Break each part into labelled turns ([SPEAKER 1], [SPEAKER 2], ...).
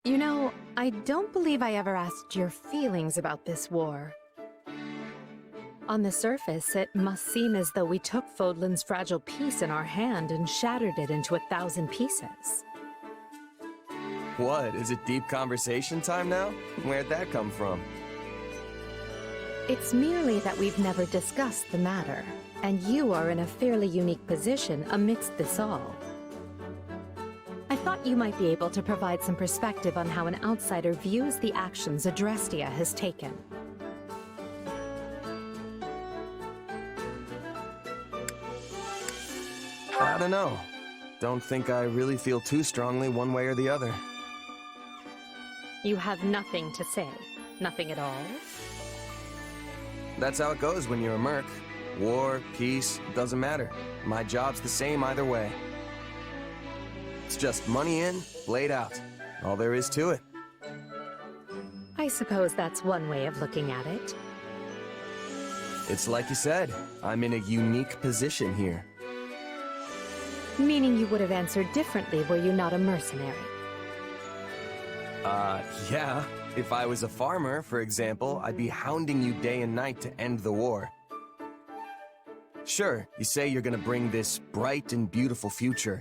[SPEAKER 1] You know, I don't believe I ever asked your feelings about this war. On the surface, it must seem as though we took Fodlan's fragile piece in our hand and shattered it into 1,000 pieces.
[SPEAKER 2] What, is it deep conversation time now? Where'd that come from?
[SPEAKER 1] It's merely that we've never discussed the matter, and you are in a fairly unique position amidst this all. I thought you might be able to provide some perspective on how an outsider views the actions Adrestia has taken.
[SPEAKER 2] I don't know. Don't think I really feel too strongly one way or the other.
[SPEAKER 1] You have nothing to say? Nothing at all?
[SPEAKER 2] That's how it goes when you're a merc. War, peace, doesn't matter. My job's the same either way. It's just money in, blade out. All there is to it.
[SPEAKER 1] I suppose that's one way of looking at it.
[SPEAKER 2] It's like you said, I'm in a unique position here.
[SPEAKER 1] Meaning you would have answered differently were you not a mercenary.
[SPEAKER 2] Yeah. If I was a farmer, for example, I'd be hounding you day and night to end the war. Sure, you say you're gonna bring this bright and beautiful future,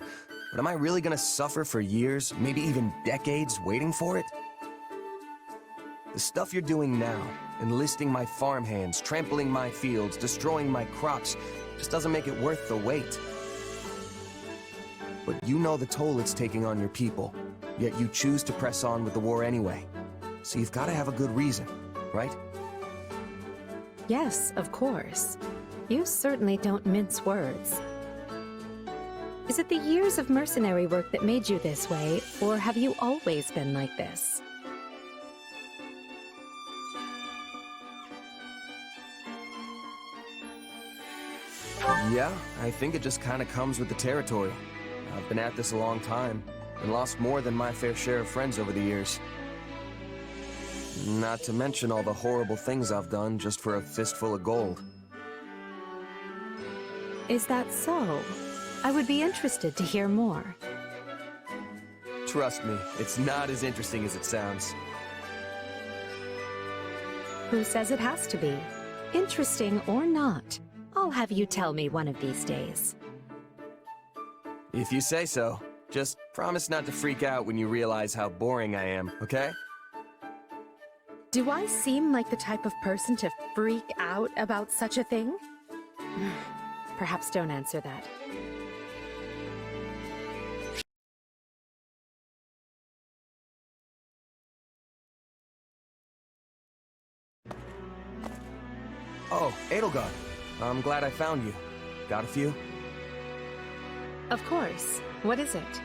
[SPEAKER 2] but am I really gonna suffer for years, maybe even decades, waiting for it? The stuff you're doing now, enlisting my farmhands, trampling my fields, destroying my crops, just doesn't make it worth the wait. But you know the toll it's taking on your people, yet you choose to press on with the war anyway. So you've got to have a good reason, right?
[SPEAKER 1] Yes, of course. You certainly don't mince words. Is it the years of mercenary work that made you this way, or have you always been like this?
[SPEAKER 2] Yeah, I think it just kind of comes with the territory. I've been at this a long time, and lost more than my fair share of friends over the years. Not to mention all the horrible things I've done just for a fistful of gold.
[SPEAKER 1] Is that so? I would be interested to hear more.
[SPEAKER 2] Trust me, it's not as interesting as it sounds.
[SPEAKER 1] Who says it has to be? Interesting or not, I'll have you tell me one of these days.
[SPEAKER 2] If you say so. Just promise not to freak out when you realize how boring I am, okay?
[SPEAKER 1] Do I seem like the type of person to freak out about such a thing? Perhaps don't answer that.
[SPEAKER 2] Oh, Edelgard. I'm glad I found you. Got a few?
[SPEAKER 1] Of course. What is it?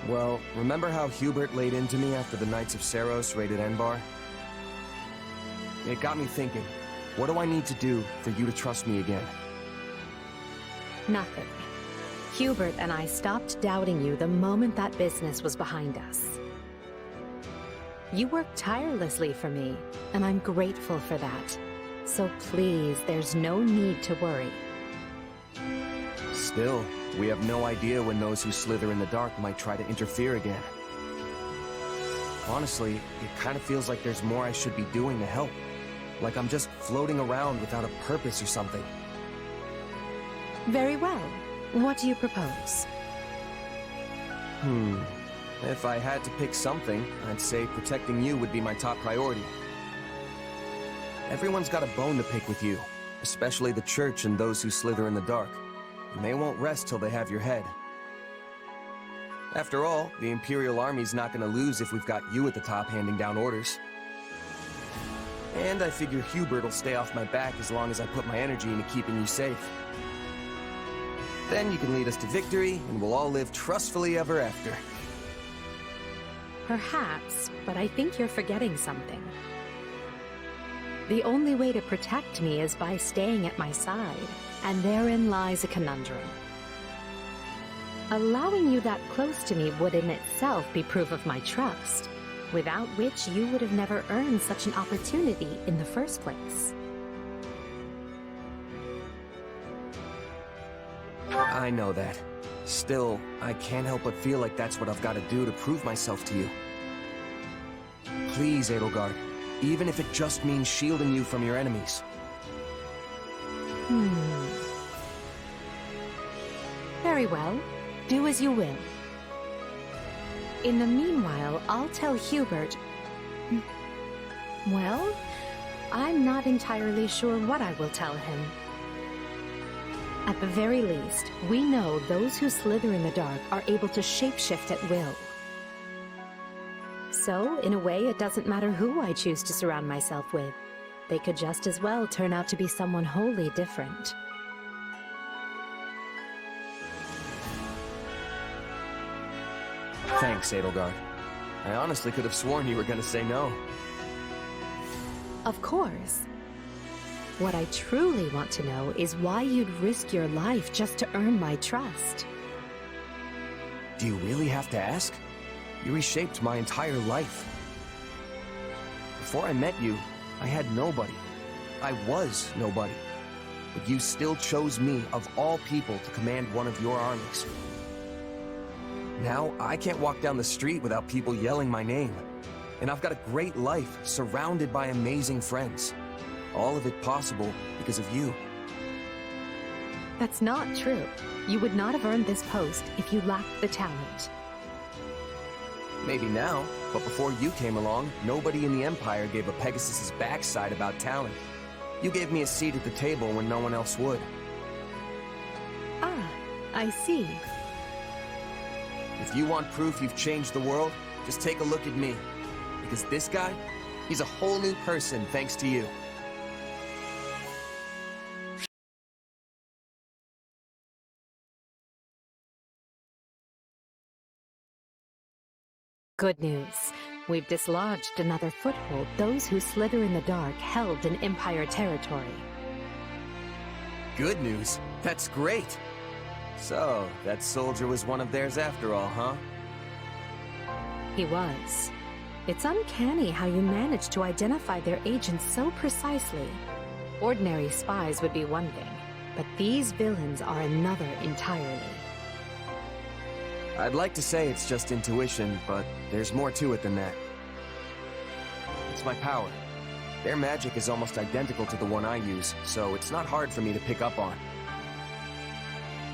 [SPEAKER 2] Well, remember how Hubert laid into me after the Knights of Seros raided Enbar? It got me thinking, what do I need to do for you to trust me again?
[SPEAKER 1] Nothing. Hubert and I stopped doubting you the moment that business was behind us. You worked tirelessly for me, and I'm grateful for that. So please, there's no need to worry.
[SPEAKER 2] Still, we have no idea when those who slither in the dark might try to interfere again. Honestly, it kind of feels like there's more I should be doing to help. Like I'm just floating around without a purpose or something.
[SPEAKER 1] Very well. What do you propose?
[SPEAKER 2] If I had to pick something, I'd say protecting you would be my top priority. Everyone's got a bone to pick with you, especially the Church and those who slither in the dark. And they won't rest till they have your head. After all, the Imperial Army's not gonna lose if we've got you at the top handing down orders. And I figure Hubert will stay off my back as long as I put my energy into keeping you safe. Then you can lead us to victory, and we'll all live trustfully ever after.
[SPEAKER 1] Perhaps, but I think you're forgetting something. The only way to protect me is by staying at my side, and therein lies a conundrum. Allowing you that close to me would in itself be proof of my trust, without which you would have never earned such an opportunity in the first place.
[SPEAKER 2] I know that. Still, I can't help but feel like that's what I've got to do to prove myself to you. Please, Edelgard, even if it just means shielding you from your enemies.
[SPEAKER 1] Very well. Do as you will. In the meanwhile, I'll tell Hubert... Well, I'm not entirely sure what I will tell him. At the very least, we know those who slither in the dark are able to shapeshift at will. So, in a way, it doesn't matter who I choose to surround myself with. They could just as well turn out to be someone wholly different.
[SPEAKER 2] Thanks, Edelgard. I honestly could have sworn you were gonna say no.
[SPEAKER 1] Of course. What I truly want to know is why you'd risk your life just to earn my trust.
[SPEAKER 2] Do you really have to ask? You reshaped my entire life. Before I met you, I had nobody. I was nobody. But you still chose me, of all people, to command one of your armies. Now, I can't walk down the street without people yelling my name. And I've got a great life, surrounded by amazing friends. All of it possible because of you.
[SPEAKER 1] That's not true. You would not have earned this post if you lacked the talent.
[SPEAKER 2] Maybe now, but before you came along, nobody in the Empire gave a Pegasus's backside about talent. You gave me a seat at the table when no one else would.
[SPEAKER 1] Ah, I see.
[SPEAKER 2] If you want proof you've changed the world, just take a look at me. Because this guy, he's a whole new person thanks to you.
[SPEAKER 1] Good news. We've dislodged another foothold those who slither in the dark held in Empire territory.
[SPEAKER 2] Good news? That's great! So, that soldier was one of theirs after all, huh?
[SPEAKER 1] He was. It's uncanny how you managed to identify their agents so precisely. Ordinary spies would be one thing, but these villains are another entirely.
[SPEAKER 2] I'd like to say it's just intuition, but there's more to it than that. It's my power. Their magic is almost identical to the one I use, so it's not hard for me to pick up on.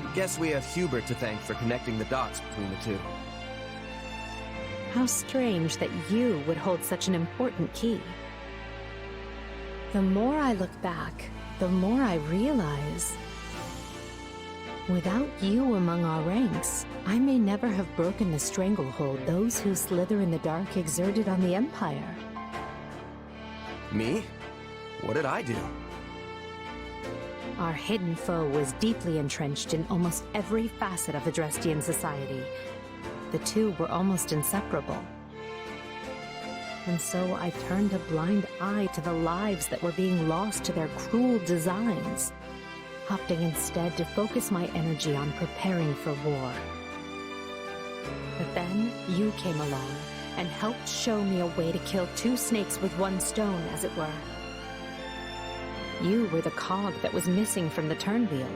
[SPEAKER 2] I guess we have Hubert to thank for connecting the dots between the two.
[SPEAKER 1] How strange that you would hold such an important key. The more I look back, the more I realize... Without you among our ranks, I may never have broken the stranglehold those who slither in the dark exerted on the Empire.
[SPEAKER 2] Me? What did I do?
[SPEAKER 1] Our hidden foe was deeply entrenched in almost every facet of Adrestian society. The two were almost inseparable. And so I turned a blind eye to the lives that were being lost to their cruel designs, opting instead to focus my energy on preparing for war. But then you came along and helped show me a way to kill two snakes with one stone, as it were. You were the cog that was missing from the turn wheel,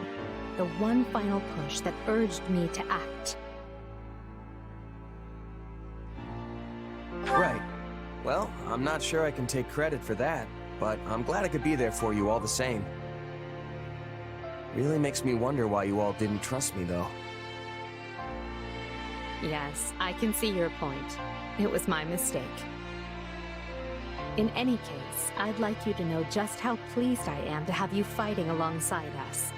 [SPEAKER 1] the one final push that urged me to act.
[SPEAKER 2] Right. Well, I'm not sure I can take credit for that, but I'm glad I could be there for you all the same. Really makes me wonder why you all didn't trust me, though.
[SPEAKER 1] Yes, I can see your point. It was my mistake. In any case, I'd like you to know just how pleased I am to have you fighting alongside us.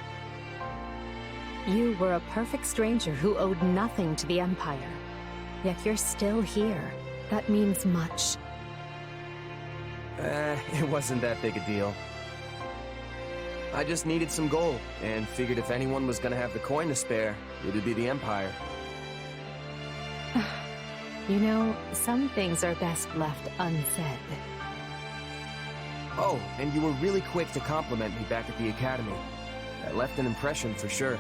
[SPEAKER 1] You were a perfect stranger who owed nothing to the Empire. Yet you're still here. That means much.
[SPEAKER 2] It wasn't that big a deal. I just needed some gold, and figured if anyone was gonna have the coin to spare, it'd be the Empire.
[SPEAKER 1] You know, some things are best left unsaid.
[SPEAKER 2] Oh, and you were really quick to compliment me back at the Academy. That left an impression for sure.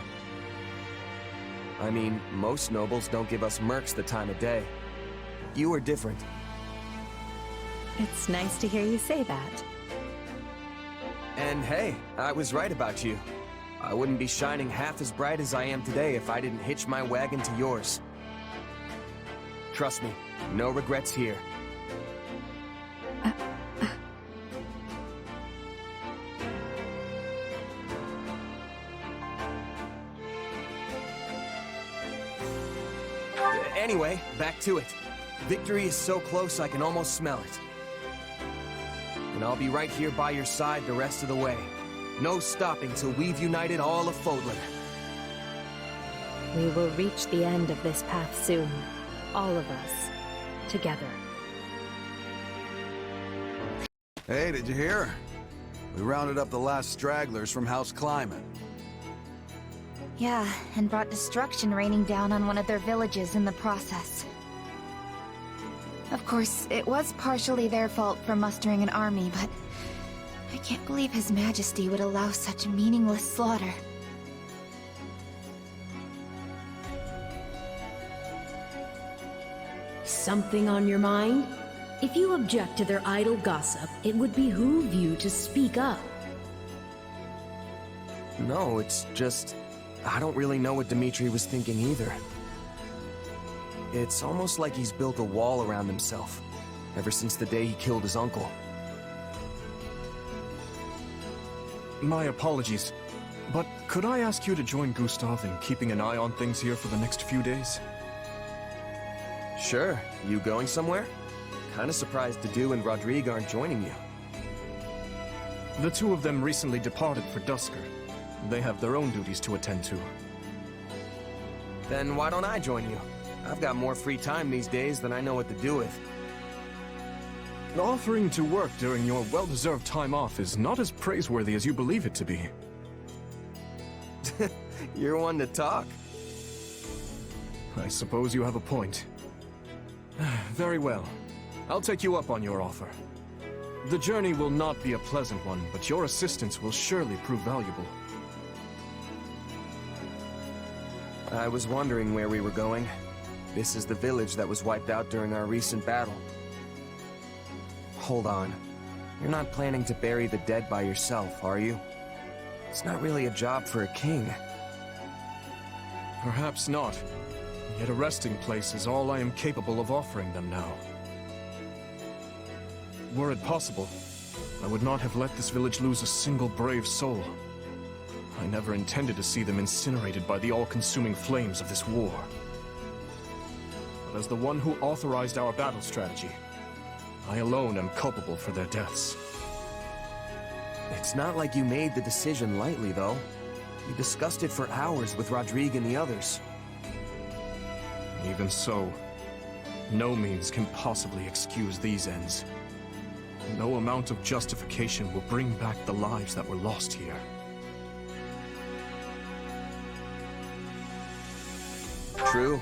[SPEAKER 2] I mean, most nobles don't give us mercs the time of day. You were different.
[SPEAKER 1] It's nice to hear you say that.
[SPEAKER 2] And hey, I was right about you. I wouldn't be shining half as bright as I am today if I didn't hitch my wagon to yours. Trust me, no regrets here. Anyway, back to it. Victory is so close I can almost smell it. And I'll be right here by your side the rest of the way. No stopping till we've united all of Fodlan.
[SPEAKER 1] We will reach the end of this path soon. All of us. Together.
[SPEAKER 3] Hey, did you hear? We rounded up the last stragglers from House Climate.
[SPEAKER 4] Yeah, and brought destruction raining down on one of their villages in the process. Of course, it was partially their fault for mustering an army, but I can't believe His Majesty would allow such meaningless slaughter.
[SPEAKER 5] Something on your mind? If you object to their idle gossip, it would behoove you to speak up.
[SPEAKER 2] No, it's just... I don't really know what Dimitri was thinking either. It's almost like he's built a wall around himself, ever since the day he killed his uncle.
[SPEAKER 6] My apologies, but could I ask you to join Gustav in keeping an eye on things here for the next few days?
[SPEAKER 2] Sure. You going somewhere? Kinda surprised Dedue and Rodrigue aren't joining you.
[SPEAKER 6] The two of them recently departed for Dusker. They have their own duties to attend to.
[SPEAKER 2] Then why don't I join you? I've got more free time these days than I know what to do with.
[SPEAKER 6] Offering to work during your well-deserved time off is not as praiseworthy as you believe it to be.
[SPEAKER 2] You're one to talk.
[SPEAKER 6] I suppose you have a point. Very well. I'll take you up on your offer. The journey will not be a pleasant one, but your assistance will surely prove valuable.
[SPEAKER 2] I was wondering where we were going. This is the village that was wiped out during our recent battle. Hold on. You're not planning to bury the dead by yourself, are you? It's not really a job for a king.
[SPEAKER 6] Perhaps not. Yet a resting place is all I am capable of offering them now. Were it possible, I would not have let this village lose a single brave soul. I never intended to see them incinerated by the all-consuming flames of this war. But as the one who authorized our battle strategy, I alone am culpable for their deaths.
[SPEAKER 2] It's not like you made the decision lightly, though. You discussed it for hours with Rodrigue and the others.
[SPEAKER 6] Even so, no means can possibly excuse these ends. No amount of justification will bring back the lives that were lost here.
[SPEAKER 2] True.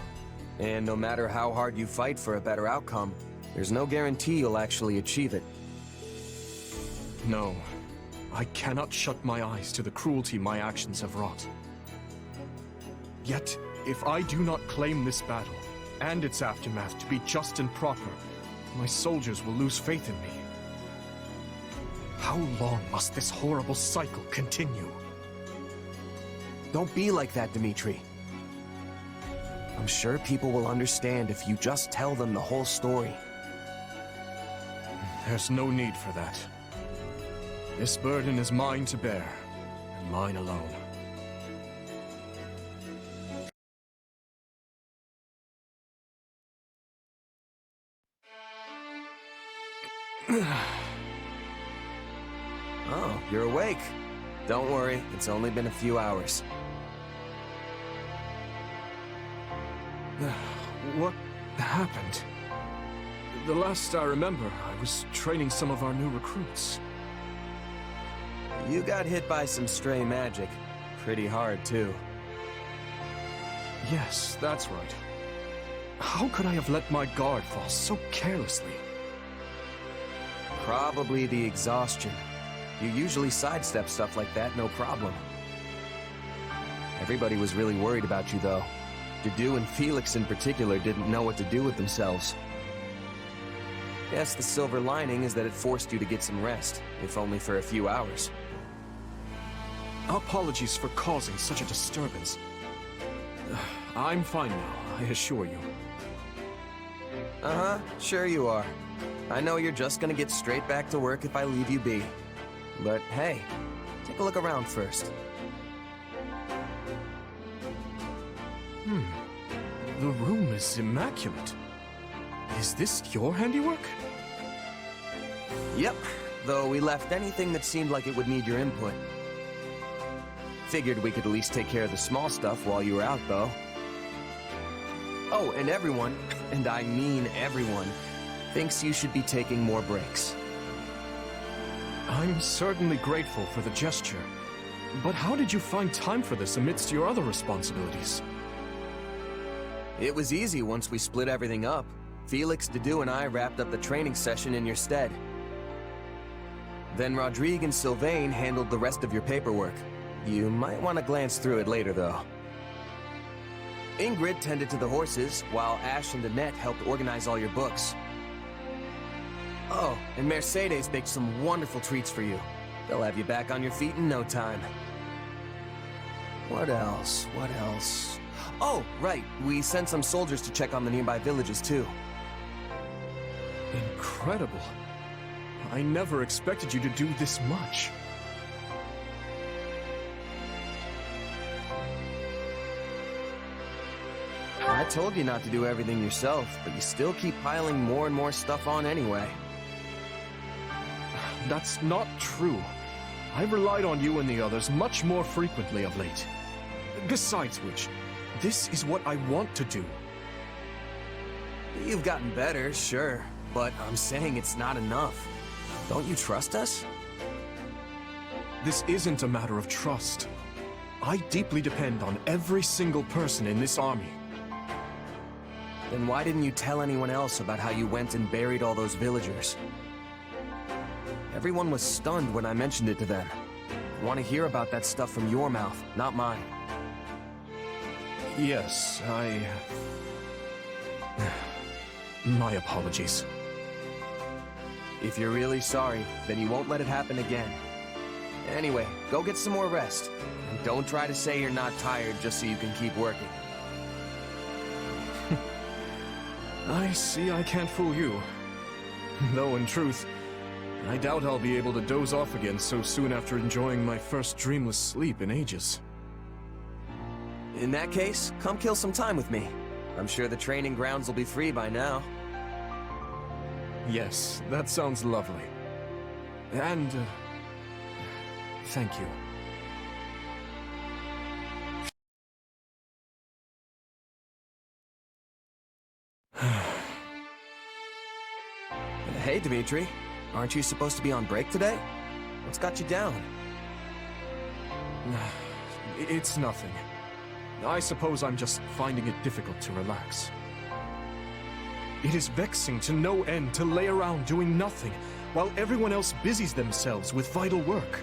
[SPEAKER 2] And no matter how hard you fight for a better outcome, there's no guarantee you'll actually achieve it.
[SPEAKER 6] No, I cannot shut my eyes to the cruelty my actions have wrought. Yet, if I do not claim this battle, and its aftermath to be just and proper, my soldiers will lose faith in me. How long must this horrible cycle continue?
[SPEAKER 2] Don't be like that, Dimitri. I'm sure people will understand if you just tell them the whole story.
[SPEAKER 6] There's no need for that. This burden is mine to bear, and mine alone.
[SPEAKER 2] Oh, you're awake. Don't worry, it's only been a few hours.
[SPEAKER 6] What happened? The last I remember, I was training some of our new recruits.
[SPEAKER 2] You got hit by some stray magic. Pretty hard, too.
[SPEAKER 6] Yes, that's right. How could I have let my guard fall so carelessly?
[SPEAKER 2] Probably the exhaustion. You usually sidestep stuff like that, no problem. Everybody was really worried about you, though. Dedue and Felix in particular didn't know what to do with themselves. Guess the silver lining is that it forced you to get some rest, if only for a few hours.
[SPEAKER 6] Apologies for causing such a disturbance. I'm fine now, I assure you.
[SPEAKER 2] Uh-huh, sure you are. I know you're just gonna get straight back to work if I leave you be. But hey, take a look around first.
[SPEAKER 6] The room is immaculate. Is this your handiwork?
[SPEAKER 2] Yep, though we left anything that seemed like it would need your input. Figured we could at least take care of the small stuff while you were out, though. Oh, and everyone, and I mean everyone, thinks you should be taking more breaks.
[SPEAKER 6] I'm certainly grateful for the gesture. But how did you find time for this amidst your other responsibilities?
[SPEAKER 2] It was easy once we split everything up. Felix, Dedue, and I wrapped up the training session in your stead. Then Rodrigue and Sylvain handled the rest of your paperwork. You might want to glance through it later, though. Ingrid tended to the horses, while Ashe and Annette helped organize all your books. Oh, and Mercedes baked some wonderful treats for you. They'll have you back on your feet in no time. What else? What else? Oh, right. We sent some soldiers to check on the nearby villages, too.
[SPEAKER 6] Incredible. I never expected you to do this much.
[SPEAKER 2] I told you not to do everything yourself, but you still keep piling more and more stuff on anyway.
[SPEAKER 6] That's not true. I've relied on you and the others much more frequently of late. Besides which, this is what I want to do.
[SPEAKER 2] You've gotten better, sure, but I'm saying it's not enough. Don't you trust us?
[SPEAKER 6] This isn't a matter of trust. I deeply depend on every single person in this army.
[SPEAKER 2] Then why didn't you tell anyone else about how you went and buried all those villagers? Everyone was stunned when I mentioned it to them. I want to hear about that stuff from your mouth, not mine.
[SPEAKER 6] Yes, My apologies.
[SPEAKER 2] If you're really sorry, then you won't let it happen again. Anyway, go get some more rest. And don't try to say you're not tired just so you can keep working.
[SPEAKER 6] I see I can't fool you. Though in truth, I doubt I'll be able to doze off again so soon after enjoying my first dreamless sleep in ages.
[SPEAKER 2] In that case, come kill some time with me. I'm sure the training grounds will be free by now.
[SPEAKER 6] Yes, that sounds lovely. And, thank you.
[SPEAKER 2] Hey, Dimitri. Aren't you supposed to be on break today? What's got you down?
[SPEAKER 6] It's nothing. I suppose I'm just finding it difficult to relax. It is vexing to no end to lay around doing nothing, while everyone else busies themselves with vital work.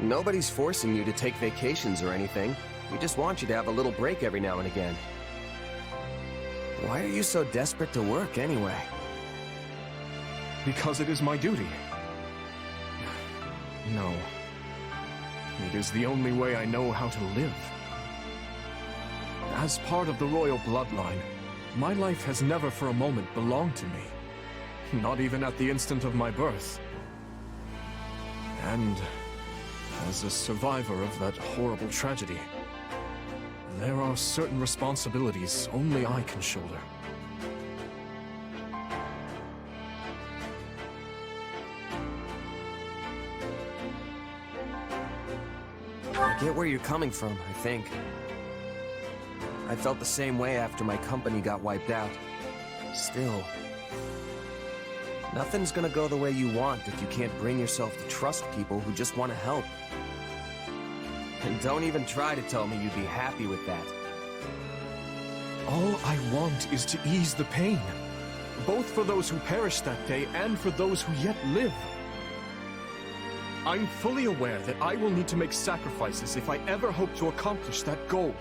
[SPEAKER 2] Nobody's forcing you to take vacations or anything. We just want you to have a little break every now and again. Why are you so desperate to work, anyway?
[SPEAKER 6] Because it is my duty. No. It is the only way I know how to live. As part of the royal bloodline, my life has never for a moment belonged to me. Not even at the instant of my birth. And as a survivor of that horrible tragedy, there are certain responsibilities only I can shoulder.
[SPEAKER 2] I get where you're coming from, I think. I felt the same way after my company got wiped out. Still, nothing's gonna go the way you want if you can't bring yourself to trust people who just want to help. And don't even try to tell me you'd be happy with that.
[SPEAKER 6] All I want is to ease the pain, both for those who perished that day and for those who yet live. I'm fully aware that I will need to make sacrifices if I ever hope to accomplish that goal.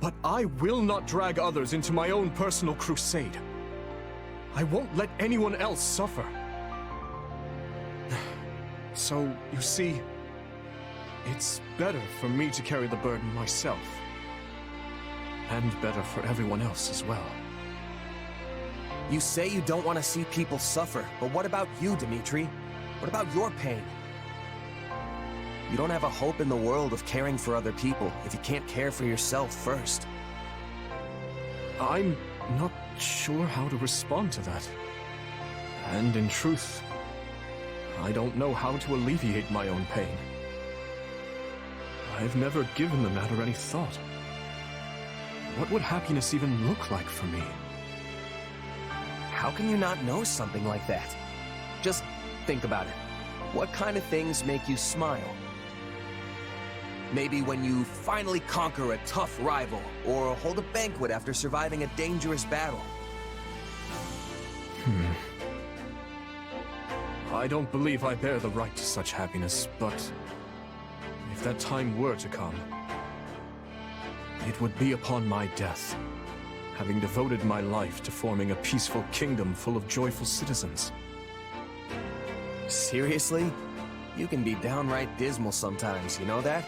[SPEAKER 6] But I will not drag others into my own personal crusade. I won't let anyone else suffer. So, you see, it's better for me to carry the burden myself. And better for everyone else as well.
[SPEAKER 2] You say you don't want to see people suffer, but what about you, Dimitri? What about your pain? You don't have a hope in the world of caring for other people if you can't care for yourself first.
[SPEAKER 6] I'm not sure how to respond to that. And in truth, I don't know how to alleviate my own pain. I've never given the matter any thought. What would happiness even look like for me?
[SPEAKER 2] How can you not know something like that? Just think about it. What kind of things make you smile? Maybe when you finally conquer a tough rival, or hold a banquet after surviving a dangerous battle.
[SPEAKER 6] I don't believe I bear the right to such happiness, but if that time were to come, it would be upon my death, having devoted my life to forming a peaceful kingdom full of joyful citizens.
[SPEAKER 2] Seriously? You can be downright dismal sometimes, you know that?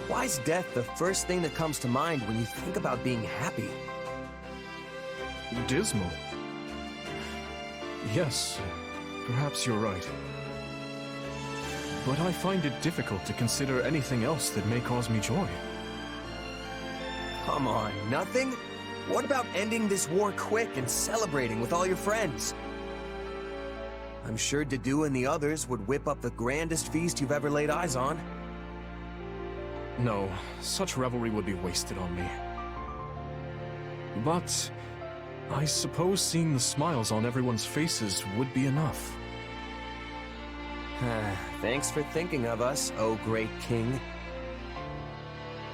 [SPEAKER 2] Why's death the first thing that comes to mind when you think about being happy?
[SPEAKER 6] Dismal? Yes, perhaps you're right. But I find it difficult to consider anything else that may cause me joy.
[SPEAKER 2] Come on, nothing? What about ending this war quick and celebrating with all your friends? I'm sure Dedue and the others would whip up the grandest feast you've ever laid eyes on.
[SPEAKER 6] No, such revelry would be wasted on me. But I suppose seeing the smiles on everyone's faces would be enough.
[SPEAKER 2] Thanks for thinking of us, oh great king.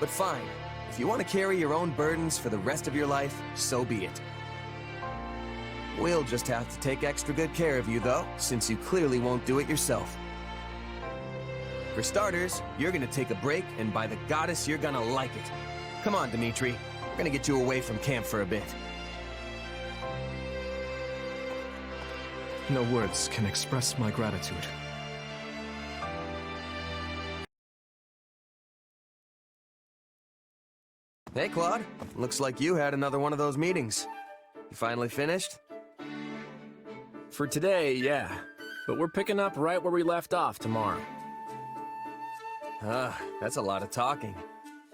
[SPEAKER 2] But fine, if you want to carry your own burdens for the rest of your life, so be it. We'll just have to take extra good care of you, though, since you clearly won't do it yourself. For starters, you're gonna take a break, and by the goddess, you're gonna like it. Come on, Dimitri. We're gonna get you away from camp for a bit.
[SPEAKER 6] No words can express my gratitude.
[SPEAKER 2] Hey, Claude. Looks like you had another one of those meetings. You finally finished?
[SPEAKER 7] For today, yeah. But we're picking up right where we left off tomorrow.
[SPEAKER 2] That's a lot of talking.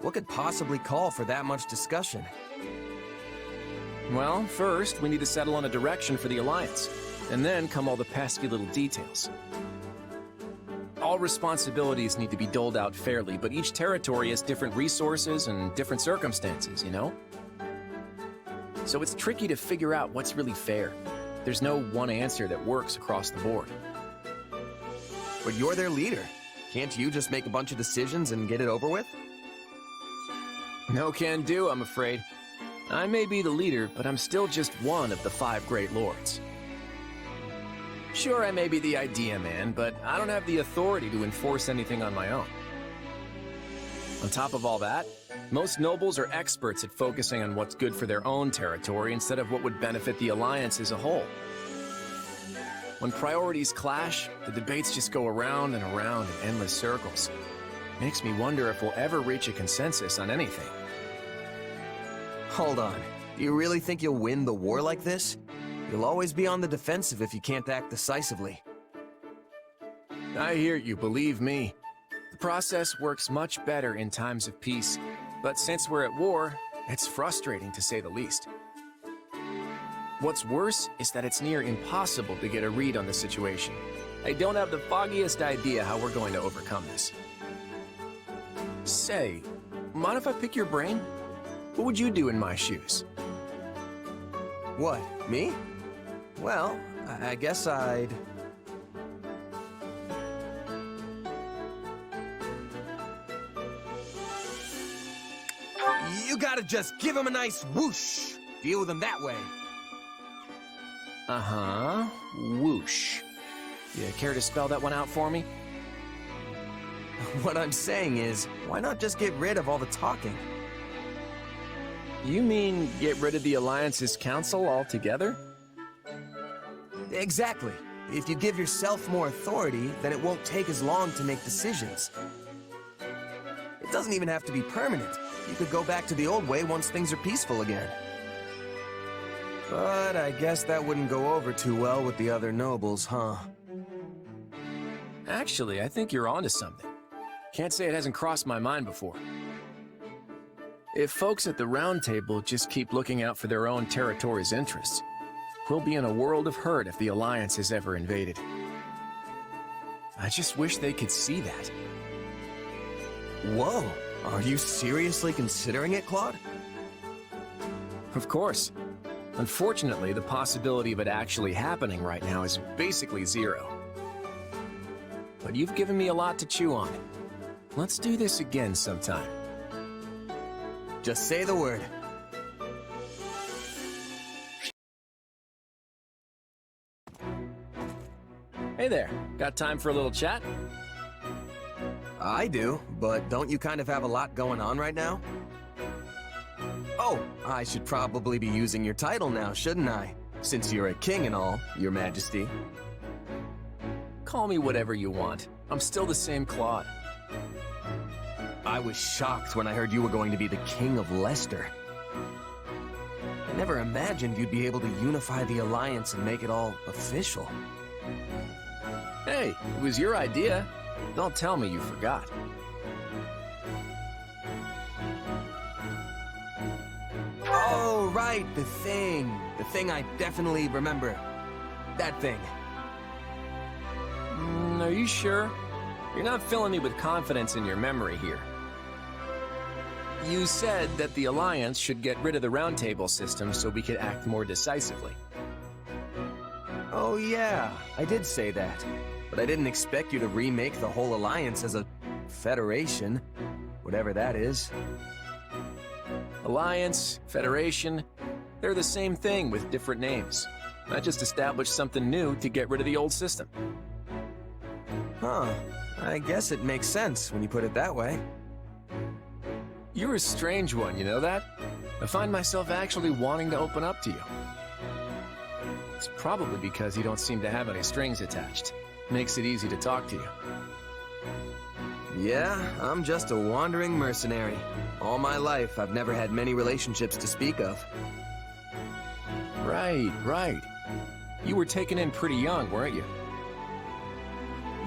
[SPEAKER 2] What could possibly call for that much discussion?
[SPEAKER 7] Well, first, we need to settle on a direction for the Alliance. And then come all the pesky little details. All responsibilities need to be doled out fairly, but each territory has different resources and different circumstances, you know? So it's tricky to figure out what's really fair. There's no one answer that works across the board.
[SPEAKER 2] But you're their leader. Can't you just make a bunch of decisions and get it over with?
[SPEAKER 7] No can do, I'm afraid. I may be the leader, but I'm still just one of the 5 great lords. Sure, I may be the idea man, but I don't have the authority to enforce anything on my own. On top of all that, most nobles are experts at focusing on what's good for their own territory instead of what would benefit the Alliance as a whole. When priorities clash, the debates just go around and around in endless circles. Makes me wonder if we'll ever reach a consensus on anything.
[SPEAKER 2] Hold on. Do you really think you'll win the war like this? You'll always be on the defensive if you can't act decisively.
[SPEAKER 7] I hear you, believe me. The process works much better in times of peace, but since we're at war, it's frustrating to say the least. What's worse is that it's near impossible to get a read on the situation. I don't have the foggiest idea how we're going to overcome this. Say, mind if I pick your brain? What would you do in my shoes?
[SPEAKER 2] What, me? Well, I guess I'd... You gotta just give him a nice whoosh. Deal with him that way.
[SPEAKER 7] Uh-huh. Whoosh. You care to spell that one out for me?
[SPEAKER 2] What I'm saying is, why not just get rid of all the talking?
[SPEAKER 7] You mean get rid of the Alliance's council altogether?
[SPEAKER 2] Exactly. If you give yourself more authority, then it won't take as long to make decisions. It doesn't even have to be permanent. You could go back to the old way once things are peaceful again. But I guess that wouldn't go over too well with the other nobles, huh?
[SPEAKER 7] Actually, I think you're onto something. Can't say it hasn't crossed my mind before. If folks at the Round Table just keep looking out for their own territory's interests, we'll be in a world of hurt if the Alliance is ever invaded. I just wish they could see that.
[SPEAKER 2] Whoa, are you seriously considering it, Claude?
[SPEAKER 7] Of course. Unfortunately, the possibility of it actually happening right now is basically zero. But you've given me a lot to chew on. Let's do this again sometime.
[SPEAKER 2] Just say the word.
[SPEAKER 7] Hey there, got time for a little chat?
[SPEAKER 2] I do, but don't you kind of have a lot going on right now? Oh, I should probably be using your title now, shouldn't I? Since you're a king and all, your majesty.
[SPEAKER 7] Call me whatever you want. I'm still the same Claude.
[SPEAKER 2] I was shocked when I heard you were going to be the King of Leicester. I never imagined you'd be able to unify the Alliance and make it all official.
[SPEAKER 7] Hey, it was your idea. Don't tell me you forgot.
[SPEAKER 2] Oh, right, the thing. The thing I definitely remember. That thing.
[SPEAKER 7] Are you sure? You're not filling me with confidence in your memory here. You said that the Alliance should get rid of the Round Table system so we could act more decisively.
[SPEAKER 2] Oh yeah, I did say that. But I didn't expect you to remake the whole Alliance as a federation. Whatever that is.
[SPEAKER 7] Alliance, Federation, they're the same thing with different names. I just established something new to get rid of the old system.
[SPEAKER 2] Huh. I guess it makes sense when you put it that way.
[SPEAKER 7] You're a strange one, you know that? I find myself actually wanting to open up to you. It's probably because you don't seem to have any strings attached. Makes it easy to talk to you.
[SPEAKER 2] Yeah, I'm just a wandering mercenary. All my life, I've never had many relationships to speak of.
[SPEAKER 7] Right. You were taken in pretty young, weren't you?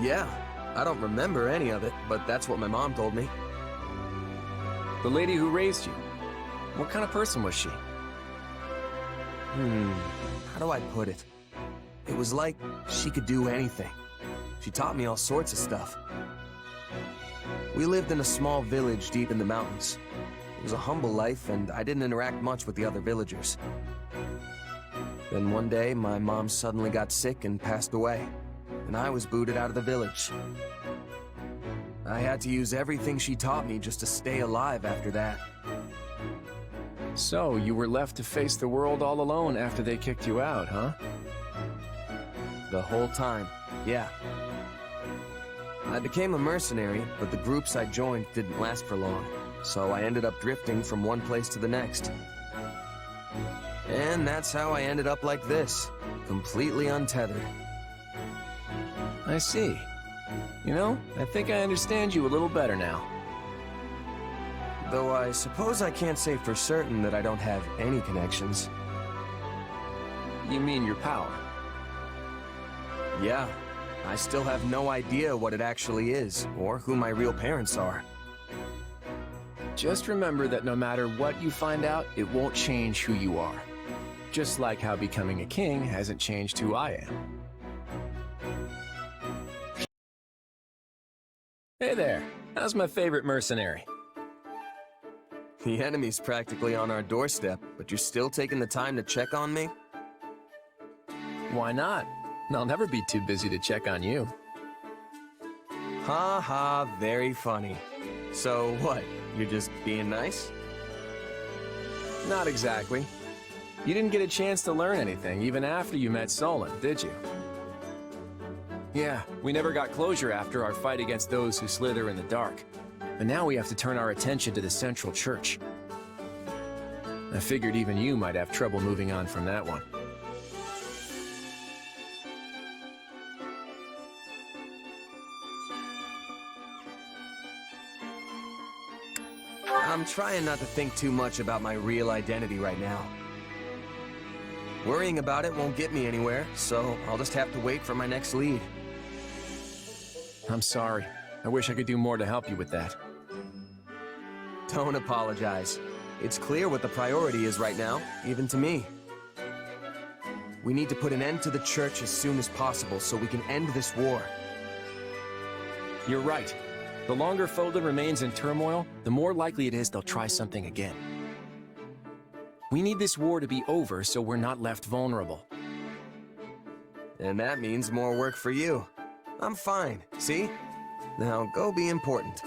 [SPEAKER 2] Yeah, I don't remember any of it, but that's what my mom told me.
[SPEAKER 7] The lady who raised you, what kind of person was she?
[SPEAKER 2] How do I put it? It was like she could do anything. She taught me all sorts of stuff. We lived in a small village deep in the mountains. It was a humble life, and I didn't interact much with the other villagers. Then one day, my mom suddenly got sick and passed away, and I was booted out of the village. I had to use everything she taught me just to stay alive after that.
[SPEAKER 7] So, you were left to face the world all alone after they kicked you out, huh?
[SPEAKER 2] The whole time, yeah. I became a mercenary, but the groups I joined didn't last for long, so I ended up drifting from one place to the next. And that's how I ended up like this, completely untethered.
[SPEAKER 7] I see. You know, I think I understand you a little better now.
[SPEAKER 2] Though I suppose I can't say for certain that I don't have any connections.
[SPEAKER 7] You mean your power?
[SPEAKER 2] Yeah, I still have no idea what it actually is, or who my real parents are.
[SPEAKER 7] Just remember that no matter what you find out, it won't change who you are. Just like how becoming a king hasn't changed who I am. Hey there, how's my favorite mercenary?
[SPEAKER 2] The enemy's practically on our doorstep, but you're still taking the time to check on me?
[SPEAKER 7] Why not? I'll never be too busy to check on you.
[SPEAKER 2] Ha ha, very funny. So what, you're just being nice?
[SPEAKER 7] Not exactly. You didn't get a chance to learn anything even after you met Solon, did you? Yeah, we never got closure after our fight against those who slither in the dark. But now we have to turn our attention to the Central Church. I figured even you might have trouble moving on from that one.
[SPEAKER 2] trying not to think too much about my real identity right now. Worrying about it won't get me anywhere, so I'll just have to wait for my next lead.
[SPEAKER 7] I'm sorry. I wish I could do more to help you with that.
[SPEAKER 2] Don't apologize. It's clear what the priority is right now, even to me. We need to put an end to the church as soon as possible so we can end this war.
[SPEAKER 7] You're right. The longer Folda remains in turmoil, the more likely it is they'll try something again. We need this war to be over so we're not left vulnerable.
[SPEAKER 2] And that means more work for you. I'm fine, see? Now go be important.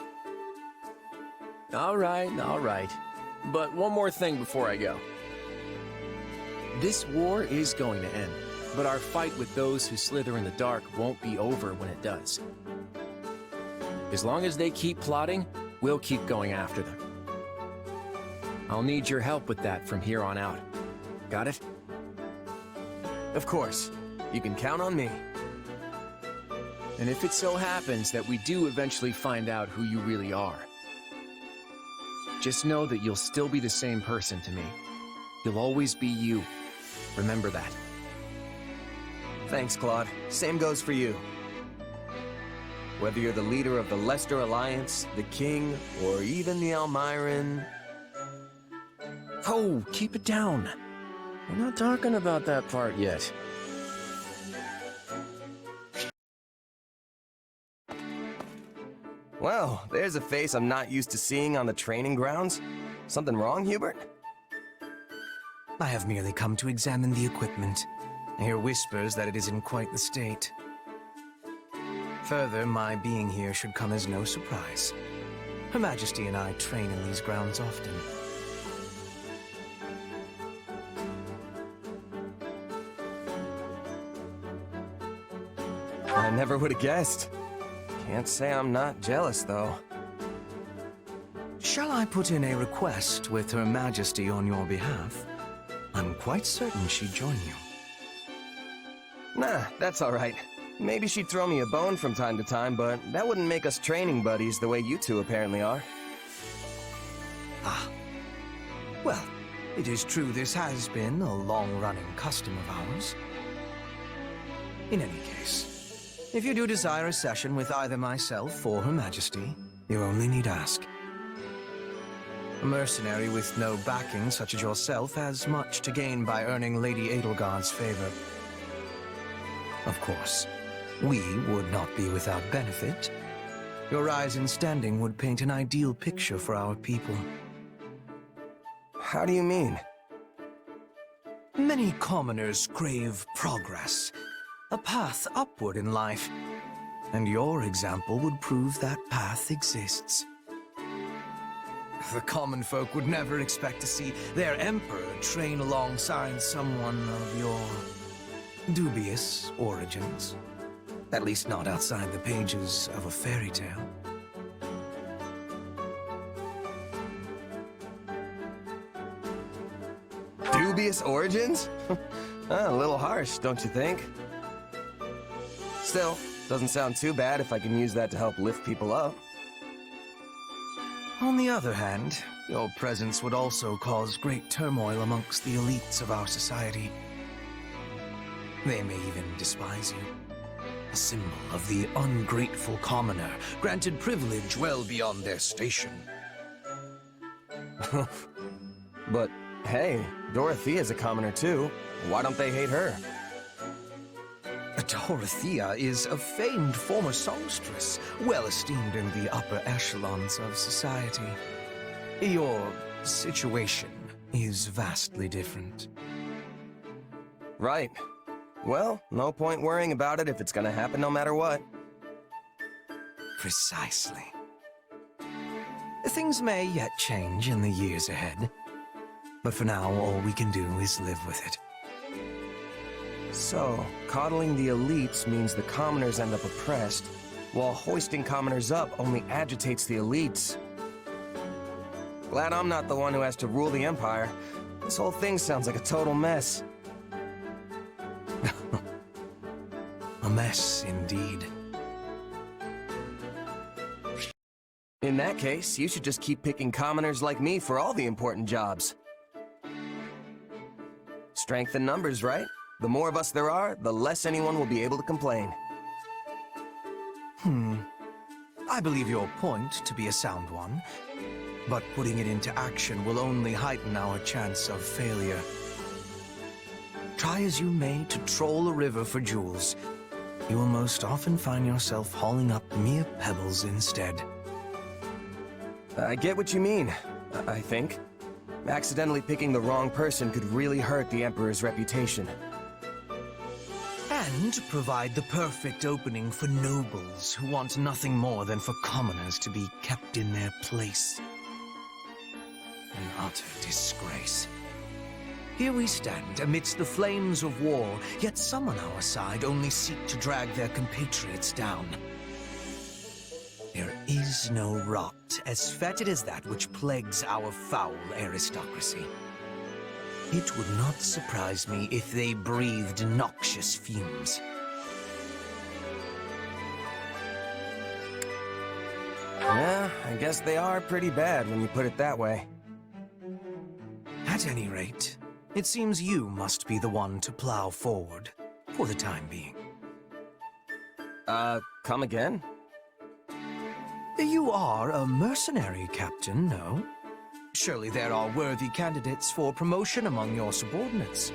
[SPEAKER 7] All right. But one more thing before I go. This war is going to end, but our fight with those who slither in the dark won't be over when it does. As long as they keep plotting, we'll keep going after them. I'll need your help with that from here on out. Got it?
[SPEAKER 2] Of course. You can count on me.
[SPEAKER 7] And if it so happens that we do eventually find out who you really are, just know that you'll still be the same person to me. You'll always be you. Remember that.
[SPEAKER 2] Thanks, Claude. Same goes for you. Whether you're the leader of the Leicester Alliance, the King, or even the Almiran...
[SPEAKER 7] Oh, keep it down. We're not talking about that part yet.
[SPEAKER 2] Well, there's a face I'm not used to seeing on the training grounds. Something wrong, Hubert?
[SPEAKER 8] I have merely come to examine the equipment. I hear whispers that it is in quite the state. Further, my being here should come as no surprise. Her Majesty and I train in these grounds often.
[SPEAKER 2] I never would have guessed. Can't say I'm not jealous, though.
[SPEAKER 8] Shall I put in a request with Her Majesty on your behalf? I'm quite certain she'd join you.
[SPEAKER 2] Nah, that's all right. Maybe she'd throw me a bone from time to time, but that wouldn't make us training buddies the way you two apparently are.
[SPEAKER 8] Ah. Well, it is true this has been a long-running custom of ours. In any case, if you do desire a session with either myself or Her Majesty, you only need ask. A mercenary with no backing such as yourself has much to gain by earning Lady Edelgard's favor. Of course, we would not be without benefit. Your rise in standing would paint an ideal picture for our people.
[SPEAKER 2] How do you mean?
[SPEAKER 8] Many commoners crave progress, a path upward in life, and your example would prove that path exists. The common folk would never expect to see their emperor train alongside someone of your dubious origins. At least not outside the pages of a fairy tale.
[SPEAKER 2] Dubious origins? A little harsh, don't you think? Still, doesn't sound too bad if I can use that to help lift people up.
[SPEAKER 8] On the other hand, your presence would also cause great turmoil amongst the elites of our society. They may even despise you. A symbol of the ungrateful commoner, granted privilege well beyond their station.
[SPEAKER 2] But hey, Dorothea's a commoner too. Why don't they hate her?
[SPEAKER 8] Dorothea is a famed former songstress, well esteemed in the upper echelons of society. Your situation is vastly different.
[SPEAKER 2] Right. Well, no point worrying about it if it's gonna happen no matter what.
[SPEAKER 8] Precisely. Things may yet change in the years ahead, but for now all we can do is live with it.
[SPEAKER 2] So, coddling the elites means the commoners end up oppressed, while hoisting commoners up only agitates the elites. Glad I'm not the one who has to rule the Empire. This whole thing sounds like a total mess.
[SPEAKER 8] A mess indeed.
[SPEAKER 2] In that case, you should just keep picking commoners like me for all the important jobs. Strength in numbers, right? The more of us there are, the less anyone will be able to complain.
[SPEAKER 8] I believe your point to be a sound one, but putting it into action will only heighten our chance of failure. Try as you may to troll a river for jewels, you will most often find yourself hauling up mere pebbles instead.
[SPEAKER 2] I get what you mean, I think. Accidentally picking the wrong person could really hurt the Emperor's reputation.
[SPEAKER 8] And provide the perfect opening for nobles who want nothing more than for commoners to be kept in their place. An utter disgrace. Here we stand amidst the flames of war, yet some on our side only seek to drag their compatriots down. There is no rot as fetid as that which plagues our foul aristocracy. It would not surprise me if they breathed noxious fumes.
[SPEAKER 2] Yeah, I guess they are pretty bad when you put it that way.
[SPEAKER 8] At any rate, it seems you must be the one to plow forward, for the time being.
[SPEAKER 2] Come again?
[SPEAKER 8] You are a mercenary, Captain, no? Surely there are worthy candidates for promotion among your subordinates.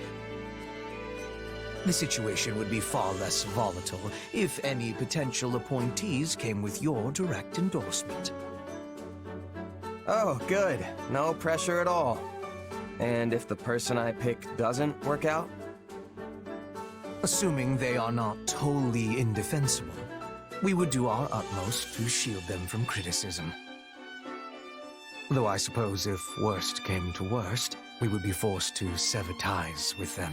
[SPEAKER 8] The situation would be far less volatile if any potential appointees came with your direct endorsement.
[SPEAKER 2] Oh, good. No pressure at all. And if the person I pick doesn't work out?
[SPEAKER 8] Assuming they are not wholly indefensible, we would do our utmost to shield them from criticism. Though I suppose if worst came to worst, we would be forced to sever ties with them.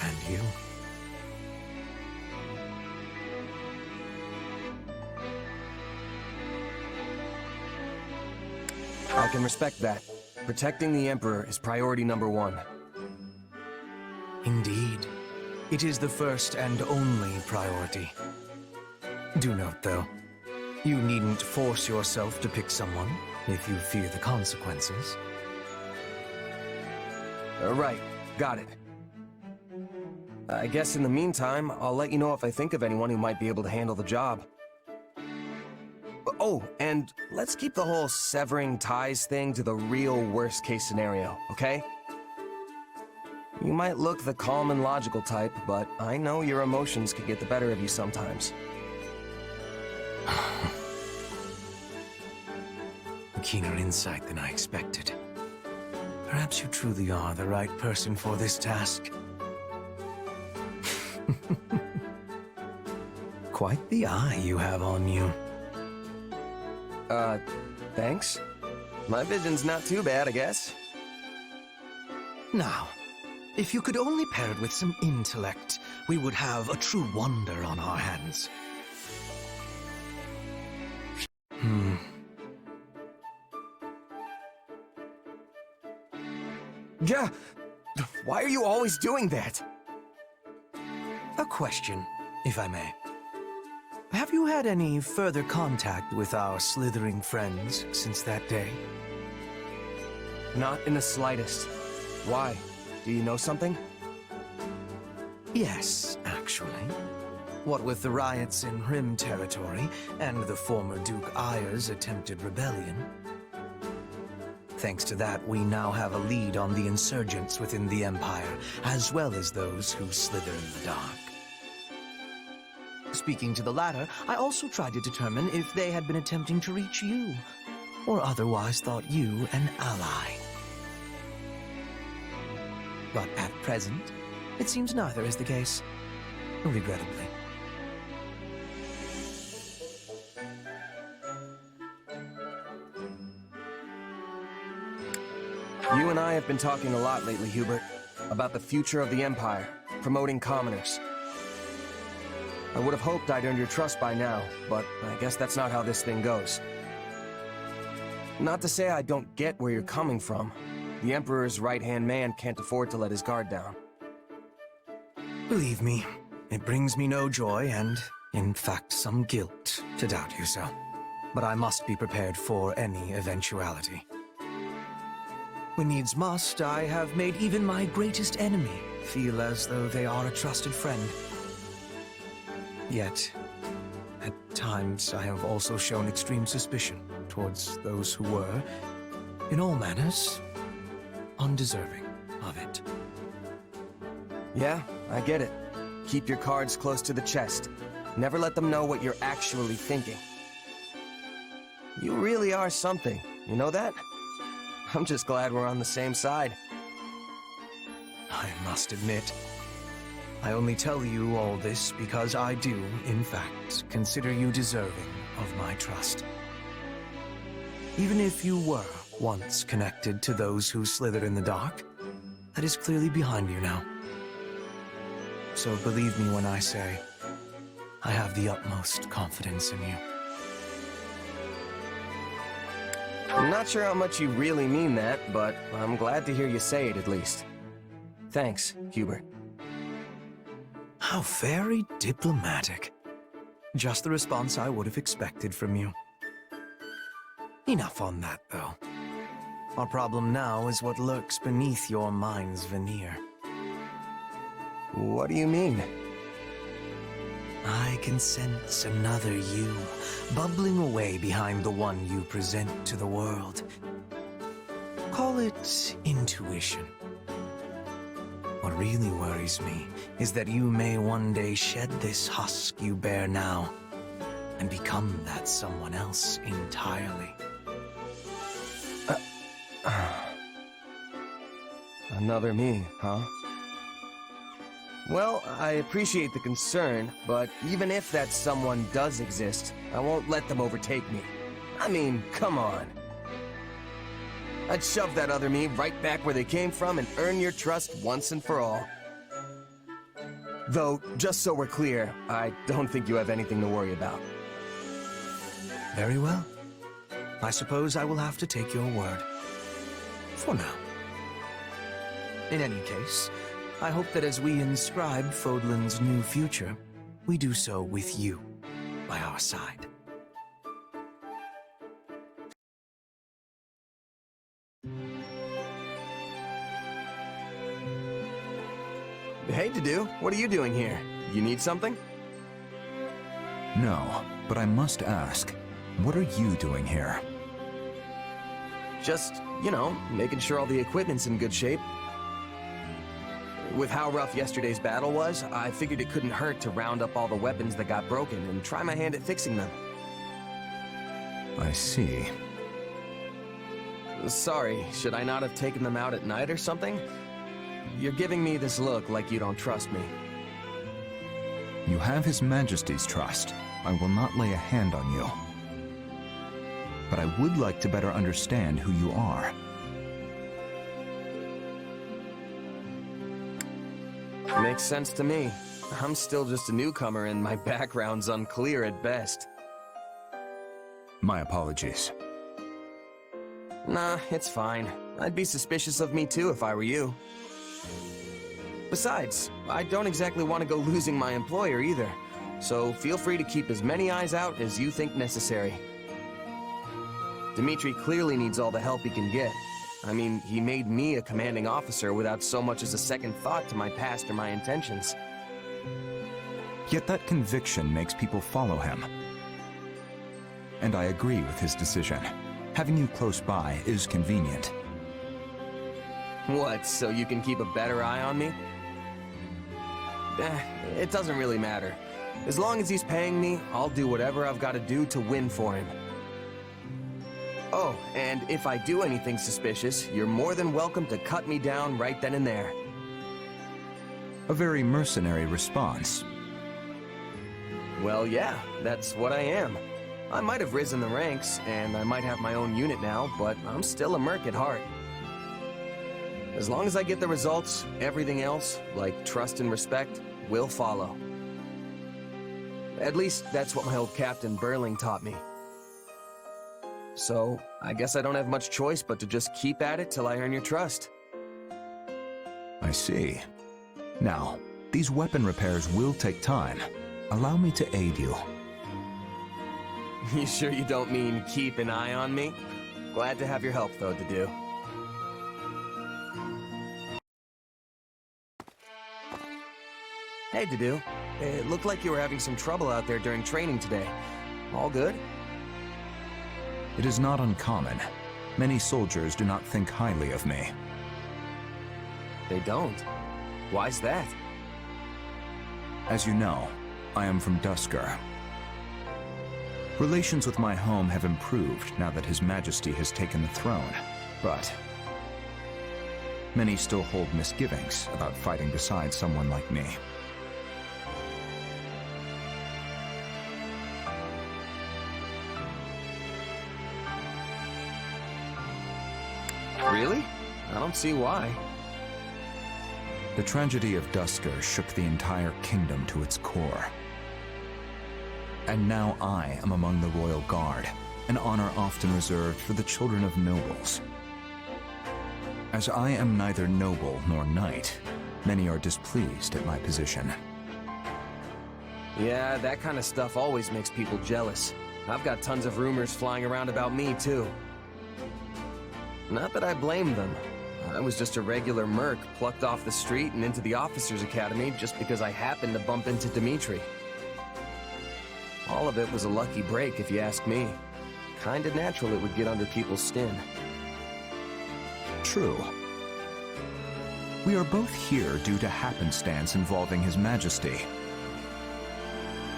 [SPEAKER 8] And you.
[SPEAKER 2] I can respect that. Protecting the Emperor is priority number one.
[SPEAKER 8] Indeed. It is the first and only priority. Do note, though, you needn't force yourself to pick someone if you fear the consequences.
[SPEAKER 2] Right, got it. I guess in the meantime, I'll let you know if I think of anyone who might be able to handle the job. Oh, and let's keep the whole severing ties thing to the real worst-case scenario, okay? You might look the calm and logical type, but I know your emotions can get the better of you sometimes.
[SPEAKER 8] A keener insight than I expected. Perhaps you truly are the right person for this task. Quite the eye you have on you.
[SPEAKER 2] Thanks? My vision's not too bad, I guess.
[SPEAKER 8] Now, if you could only pair it with some intellect, we would have a true wonder on our hands.
[SPEAKER 2] Yeah, why are you always doing that?
[SPEAKER 8] A question, if I may. Have you had any further contact with our slithering friends since that day?
[SPEAKER 2] Not in the slightest. Why? Do you know something?
[SPEAKER 8] Yes, actually. What with the riots in Rim territory and the former Duke Ayer's attempted rebellion. Thanks to that, we now have a lead on the insurgents within the Empire, as well as those who slither in the dark. Speaking to the latter, I also tried to determine if they had been attempting to reach you, or otherwise thought you an ally. But at present, it seems neither is the case, regrettably.
[SPEAKER 2] You and I have been talking a lot lately, Hubert, about the future of the Empire, promoting commoners. I would have hoped I'd earned your trust by now, but I guess that's not how this thing goes. Not to say I don't get where you're coming from. The Emperor's right-hand man can't afford to let his guard down.
[SPEAKER 8] Believe me, it brings me no joy and, in fact, some guilt to doubt you so. but I must be prepared for any eventuality. When needs must, I have made even my greatest enemy feel as though they are a trusted friend. Yet, at times I have also shown extreme suspicion towards those who were, in all manners, undeserving of it.
[SPEAKER 2] Yeah, I get it. Keep your cards close to the chest. Never let them know what you're actually thinking. You really are something, you know that? I'm just glad we're on the same side.
[SPEAKER 8] I must admit, I only tell you all this because I do, in fact, consider you deserving of my trust. Even if you were once connected to those who slithered in the dark, that is clearly behind you now. So believe me when I say, I have the utmost confidence in you.
[SPEAKER 2] I'm not sure how much you really mean that, but I'm glad to hear you say it at least. Thanks, Hubert.
[SPEAKER 8] How very diplomatic. Just the response I would have expected from you. Enough on that, though. Our problem now is what lurks beneath your mind's veneer.
[SPEAKER 2] What do you mean?
[SPEAKER 8] I can sense another you, bubbling away behind the one you present to the world. Call it intuition. What really worries me is that you may one day shed this husk you bear now and become that someone else entirely.
[SPEAKER 2] Another me, huh? Well, I appreciate the concern, but even if that someone does exist, I won't let them overtake me. I mean, come on. I'd shove that other me right back where they came from and earn your trust once and for all. Though, just so we're clear, I don't think you have anything to worry about.
[SPEAKER 8] Very well. I suppose I will have to take your word. For now. In any case, I hope that as we inscribe Fodlan's new future, we do so with you by our side.
[SPEAKER 2] Hey, Dedue, what are you doing here? You need something?
[SPEAKER 9] No, but I must ask, what are you doing here?
[SPEAKER 2] Just, you know, making sure all the equipment's in good shape. With how rough yesterday's battle was, I figured it couldn't hurt to round up all the weapons that got broken and try my hand at fixing them.
[SPEAKER 9] I see.
[SPEAKER 2] Sorry, should I not have taken them out at night or something? You're giving me this look like you don't trust me.
[SPEAKER 9] You have His Majesty's trust. I will not lay a hand on you. But I would like to better understand who you are.
[SPEAKER 2] Makes sense to me. I'm still just a newcomer and my background's unclear at best.
[SPEAKER 9] My apologies.
[SPEAKER 2] Nah, it's fine. I'd be suspicious of me too if I were you. Besides, I don't exactly want to go losing my employer either, so feel free to keep as many eyes out as you think necessary. Dimitri clearly needs all the help he can get. I mean, he made me a commanding officer without so much as a second thought to my past or my intentions.
[SPEAKER 9] Yet that conviction makes people follow him. And I agree with his decision. Having you close by is convenient.
[SPEAKER 2] What, so you can keep a better eye on me? It doesn't really matter. As long as he's paying me, I'll do whatever I've got to do to win for him. Oh, and if I do anything suspicious, you're more than welcome to cut me down right then and there.
[SPEAKER 9] A very mercenary response.
[SPEAKER 2] Well, yeah, that's what I am. I might have risen the ranks, and I might have my own unit now, but I'm still a merc at heart. As long as I get the results, everything else, like trust and respect, will follow. At least that's what my old captain Burling taught me. So, I guess I don't have much choice but to just keep at it till I earn your trust.
[SPEAKER 9] I see. Now, these weapon repairs will take time. Allow me to aid you.
[SPEAKER 2] You sure you don't mean keep an eye on me? Glad to have your help, though, Dedue. Hey, Dedue. It looked like you were having some trouble out there during training today. All good?
[SPEAKER 9] It is not uncommon. Many soldiers do not think highly of me.
[SPEAKER 2] They don't. Why's that?
[SPEAKER 9] As you know, I am from Duscur. Relations with my home have improved now that His Majesty has taken the throne, but many still hold misgivings about fighting beside someone like me.
[SPEAKER 2] Really? I don't see why.
[SPEAKER 9] The tragedy of Duscur shook the entire kingdom to its core. And now I am among the Royal Guard, an honor often reserved for the children of nobles. As I am neither noble nor knight, many are displeased at my position.
[SPEAKER 2] Yeah, that kind of stuff always makes people jealous. I've got tons of rumors flying around about me, too. Not that I blame them. I was just a regular merc plucked off the street and into the officers' academy just because I happened to bump into Dimitri. All of it was a lucky break, if you ask me. Kinda natural it would get under people's skin.
[SPEAKER 9] True. We are both here due to happenstance involving His Majesty.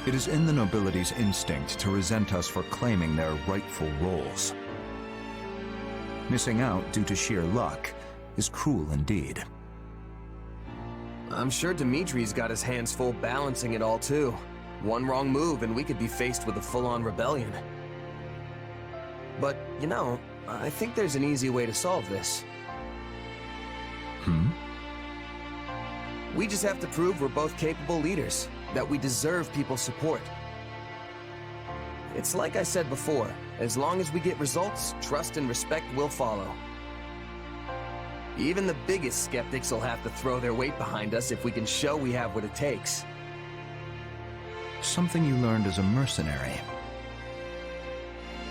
[SPEAKER 9] It is in the nobility's instinct to resent us for claiming their rightful roles. Missing out due to sheer luck is cruel indeed.
[SPEAKER 2] I'm sure Dimitri's got his hands full balancing it all, too. One wrong move and we could be faced with a full-on rebellion. But, you know, I think there's an easy way to solve this. We just have to prove we're both capable leaders, that we deserve people's support. It's like I said before, as long as we get results, trust and respect will follow. Even the biggest skeptics will have to throw their weight behind us if we can show we have what it takes.
[SPEAKER 9] Something you learned as a mercenary.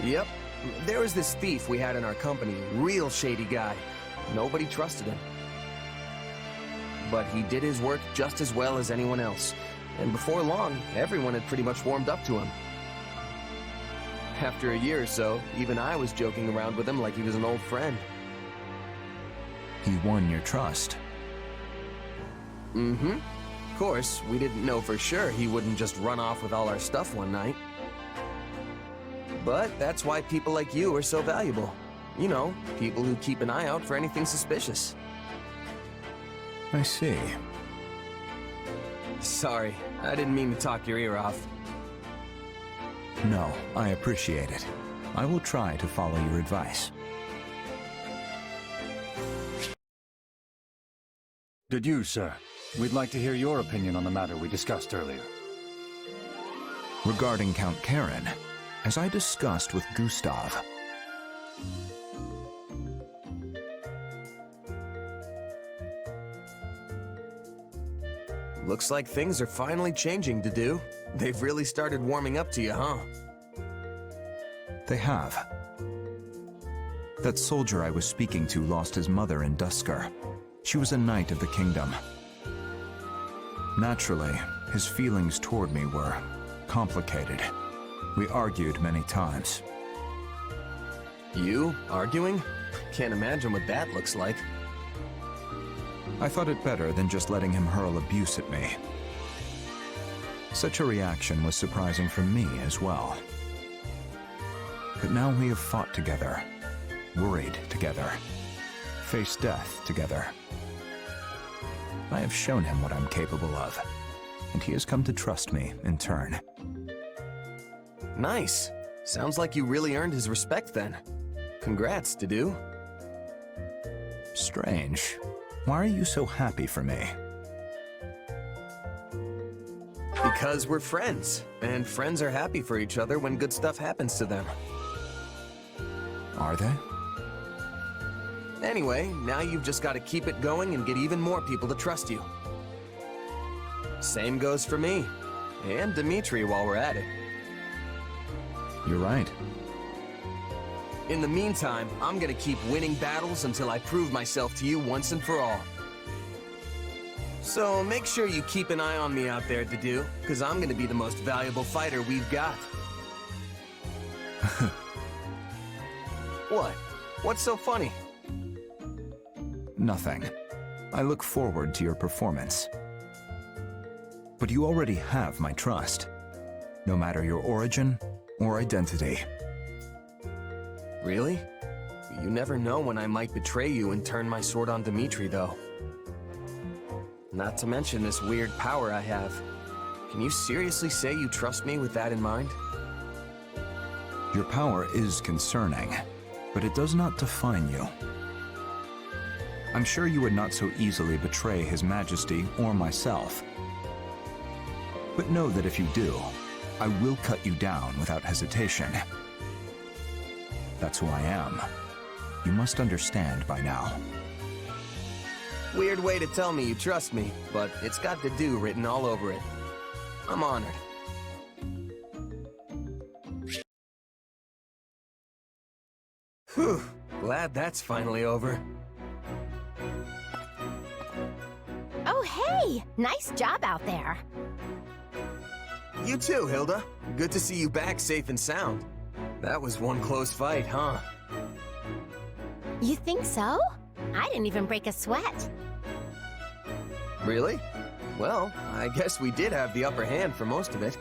[SPEAKER 2] Yep. There was this thief we had in our company, real shady guy. Nobody trusted him. But he did his work just as well as anyone else. And before long, everyone had pretty much warmed up to him. After a year or so, even I was joking around with him like he was an old friend.
[SPEAKER 9] He won your trust.
[SPEAKER 2] Mm-hmm. Of course, we didn't know for sure he wouldn't just run off with all our stuff one night. But that's why people like you are so valuable. You know, people who keep an eye out for anything suspicious.
[SPEAKER 9] I see.
[SPEAKER 2] Sorry, I didn't mean to talk your ear off.
[SPEAKER 9] No, I appreciate it. I will try to follow your advice.
[SPEAKER 10] Dedue, sir. We'd like to hear your opinion on the matter we discussed earlier.
[SPEAKER 9] Regarding Count Karen, as I discussed with Gustav,
[SPEAKER 2] Looks like things are finally changing, Dedue. They've really started warming up to you, huh?
[SPEAKER 9] they have. That soldier I was speaking to lost his mother in Duscur. She was a knight of the kingdom. Naturally, his feelings toward me were complicated. We argued many times.
[SPEAKER 2] You? Arguing? Can't imagine what that looks like.
[SPEAKER 9] I thought it better than just letting him hurl abuse at me. Such a reaction was surprising for me as well. But now we have fought together, worried together, faced death together. I have shown him what I'm capable of, and he has come to trust me in turn.
[SPEAKER 2] Nice. Sounds like you really earned his respect then. Congrats, Dedue.
[SPEAKER 9] Strange. Why are you so happy for me?
[SPEAKER 2] Because we're friends, and friends are happy for each other when good stuff happens to them.
[SPEAKER 9] Are they?
[SPEAKER 2] Anyway, now you've just got to keep it going and get even more people to trust you. Same goes for me. And Dimitri while we're at it.
[SPEAKER 9] You're right.
[SPEAKER 2] In the meantime, I'm gonna keep winning battles until I prove myself to you once and for all. So make sure you keep an eye on me out there, Dedue, because I'm gonna be the most valuable fighter we've got. What? What's so funny?
[SPEAKER 9] Nothing. I look forward to your performance. But you already have my trust, no matter your origin or identity.
[SPEAKER 2] Really? You never know when I might betray you and turn my sword on Dimitri, though. Not to mention this weird power I have. Can you seriously say you trust me with that in mind?
[SPEAKER 9] Your power is concerning, but it does not define you. I'm sure you would not so easily betray His Majesty or myself. But know that if you do, I will cut you down without hesitation. That's who I am. You must understand by now.
[SPEAKER 2] Weird way to tell me you trust me, but it's got Dedue written all over it. I'm honored. Whew, glad that's finally over.
[SPEAKER 11] Oh, hey! Nice job out there.
[SPEAKER 2] You too, Hilda. Good to see you back safe and sound. That was one close fight, huh?
[SPEAKER 11] You think so? I didn't even break a sweat.
[SPEAKER 2] Really? Well, I guess we did have the upper hand for most of it.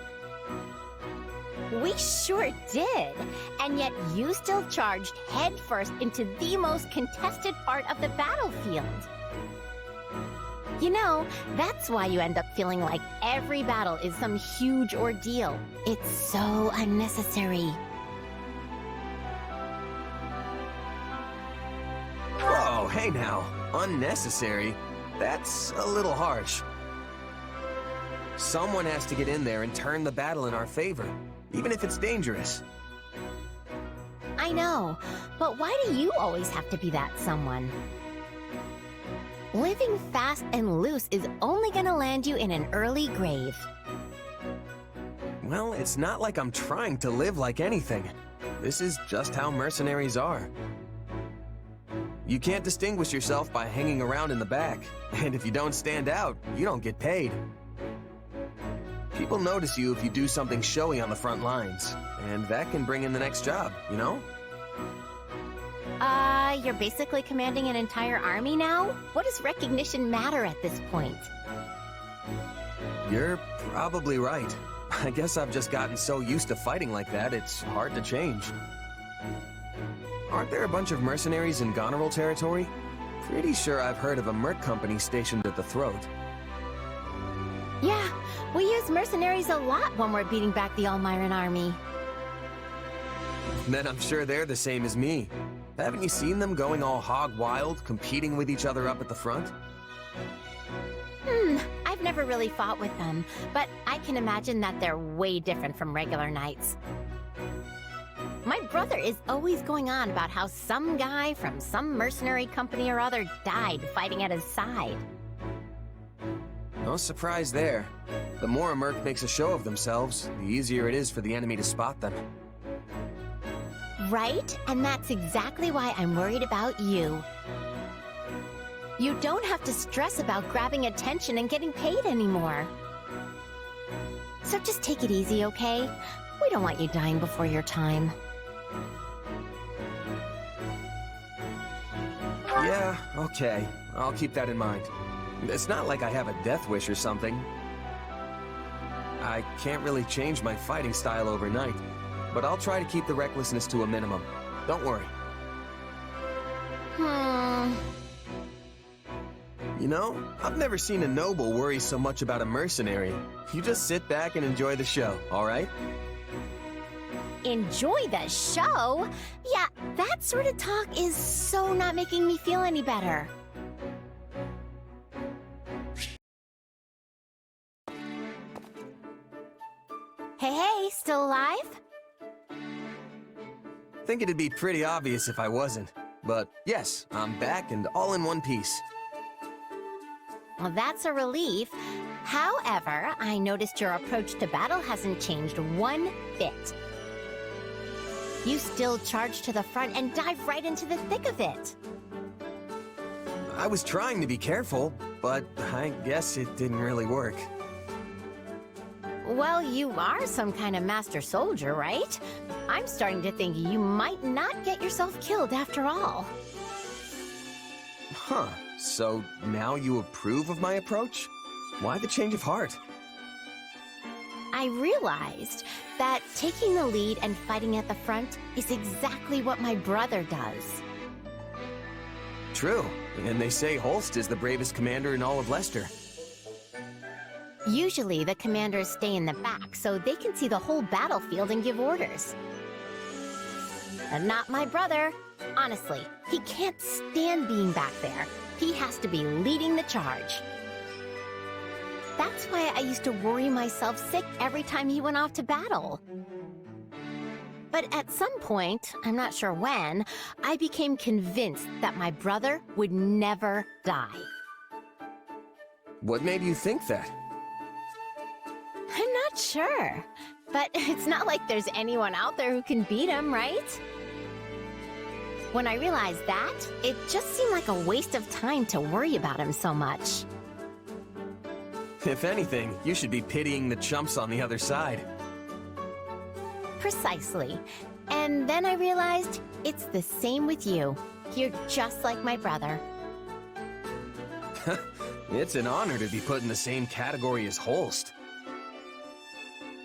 [SPEAKER 11] We sure did. And yet you still charged headfirst into the most contested part of the battlefield. You know, that's why you end up feeling like every battle is some huge ordeal. It's so unnecessary.
[SPEAKER 2] Whoa, hey now. Unnecessary? That's a little harsh. Someone has to get in there and turn the battle in our favor, even if it's dangerous.
[SPEAKER 11] I know, but why do you always have to be that someone? Living fast and loose is only gonna land you in an early grave.
[SPEAKER 2] Well, it's not like I'm trying to live like anything. This is just how mercenaries are. You can't distinguish yourself by hanging around in the back, and if you don't stand out, you don't get paid. People notice you if you do something showy on the front lines, and that can bring in the next job, you know?
[SPEAKER 11] You're basically commanding an entire army now? What does recognition matter at this point?
[SPEAKER 2] You're probably right. I guess I've just gotten so used to fighting like that, it's hard to change. Aren't there a bunch of mercenaries in Goneril territory? Pretty sure I've heard of a merc company stationed at the throat.
[SPEAKER 11] Yeah, we use mercenaries a lot when we're beating back the Almiran army.
[SPEAKER 2] Then I'm sure they're the same as me. Haven't you seen them going all hog wild, competing with each other up at the front?
[SPEAKER 11] I've never really fought with them, but I can imagine that they're way different from regular knights. My brother is always going on about how some guy from some mercenary company or other died fighting at his side.
[SPEAKER 2] No surprise there. The more a merc makes a show of themselves, the easier it is for the enemy to spot them.
[SPEAKER 11] Right? And that's exactly why I'm worried about you. You don't have to stress about grabbing attention and getting paid anymore. So just take it easy, okay? We don't want you dying before your time.
[SPEAKER 2] Yeah, okay. I'll keep that in mind. It's not like I have a death wish or something. I can't really change my fighting style overnight, but I'll try to keep the recklessness to a minimum. Don't worry. You know, I've never seen a noble worry so much about a mercenary. You just sit back and enjoy the show, all right?
[SPEAKER 11] Enjoy the show? Yeah, that sort of talk is so not making me feel any better. Hey, still alive?
[SPEAKER 2] Think it'd be pretty obvious if I wasn't. But yes, I'm back and all in one piece.
[SPEAKER 11] Well, that's a relief. However, I noticed your approach to battle hasn't changed one bit. You still charge to the front and dive right into the thick of it.
[SPEAKER 2] I was trying to be careful, but I guess it didn't really work.
[SPEAKER 11] Well, you are some kind of master soldier, right? I'm starting to think you might not get yourself killed after all.
[SPEAKER 2] Huh, so now you approve of my approach? Why the change of heart?
[SPEAKER 11] I realized that taking the lead and fighting at the front is exactly what my brother does.
[SPEAKER 2] True, and they say Holst is the bravest commander in all of Leicester.
[SPEAKER 11] Usually, the commanders stay in the back so they can see the whole battlefield and give orders. And not my brother. Honestly, he can't stand being back there. He has to be leading the charge. That's why I used to worry myself sick every time he went off to battle. But at some point, I'm not sure when, I became convinced that my brother would never die.
[SPEAKER 2] What made you think that?
[SPEAKER 11] I'm not sure, but it's not like there's anyone out there who can beat him, right? When I realized that, it just seemed like a waste of time to worry about him so much.
[SPEAKER 2] If anything, you should be pitying the chumps on the other side.
[SPEAKER 11] Precisely. And then I realized it's the same with you. You're just like my brother.
[SPEAKER 2] It's an honor to be put in the same category as Holst.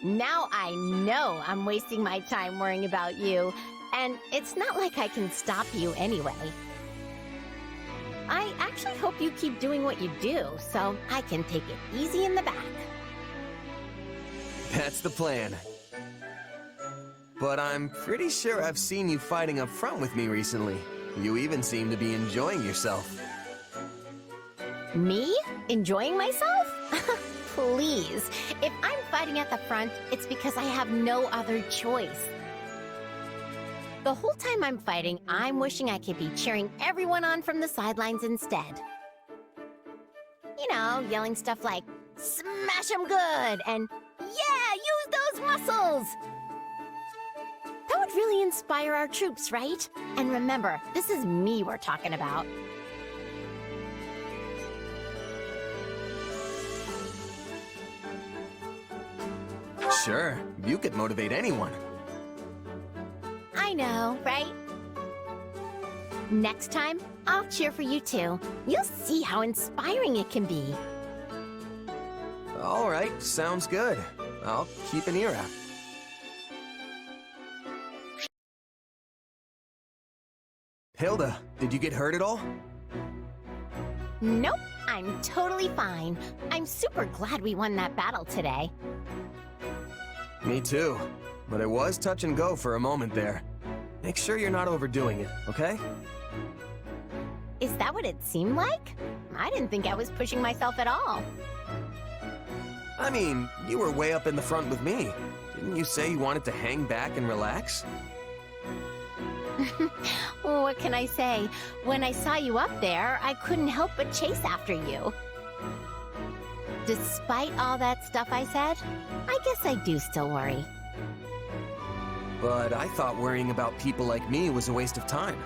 [SPEAKER 11] Now I know I'm wasting my time worrying about you, and it's not like I can stop you anyway. I actually hope you keep doing what you do, so I can take it easy in the back.
[SPEAKER 2] That's the plan. But I'm pretty sure I've seen you fighting up front with me recently. You even seem to be enjoying yourself.
[SPEAKER 11] Me? Enjoying myself? Please. If I'm fighting at the front, it's because I have no other choice. The whole time I'm fighting, I'm wishing I could be cheering everyone on from the sidelines instead. You know, yelling stuff like, "Smash 'em good!" and "Yeah, use those muscles!" That would really inspire our troops, right? And remember, this is me we're talking about.
[SPEAKER 2] Sure, you could motivate anyone.
[SPEAKER 11] I know, right? Next time, I'll cheer for you too. You'll see how inspiring it can be.
[SPEAKER 2] All right, sounds good. I'll keep an ear out. Hilda, did you get hurt at all?
[SPEAKER 11] Nope, I'm totally fine. I'm super glad we won that battle today.
[SPEAKER 2] Me too, but it was touch and go for a moment there. Make sure you're not overdoing it, okay?
[SPEAKER 11] Is that what it seemed like? I didn't think I was pushing myself at all.
[SPEAKER 2] I mean, you were way up in the front with me. Didn't you say you wanted to hang back and relax?
[SPEAKER 11] What can I say? When I saw you up there, I couldn't help but chase after you. Despite all that stuff I said, I guess I do still worry.
[SPEAKER 2] But I thought worrying about people like me was a waste of time.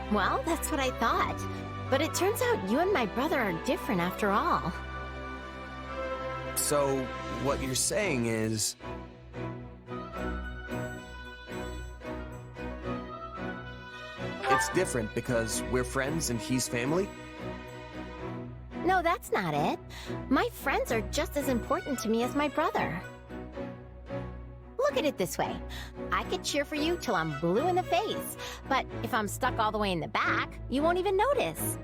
[SPEAKER 11] Well, that's what I thought. But it turns out you and my brother are different after all.
[SPEAKER 2] So, what you're saying is... it's different because we're friends and he's family?
[SPEAKER 11] No, that's not it. My friends are just as important to me as my brother. Look at it this way. I could cheer for you till I'm blue in the face, but if I'm stuck all the way in the back, you won't even notice.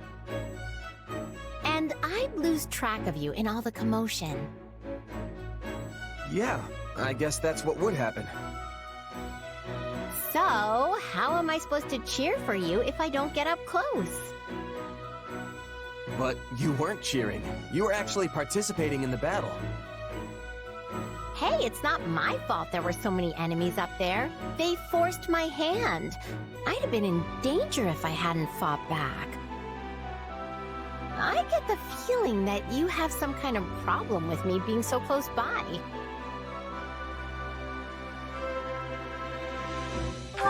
[SPEAKER 11] And I'd lose track of you in all the commotion.
[SPEAKER 2] Yeah, I guess that's what would happen.
[SPEAKER 11] So, how am I supposed to cheer for you if I don't get up close?
[SPEAKER 2] But you weren't cheering. You were actually participating in the battle.
[SPEAKER 11] Hey, it's not my fault there were so many enemies up there. They forced my hand. I'd have been in danger if I hadn't fought back. I get the feeling that you have some kind of problem with me being so close by.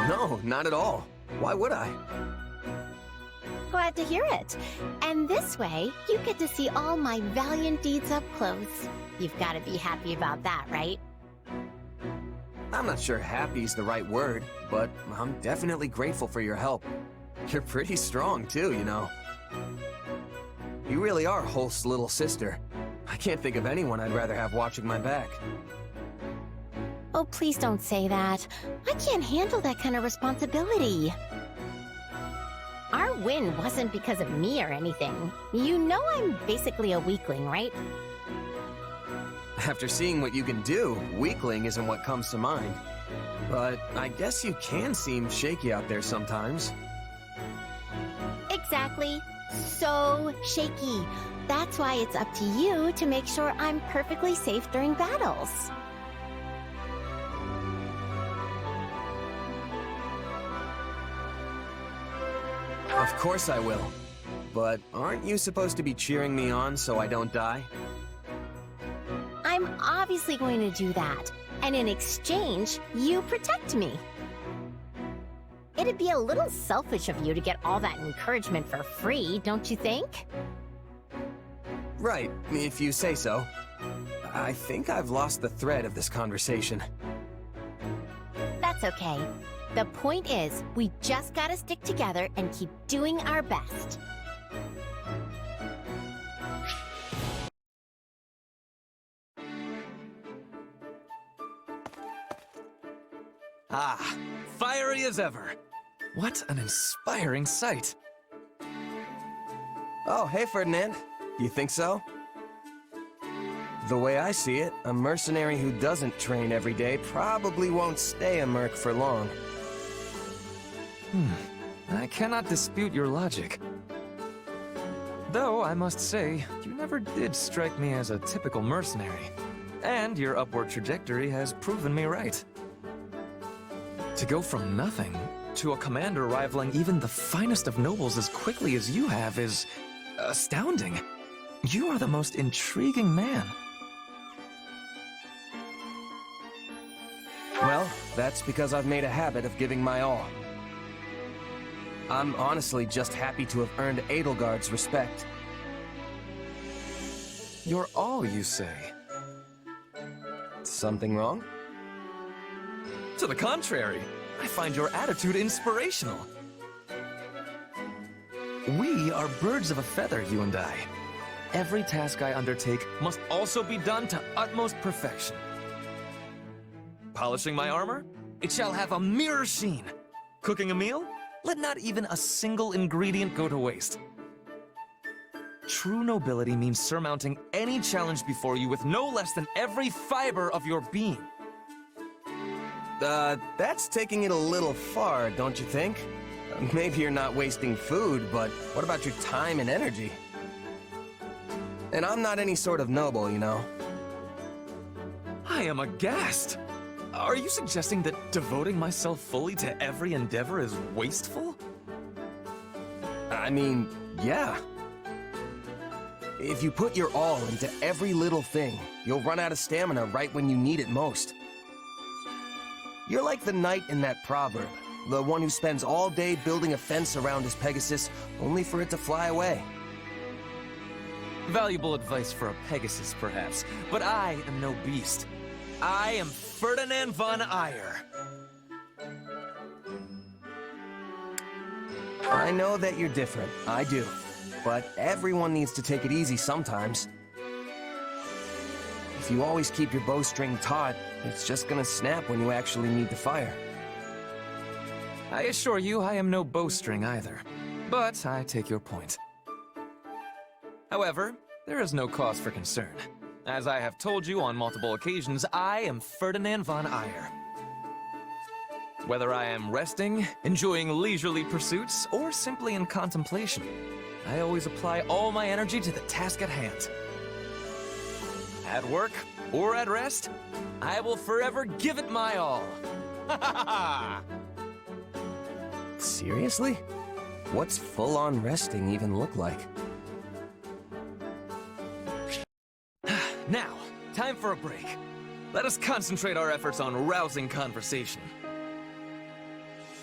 [SPEAKER 2] No, not at all. Why would I?
[SPEAKER 11] Glad to hear it. And this way, you get to see all my valiant deeds up close. You've got to be happy about that, right?
[SPEAKER 2] I'm not sure happy's the right word, but I'm definitely grateful for your help. You're pretty strong, too, you know. You really are Holst's little sister. I can't think of anyone I'd rather have watching my back.
[SPEAKER 11] Oh, please don't say that. I can't handle that kind of responsibility. Our win wasn't because of me or anything. You know I'm basically a weakling, right?
[SPEAKER 2] After seeing what you can do, weakling isn't what comes to mind. But I guess you can seem shaky out there sometimes.
[SPEAKER 11] Exactly. So shaky. That's why it's up to you to make sure I'm perfectly safe during battles.
[SPEAKER 2] Of course I will. But aren't you supposed to be cheering me on so I don't die?
[SPEAKER 11] I'm obviously going to do that. And in exchange, you protect me. It'd be a little selfish of you to get all that encouragement for free, don't you think?
[SPEAKER 2] Right, if you say so. I think I've lost the thread of this conversation.
[SPEAKER 11] That's okay. The point is, we just gotta stick together and keep doing our best.
[SPEAKER 7] Ah, fiery as ever. What an inspiring sight.
[SPEAKER 2] Oh, hey, Ferdinand. You think so? The way I see it, a mercenary who doesn't train every day probably won't stay a merc for long.
[SPEAKER 12] I cannot dispute your logic. Though, I must say, you never did strike me as a typical mercenary. And your upward trajectory has proven me right. To go from nothing to a commander rivaling even the finest of nobles as quickly as you have is astounding. You are the most intriguing man.
[SPEAKER 2] Well, that's because I've made a habit of giving my all. I'm honestly just happy to have earned Edelgard's respect.
[SPEAKER 12] You're all, you say?
[SPEAKER 2] Something wrong?
[SPEAKER 12] To the contrary, I find your attitude inspirational. We are birds of a feather, you and I. Every task I undertake must also be done to utmost perfection. Polishing my armor? It shall have a mirror sheen. Cooking a meal? Let not even a single ingredient go to waste. True nobility means surmounting any challenge before you with no less than every fiber of your being.
[SPEAKER 2] That's taking it a little far, don't you think? Maybe you're not wasting food, but what about your time and energy? And I'm not any sort of noble, you know.
[SPEAKER 12] I am aghast. Are you suggesting that devoting myself fully to every endeavor is wasteful?
[SPEAKER 2] I mean, yeah. If you put your all into every little thing, you'll run out of stamina right when you need it most. You're like the knight in that proverb, the one who spends all day building a fence around his Pegasus, only for it to fly away.
[SPEAKER 12] Valuable advice for a Pegasus, perhaps, but I am no beast. I am Ferdinand von Eyre.
[SPEAKER 2] I know that you're different, I do. But everyone needs to take it easy sometimes. If you always keep your bowstring taut, it's just gonna snap when you actually need to fire.
[SPEAKER 12] I assure you I am no bowstring either, but I take your point. However, there is no cause for concern. As I have told you on multiple occasions, I am Ferdinand von Eyre. Whether I am resting, enjoying leisurely pursuits, or simply in contemplation, I always apply all my energy to the task at hand. At work or at rest, I will forever give it my all. Ha ha ha!
[SPEAKER 2] Seriously? What's full-on resting even look like?
[SPEAKER 12] Now, time for a break. Let us concentrate our efforts on rousing conversation.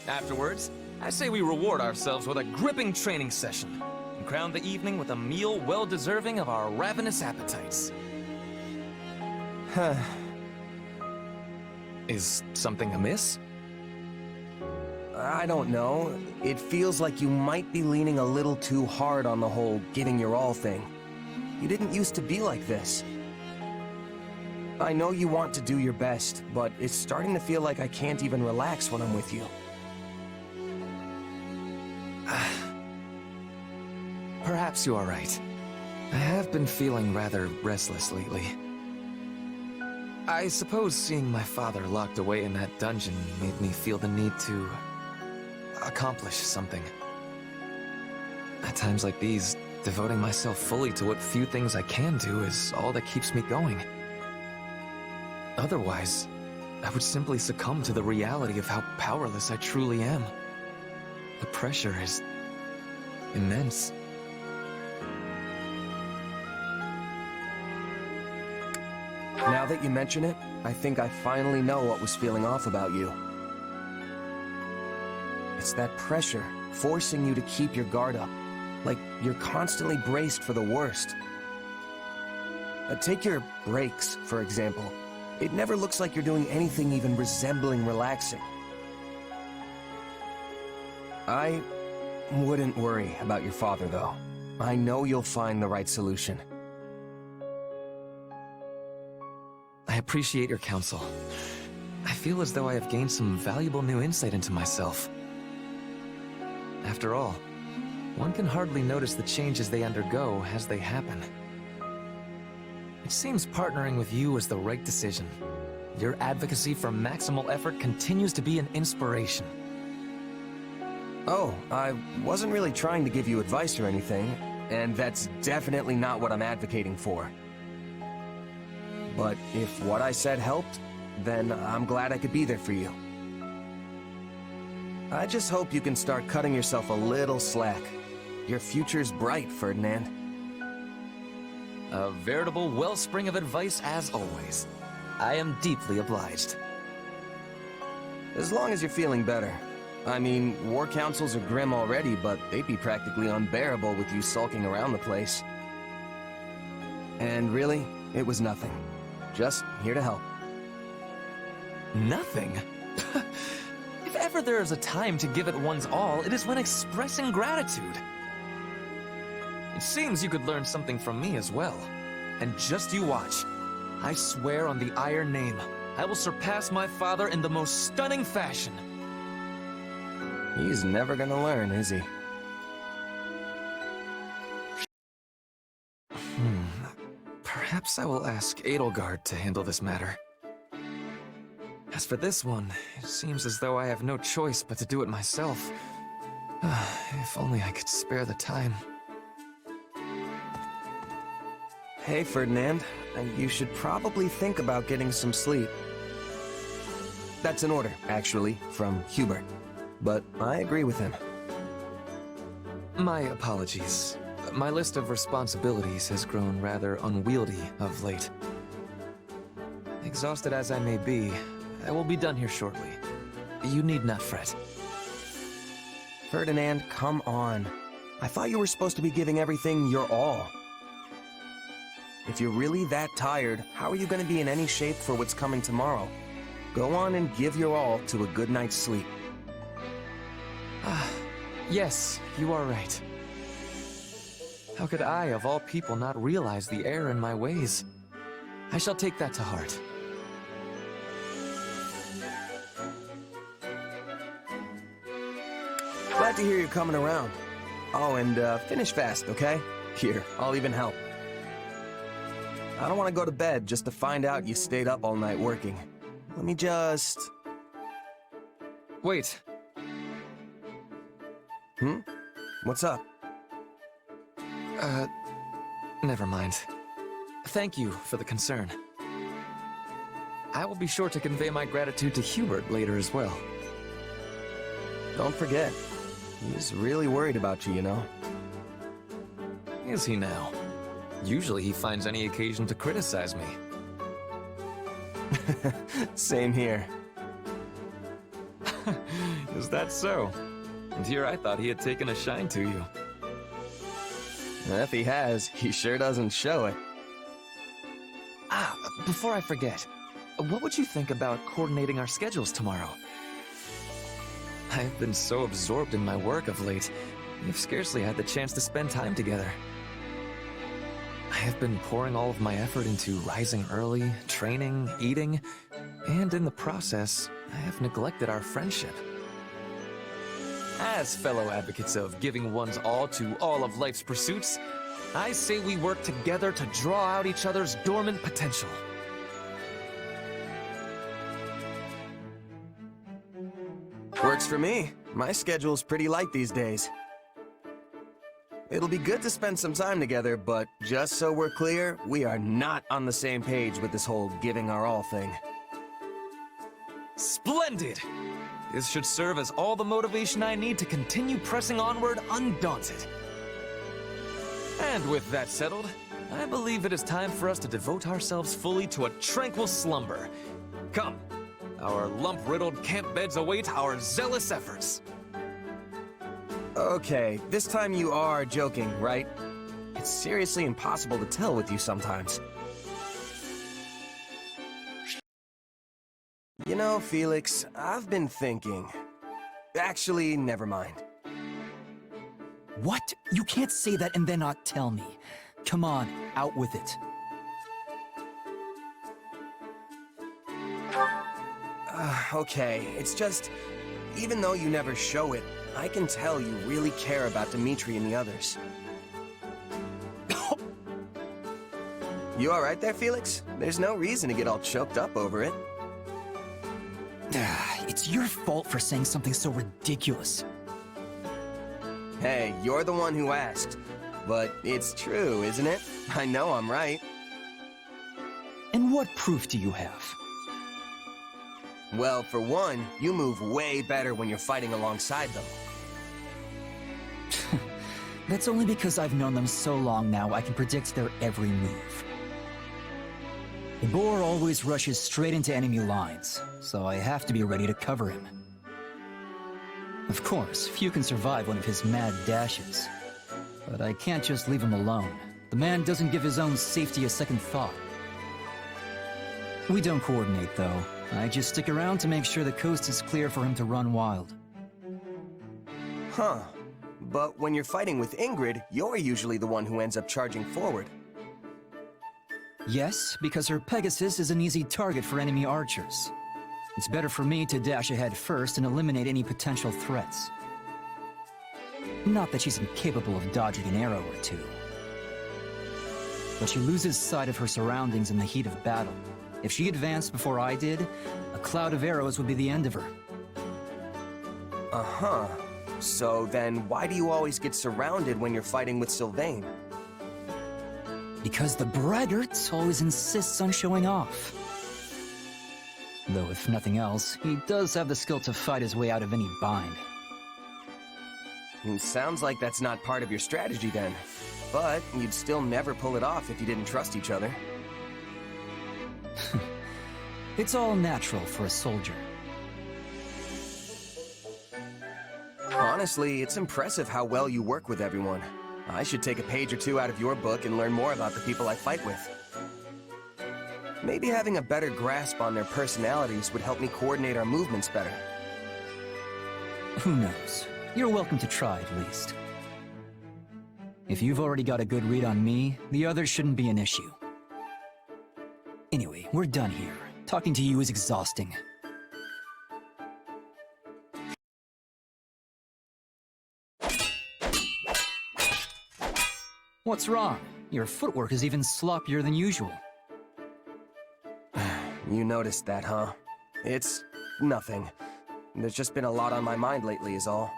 [SPEAKER 12] Afterwards, I say we reward ourselves with a gripping training session, and crown the evening with a meal well deserving of our ravenous appetites. Is something amiss?
[SPEAKER 2] I don't know. It feels like you might be leaning a little too hard on the whole giving your all thing. You didn't used to be like this. I know you want to do your best, but it's starting to feel like I can't even relax when I'm with you.
[SPEAKER 12] Perhaps you are right. I have been feeling rather restless lately. I suppose seeing my father locked away in that dungeon made me feel the need to accomplish something. At times like these, devoting myself fully to what few things I can do is all that keeps me going. Otherwise, I would simply succumb to the reality of how powerless I truly am. The pressure is immense.
[SPEAKER 2] Now that you mention it, I think I finally know what was feeling off about you. It's that pressure, forcing you to keep your guard up. Like you're constantly braced for the worst. Take your breaks, for example. It never looks like you're doing anything even resembling relaxing. I wouldn't worry about your father, though. I know you'll find the right solution.
[SPEAKER 12] I appreciate your counsel. I feel as though I have gained some valuable new insight into myself. After all, one can hardly notice the changes they undergo as they happen. It seems partnering with you is the right decision. Your advocacy for maximal effort continues to be an inspiration.
[SPEAKER 2] Oh, I wasn't really trying to give you advice or anything, and that's definitely not what I'm advocating for. But if what I said helped, then I'm glad I could be there for you. I just hope you can start cutting yourself a little slack. Your future's bright, Ferdinand.
[SPEAKER 12] A veritable wellspring of advice as always. I am deeply obliged.
[SPEAKER 2] As long as you're feeling better. I mean, war councils are grim already, but they'd be practically unbearable with you sulking around the place. And really, it was nothing. Just here to help.
[SPEAKER 12] Nothing? If ever there is a time to give it one's all, it is when expressing gratitude. It seems you could learn something from me as well. And just you watch. I swear on the Iron Name, I will surpass my father in the most stunning fashion.
[SPEAKER 2] He's never gonna learn, is he?
[SPEAKER 12] Perhaps I will ask Edelgard to handle this matter. As for this one, it seems as though I have no choice but to do it myself. If only I could spare the time.
[SPEAKER 2] Hey, Ferdinand. You should probably think about getting some sleep. That's an order, actually, from Hubert. But I agree with him.
[SPEAKER 12] My apologies. My list of responsibilities has grown rather unwieldy of late. Exhausted as I may be, I will be done here shortly. You need not fret.
[SPEAKER 2] Ferdinand, come on. I thought you were supposed to be giving everything your all. If you're really that tired, how are you going to be in any shape for what's coming tomorrow? Go on and give your all to a good night's sleep.
[SPEAKER 12] Yes, you are right. How could I, of all people, not realize the error in my ways? I shall take that to heart.
[SPEAKER 2] Glad to hear you're coming around. Oh, and finish fast, okay? Here, I'll even help. I don't want to go to bed just to find out you stayed up all night working. Let me just...
[SPEAKER 12] Wait.
[SPEAKER 2] What's up?
[SPEAKER 12] Never mind. Thank you for the concern. I will be sure to convey my gratitude to Hubert later as well.
[SPEAKER 2] Don't forget. He's really worried about you, you know.
[SPEAKER 12] Is he now? Usually he finds any occasion to criticize me.
[SPEAKER 2] Same here.
[SPEAKER 12] Is that so? And here I thought he had taken a shine to you.
[SPEAKER 2] If he has, he sure doesn't show it.
[SPEAKER 12] Ah, before I forget, what would you think about coordinating our schedules tomorrow? I've been so absorbed in my work of late, we've scarcely had the chance to spend time together. I have been pouring all of my effort into rising early, training, eating, and in the process, I have neglected our friendship. As fellow advocates of giving one's all to all of life's pursuits, I say we work together to draw out each other's dormant potential.
[SPEAKER 2] Works for me. My schedule's pretty light these days. It'll be good to spend some time together, but just so we're clear, we are not on the same page with this whole giving our all thing.
[SPEAKER 12] Splendid! This should serve as all the motivation I need to continue pressing onward undaunted. And with that settled, I believe it is time for us to devote ourselves fully to a tranquil slumber. Come, our lump-riddled camp beds await our zealous efforts.
[SPEAKER 2] Okay, this time you are joking, right? It's seriously impossible to tell with you sometimes. You know, Felix, I've been thinking. Actually, never mind.
[SPEAKER 13] What? You can't say that and then not tell me. Come on, out with it.
[SPEAKER 2] Okay, it's just, even though you never show it, I can tell you really care about Dimitri and the others. You alright there, Felix? There's no reason to get all choked up over it.
[SPEAKER 13] It's your fault for saying something so ridiculous.
[SPEAKER 2] Hey, you're the one who asked. But it's true, isn't it? I know I'm right.
[SPEAKER 13] And what proof do you have?
[SPEAKER 2] Well, for one, you move way better when you're fighting alongside them.
[SPEAKER 13] That's only because I've known them so long now I can predict their every move. The boar always rushes straight into enemy lines, so I have to be ready to cover him. Of course, few can survive one of his mad dashes. But I can't just leave him alone. The man doesn't give his own safety a second thought. We don't coordinate, though. I just stick around to make sure the coast is clear for him to run wild.
[SPEAKER 2] Huh. But when you're fighting with Ingrid, you're usually the one who ends up charging forward.
[SPEAKER 13] Yes, because her Pegasus is an easy target for enemy archers. It's better for me to dash ahead first and eliminate any potential threats. Not that she's incapable of dodging an arrow or two. But she loses sight of her surroundings in the heat of battle. If she advanced before I did, a cloud of arrows would be the end of her.
[SPEAKER 2] Uh-huh. So then why do you always get surrounded when you're fighting with Sylvain?
[SPEAKER 13] Because the braggart always insists on showing off. Though if nothing else, he does have the skill to fight his way out of any bind.
[SPEAKER 2] Sounds like that's not part of your strategy then. But you'd still never pull it off if you didn't trust each other.
[SPEAKER 13] It's all natural for a soldier.
[SPEAKER 2] Honestly, it's impressive how well you work with everyone. I should take a page or two out of your book and learn more about the people I fight with. Maybe having a better grasp on their personalities would help me coordinate our movements better.
[SPEAKER 13] Who knows? You're welcome to try, at least. If you've already got a good read on me, the others shouldn't be an issue. Anyway, we're done here. Talking to you is exhausting. What's wrong? Your footwork is even sloppier than usual.
[SPEAKER 2] You noticed that, huh? It's nothing. There's just been a lot on my mind lately is all.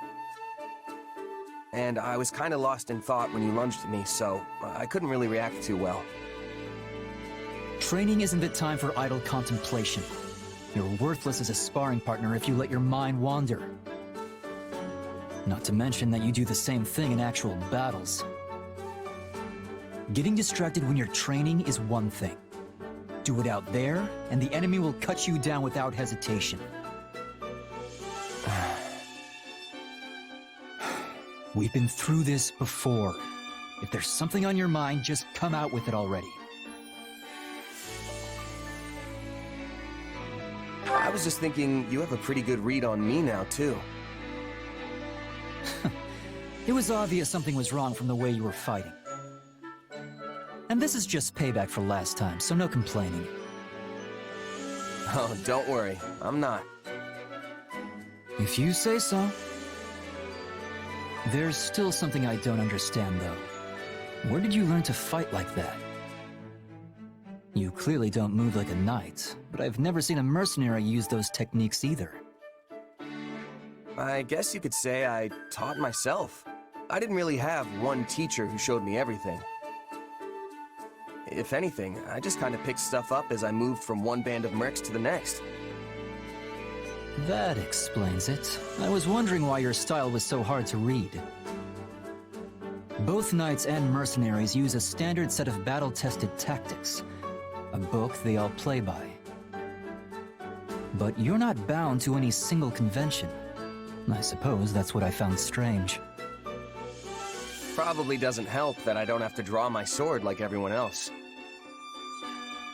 [SPEAKER 2] And I was kinda lost in thought when you lunged at me, so I couldn't really react too well.
[SPEAKER 13] Training isn't the time for idle contemplation. You're worthless as a sparring partner if you let your mind wander. Not to mention that you do the same thing in actual battles. Getting distracted when you're training is one thing. Do it out there, and the enemy will cut you down without hesitation. We've been through this before. If there's something on your mind, just come out with it already.
[SPEAKER 2] I was just thinking you have a pretty good read on me now, too.
[SPEAKER 13] It was obvious something was wrong from the way you were fighting. And this is just payback for last time, so no complaining.
[SPEAKER 2] Oh, don't worry. I'm not.
[SPEAKER 13] If you say so. There's still something I don't understand, though. Where did you learn to fight like that? You clearly don't move like a knight, but I've never seen a mercenary use those techniques either.
[SPEAKER 2] I guess you could say I taught myself. I didn't really have one teacher who showed me everything. If anything, I just kind of picked stuff up as I moved from one band of mercs to the next.
[SPEAKER 13] That explains it. I was wondering why your style was so hard to read. Both knights and mercenaries use a standard set of battle-tested tactics. A book they all play by. But you're not bound to any single convention. I suppose that's what I found strange.
[SPEAKER 2] Probably doesn't help that I don't have to draw my sword like everyone else.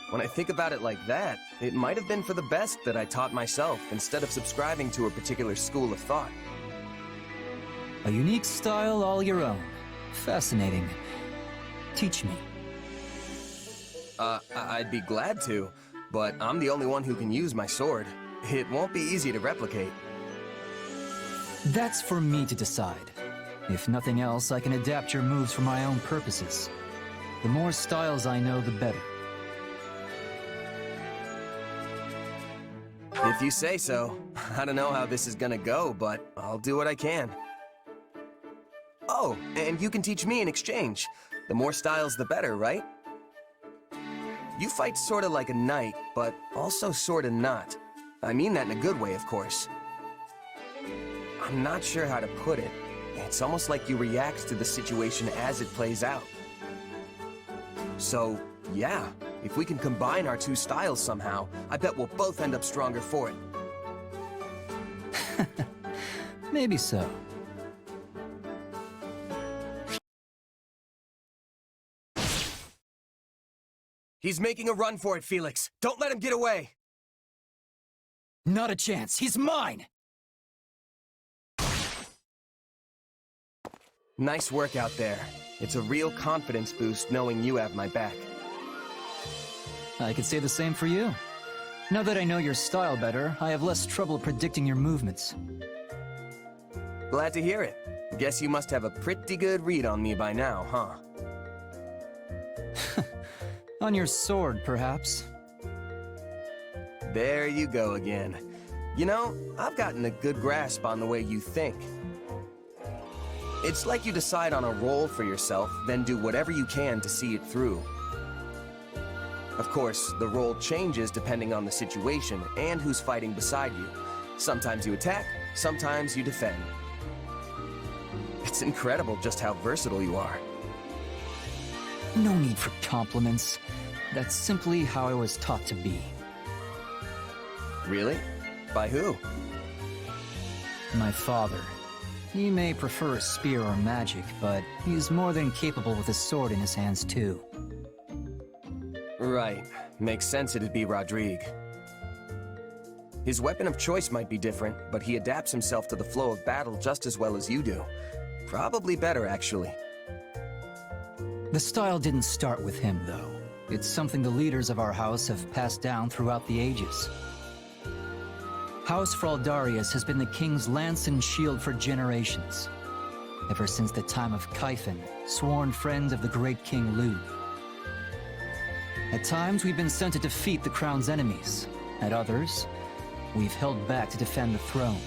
[SPEAKER 2] When I think about it like that, it might have been for the best that I taught myself instead of subscribing to a particular school of thought.
[SPEAKER 13] A unique style all your own. Fascinating. Teach me.
[SPEAKER 2] I'd be glad to, but I'm the only one who can use my sword. It won't be easy to replicate.
[SPEAKER 13] That's for me to decide. If nothing else, I can adapt your moves for my own purposes. The more styles I know, the better.
[SPEAKER 2] If you say so. I don't know how this is gonna go, but I'll do what I can. Oh, and you can teach me in exchange. The more styles, the better, right? You fight sorta like a knight, but also sorta not. I mean that in a good way, of course. I'm not sure how to put it. It's almost like you react to the situation as it plays out. So, yeah, if we can combine our two styles somehow, I bet we'll both end up stronger for it.
[SPEAKER 13] Maybe so.
[SPEAKER 2] He's making a run for it, Felix. Don't let him get away!
[SPEAKER 13] Not a chance. He's mine!
[SPEAKER 2] Nice work out there. It's a real confidence boost knowing you have my back.
[SPEAKER 13] I could say the same for you. Now that I know your style better, I have less trouble predicting your movements.
[SPEAKER 2] Glad to hear it. Guess you must have a pretty good read on me by now, huh?
[SPEAKER 13] On your sword, perhaps.
[SPEAKER 2] There you go again. You know, I've gotten a good grasp on the way you think. It's like you decide on a role for yourself, then do whatever you can to see it through. Of course, the role changes depending on the situation and who's fighting beside you. Sometimes you attack, sometimes you defend. It's incredible just how versatile you are.
[SPEAKER 13] No need for compliments. That's simply how I was taught to be.
[SPEAKER 2] Really? By who?
[SPEAKER 13] My father. He may prefer a spear or magic, but he's more than capable with a sword in his hands too.
[SPEAKER 2] Right. Makes sense it'd be Rodrigue. His weapon of choice might be different, but he adapts himself to the flow of battle just as well as you do. Probably better, actually.
[SPEAKER 13] The style didn't start with him, though. It's something the leaders of our house have passed down throughout the ages. House Fraldarius has been the king's lance and shield for generations. Ever since the time of Kaifin, sworn friends of the great King Lu. At times, we've been sent to defeat the crown's enemies. At others, we've held back to defend the throne.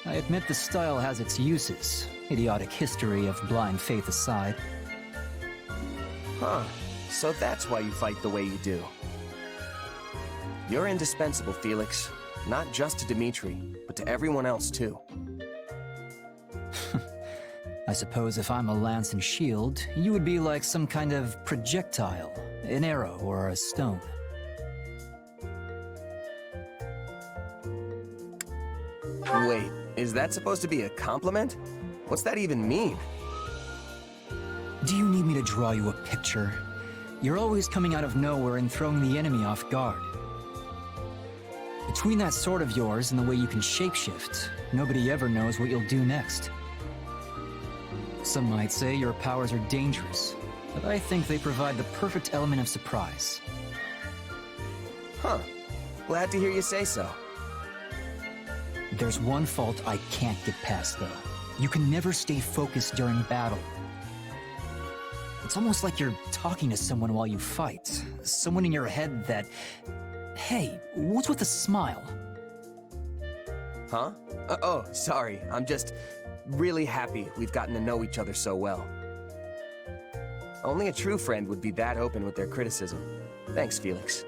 [SPEAKER 13] I admit the style has its uses, idiotic history of blind faith aside.
[SPEAKER 2] Huh. So that's why you fight the way you do. You're indispensable, Felix. Not just to Dimitri, but to everyone else, too.
[SPEAKER 13] I suppose if I'm a lance and shield, you would be like some kind of projectile, an arrow or a stone.
[SPEAKER 2] Wait, is that supposed to be a compliment? What's that even mean?
[SPEAKER 13] Do you need me to draw you a picture? You're always coming out of nowhere and throwing the enemy off guard. Between that sword of yours and the way you can shapeshift, nobody ever knows what you'll do next. Some might say your powers are dangerous, but I think they provide the perfect element of surprise.
[SPEAKER 2] Huh. Glad to hear you say so.
[SPEAKER 13] There's one fault I can't get past, though. You can never stay focused during battle. It's almost like you're talking to someone while you fight. Someone in your head that... Hey, what's with the smile?
[SPEAKER 2] Huh? Oh, sorry. I'm just really happy we've gotten to know each other so well. Only a true friend would be that open with their criticism. Thanks, Felix.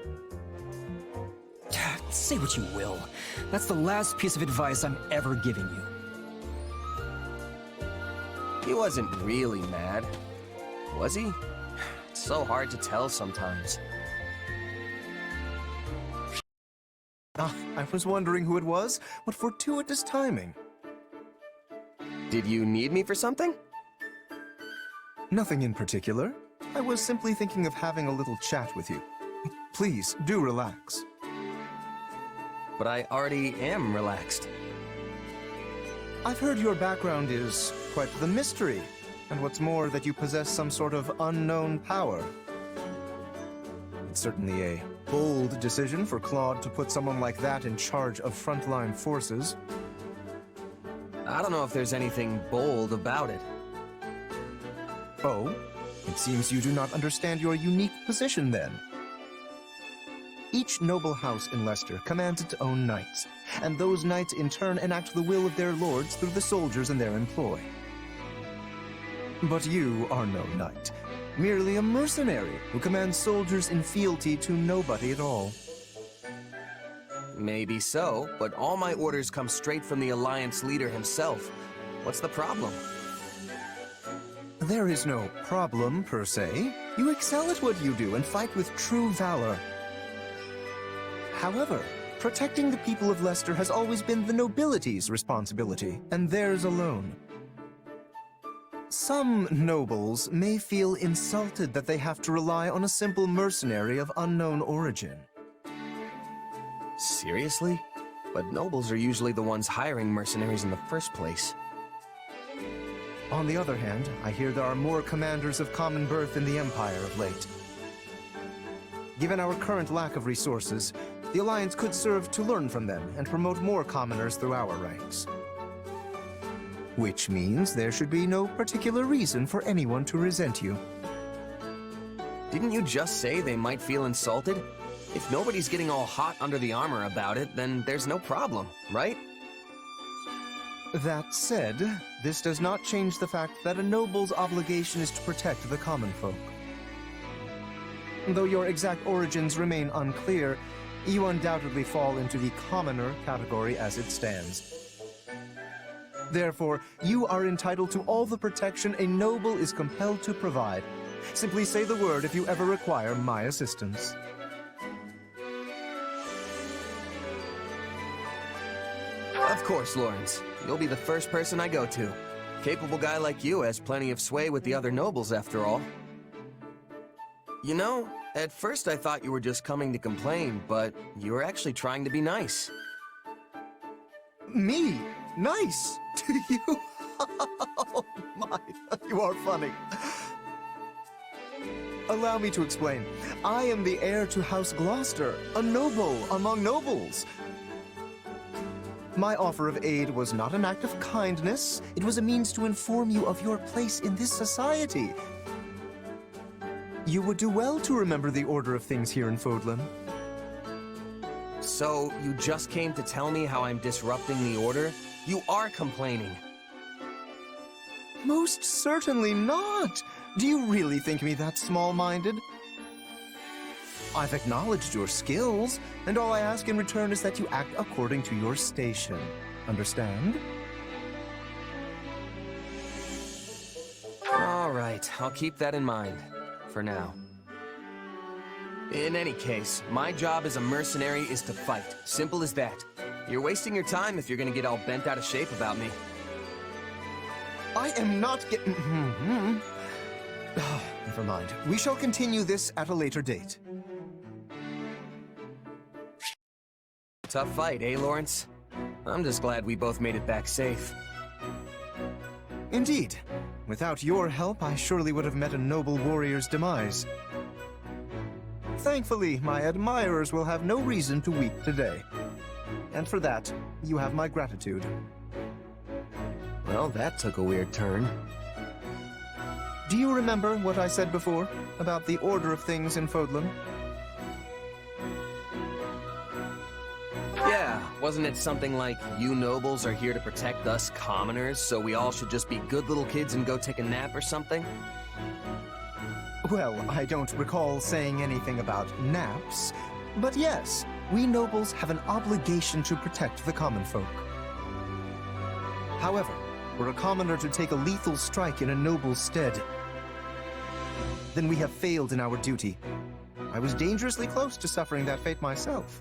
[SPEAKER 13] Say what you will. That's the last piece of advice I'm ever giving you.
[SPEAKER 2] He wasn't really mad, was he? It's so hard to tell sometimes.
[SPEAKER 14] I was wondering who it was. What fortuitous timing.
[SPEAKER 2] Did you need me for something?
[SPEAKER 14] Nothing in particular. I was simply thinking of having a little chat with you. Please, do relax.
[SPEAKER 2] But I already am relaxed.
[SPEAKER 14] I've heard your background is quite the mystery, and what's more, that you possess some sort of unknown power. It's certainly a bold decision for Claude to put someone like that in charge of frontline forces.
[SPEAKER 2] I don't know if there's anything bold about it.
[SPEAKER 14] Oh? It seems you do not understand your unique position then. Each noble house in Leicester commands its own knights, and those knights in turn enact the will of their lords through the soldiers in their employ. But you are no knight, merely a mercenary who commands soldiers in fealty to nobody at all.
[SPEAKER 2] Maybe so, but all my orders come straight from the Alliance leader himself. What's the problem?
[SPEAKER 14] There is no problem, per se. You excel at what you do and fight with true valor. However, protecting the people of Leicester has always been the nobility's responsibility, and theirs alone. Some nobles may feel insulted that they have to rely on a simple mercenary of unknown origin.
[SPEAKER 2] Seriously? But nobles are usually the ones hiring mercenaries in the first place.
[SPEAKER 14] On the other hand, I hear there are more commanders of common birth in the Empire of late. Given our current lack of resources, the Alliance could serve to learn from them and promote more commoners through our ranks. Which means there should be no particular reason for anyone to resent you.
[SPEAKER 2] Didn't you just say they might feel insulted? If nobody's getting all hot under the armor about it, then there's no problem, right?
[SPEAKER 14] That said, this does not change the fact that a noble's obligation is to protect the common folk. Though your exact origins remain unclear, you undoubtedly fall into the commoner category as it stands. Therefore, you are entitled to all the protection a noble is compelled to provide. Simply say the word if you ever require my assistance.
[SPEAKER 2] Of course, Lorenz. You'll be the first person I go to. Capable guy like you has plenty of sway with the other nobles, after all. You know, at first I thought you were just coming to complain, but you were actually trying to be nice.
[SPEAKER 14] Me? Nice? To you? Oh my, you are funny. Allow me to explain. I am the heir to House Gloucester, a noble among nobles. My offer of aid was not an act of kindness. It was a means to inform you of your place in this society. You would do well to remember the order of things here in Fodlan.
[SPEAKER 2] So, you just came to tell me how I'm disrupting the order? You are complaining.
[SPEAKER 14] Most certainly not! Do you really think me that small-minded? I've acknowledged your skills, and all I ask in return is that you act according to your station. Understand?
[SPEAKER 2] All right, I'll keep that in mind. For now. In any case, my job as a mercenary is to fight. Simple as that. You're wasting your time if you're gonna get all bent out of shape about me.
[SPEAKER 14] I am not getting... Never mind. We shall continue this at a later date.
[SPEAKER 2] Tough fight, eh, Lawrence? I'm just glad we both made it back safe.
[SPEAKER 14] Indeed. Without your help, I surely would have met a noble warrior's demise. Thankfully, my admirers will have no reason to weep today. And for that, you have my gratitude.
[SPEAKER 2] Well, that took a weird turn.
[SPEAKER 14] Do you remember what I said before about the order of things in Fodlan?
[SPEAKER 2] Yeah, wasn't it something like, you nobles are here to protect us commoners, so we all should just be good little kids and go take a nap or something?
[SPEAKER 14] Well, I don't recall saying anything about naps, but yes, we nobles have an obligation to protect the common folk. However, were a commoner to take a lethal strike in a noble's stead, then we have failed in our duty. I was dangerously close to suffering that fate myself.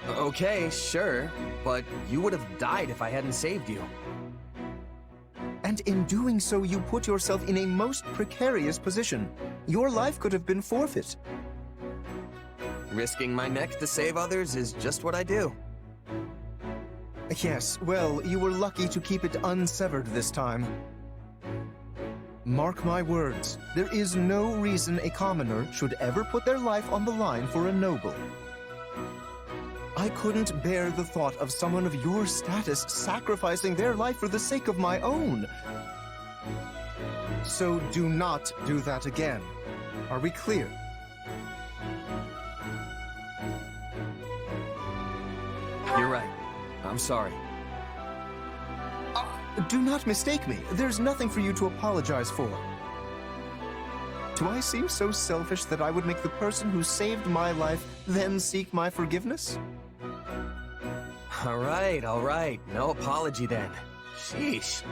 [SPEAKER 2] Okay, sure, but you would have died if I hadn't saved you.
[SPEAKER 14] And in doing so, you put yourself in a most precarious position. Your life could have been forfeit.
[SPEAKER 2] Risking my neck to save others is just what I do.
[SPEAKER 14] Yes, well, you were lucky to keep it unsevered this time. Mark my words, there is no reason a commoner should ever put their life on the line for a noble. I couldn't bear the thought of someone of your status sacrificing their life for the sake of my own. So do not do that again. Are we clear?
[SPEAKER 2] You're right. I'm sorry.
[SPEAKER 14] Do not mistake me. There's nothing for you to apologize for. Do I seem so selfish that I would make the person who saved my life then seek my forgiveness?
[SPEAKER 2] All right. No apology then. Sheesh.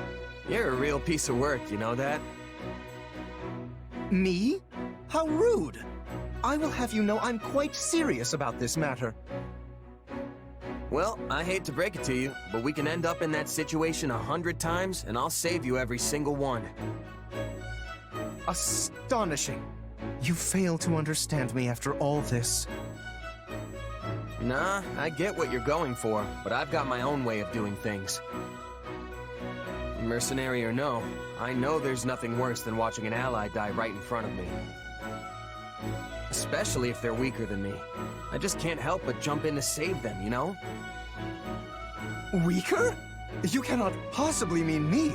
[SPEAKER 2] You're a real piece of work, you know that?
[SPEAKER 14] Me? How rude! I will have you know I'm quite serious about this matter.
[SPEAKER 2] Well, I hate to break it to you, but we can end up in that situation 100 times, and I'll save you every single one.
[SPEAKER 14] Astonishing. You fail to understand me after all this.
[SPEAKER 2] Nah, I get what you're going for, but I've got my own way of doing things. Mercenary or no, I know there's nothing worse than watching an ally die right in front of me. Especially if they're weaker than me. I just can't help but jump in to save them, you know?
[SPEAKER 14] Weaker? You cannot possibly mean me.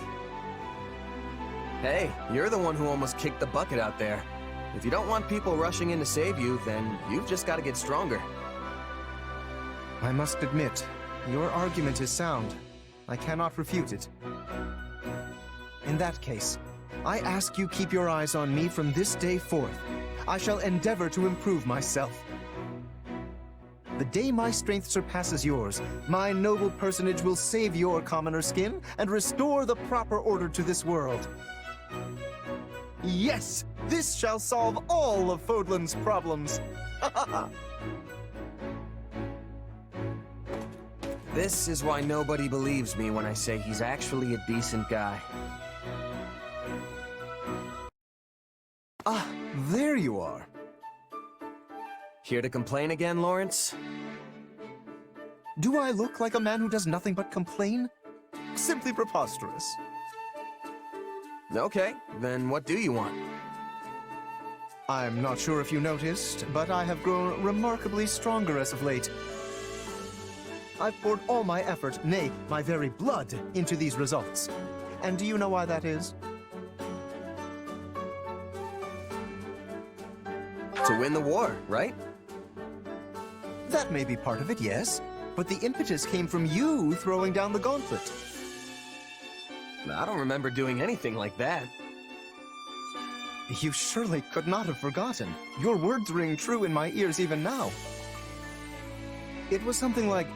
[SPEAKER 2] Hey, you're the one who almost kicked the bucket out there. If you don't want people rushing in to save you, then you've just got to get stronger.
[SPEAKER 14] I must admit, your argument is sound. I cannot refute it. In that case, I ask you keep your eyes on me from this day forth. I shall endeavor to improve myself. The day my strength surpasses yours, my noble personage will save your commoner skin and restore the proper order to this world. Yes! This shall solve all of Fodlan's problems!
[SPEAKER 2] This is why nobody believes me when I say he's actually a decent guy.
[SPEAKER 14] Ah, there you are.
[SPEAKER 2] Here to complain again, Lawrence?
[SPEAKER 14] Do I look like a man who does nothing but complain? Simply preposterous.
[SPEAKER 2] Okay, then what do you want?
[SPEAKER 14] I'm not sure if you noticed, but I have grown remarkably stronger as of late. I've poured all my effort, nay, my very blood, into these results. And do you know why that is?
[SPEAKER 2] To win the war, right?
[SPEAKER 14] That may be part of it, yes. But the impetus came from you throwing down the gauntlet.
[SPEAKER 2] I don't remember doing anything like that.
[SPEAKER 14] You surely could not have forgotten. Your words ring true in my ears even now. It was something like,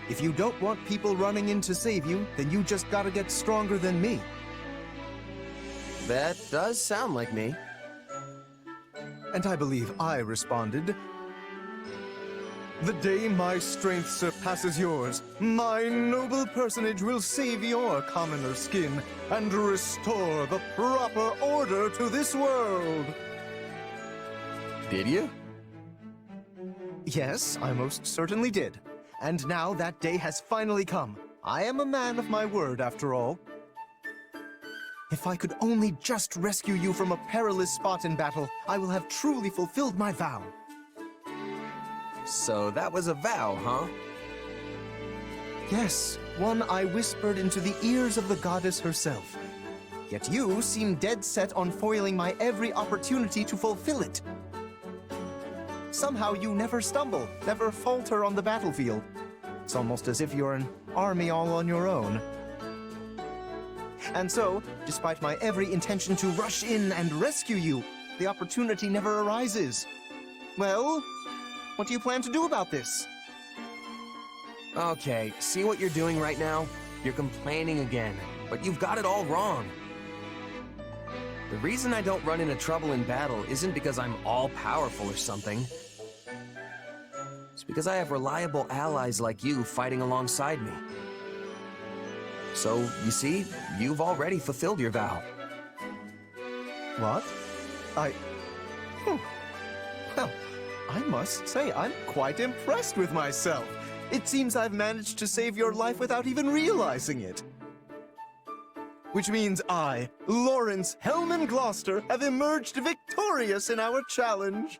[SPEAKER 14] if you don't want people running in to save you, then you just gotta get stronger than me.
[SPEAKER 2] That does sound like me.
[SPEAKER 14] And I believe I responded, The day my strength surpasses yours, my noble personage will save your commoner skin and restore the proper order to this world.
[SPEAKER 2] Did you?
[SPEAKER 14] Yes, I most certainly did. And now that day has finally come. I am a man of my word, after all. If I could only just rescue you from a perilous spot in battle, I will have truly fulfilled my vow.
[SPEAKER 2] So that was a vow, huh?
[SPEAKER 14] Yes, one I whispered into the ears of the goddess herself. Yet you seem dead set on foiling my every opportunity to fulfill it. Somehow you never stumble, never falter on the battlefield. It's almost as if you're an army all on your own. And so, despite my every intention to rush in and rescue you, the opportunity never arises. Well, what do you plan to do about this?
[SPEAKER 2] Okay, see what you're doing right now? You're complaining again, but you've got it all wrong. The reason I don't run into trouble in battle isn't because I'm all-powerful or something. It's because I have reliable allies like you fighting alongside me. So, you see, you've already fulfilled your vow.
[SPEAKER 14] What? Well, I must say I'm quite impressed with myself. It seems I've managed to save your life without even realizing it. Which means I, Lorenz Hellman Gloucester, have emerged victorious in our challenge.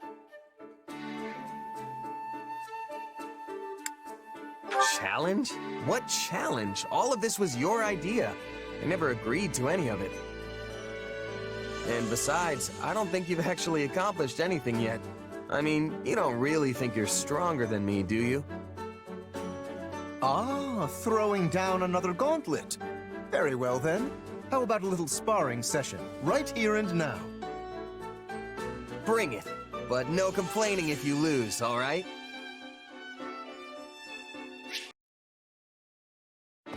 [SPEAKER 2] Challenge? What challenge? All of this was your idea. I never agreed to any of it. And besides, I don't think you've actually accomplished anything yet. I mean, you don't really think you're stronger than me, do you?
[SPEAKER 14] Ah, throwing down another gauntlet. Very well then. How about a little sparring session, right here and now?
[SPEAKER 2] Bring it. But no complaining if you lose, all right?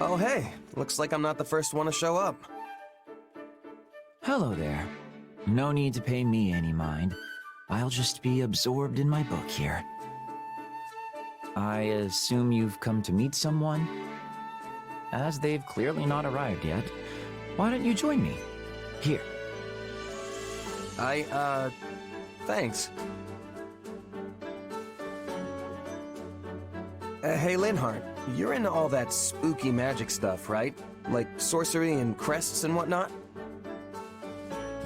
[SPEAKER 2] Oh hey, looks like I'm not the first one to show up.
[SPEAKER 13] Hello there. No need to pay me any mind. I'll just be absorbed in my book here. I assume you've come to meet someone? As they've clearly not arrived yet, why don't you join me? Here.
[SPEAKER 2] Thanks. Hey, Linhardt, you're into all that spooky magic stuff, right? Like sorcery and crests and whatnot?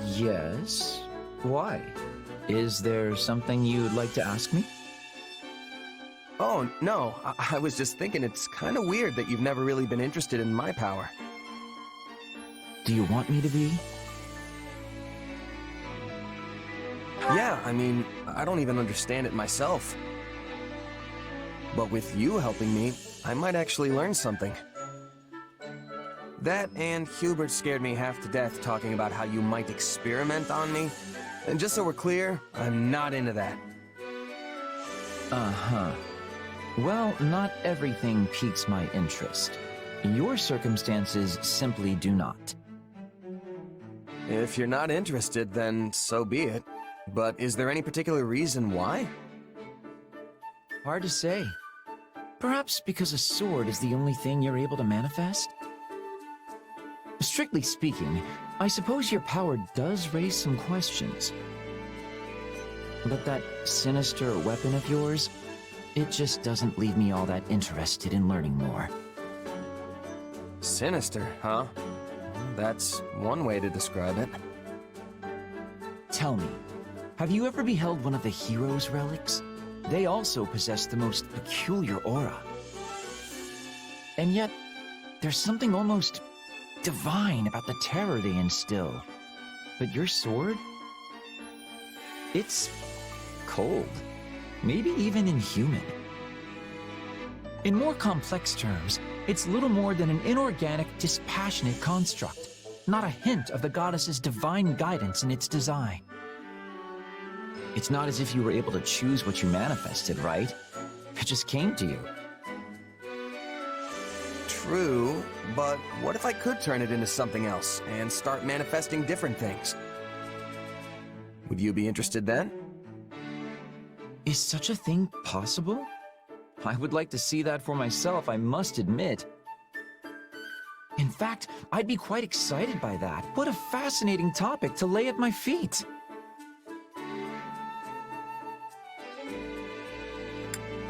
[SPEAKER 13] Yes. Why? Is there something you'd like to ask me?
[SPEAKER 2] Oh, no. I was just thinking it's kind of weird that you've never really been interested in my power.
[SPEAKER 13] Do you want me to be?
[SPEAKER 2] Yeah, I mean, I don't even understand it myself. But with you helping me, I might actually learn something. That and Hubert scared me half to death talking about how you might experiment on me. And just so we're clear, I'm not into that.
[SPEAKER 13] Uh-huh. Well, not everything piques my interest. Your circumstances simply do not.
[SPEAKER 2] If you're not interested, then so be it. But is there any particular reason why?
[SPEAKER 13] Hard to say. Perhaps because a sword is the only thing you're able to manifest? Strictly speaking, I suppose your power does raise some questions. But that sinister weapon of yours, it just doesn't leave me all that interested in learning more.
[SPEAKER 2] Sinister, huh? That's one way to describe it.
[SPEAKER 13] Tell me, have you ever beheld one of the hero's relics? They also possess the most peculiar aura. And yet, there's something almost divine about the terror they instill. But your sword? It's cold. Maybe even inhuman. In more complex terms, it's little more than an inorganic, dispassionate construct. Not a hint of the goddess's divine guidance in its design. It's not as if you were able to choose what you manifested, right? It just came to you.
[SPEAKER 2] True, but what if I could turn it into something else and start manifesting different things? Would you be interested then?
[SPEAKER 13] Is such a thing possible? I would like to see that for myself, I must admit. In fact, I'd be quite excited by that. What a fascinating topic to lay at my feet.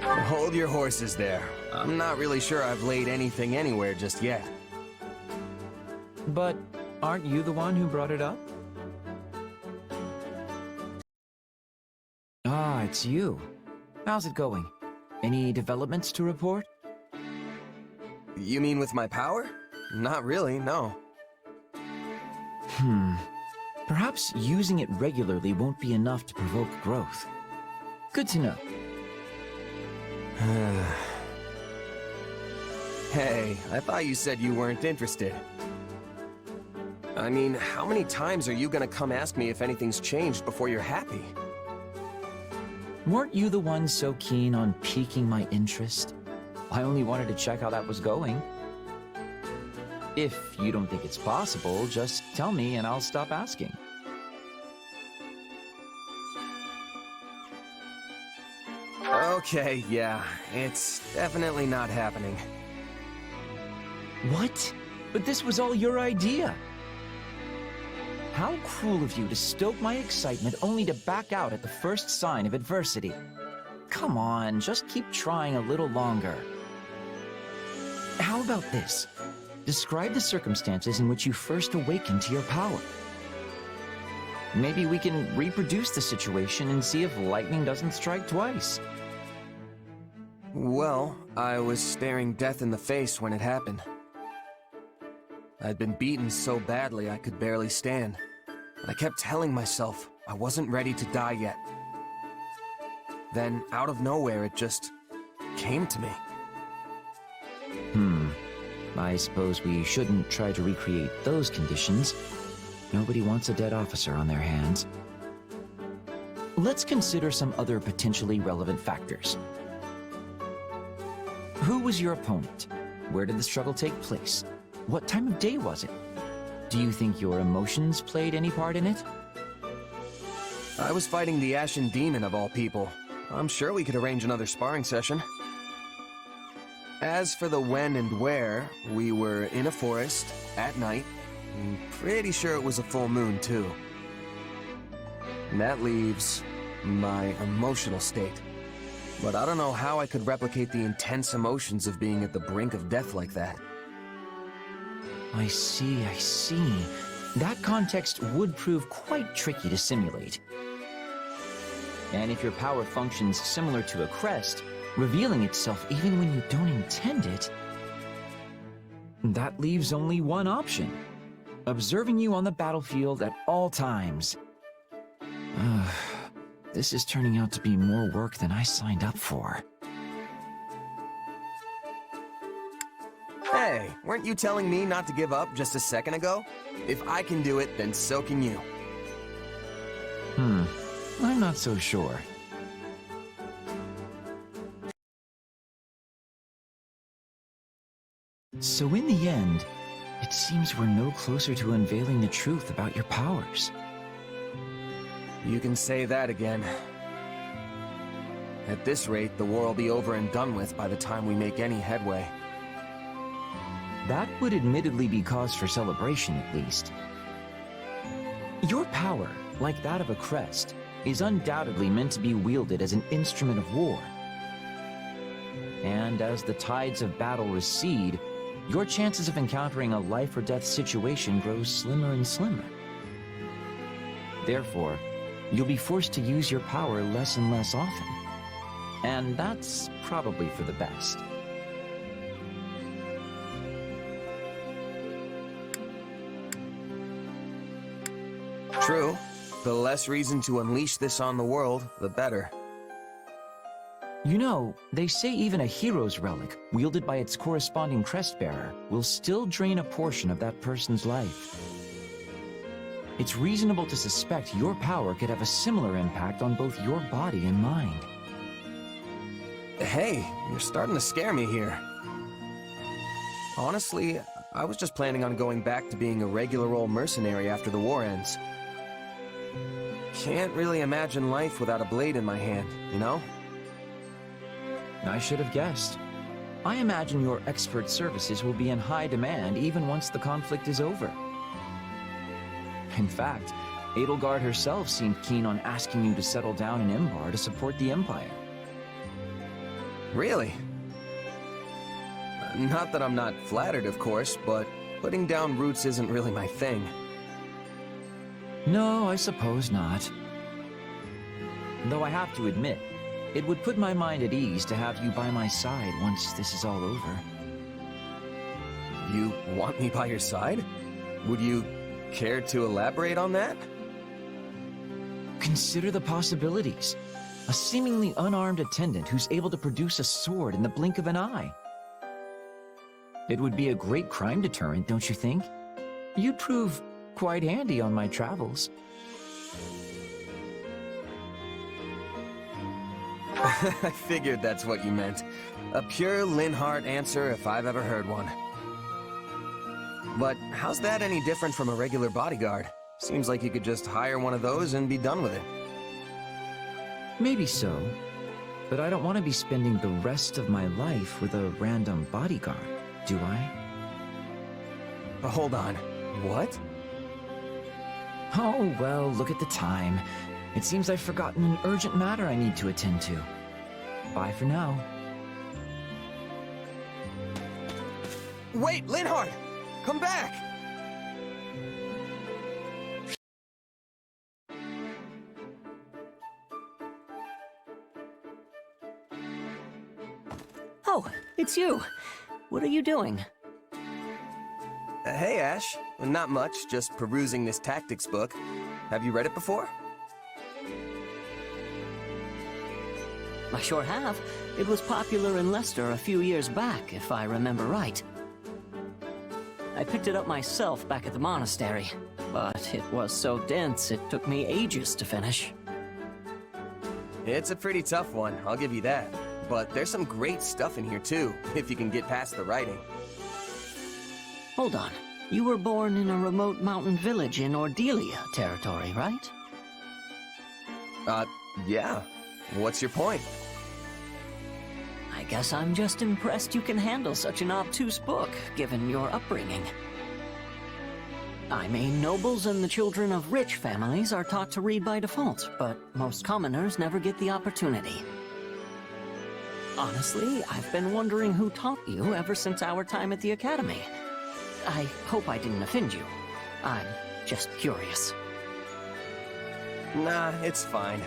[SPEAKER 2] Hold your horses there. I'm not really sure I've laid anything anywhere just yet.
[SPEAKER 13] But aren't you the one who brought it up? Ah, it's you. How's it going? Any developments to report?
[SPEAKER 2] You mean with my power? Not really, no.
[SPEAKER 13] Perhaps using it regularly won't be enough to provoke growth. Good to know.
[SPEAKER 2] Hey, I thought you said you weren't interested. I mean, how many times are you gonna come ask me if anything's changed before you're happy?
[SPEAKER 13] Weren't you the one so keen on piquing my interest? I only wanted to check how that was going. If you don't think it's possible, just tell me and I'll stop asking.
[SPEAKER 2] Okay, yeah, it's definitely not happening.
[SPEAKER 13] What? But this was all your idea. How cruel of you to stoke my excitement only to back out at the first sign of adversity. Come on, just keep trying a little longer. How about this? Describe the circumstances in which you first awakened to your power. Maybe we can reproduce the situation and see if lightning doesn't strike twice.
[SPEAKER 2] Well, I was staring death in the face when it happened. I'd been beaten so badly I could barely stand. But I kept telling myself I wasn't ready to die yet. Then, out of nowhere, it just came to me.
[SPEAKER 13] I suppose we shouldn't try to recreate those conditions. Nobody wants a dead officer on their hands. Let's consider some other potentially relevant factors. Who was your opponent? Where did the struggle take place? What time of day was it? Do you think your emotions played any part in it?
[SPEAKER 2] I was fighting the Ashen Demon of all people. I'm sure we could arrange another sparring session. As for the when and where, we were in a forest, at night. I'm pretty sure it was a full moon, too. And that leaves my emotional state. But I don't know how I could replicate the intense emotions of being at the brink of death like that.
[SPEAKER 13] I see, I see. That context would prove quite tricky to simulate. And if your power functions similar to a crest, revealing itself even when you don't intend it, that leaves only one option. Observing you on the battlefield at all times. This is turning out to be more work than I signed up for.
[SPEAKER 2] Hey, weren't you telling me not to give up just a second ago? If I can do it, then so can you.
[SPEAKER 13] I'm not so sure. So in the end, it seems we're no closer to unveiling the truth about your powers.
[SPEAKER 2] You can say that again. At this rate, the war will be over and done with by the time we make any headway.
[SPEAKER 13] That would admittedly be cause for celebration, at least. Your power, like that of a crest, is undoubtedly meant to be wielded as an instrument of war. And as the tides of battle recede, your chances of encountering a life or death situation grows slimmer and slimmer. Therefore, you'll be forced to use your power less and less often. And that's probably for the best.
[SPEAKER 2] True. The less reason to unleash this on the world, the better.
[SPEAKER 13] You know, they say even a hero's relic, wielded by its corresponding crest bearer, will still drain a portion of that person's life. It's reasonable to suspect your power could have a similar impact on both your body and mind.
[SPEAKER 2] Hey, you're starting to scare me here. Honestly, I was just planning on going back to being a regular old mercenary after the war ends. Can't really imagine life without a blade in my hand, you know?
[SPEAKER 13] I should have guessed. I imagine your expert services will be in high demand even once the conflict is over. In fact, Edelgard herself seemed keen on asking you to settle down in Imbar to support the Empire.
[SPEAKER 2] Really? Not that I'm not flattered, of course, but putting down roots isn't really my thing.
[SPEAKER 13] No, I suppose not. Though I have to admit, it would put my mind at ease to have you by my side once this is all over.
[SPEAKER 2] You want me by your side? Would you care to elaborate on that?
[SPEAKER 13] Consider the possibilities. A seemingly unarmed attendant who's able to produce a sword in the blink of an eye. It would be a great crime deterrent, don't you think? You'd prove quite handy on my travels.
[SPEAKER 2] I figured that's what you meant. A pure Linhardt answer if I've ever heard one. But how's that any different from a regular bodyguard? Seems like you could just hire one of those and be done with it.
[SPEAKER 13] Maybe so, but I don't want to be spending the rest of my life with a random bodyguard, do I?
[SPEAKER 2] Hold on. What?
[SPEAKER 13] Oh, well, look at the time. It seems I've forgotten an urgent matter I need to attend to. Bye for now.
[SPEAKER 2] Wait, Linhardt! Come back!
[SPEAKER 15] Oh, it's you. What are you doing?
[SPEAKER 2] Hey, Ashe. Not much, just perusing this tactics book. Have you read it before?
[SPEAKER 15] I sure have. It was popular in Leicester a few years back, if I remember right. I picked it up myself back at the monastery, but it was so dense it took me ages to finish.
[SPEAKER 2] It's a pretty tough one, I'll give you that. But there's some great stuff in here too, if you can get past the writing.
[SPEAKER 15] Hold on. You were born in a remote mountain village in Ordelia territory, right?
[SPEAKER 2] Yeah. What's your point?
[SPEAKER 15] I guess I'm just impressed you can handle such an obtuse book, given your upbringing. I mean, nobles and the children of rich families are taught to read by default, but most commoners never get the opportunity. Honestly, I've been wondering who taught you ever since our time at the academy. I hope I didn't offend you. I'm just curious.
[SPEAKER 2] Nah, it's fine.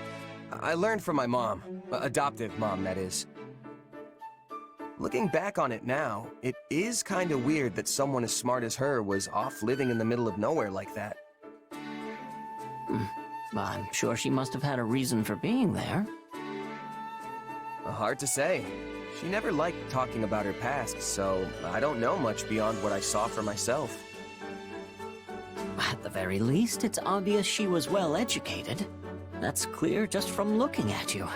[SPEAKER 2] I learned from my mom. Adoptive mom, that is. Looking back on it now, it is kinda weird that someone as smart as her was off living in the middle of nowhere like that.
[SPEAKER 15] I'm sure she must have had a reason for being there.
[SPEAKER 2] Hard to say. She never liked talking about her past, so I don't know much beyond what I saw for myself.
[SPEAKER 15] At the very least, it's obvious she was well educated. That's clear just from looking at you.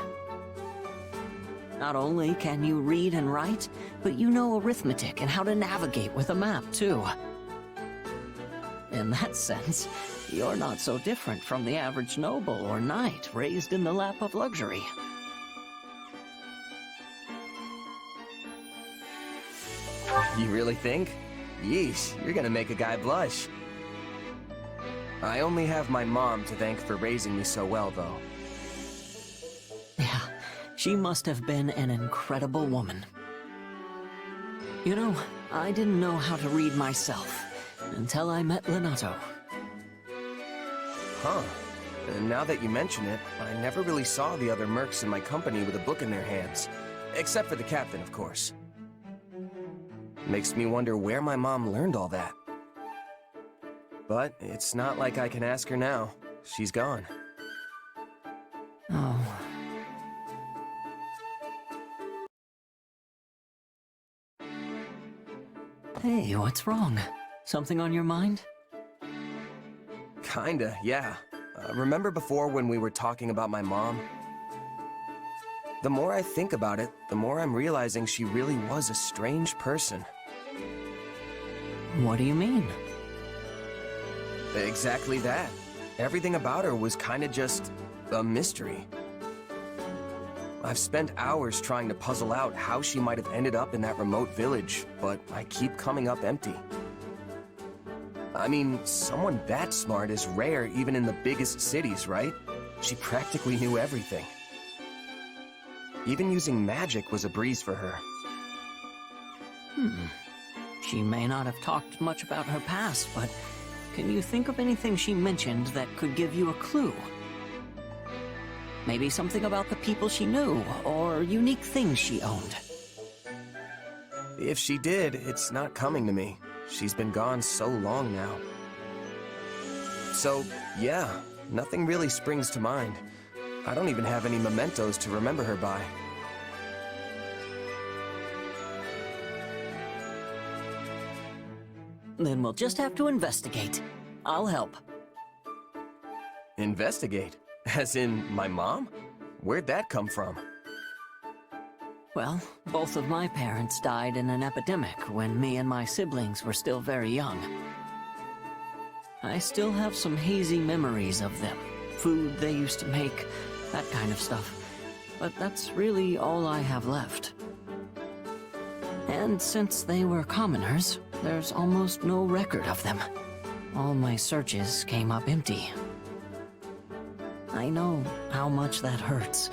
[SPEAKER 15] Not only can you read and write, but you know arithmetic and how to navigate with a map, too. In that sense, you're not so different from the average noble or knight raised in the lap of luxury.
[SPEAKER 2] You really think? Yeesh, you're gonna make a guy blush. I only have my mom to thank for raising me so well, though.
[SPEAKER 15] Yeah, she must have been an incredible woman. You know, I didn't know how to read myself until I met Lenato.
[SPEAKER 2] Huh. And now that you mention it, I never really saw the other mercs in my company with a book in their hands. Except for the captain, of course. Makes me wonder where my mom learned all that. But it's not like I can ask her now. She's gone.
[SPEAKER 15] Oh. Hey, what's wrong? Something on your mind?
[SPEAKER 2] Kinda, yeah. Remember before when we were talking about my mom? The more I think about it, the more I'm realizing she really was a strange person.
[SPEAKER 15] What do you mean?
[SPEAKER 2] Exactly that. Everything about her was kinda just a mystery. I've spent hours trying to puzzle out how she might have ended up in that remote village, but I keep coming up empty. I mean, someone that smart is rare even in the biggest cities, right? She practically knew everything. Even using magic was a breeze for her.
[SPEAKER 15] She may not have talked much about her past, but can you think of anything she mentioned that could give you a clue? Maybe something about the people she knew, or unique things she owned.
[SPEAKER 2] If she did, it's not coming to me. She's been gone so long now. So, yeah, nothing really springs to mind. I don't even have any mementos to remember her by.
[SPEAKER 15] Then we'll just have to investigate. I'll help.
[SPEAKER 2] Investigate? As in, my mom? Where'd that come from?
[SPEAKER 15] Well, both of my parents died in an epidemic when me and my siblings were still very young. I still have some hazy memories of them. Food they used to make, that kind of stuff. But that's really all I have left. And since they were commoners, there's almost no record of them. All my searches came up empty. I know how much that hurts,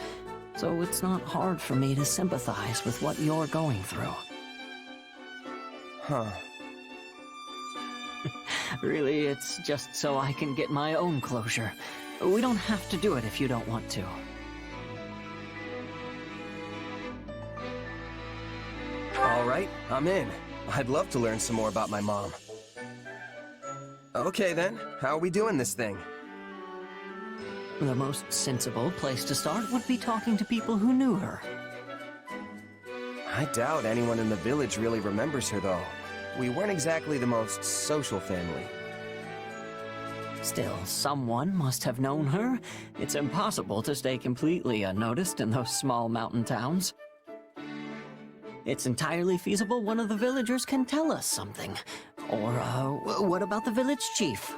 [SPEAKER 15] so it's not hard for me to sympathize with what you're going through.
[SPEAKER 2] Huh.
[SPEAKER 15] Really, it's just so I can get my own closure. We don't have to do it if you don't want to.
[SPEAKER 2] All right, I'm in. I'd love to learn some more about my mom. Okay then, how are we doing this thing?
[SPEAKER 15] The most sensible place to start would be talking to people who knew her.
[SPEAKER 2] I doubt anyone in the village really remembers her, though. We weren't exactly the most social family.
[SPEAKER 15] Still, someone must have known her. It's impossible to stay completely unnoticed in those small mountain towns. It's entirely feasible one of the villagers can tell us something. Or, what about the village chief?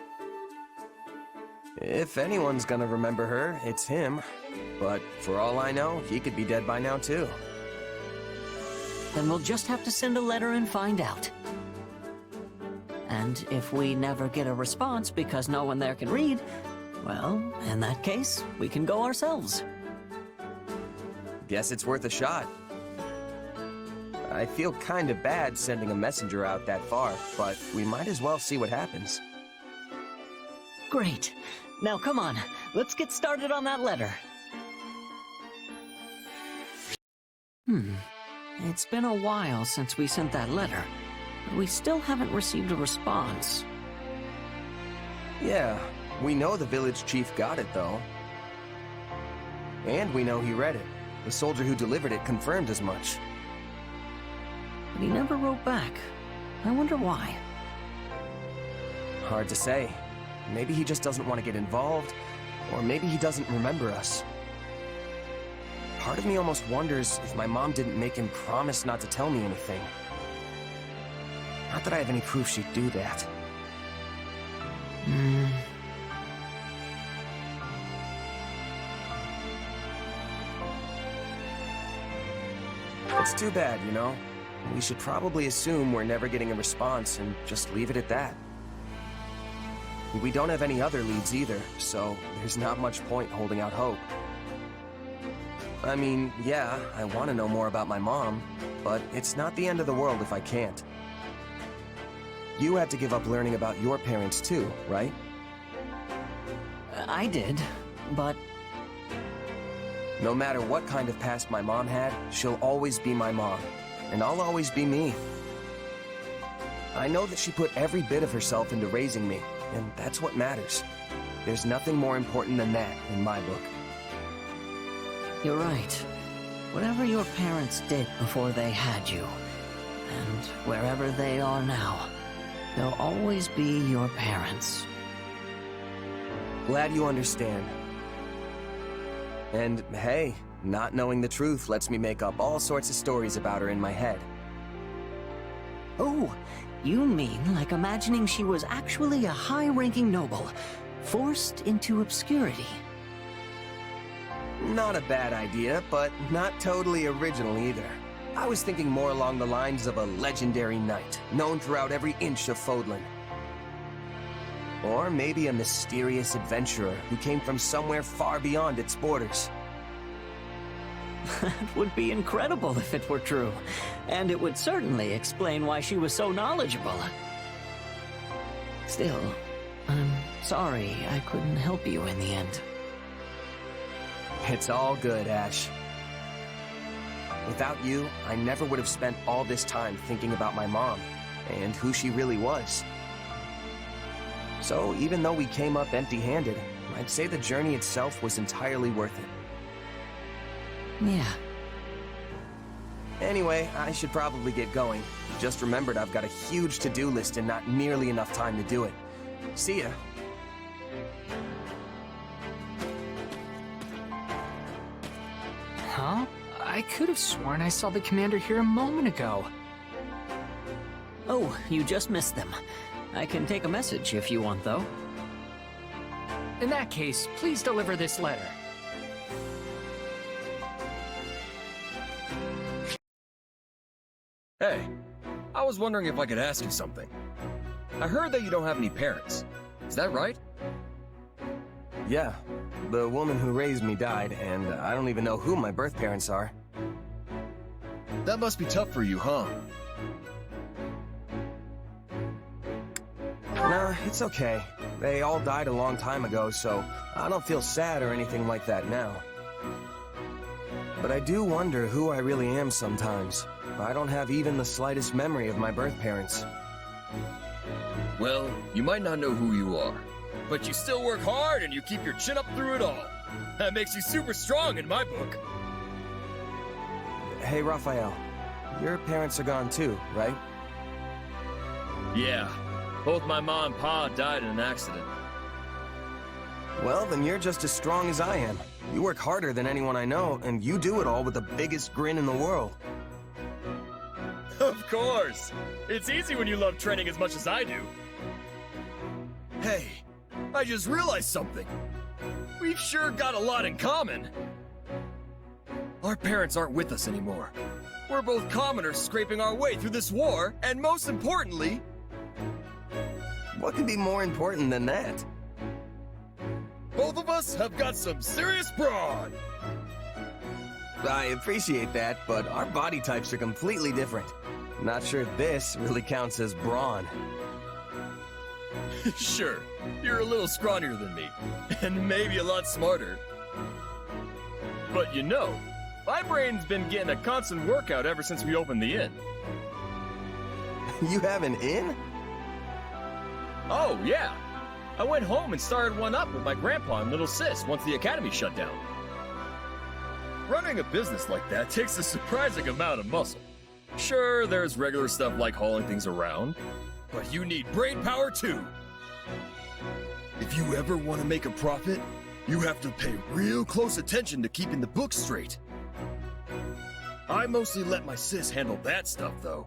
[SPEAKER 2] If anyone's gonna remember her, it's him. But for all I know, he could be dead by now, too.
[SPEAKER 15] Then we'll just have to send a letter and find out. And if we never get a response because no one there can read, well, in that case, we can go ourselves.
[SPEAKER 2] Guess it's worth a shot. I feel kinda bad sending a messenger out that far, but we might as well see what happens.
[SPEAKER 15] Great. Now come on, let's get started on that letter. It's been a while since we sent that letter, but we still haven't received a response.
[SPEAKER 2] Yeah, we know the village chief got it, though. And we know he read it. The soldier who delivered it confirmed as much.
[SPEAKER 15] But he never wrote back. I wonder why.
[SPEAKER 2] Hard to say. Maybe he just doesn't want to get involved, or maybe he doesn't remember us. Part of me almost wonders if my mom didn't make him promise not to tell me anything. Not that I have any proof she'd do that. It's too bad, you know? We should probably assume we're never getting a response and just leave it at that. We don't have any other leads either, so there's not much point holding out hope. I mean, yeah, I want to know more about my mom, but it's not the end of the world if I can't. You had to give up learning about your parents too, right?
[SPEAKER 15] I did, but...
[SPEAKER 2] No matter what kind of past my mom had, she'll always be my mom, and I'll always be me. I know that she put every bit of herself into raising me, and that's what matters. There's nothing more important than that in my book.
[SPEAKER 15] You're right. Whatever your parents did before they had you, and wherever they are now, they'll always be your parents.
[SPEAKER 2] Glad you understand. And hey, not knowing the truth lets me make up all sorts of stories about her in my head.
[SPEAKER 15] Oh, you mean like imagining she was actually a high-ranking noble, forced into obscurity?
[SPEAKER 2] Not a bad idea, but not totally original either. I was thinking more along the lines of a legendary knight, known throughout every inch of Fodlan. Or maybe a mysterious adventurer who came from somewhere far beyond its borders.
[SPEAKER 15] That would be incredible if it were true. And it would certainly explain why she was so knowledgeable. Still, I'm sorry I couldn't help you in the end.
[SPEAKER 2] It's all good, Ashe. Without you, I never would have spent all this time thinking about my mom and who she really was. So even though we came up empty-handed, I'd say the journey itself was entirely worth it.
[SPEAKER 15] Yeah.
[SPEAKER 2] Anyway, I should probably get going. Just remembered I've got a huge to-do list and not nearly enough time to do it. See ya.
[SPEAKER 16] Huh? I could have sworn I saw the commander here a moment ago.
[SPEAKER 15] Oh, you just missed them. I can take a message if you want, though.
[SPEAKER 16] In that case, please deliver this letter.
[SPEAKER 17] Hey, I was wondering if I could ask you something. I heard that you don't have any parents. Is that right?
[SPEAKER 2] Yeah. The woman who raised me died, and I don't even know who my birth parents are.
[SPEAKER 17] That must be tough for you, huh?
[SPEAKER 2] Nah, it's okay. They all died a long time ago, so I don't feel sad or anything like that now. But I do wonder who I really am sometimes. I don't have even the slightest memory of my birth parents.
[SPEAKER 17] Well, you might not know who you are, but you still work hard and you keep your chin up through it all. That makes you super strong in my book.
[SPEAKER 2] Hey, Raphael. Your parents are gone too, right?
[SPEAKER 17] Yeah. Both my mom and pa died in an accident.
[SPEAKER 2] Well, then you're just as strong as I am. You work harder than anyone I know, and you do it all with the biggest grin in the world.
[SPEAKER 17] Of course! It's easy when you love training as much as I do. Hey, I just realized something. We've sure got a lot in common. Our parents aren't with us anymore. We're both commoners scraping our way through this war, and most importantly...
[SPEAKER 2] What could be more important than that?
[SPEAKER 17] Both of us have got some serious brawn!
[SPEAKER 2] I appreciate that, but our body types are completely different. Not sure this really counts as brawn.
[SPEAKER 17] Sure, you're a little scrawnier than me, and maybe a lot smarter. But you know, my brain's been getting a constant workout ever since we opened the inn.
[SPEAKER 2] You have an inn?
[SPEAKER 17] Oh, yeah. I went home and started one up with my grandpa and little sis once the academy shut down. Running a business like that takes a surprising amount of muscle. Sure, there's regular stuff like hauling things around, but you need brain power too. If you ever want to make a profit, you have to pay real close attention to keeping the books straight. I mostly let my sis handle that stuff, though.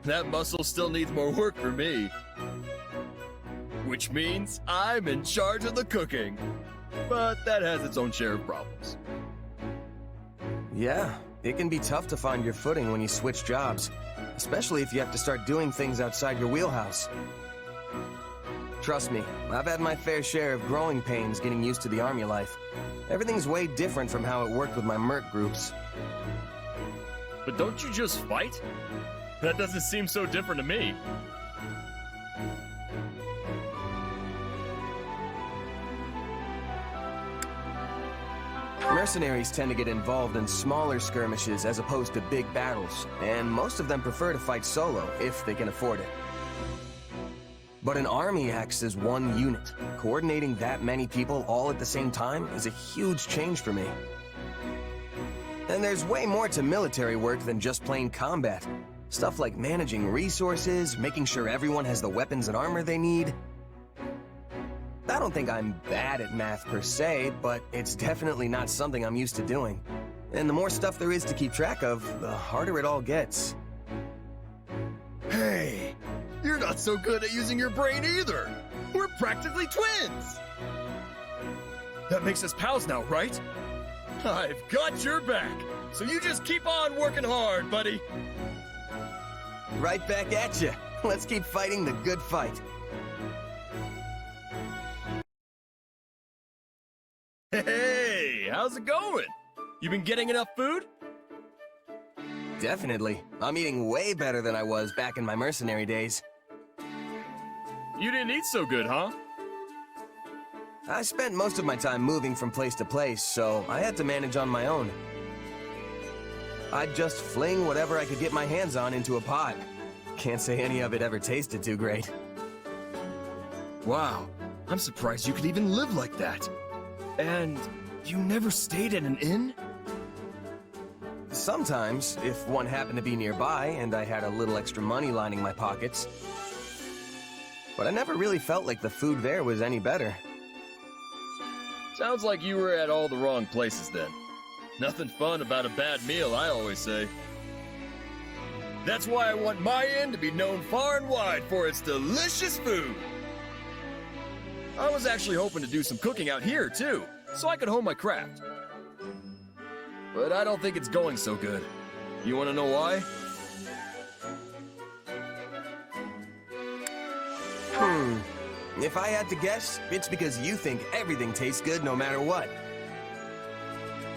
[SPEAKER 17] That muscle still needs more work for me. Which means I'm in charge of the cooking. But that has its own share of problems.
[SPEAKER 2] Yeah, it can be tough to find your footing when you switch jobs, especially if you have to start doing things outside your wheelhouse. Trust me, I've had my fair share of growing pains getting used to the army life. Everything's way different from how it worked with my merc groups.
[SPEAKER 17] But don't you just fight? That doesn't seem so different to me.
[SPEAKER 2] Mercenaries tend to get involved in smaller skirmishes as opposed to big battles, and most of them prefer to fight solo if they can afford it. But an army acts as one unit. Coordinating that many people all at the same time is a huge change for me. And there's way more to military work than just plain combat. Stuff like managing resources, making sure everyone has the weapons and armor they need. I don't think I'm bad at math per se, but it's definitely not something I'm used to doing. And the more stuff there is to keep track of, the harder it all gets.
[SPEAKER 17] Hey, you're not so good at using your brain either. We're practically twins. That makes us pals now, right? I've got your back, so you just keep on working hard, buddy.
[SPEAKER 2] Right back at you. Let's keep fighting the good fight.
[SPEAKER 17] Hey, how's it going? You been getting enough food?
[SPEAKER 2] Definitely. I'm eating way better than I was back in my mercenary days.
[SPEAKER 17] You didn't eat so good, huh?
[SPEAKER 2] I spent most of my time moving from place to place, so I had to manage on my own. I'd just fling whatever I could get my hands on into a pot. Can't say any of it ever tasted too great.
[SPEAKER 17] Wow, I'm surprised you could even live like that. And you never stayed at an inn?
[SPEAKER 2] Sometimes, if one happened to be nearby and I had a little extra money lining my pockets. But I never really felt like the food there was any better.
[SPEAKER 17] Sounds like you were at all the wrong places then. Nothing fun about a bad meal, I always say. That's why I want my inn to be known far and wide for its delicious food. I was actually hoping to do some cooking out here, too, so I could hone my craft. But I don't think it's going so good. You want to know why?
[SPEAKER 2] If I had to guess, it's because you think everything tastes good no matter what.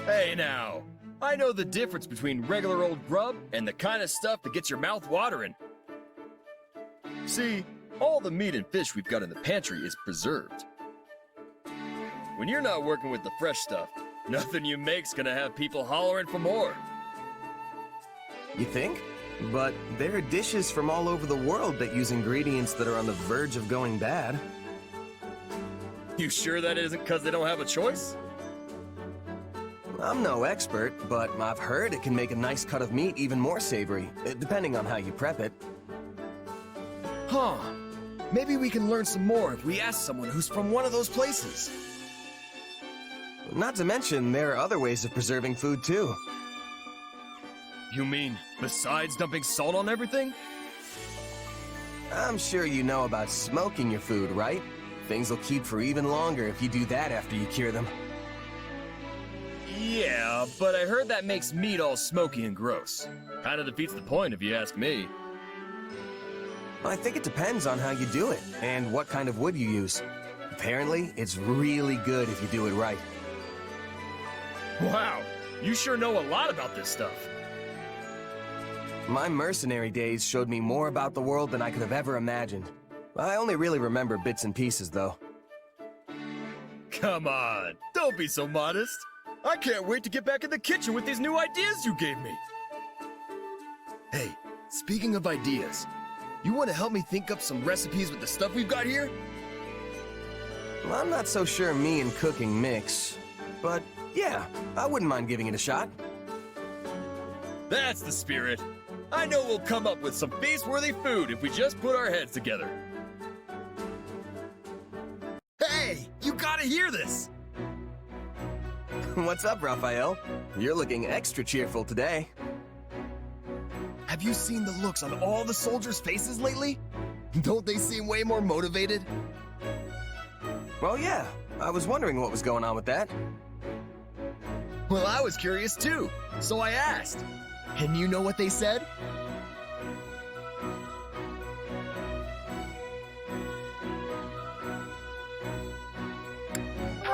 [SPEAKER 17] Hey now, I know the difference between regular old grub and the kind of stuff that gets your mouth watering. See, all the meat and fish we've got in the pantry is preserved. When you're not working with the fresh stuff, nothing you make's gonna have people hollering for more.
[SPEAKER 2] You think? But there are dishes from all over the world that use ingredients that are on the verge of going bad.
[SPEAKER 17] You sure that isn't because they don't have a choice?
[SPEAKER 2] I'm no expert, but I've heard it can make a nice cut of meat even more savory, depending on how you prep it.
[SPEAKER 17] Huh. Maybe we can learn some more if we ask someone who's from one of those places.
[SPEAKER 2] Not to mention, there are other ways of preserving food, too.
[SPEAKER 17] You mean, besides dumping salt on everything?
[SPEAKER 2] I'm sure you know about smoking your food, right? Things will keep for even longer if you do that after you cure them.
[SPEAKER 17] Yeah, but I heard that makes meat all smoky and gross. Kinda defeats the point if you ask me.
[SPEAKER 2] I think it depends on how you do it, and what kind of wood you use. Apparently, it's really good if you do it right.
[SPEAKER 17] Wow, you sure know a lot about this stuff.
[SPEAKER 2] My mercenary days showed me more about the world than I could have ever imagined. I only really remember bits and pieces, though.
[SPEAKER 17] Come on, don't be so modest. I can't wait to get back in the kitchen with these new ideas you gave me. Hey, speaking of ideas, you want to help me think up some recipes with the stuff we've got here?
[SPEAKER 2] Well, I'm not so sure me and cooking mix, but yeah, I wouldn't mind giving it a shot.
[SPEAKER 17] That's the spirit. I know we'll come up with some feast-worthy food if we just put our heads together. Hey, you gotta hear this!
[SPEAKER 2] What's up, Raphael? You're looking extra cheerful today.
[SPEAKER 17] Have you seen the looks on all the soldiers' faces lately? Don't they seem way more motivated?
[SPEAKER 2] Well, yeah. I was wondering what was going on with that.
[SPEAKER 17] Well, I was curious too, so I asked. And you know what they said?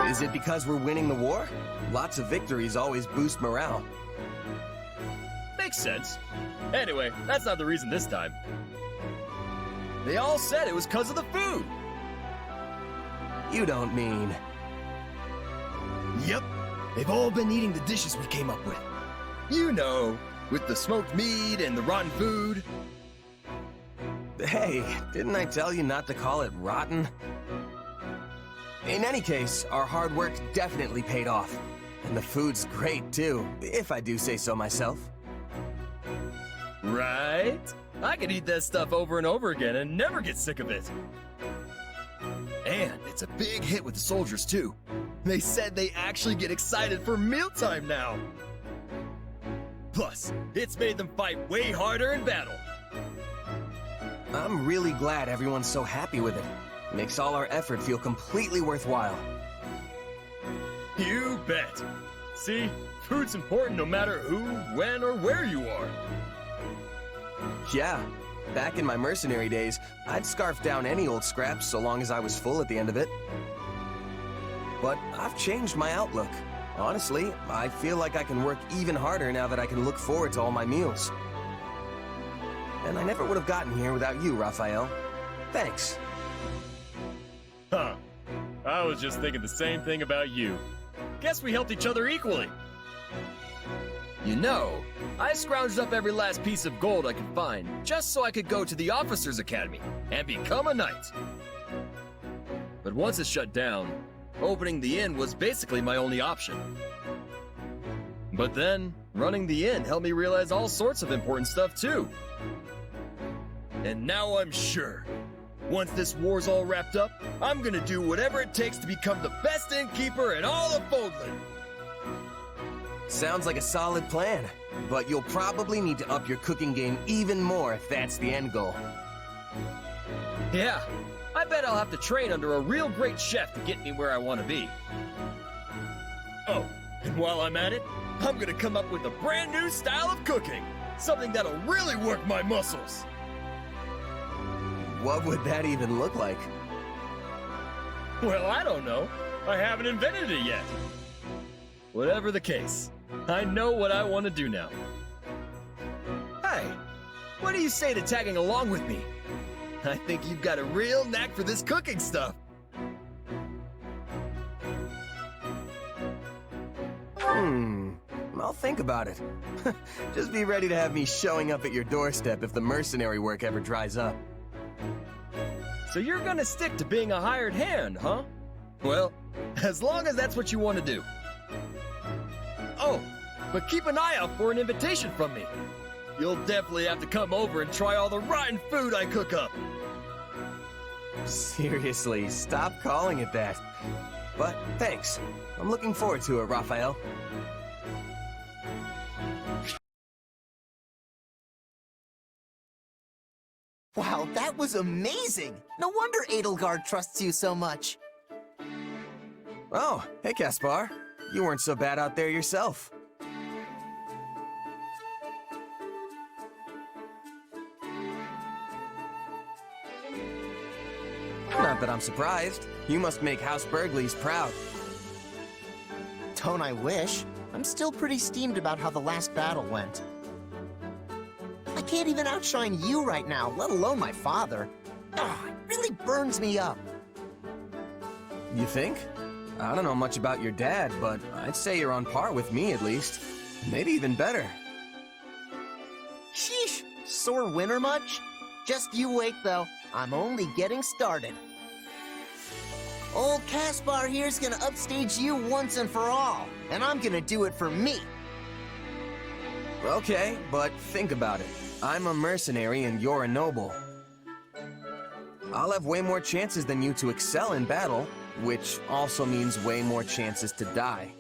[SPEAKER 2] Is it because we're winning the war? Lots of victories always boost morale.
[SPEAKER 17] Makes sense. Anyway, that's not the reason this time. They all said it was because of the food.
[SPEAKER 2] You don't mean...
[SPEAKER 17] Yep. They've all been eating the dishes we came up with. You know, with the smoked meat and the rotten food.
[SPEAKER 2] Hey, didn't I tell you not to call it rotten? In any case, our hard work definitely paid off. And the food's great, too, if I do say so myself.
[SPEAKER 17] Right? I could eat that stuff over and over again and never get sick of it. And it's a big hit with the soldiers, too. They said they actually get excited for mealtime now. Plus, it's made them fight way harder in battle.
[SPEAKER 2] I'm really glad everyone's so happy with it. Makes all our effort feel completely worthwhile.
[SPEAKER 17] You bet. See? Food's important no matter who, when, or where you are.
[SPEAKER 2] Yeah. Back in my mercenary days, I'd scarf down any old scraps so long as I was full at the end of it. But I've changed my outlook. Honestly, I feel like I can work even harder now that I can look forward to all my meals. And I never would have gotten here without you, Raphael. Thanks.
[SPEAKER 17] Huh. I was just thinking the same thing about you. Guess we helped each other equally.
[SPEAKER 7] You know, I scrounged up every last piece of gold I could find just so I could go to the Officers' Academy and become a knight. But once it shut down, opening the inn was basically my only option. But then, running the inn helped me realize all sorts of important stuff too. And now I'm sure, once this war's all wrapped up, I'm gonna do whatever it takes to become the best innkeeper in all of Fodlan.
[SPEAKER 2] Sounds like a solid plan, but you'll probably need to up your cooking game even more if that's the end goal.
[SPEAKER 7] Yeah, I bet I'll have to train under a real great chef to get me where I want to be.
[SPEAKER 17] Oh, and while I'm at it, I'm gonna come up with a brand new style of cooking. Something that'll really work my muscles.
[SPEAKER 2] What would that even look like?
[SPEAKER 17] Well, I don't know. I haven't invented it yet. Whatever the case, I know what I want to do now.
[SPEAKER 7] Hey, what do you say to tagging along with me? I think you've got a real knack for this cooking stuff.
[SPEAKER 2] I'll think about it. Just be ready to have me showing up at your doorstep if the mercenary work ever dries up.
[SPEAKER 7] So you're gonna stick to being a hired hand, huh? Well, as long as that's what you want to do. Oh, but keep an eye out for an invitation from me. You'll definitely have to come over and try all the rotten food I cook up.
[SPEAKER 2] Seriously, stop calling it that. But thanks. I'm looking forward to it, Raphael.
[SPEAKER 18] Wow, that was amazing! No wonder Edelgard trusts you so much.
[SPEAKER 2] Oh, hey Caspar. You weren't so bad out there yourself. Not that I'm surprised. You must make House Burgleys proud.
[SPEAKER 18] Don't I wish? I'm still pretty steamed about how the last battle went. I can't even outshine you right now, let alone my father. Ugh, it really burns me up.
[SPEAKER 2] You think? I don't know much about your dad, but I'd say you're on par with me at least. Maybe even better.
[SPEAKER 18] Sheesh, sore winner much? Just you wait though, I'm only getting started. Old Caspar here's gonna upstage you once and for all, and I'm gonna do it for me.
[SPEAKER 2] Okay, but think about it. I'm a mercenary and you're a noble. I'll have way more chances than you to excel in battle, which also means way more chances to die.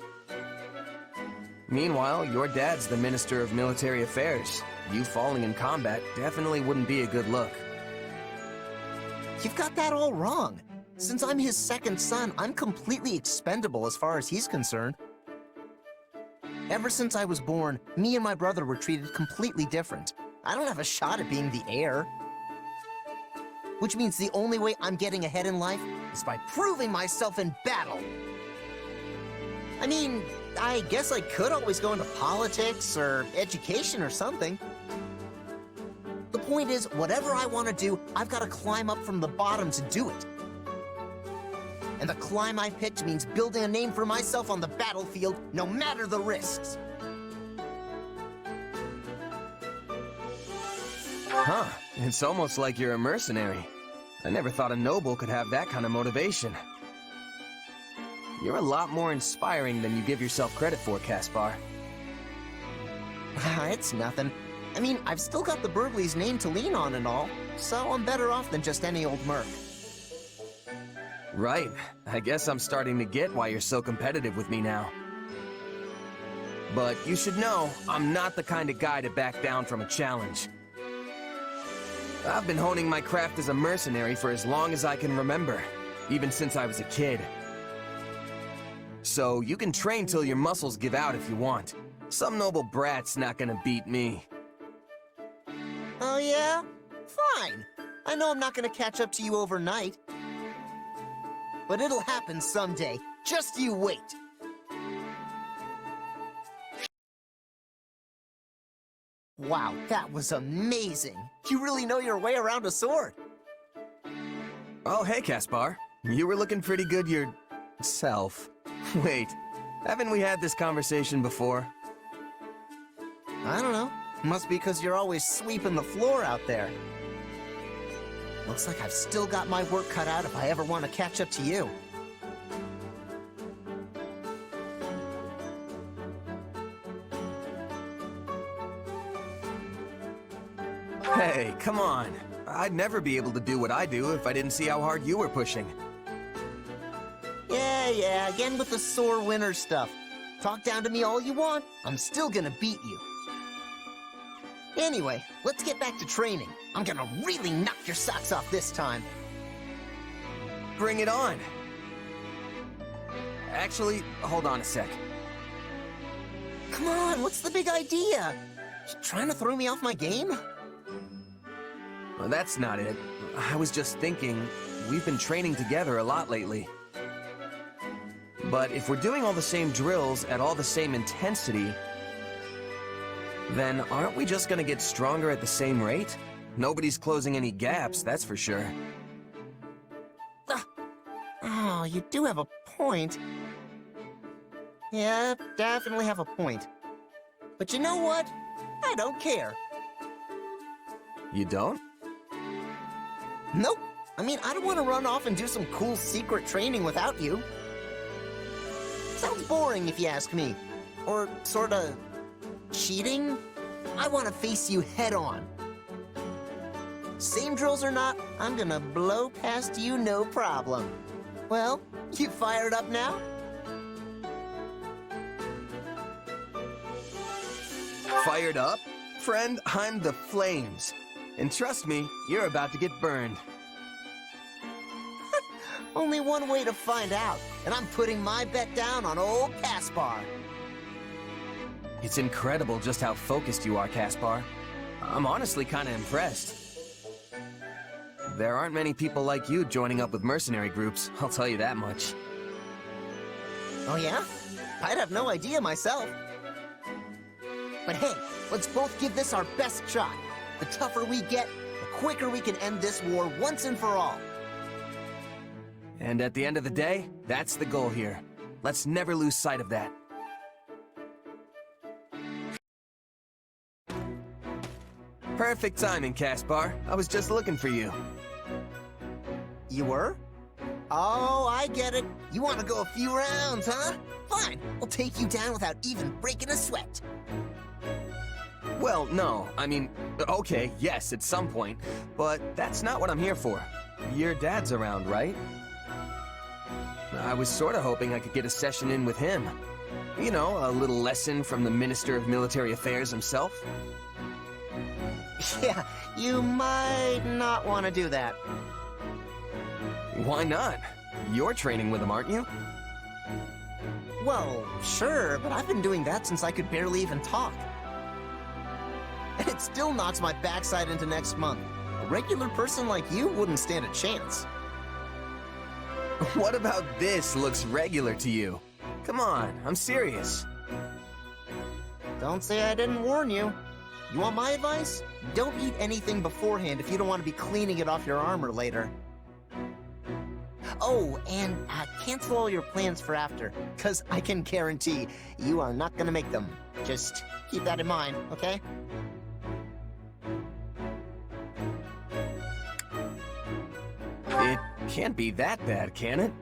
[SPEAKER 2] Meanwhile, your dad's the Minister of Military Affairs. You falling in combat definitely wouldn't be a good look.
[SPEAKER 18] You've got that all wrong. Since I'm his second son, I'm completely expendable as far as he's concerned. Ever since I was born, me and my brother were treated completely different. I don't have a shot at being the heir. Which means the only way I'm getting ahead in life is by proving myself in battle. I mean, I guess I could always go into politics or education or something. The point is, whatever I want to do, I've got to climb up from the bottom to do it. And the climb I picked means building a name for myself on the battlefield, no matter the risks.
[SPEAKER 2] Huh, it's almost like you're a mercenary. I never thought a noble could have that kind of motivation. You're a lot more inspiring than you give yourself credit for, Caspar.
[SPEAKER 18] It's nothing. I mean, I've still got the Burgley's name to lean on and all, so I'm better off than just any old merc.
[SPEAKER 2] Right. I guess I'm starting to get why you're so competitive with me now. But you should know, I'm not the kind of guy to back down from a challenge. I've been honing my craft as a mercenary for as long as I can remember, even since I was a kid. So you can train till your muscles give out if you want. Some noble brat's not gonna beat me.
[SPEAKER 18] Oh yeah? Fine. I know I'm not gonna catch up to you overnight. But it'll happen someday. Just you wait. Wow, that was amazing. You really know your way around a sword.
[SPEAKER 2] Oh, hey, Caspar. You were looking pretty good yourself. Wait, haven't we had this conversation before?
[SPEAKER 18] I don't know. Must be because you're always sweeping the floor out there. Looks like I've still got my work cut out if I ever want to catch up to you.
[SPEAKER 2] Hey, come on. I'd never be able to do what I do if I didn't see how hard you were pushing.
[SPEAKER 18] Yeah, again with the sore winner stuff. Talk down to me all you want, I'm still gonna beat you. Anyway, let's get back to training. I'm gonna really knock your socks off this time.
[SPEAKER 2] Bring it on. Actually, hold on a sec.
[SPEAKER 18] Come on, what's the big idea? You trying to throw me off my game?
[SPEAKER 2] Well, that's not it. I was just thinking, we've been training together a lot lately. But if we're doing all the same drills at all the same intensity, then aren't we just gonna get stronger at the same rate? Nobody's closing any gaps, that's for sure.
[SPEAKER 18] Oh, you do have a point. Yeah, definitely have a point. But you know what? I don't care.
[SPEAKER 2] You don't?
[SPEAKER 18] Nope. I mean, I don't want to run off and do some cool secret training without you. Sounds boring if you ask me. Or sorta cheating? I want to face you head on. Same drills or not, I'm gonna blow past you no problem. Well, you fired up now?
[SPEAKER 2] Fired up? Friend, I'm the flames. And trust me, you're about to get burned.
[SPEAKER 18] Only one way to find out, and I'm putting my bet down on old Caspar.
[SPEAKER 2] It's incredible just how focused you are, Caspar. I'm honestly kind of impressed. There aren't many people like you joining up with mercenary groups, I'll tell you that much.
[SPEAKER 18] Oh yeah? I'd have no idea myself. But hey, let's both give this our best shot. The tougher we get, the quicker we can end this war once and for all.
[SPEAKER 2] And at the end of the day, that's the goal here. Let's never lose sight of that. Perfect timing, Caspar. I was just looking for you.
[SPEAKER 18] You were? Oh, I get it. You want to go a few rounds, huh? Fine, I'll take you down without even breaking a sweat.
[SPEAKER 2] Well, no. I mean, okay, yes, at some point. But that's not what I'm here for. Your dad's around, right? I was sort of hoping I could get a session in with him. You know, a little lesson from the Minister of Military Affairs himself.
[SPEAKER 18] Yeah, you might not want to do that.
[SPEAKER 2] Why not? You're training with him, aren't you?
[SPEAKER 18] Well, sure, but I've been doing that since I could barely even talk. And it still knocks my backside into next month. A regular person like you wouldn't stand a chance.
[SPEAKER 2] What about this looks regular to you? Come on, I'm serious.
[SPEAKER 18] Don't say I didn't warn you. You want my advice? Don't eat anything beforehand if you don't want to be cleaning it off your armor later. Oh, and cancel all your plans for after, because I can guarantee you are not going to make them. Just keep that in mind, okay?
[SPEAKER 2] It can't be that bad, can it?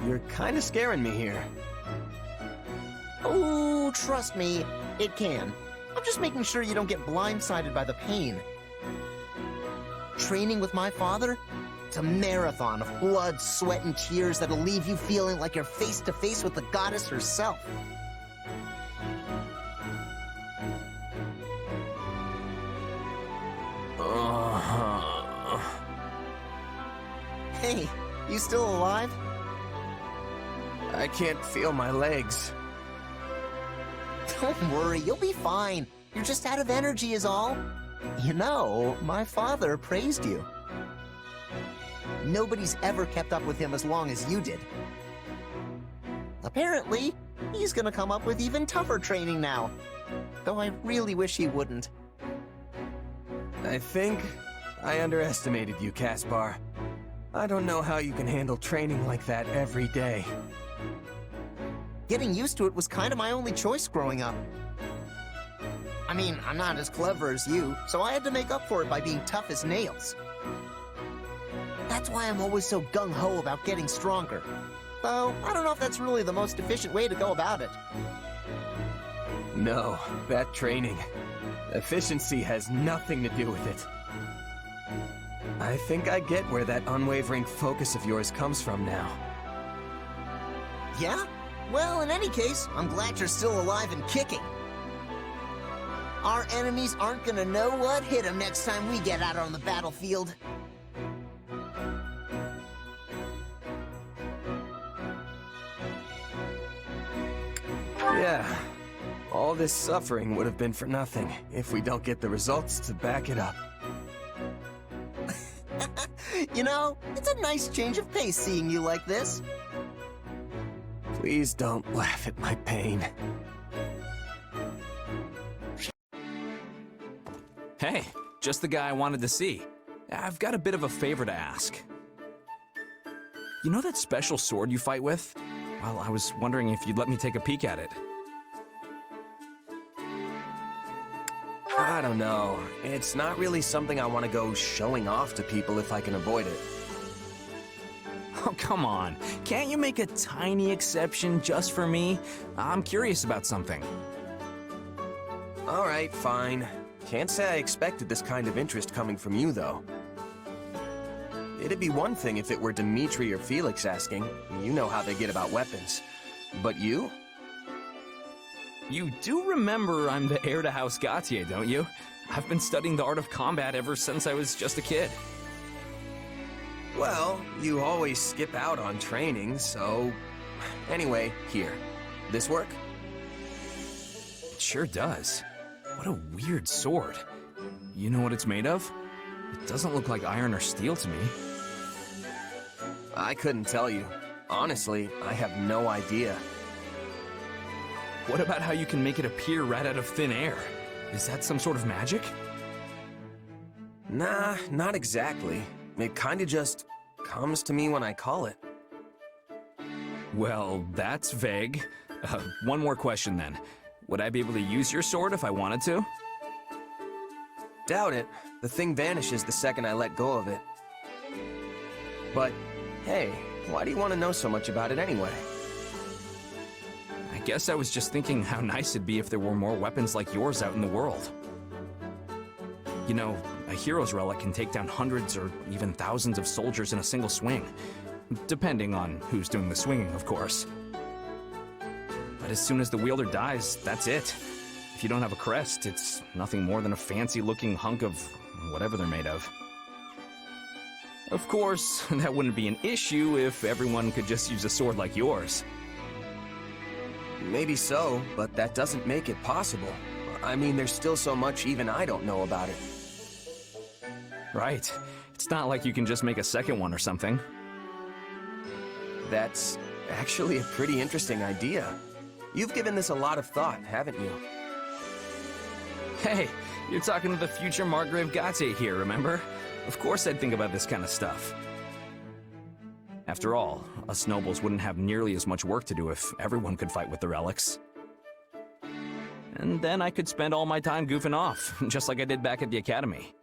[SPEAKER 2] You're kind of scaring me here.
[SPEAKER 18] Oh, trust me, it can. I'm just making sure you don't get blindsided by the pain. Training with my father? It's a marathon of blood, sweat, and tears that'll leave you feeling like you're face to face with the goddess herself.
[SPEAKER 2] Uh-huh.
[SPEAKER 18] Hey, you still alive?
[SPEAKER 2] I can't feel my legs.
[SPEAKER 18] Don't worry, you'll be fine. You're just out of energy is all. You know, my father praised you. Nobody's ever kept up with him as long as you did. Apparently, he's gonna come up with even tougher training now. Though I really wish he wouldn't.
[SPEAKER 2] I think I underestimated you, Caspar. I don't know how you can handle training like that every day.
[SPEAKER 18] Getting used to it was kind of my only choice growing up. I mean, I'm not as clever as you, so I had to make up for it by being tough as nails. That's why I'm always so gung-ho about getting stronger. Though, I don't know if that's really the most efficient way to go about it.
[SPEAKER 2] No, that training. Efficiency has nothing to do with it. I think I get where that unwavering focus of yours comes from now.
[SPEAKER 18] Yeah? Well, in any case, I'm glad you're still alive and kicking. Our enemies aren't gonna know what hit them next time we get out on the battlefield.
[SPEAKER 2] Yeah. All this suffering would have been for nothing if we don't get the results to back it up.
[SPEAKER 18] You know, it's a nice change of pace seeing you like this.
[SPEAKER 2] Please don't laugh at my pain.
[SPEAKER 19] Hey, just the guy I wanted to see. I've got a bit of a favor to ask. You know that special sword you fight with? Well, I was wondering if you'd let me take a peek at it.
[SPEAKER 2] I don't know. It's not really something I want to go showing off to people if I can avoid it.
[SPEAKER 19] Oh, come on. Can't you make a tiny exception just for me? I'm curious about something.
[SPEAKER 2] All right, fine. Can't say I expected this kind of interest coming from you, though. It'd be one thing if it were Dimitri or Felix asking. You know how they get about weapons. But you?
[SPEAKER 19] You do remember I'm the heir to House Gautier, don't you? I've been studying the art of combat ever since I was just a kid.
[SPEAKER 2] Well, you always skip out on training, so... Anyway, here. This work?
[SPEAKER 19] It sure does. What a weird sword. You know what it's made of? It doesn't look like iron or steel to me.
[SPEAKER 2] I couldn't tell you. Honestly, I have no idea.
[SPEAKER 19] What about how you can make it appear right out of thin air? Is that some sort of magic?
[SPEAKER 2] Nah, not exactly. It kinda just comes to me when I call it.
[SPEAKER 19] Well, that's vague. One more question then. Would I be able to use your sword if I wanted to?
[SPEAKER 2] Doubt it. The thing vanishes the second I let go of it. But, hey, why do you want to know so much about it anyway?
[SPEAKER 19] I guess I was just thinking how nice it'd be if there were more weapons like yours out in the world. You know, a hero's relic can take down hundreds or even thousands of soldiers in a single swing. Depending on who's doing the swinging, of course. But as soon as the wielder dies, that's it. If you don't have a crest, it's nothing more than a fancy-looking hunk of whatever they're made of. Of course, that wouldn't be an issue if everyone could just use a sword like yours.
[SPEAKER 2] Maybe so, but that doesn't make it possible. I mean, there's still so much even I don't know about it.
[SPEAKER 19] Right. It's not like you can just make a second one or something.
[SPEAKER 2] That's actually a pretty interesting idea. You've given this a lot of thought, haven't you?
[SPEAKER 19] Hey, you're talking to the future Margrave Gautier here, remember? Of course I'd think about this kind of stuff. After all, us nobles wouldn't have nearly as much work to do if everyone could fight with the relics. And then I could spend all my time goofing off, just like I did back at the academy.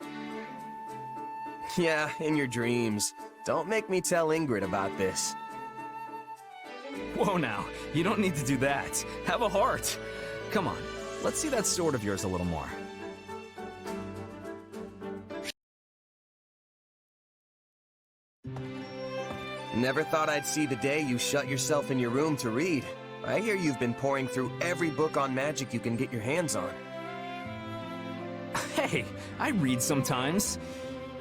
[SPEAKER 2] Yeah, in your dreams. Don't make me tell Ingrid about this.
[SPEAKER 19] Whoa now, you don't need to do that. Have a heart. Come on, let's see that sword of yours a little more.
[SPEAKER 2] Never thought I'd see the day you shut yourself in your room to read. I hear you've been pouring through every book on magic you can get your hands on.
[SPEAKER 19] Hey, I read sometimes.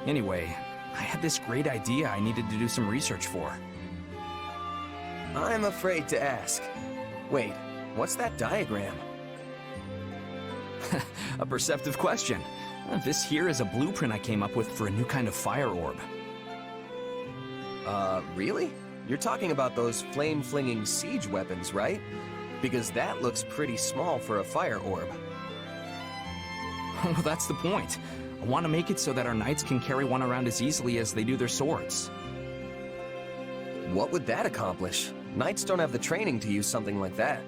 [SPEAKER 19] Anyway, I had this great idea I needed to do some research for.
[SPEAKER 2] I'm afraid to ask. Wait, what's that diagram?
[SPEAKER 19] A perceptive question. This here is a blueprint I came up with for a new kind of fire orb.
[SPEAKER 2] Really? You're talking about those flame-flinging siege weapons, right? Because that looks pretty small for a fire orb.
[SPEAKER 19] Well, that's the point. I want to make it so that our knights can carry one around as easily as they do their swords.
[SPEAKER 2] What would that accomplish? Knights don't have the training to use something like that.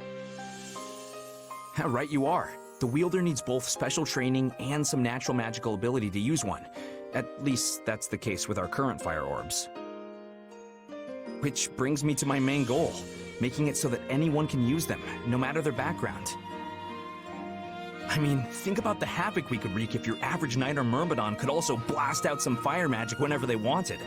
[SPEAKER 19] Right you are. The wielder needs both special training and some natural magical ability to use one. At least that's the case with our current fire orbs. Which brings me to my main goal, making it so that anyone can use them, no matter their background. I mean, think about the havoc we could wreak if your average knight or myrmidon could also blast out some fire magic whenever they wanted.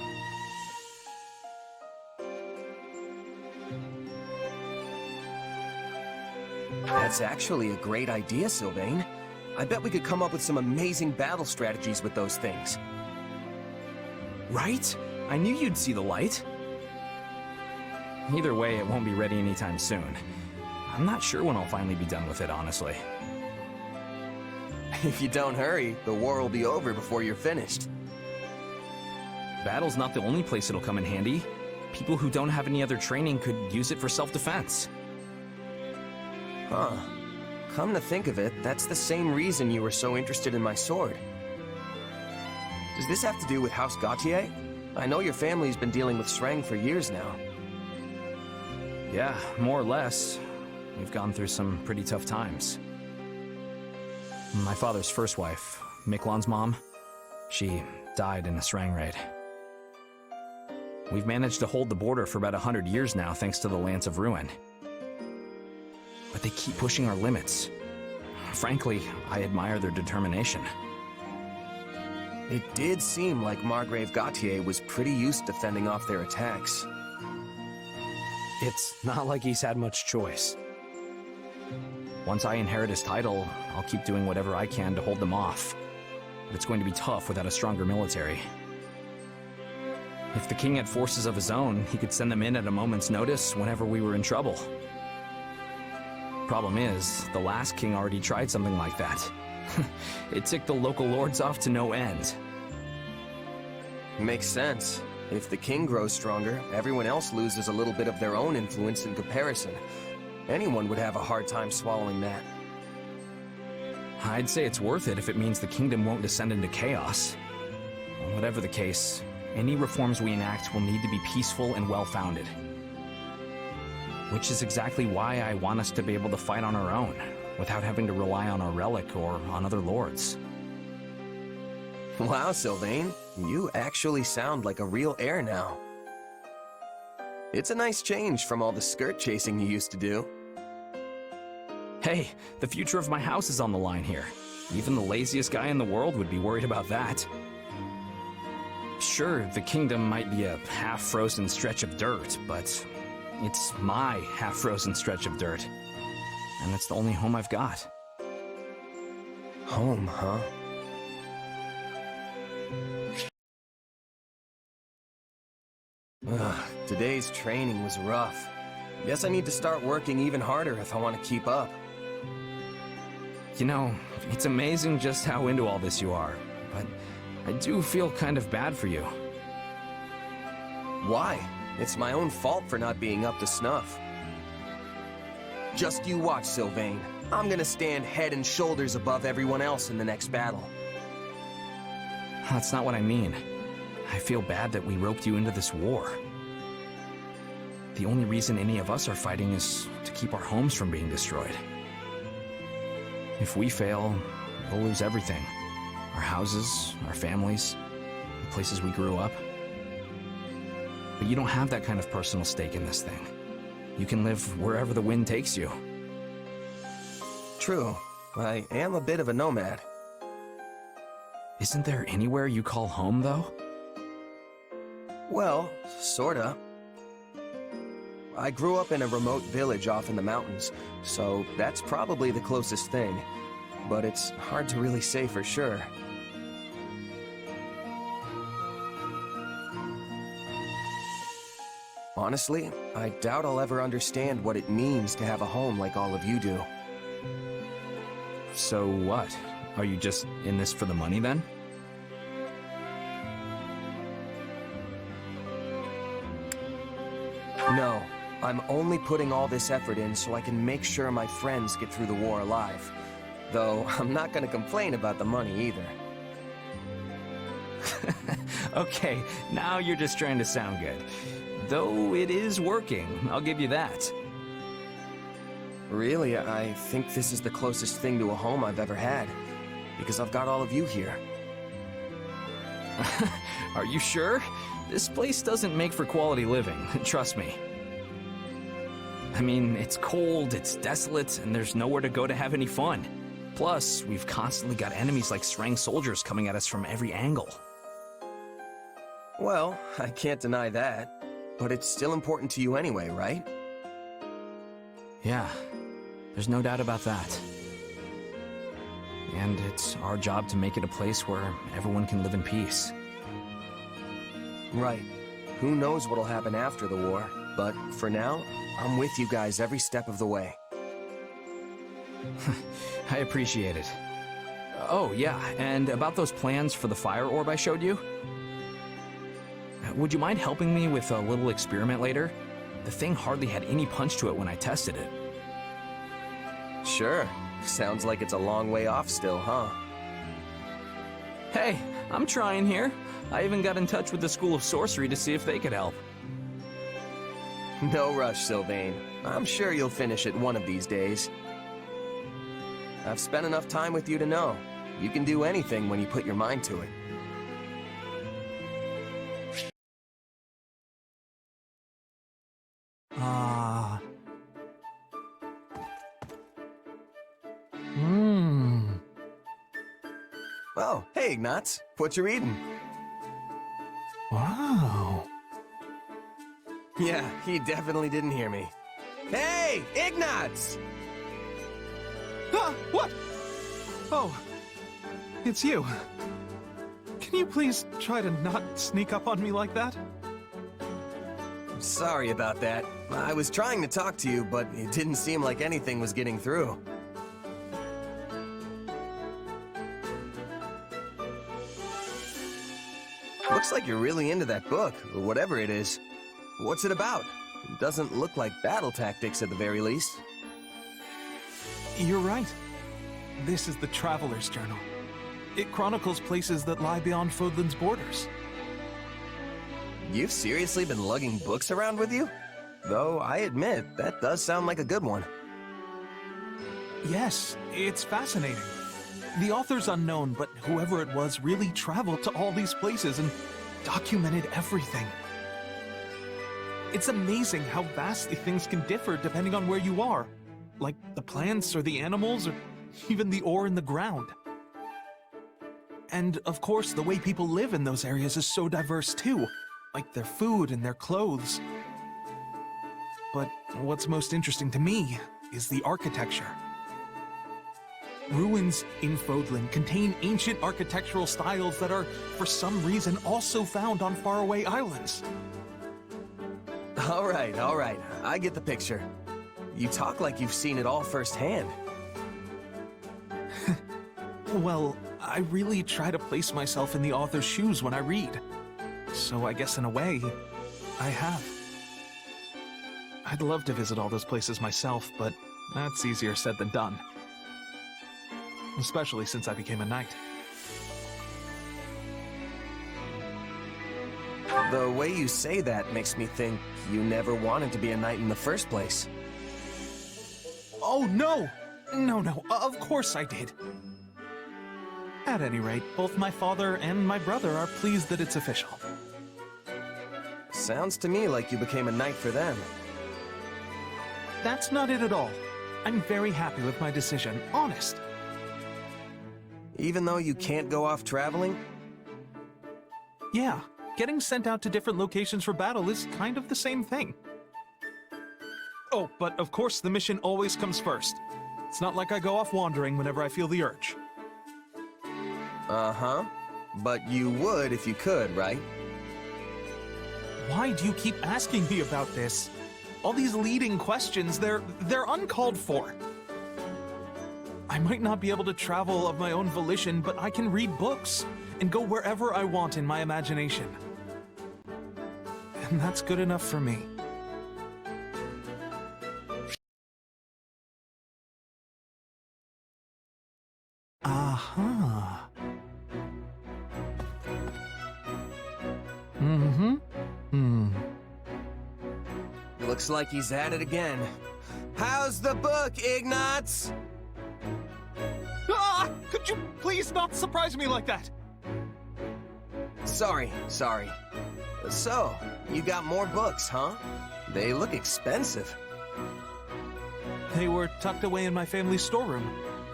[SPEAKER 2] That's actually a great idea, Sylvain. I bet we could come up with some amazing battle strategies with those things.
[SPEAKER 19] Right? I knew you'd see the light. Either way, it won't be ready anytime soon. I'm not sure when I'll finally be done with it, honestly.
[SPEAKER 2] If you don't hurry, the war will be over before you're finished.
[SPEAKER 19] Battle's not the only place it'll come in handy. People who don't have any other training could use it for self-defense.
[SPEAKER 2] Huh. Come to think of it, that's the same reason you were so interested in my sword. Does this have to do with House Gautier? I know your family's been dealing with Shrang for years now.
[SPEAKER 19] Yeah, more or less. We've gone through some pretty tough times. My father's first wife, Miklon's mom, she died in a Shrang raid. We've managed to hold the border for about 100 years now thanks to the Lance of Ruin. But they keep pushing our limits. Frankly, I admire their determination.
[SPEAKER 2] It did seem like Margrave Gautier was pretty used to fending off their attacks.
[SPEAKER 19] It's not like he's had much choice. Once I inherit his title, I'll keep doing whatever I can to hold them off. But it's going to be tough without a stronger military. If the king had forces of his own, he could send them in at a moment's notice whenever we were in trouble. Problem is, the last king already tried something like that. It ticked the local lords off to no end.
[SPEAKER 2] Makes sense. If the king grows stronger, everyone else loses a little bit of their own influence in comparison. Anyone would have a hard time swallowing that.
[SPEAKER 19] I'd say it's worth it if it means the kingdom won't descend into chaos. Whatever the case, any reforms we enact will need to be peaceful and well-founded. Which is exactly why I want us to be able to fight on our own, without having to rely on our relic or on other lords.
[SPEAKER 2] Wow, Sylvain, you actually sound like a real heir now. It's a nice change from all the skirt chasing you used to do.
[SPEAKER 19] Hey, the future of my house is on the line here. Even the laziest guy in the world would be worried about that. Sure, the kingdom might be a half-frozen stretch of dirt, but it's my half-frozen stretch of dirt. And it's the only home I've got.
[SPEAKER 2] Home, huh? Ugh, today's training was rough. Guess I need to start working even harder if I want to keep up.
[SPEAKER 19] You know, it's amazing just how into all this you are, but I do feel kind of bad for you.
[SPEAKER 2] Why? It's my own fault for not being up to snuff. Just you watch, Sylvain. I'm gonna stand head and shoulders above everyone else in the next battle.
[SPEAKER 19] That's not what I mean. I feel bad that we roped you into this war. The only reason any of us are fighting is to keep our homes from being destroyed. If we fail, we'll lose everything. Our houses, our families, the places we grew up. But you don't have that kind of personal stake in this thing. You can live wherever the wind takes you.
[SPEAKER 2] True. I am a bit of a nomad.
[SPEAKER 19] Isn't there anywhere you call home, though?
[SPEAKER 2] Well, sorta. I grew up in a remote village off in the mountains, so that's probably the closest thing. But it's hard to really say for sure. Honestly, I doubt I'll ever understand what it means to have a home like all of you do.
[SPEAKER 19] So what? Are you just in this for the money then?
[SPEAKER 2] No, I'm only putting all this effort in so I can make sure my friends get through the war alive. Though, I'm not gonna complain about the money either.
[SPEAKER 19] Okay, now you're just trying to sound good. Though it is working, I'll give you that.
[SPEAKER 2] Really, I think this is the closest thing to a home I've ever had. Because I've got all of you here.
[SPEAKER 19] Are you sure? This place doesn't make for quality living, trust me. I mean, it's cold, it's desolate, and there's nowhere to go to have any fun. Plus, we've constantly got enemies like Srang soldiers coming at us from every angle.
[SPEAKER 2] Well, I can't deny that. But it's still important to you anyway, right?
[SPEAKER 19] Yeah, there's no doubt about that. And it's our job to make it a place where everyone can live in peace.
[SPEAKER 2] Right. Who knows what'll happen after the war, but for now, I'm with you guys every step of the way.
[SPEAKER 19] I appreciate it. Oh, yeah, and about those plans for the fire orb I showed you? Would you mind helping me with a little experiment later? The thing hardly had any punch to it when I tested it.
[SPEAKER 2] Sure. Sounds like it's a long way off still, huh?
[SPEAKER 19] Hey, I'm trying here. I even got in touch with the School of Sorcery to see if they could help.
[SPEAKER 2] No rush, Sylvain. I'm sure you'll finish it one of these days. I've spent enough time with you to know. You can do anything when you put your mind to it. Oh, hey, Ignatz. What you reading?
[SPEAKER 6] Wow.
[SPEAKER 2] Yeah, he definitely didn't hear me. Hey, Ignatz!
[SPEAKER 6] Ah, what? Oh, it's you. Can you please try to not sneak up on me like that?
[SPEAKER 2] Sorry about that. I was trying to talk to you, but it didn't seem like anything was getting through. Looks like you're really into that book, or whatever it is. What's it about? It doesn't look like battle tactics at the very least.
[SPEAKER 6] You're right. This is the Traveler's Journal. It chronicles places that lie beyond Fodlan's borders.
[SPEAKER 2] You've seriously been lugging books around with you? Though, I admit, that does sound like a good one.
[SPEAKER 6] Yes, it's fascinating. The author's unknown, but whoever it was really traveled to all these places and documented everything. It's amazing how vastly things can differ depending on where you are, like the plants or the animals or even the ore in the ground. And of course, the way people live in those areas is so diverse too, like their food and their clothes. But what's most interesting to me is the architecture. Ruins in Fodlan contain ancient architectural styles that are, for some reason, also found on faraway islands.
[SPEAKER 2] All right, I get the picture. You talk like you've seen it all firsthand.
[SPEAKER 6] Well, I really try to place myself in the author's shoes when I read. So I guess in a way, I have. I'd love to visit all those places myself, but that's easier said than done. Especially since I became a knight.
[SPEAKER 2] The way you say that makes me think you never wanted to be a knight in the first place.
[SPEAKER 6] Oh, no! No, of course I did. At any rate, both my father and my brother are pleased that it's official.
[SPEAKER 2] Sounds to me like you became a knight for them.
[SPEAKER 6] That's not it at all. I'm very happy with my decision, honest.
[SPEAKER 2] Even though you can't go off traveling?
[SPEAKER 6] Yeah, getting sent out to different locations for battle is kind of the same thing. Oh, but of course the mission always comes first. It's not like I go off wandering whenever I feel the urge.
[SPEAKER 2] Uh-huh. But you would if you could, right?
[SPEAKER 20] Why do you keep asking me about this? All these leading questions, they're uncalled for. I might not be able to travel of my own volition, but I can read books and go wherever I want in my imagination. And that's good enough for me. Aha.
[SPEAKER 2] Looks like he's at it again. How's the book, Ignatz?
[SPEAKER 20] Ah! Could you please not surprise me like that?
[SPEAKER 2] Sorry. So, you got more books, huh? They look expensive.
[SPEAKER 20] They were tucked away in my family's storeroom.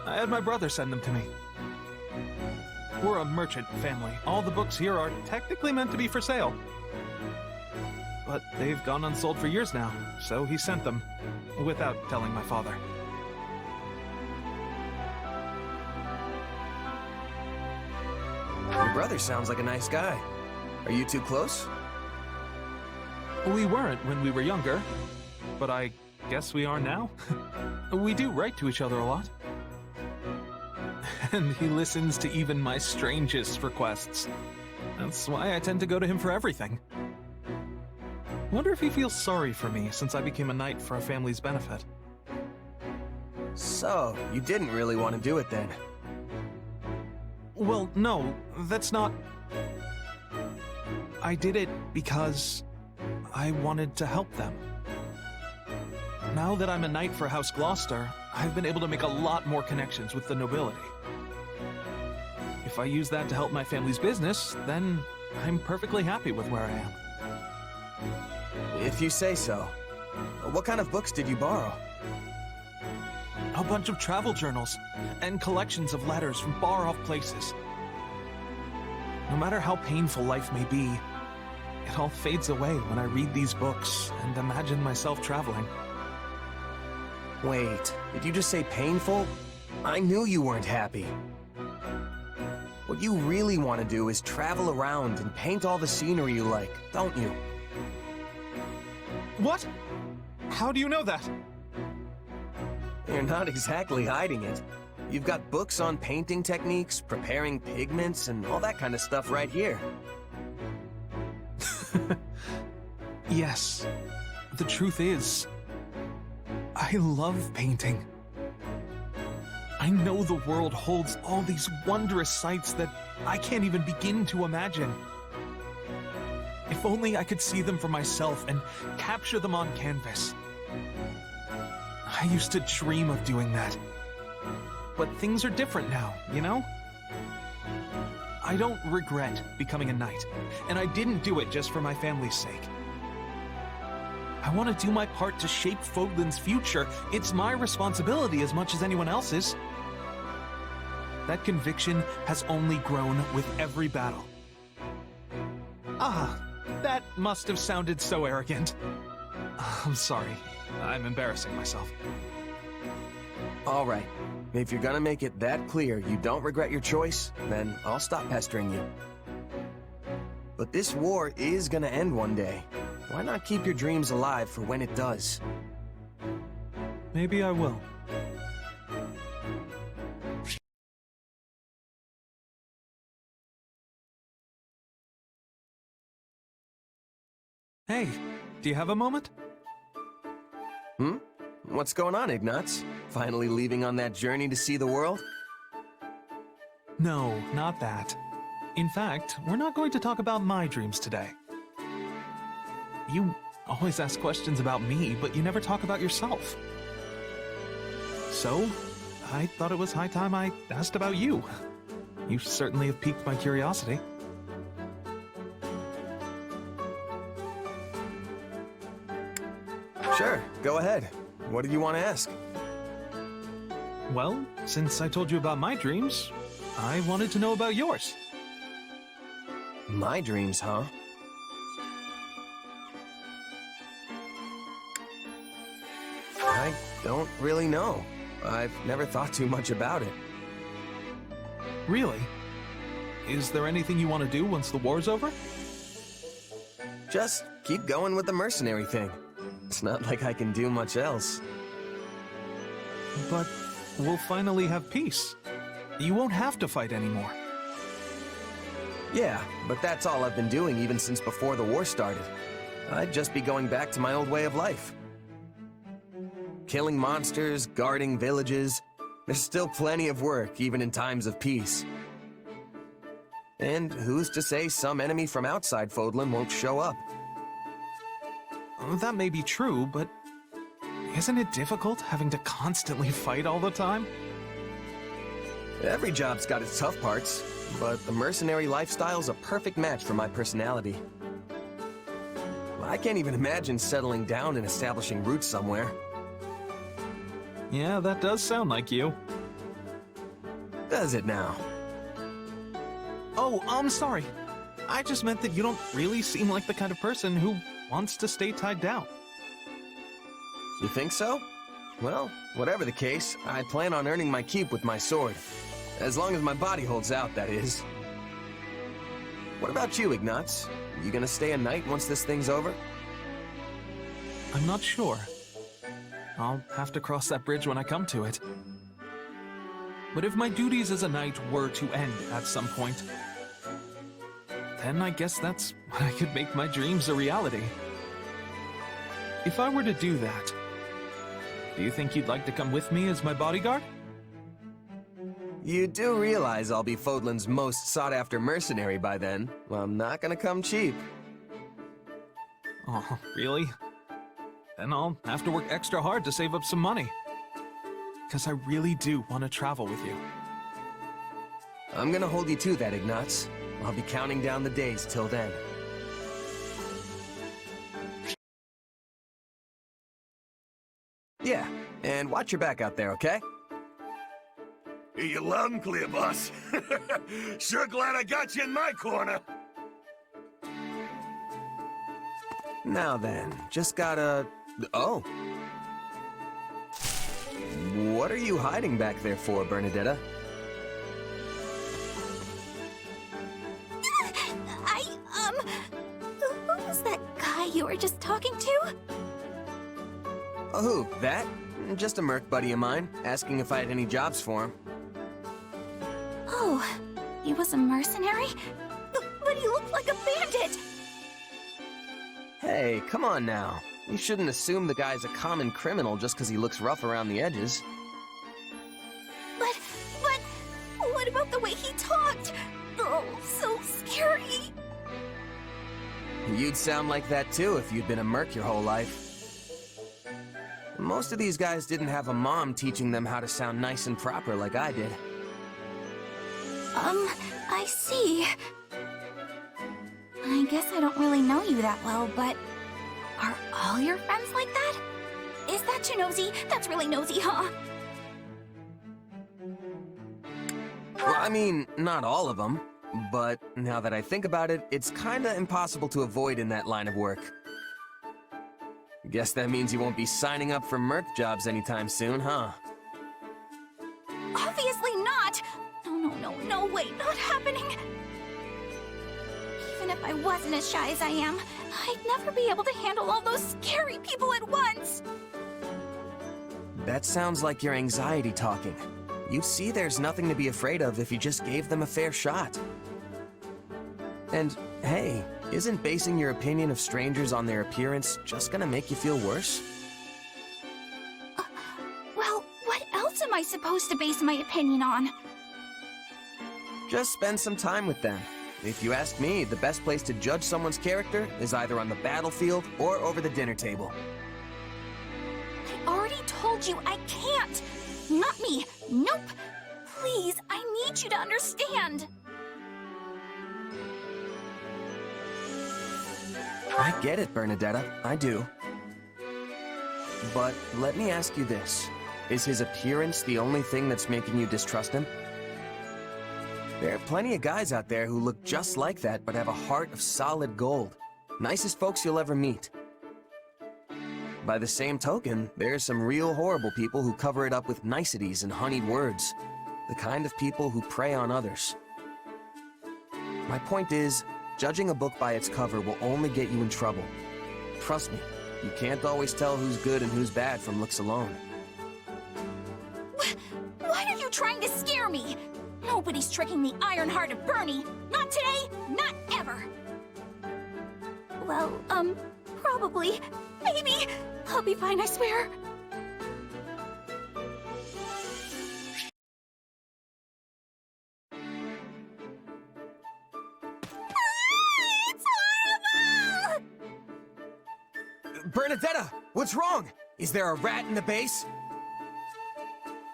[SPEAKER 20] I had my brother send them to me. We're a merchant family. All the books here are technically meant to be for sale. But they've gone unsold for years now, so he sent them, without telling my father.
[SPEAKER 2] Your brother sounds like a nice guy. Are you two close?
[SPEAKER 20] We weren't when we were younger, but I guess we are now. We do write to each other a lot. And he listens to even my strangest requests. That's why I tend to go to him for everything. Wonder if he feels sorry for me since I became a knight for our family's benefit.
[SPEAKER 2] So, you didn't really want to do it then?
[SPEAKER 20] Well, no, that's not... I did it because I wanted to help them. Now that I'm a knight for House Gloucester, I've been able to make a lot more connections with the nobility. If I use that to help my family's business, then I'm perfectly happy with where I am.
[SPEAKER 2] If you say so. What kind of books did you borrow?
[SPEAKER 20] A bunch of travel journals and collections of letters from far-off places. No matter how painful life may be, it all fades away when I read these books and imagine myself traveling.
[SPEAKER 2] Wait, did you just say painful? I knew you weren't happy. What you really want to do is travel around and paint all the scenery you like, don't you?
[SPEAKER 20] What? How do you know that?
[SPEAKER 2] You're not exactly hiding it. You've got books on painting techniques, preparing pigments, and all that kind of stuff right here.
[SPEAKER 20] Yes. The truth is, I love painting. I know the world holds all these wondrous sights that I can't even begin to imagine. If only I could see them for myself and capture them on canvas. I used to dream of doing that. But things are different now, you know? I don't regret becoming a knight, and I didn't do it just for my family's sake. I want to do my part to shape Fodlan's future. It's my responsibility as much as anyone else's. That conviction has only grown with every battle. Ah, that must have sounded so arrogant. I'm sorry. I'm embarrassing myself.
[SPEAKER 2] All right. If you're gonna make it that clear you don't regret your choice, then I'll stop pestering you. But this war is gonna end one day. Why not keep your dreams alive for when it does?
[SPEAKER 20] Maybe I will. Hey, do you have a moment?
[SPEAKER 2] What's going on, Ignatz? Finally leaving on that journey to see the world?
[SPEAKER 20] No, not that. In fact, we're not going to talk about my dreams today. You always ask questions about me, but you never talk about yourself. So, I thought it was high time I asked about you. You certainly have piqued my curiosity.
[SPEAKER 2] Sure, go ahead. What did you want to ask?
[SPEAKER 20] Well, since I told you about my dreams, I wanted to know about yours.
[SPEAKER 2] My dreams, huh? I don't really know. I've never thought too much about it.
[SPEAKER 20] Really? Is there anything you want to do once the war's over?
[SPEAKER 2] Just keep going with the mercenary thing. It's not like I can do much else.
[SPEAKER 20] But we'll finally have peace. You won't have to fight anymore.
[SPEAKER 2] Yeah, but that's all I've been doing even since before the war started. I'd just be going back to my old way of life. Killing monsters, guarding villages. There's still plenty of work, even in times of peace. And who's to say some enemy from outside Fodlan won't show up?
[SPEAKER 20] That may be true, but isn't it difficult having to constantly fight all the time?
[SPEAKER 2] Every job's got its tough parts, but the mercenary lifestyle's a perfect match for my personality. I can't even imagine settling down and establishing roots somewhere.
[SPEAKER 20] Yeah, that does sound like you.
[SPEAKER 2] Does it now?
[SPEAKER 20] Oh, I'm sorry. I just meant that you don't really seem like the kind of person who wants to stay tied down.
[SPEAKER 2] You think so? Well, whatever the case, I plan on earning my keep with my sword. As long as my body holds out, that is. What about you, Ignatz? You gonna stay a knight once this thing's over?
[SPEAKER 20] I'm not sure. I'll have to cross that bridge when I come to it. But if my duties as a knight were to end at some point, then I guess that's when I could make my dreams a reality. If I were to do that, do you think you'd like to come with me as my bodyguard?
[SPEAKER 2] You do realize I'll be Fodlan's most sought-after mercenary by then. Well, I'm not gonna come cheap.
[SPEAKER 20] Oh, really? Then I'll have to work extra hard to save up some money. Because I really do want to travel with you.
[SPEAKER 2] I'm gonna hold you to that, Ignatz. I'll be counting down the days till then. Yeah, and watch your back out there, okay?
[SPEAKER 21] Hear you loud and clear, boss. Sure glad I got you in my corner.
[SPEAKER 2] Now then, just gotta... Oh. What are you hiding back there for, Bernadetta?
[SPEAKER 4] Who was that guy you were just talking to?
[SPEAKER 2] Oh, who? That? Just a merc buddy of mine, asking if I had any jobs for him.
[SPEAKER 4] Oh, he was a mercenary? But he looked like a bandit!
[SPEAKER 2] Hey, come on now. You shouldn't assume the guy's a common criminal just because he looks rough around the edges.
[SPEAKER 4] But, what about the way he talked? Oh, so scary!
[SPEAKER 2] You'd sound like that too if you'd been a merc your whole life. Most of these guys didn't have a mom teaching them how to sound nice and proper like I did.
[SPEAKER 4] I see. I guess I don't really know you that well, but are all your friends like that? Is that too nosy? That's really nosy, huh?
[SPEAKER 2] Well, I mean, not all of them, but now that I think about it, it's kinda impossible to avoid in that line of work. Guess that means you won't be signing up for merc jobs anytime soon, huh?
[SPEAKER 4] Obviously not! No way, not happening! Even if I wasn't as shy as I am, I'd never be able to handle all those scary people at once!
[SPEAKER 2] That sounds like your anxiety talking. You see there's nothing to be afraid of if you just gave them a fair shot. And, hey, isn't basing your opinion of strangers on their appearance just gonna make you feel worse?
[SPEAKER 4] Well, what else am I supposed to base my opinion on?
[SPEAKER 2] Just spend some time with them. If you ask me, the best place to judge someone's character is either on the battlefield or over the dinner table.
[SPEAKER 4] I already told you I can't! Not me! Nope! Please, I need you to understand!
[SPEAKER 2] I get it, Bernadetta. I do. But let me ask you this. Is his appearance the only thing that's making you distrust him? There are plenty of guys out there who look just like that but have a heart of solid gold. Nicest folks you'll ever meet. By the same token, there's some real horrible people who cover it up with niceties and honeyed words. The kind of people who prey on others. My point is, judging a book by its cover will only get you in trouble. trust me, you can't always tell who's good and who's bad from looks alone.
[SPEAKER 1] Why are you trying to scare me? Nobody's tricking the iron heart of Bernie. Not today, not ever. Well, probably. Maybe. I'll be fine, I swear. It's horrible!
[SPEAKER 2] Bernadetta, what's wrong? Is there a rat in the base?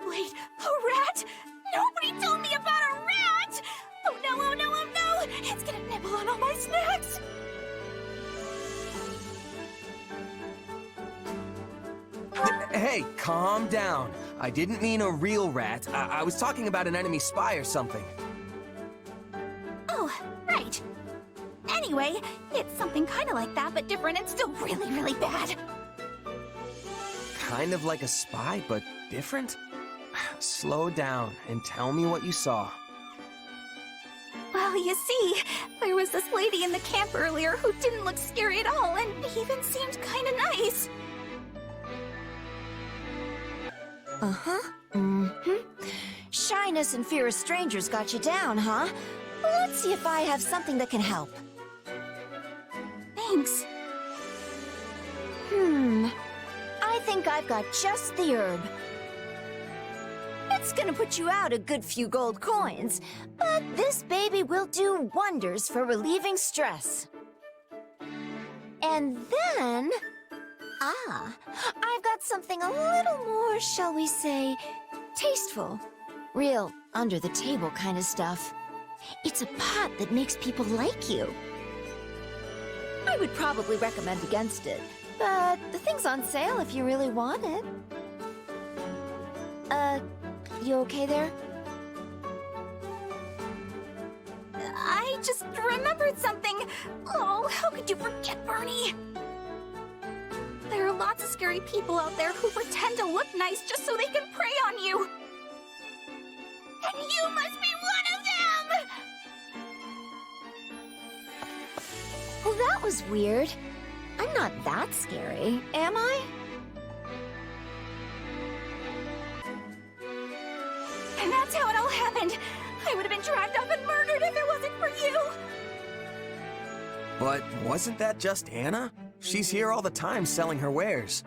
[SPEAKER 1] Wait, a rat? Nobody told me about a rat! Oh no, oh no, oh no! It's gonna nibble on all my snacks!
[SPEAKER 2] Hey, calm down. I didn't mean a real rat. I was talking about an enemy spy or something.
[SPEAKER 1] Oh, right. Anyway, it's something kind of like that, but different and still really, really bad.
[SPEAKER 2] Kind of like a spy, but different? Slow down and tell me what you saw.
[SPEAKER 1] Well, you see, there was this lady in the camp earlier who didn't look scary at all and even seemed kind of nice.
[SPEAKER 22] Uh-huh. Mm-hmm. Shyness and fear of strangers got you down, huh? Well, let's see if I have something that can help.
[SPEAKER 1] Thanks.
[SPEAKER 22] I think I've got just the herb. It's gonna put you out a good few gold coins, but this baby will do wonders for relieving stress. And then... I've got something a little more, shall we say, tasteful. Real under-the-table kind of stuff. It's a pot that makes people like you. I would probably recommend against it, but the thing's on sale if you really want it. You okay there?
[SPEAKER 1] I just remembered something. Oh, how could you forget, Bernie? There are lots of scary people out there who pretend to look nice just so they can prey on you. And you must be one of them!
[SPEAKER 22] Well, that was weird. I'm not that scary, am I?
[SPEAKER 1] And that's how it all happened. I would have been dragged off and murdered if it wasn't for you.
[SPEAKER 2] But wasn't that just Anna? She's here all the time selling her wares.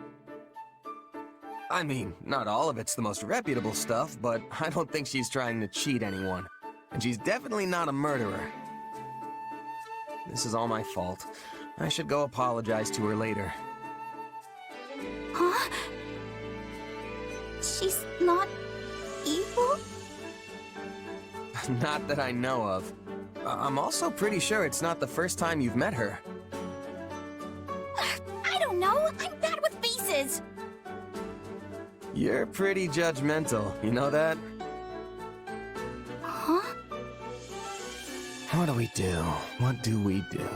[SPEAKER 2] I mean, not all of it's the most reputable stuff, but I don't think she's trying to cheat anyone. And she's definitely not a murderer. This is all my fault. I should go apologize to her later.
[SPEAKER 1] Huh? She's not evil?
[SPEAKER 2] Not that I know of. I'm also pretty sure it's not the first time you've met her.
[SPEAKER 1] I don't know. I'm bad with faces.
[SPEAKER 2] You're pretty judgmental, you know that?
[SPEAKER 1] Huh?
[SPEAKER 2] What do we do? What do we do?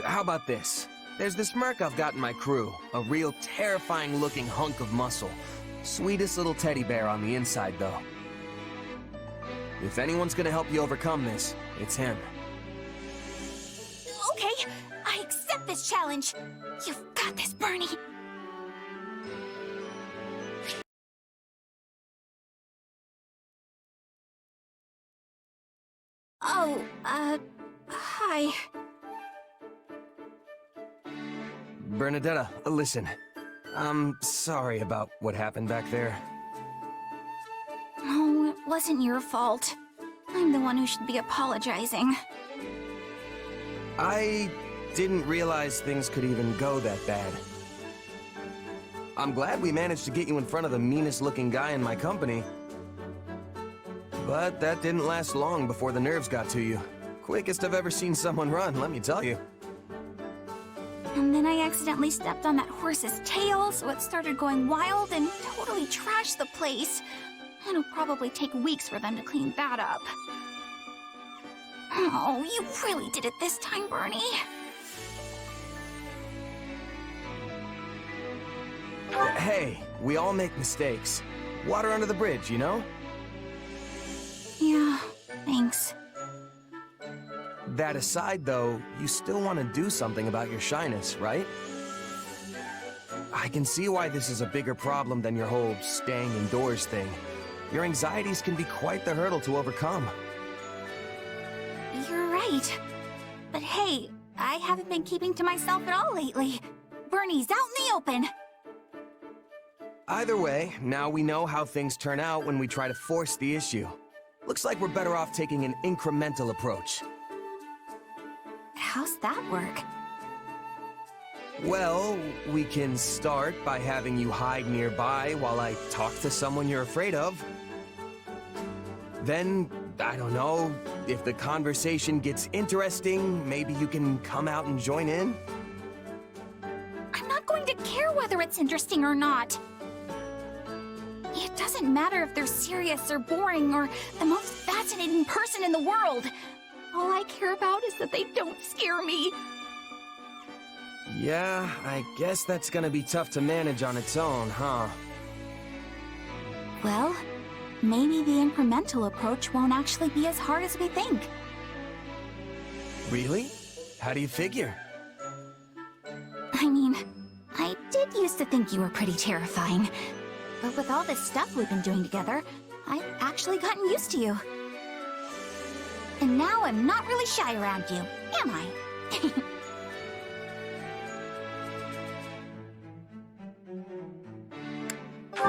[SPEAKER 2] How about this? There's this merc I've got in my crew. A real terrifying-looking hunk of muscle. Sweetest little teddy bear on the inside, though. If anyone's gonna help you overcome this, it's him.
[SPEAKER 1] Okay, I accept this challenge. You've got this, Bernie. Oh, hi.
[SPEAKER 2] Bernadetta, listen. I'm sorry about what happened back there.
[SPEAKER 1] No, it wasn't your fault. I'm the one who should be apologizing.
[SPEAKER 2] I didn't realize things could even go that bad. I'm glad we managed to get you in front of the meanest-looking guy in my company. But that didn't last long before the nerves got to you. Quickest I've ever seen someone run, let me tell you.
[SPEAKER 1] And then I accidentally stepped on that horse's tail, so it started going wild and totally trashed the place. It'll probably take weeks for them to clean that up. Oh, you really did it this time, Bernie.
[SPEAKER 2] Hey, we all make mistakes. Water under the bridge, you know?
[SPEAKER 1] Yeah, thanks.
[SPEAKER 2] That aside, though, you still want to do something about your shyness, right? I can see why this is a bigger problem than your whole staying indoors thing. Your anxieties can be quite the hurdle to overcome.
[SPEAKER 1] You're right. But hey, I haven't been keeping to myself at all lately. Bernie's out in the open.
[SPEAKER 2] Either way, now we know how things turn out when we try to force the issue. Looks like we're better off taking an incremental approach.
[SPEAKER 1] How's that work?
[SPEAKER 2] Well, we can start by having you hide nearby while I talk to someone you're afraid of. Then, I don't know, if the conversation gets interesting, maybe you can come out and join in?
[SPEAKER 1] I'm not going to care whether it's interesting or not. It doesn't matter if they're serious or boring or the most fascinating person in the world. All I care about is that they don't scare me.
[SPEAKER 2] Yeah, I guess that's gonna be tough to manage on its own, huh?
[SPEAKER 1] Well, maybe the incremental approach won't actually be as hard as we think.
[SPEAKER 2] Really? How do you figure?
[SPEAKER 1] I mean, I did used to think you were pretty terrifying. But with all this stuff we've been doing together, I've actually gotten used to you. And now I'm not really shy around you, am I?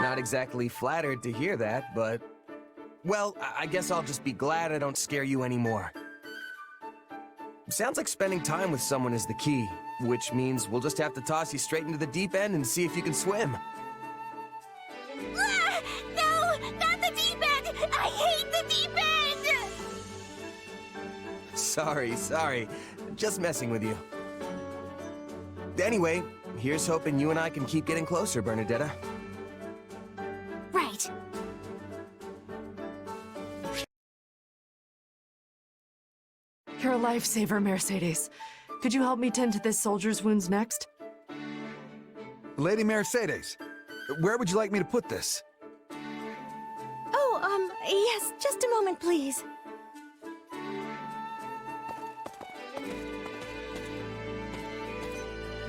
[SPEAKER 2] Not exactly flattered to hear that, but... Well, I guess I'll just be glad I don't scare you anymore. Sounds like spending time with someone is the key, which means we'll just have to toss you straight into the deep end and see if you can swim.
[SPEAKER 1] Ah, no, not the deep end! I hate the deep end!
[SPEAKER 2] Sorry. Just messing with you. Anyway, here's hoping you and I can keep getting closer, Bernadetta.
[SPEAKER 1] Right.
[SPEAKER 3] You're a lifesaver, Mercedes. Could you help me tend to this soldier's wounds next?
[SPEAKER 9] Lady Mercedes, where would you like me to put this?
[SPEAKER 22] Oh, yes, just a moment, please.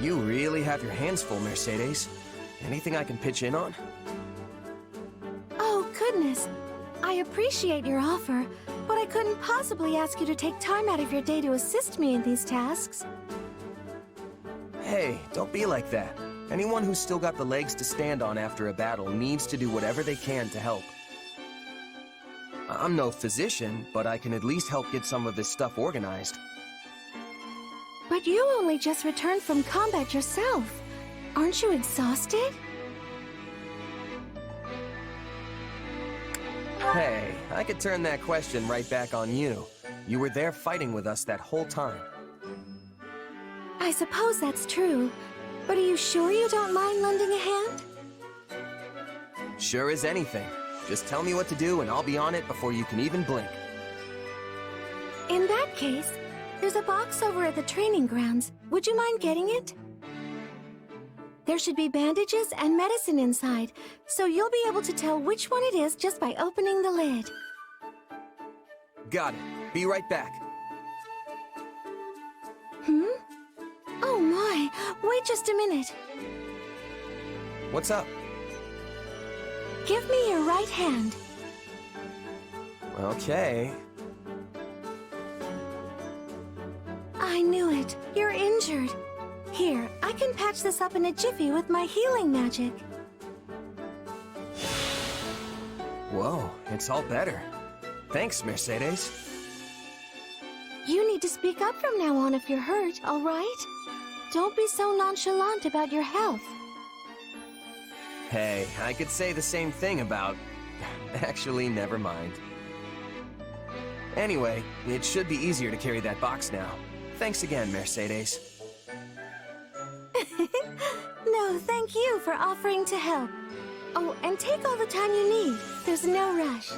[SPEAKER 2] You really have your hands full, Mercedes. Anything I can pitch in on?
[SPEAKER 22] Oh, goodness. I appreciate your offer, but I couldn't possibly ask you to take time out of your day to assist me in these tasks.
[SPEAKER 2] Hey, don't be like that. Anyone who's still got the legs to stand on after a battle needs to do whatever they can to help. I'm no physician, but I can at least help get some of this stuff organized.
[SPEAKER 22] But you only just returned from combat yourself. Aren't you exhausted?
[SPEAKER 2] Hey, I could turn that question right back on you. You were there fighting with us that whole time.
[SPEAKER 22] I suppose that's true. But are you sure you don't mind lending a hand?
[SPEAKER 2] Sure as anything. Just tell me what to do and I'll be on it before you can even blink.
[SPEAKER 22] In that case, there's a box over at the training grounds. Would you mind getting it? There should be bandages and medicine inside, so you'll be able to tell which one it is just by opening the lid.
[SPEAKER 2] Got it. Be right back.
[SPEAKER 22] Oh my, wait just a minute.
[SPEAKER 2] What's up?
[SPEAKER 22] Give me your right hand.
[SPEAKER 2] Okay.
[SPEAKER 22] I knew it. You're injured. Here, I can patch this up in a jiffy with my healing magic.
[SPEAKER 2] Whoa, it's all better. Thanks, Mercedes.
[SPEAKER 22] You need to speak up from now on if you're hurt, all right? Don't be so nonchalant about your health.
[SPEAKER 2] Hey, I could say the same thing about... Actually, never mind. Anyway, it should be easier to carry that box now. Thanks again, Mercedes.
[SPEAKER 22] No, thank you for offering to help. Oh, and take all the time you need. There's no rush.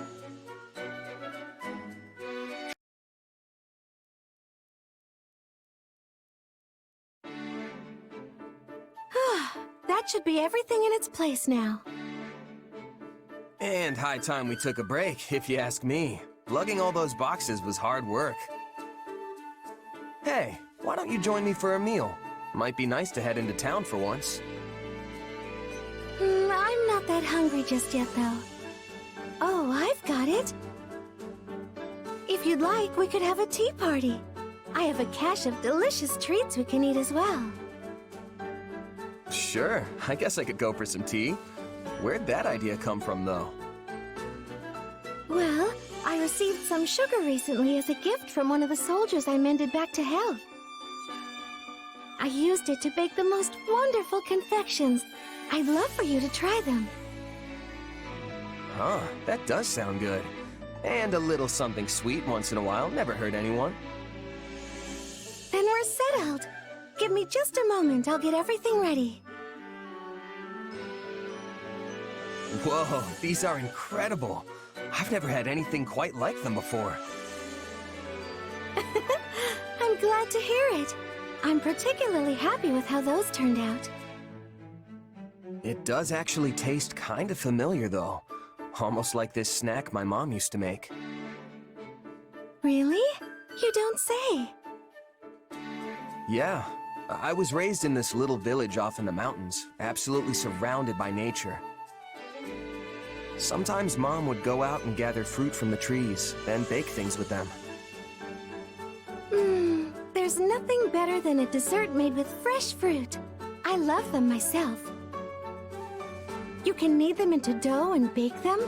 [SPEAKER 22] That should be everything in its place now.
[SPEAKER 2] And high time we took a break, if you ask me. Lugging all those boxes was hard work. Hey, why don't you join me for a meal? Might be nice to head into town for once.
[SPEAKER 22] I'm not that hungry just yet, though. Oh, I've got it. If you'd like, we could have a tea party. I have a cache of delicious treats we can eat as well.
[SPEAKER 2] Sure, I guess I could go for some tea. Where'd that idea come from, though?
[SPEAKER 22] Well, I received some sugar recently as a gift from one of the soldiers I mended back to health. I used it to bake the most wonderful confections. I'd love for you to try them.
[SPEAKER 2] Huh, that does sound good. And a little something sweet once in a while never hurt anyone.
[SPEAKER 22] Then we're settled. Give me just a moment, I'll get everything ready.
[SPEAKER 2] Whoa, these are incredible. I've never had anything quite like them before.
[SPEAKER 22] I'm glad to hear it. I'm particularly happy with how those turned out.
[SPEAKER 2] It does actually taste kind of familiar, though. Almost like this snack my mom used to make.
[SPEAKER 22] Really? You don't say.
[SPEAKER 2] Yeah, I was raised in this little village off in the mountains, absolutely surrounded by nature. Sometimes Mom would go out and gather fruit from the trees, then bake things with them.
[SPEAKER 22] There's nothing better than a dessert made with fresh fruit. I love them myself. You can knead them into dough and bake them,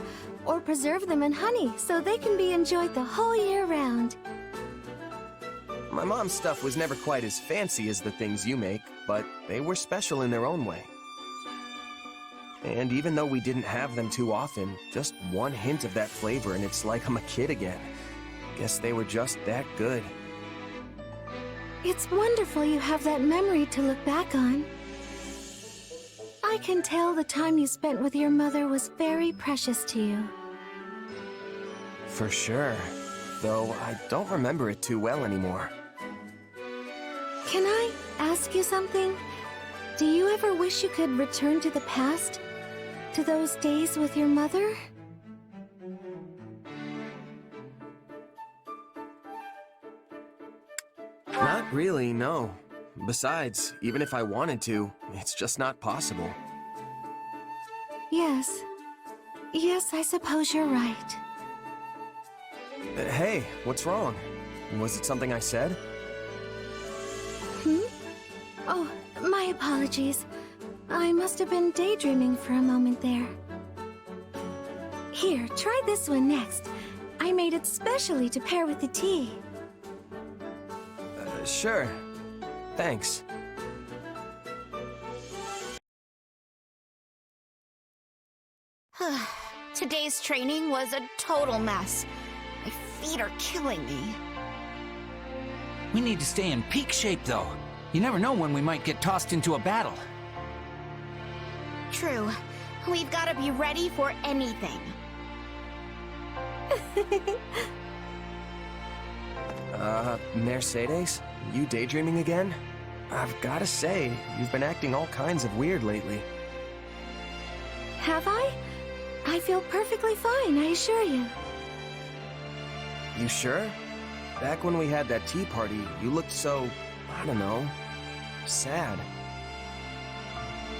[SPEAKER 22] or preserve them in honey so they can be enjoyed the whole year round.
[SPEAKER 2] My mom's stuff was never quite as fancy as the things you make, but they were special in their own way. And even though we didn't have them too often, just one hint of that flavor and it's like I'm a kid again. Guess they were just that good.
[SPEAKER 22] It's wonderful you have that memory to look back on. I can tell the time you spent with your mother was very precious to you.
[SPEAKER 2] For sure. Though I don't remember it too well anymore.
[SPEAKER 22] Can I ask you something? Do you ever wish you could return to the past? To those days with your mother?
[SPEAKER 2] Not really, no. Besides, even if I wanted to, it's just not possible.
[SPEAKER 22] Yes. Yes, I suppose you're right.
[SPEAKER 2] Hey, what's wrong? Was it something I said?
[SPEAKER 22] Oh, my apologies. I must have been daydreaming for a moment there. Here, try this one next. I made it specially to pair with the tea.
[SPEAKER 2] Sure. Thanks.
[SPEAKER 4] Today's training was a total mess. My feet are killing me.
[SPEAKER 13] We need to stay in peak shape, though. You never know when we might get tossed into a battle.
[SPEAKER 4] True. We've got to be ready for anything.
[SPEAKER 2] Mercedes? You daydreaming again? I've gotta say, you've been acting all kinds of weird lately.
[SPEAKER 22] Have I? I feel perfectly fine, I assure you.
[SPEAKER 2] You sure? Back when we had that tea party, you looked so, I don't know, sad.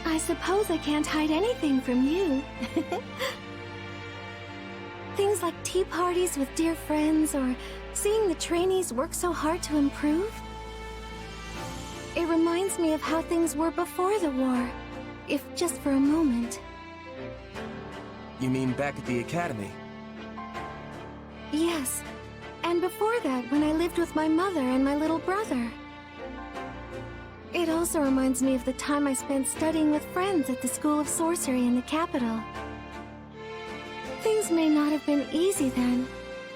[SPEAKER 22] I suppose I can't hide anything from you. Things like tea parties with dear friends, or seeing the trainees work so hard to improve. It reminds me of how things were before the war, if just for a moment.
[SPEAKER 2] You mean back at the academy?
[SPEAKER 22] Yes, and before that, when I lived with my mother and my little brother. It also reminds me of the time I spent studying with friends at the School of Sorcery in the capital. Things may not have been easy then,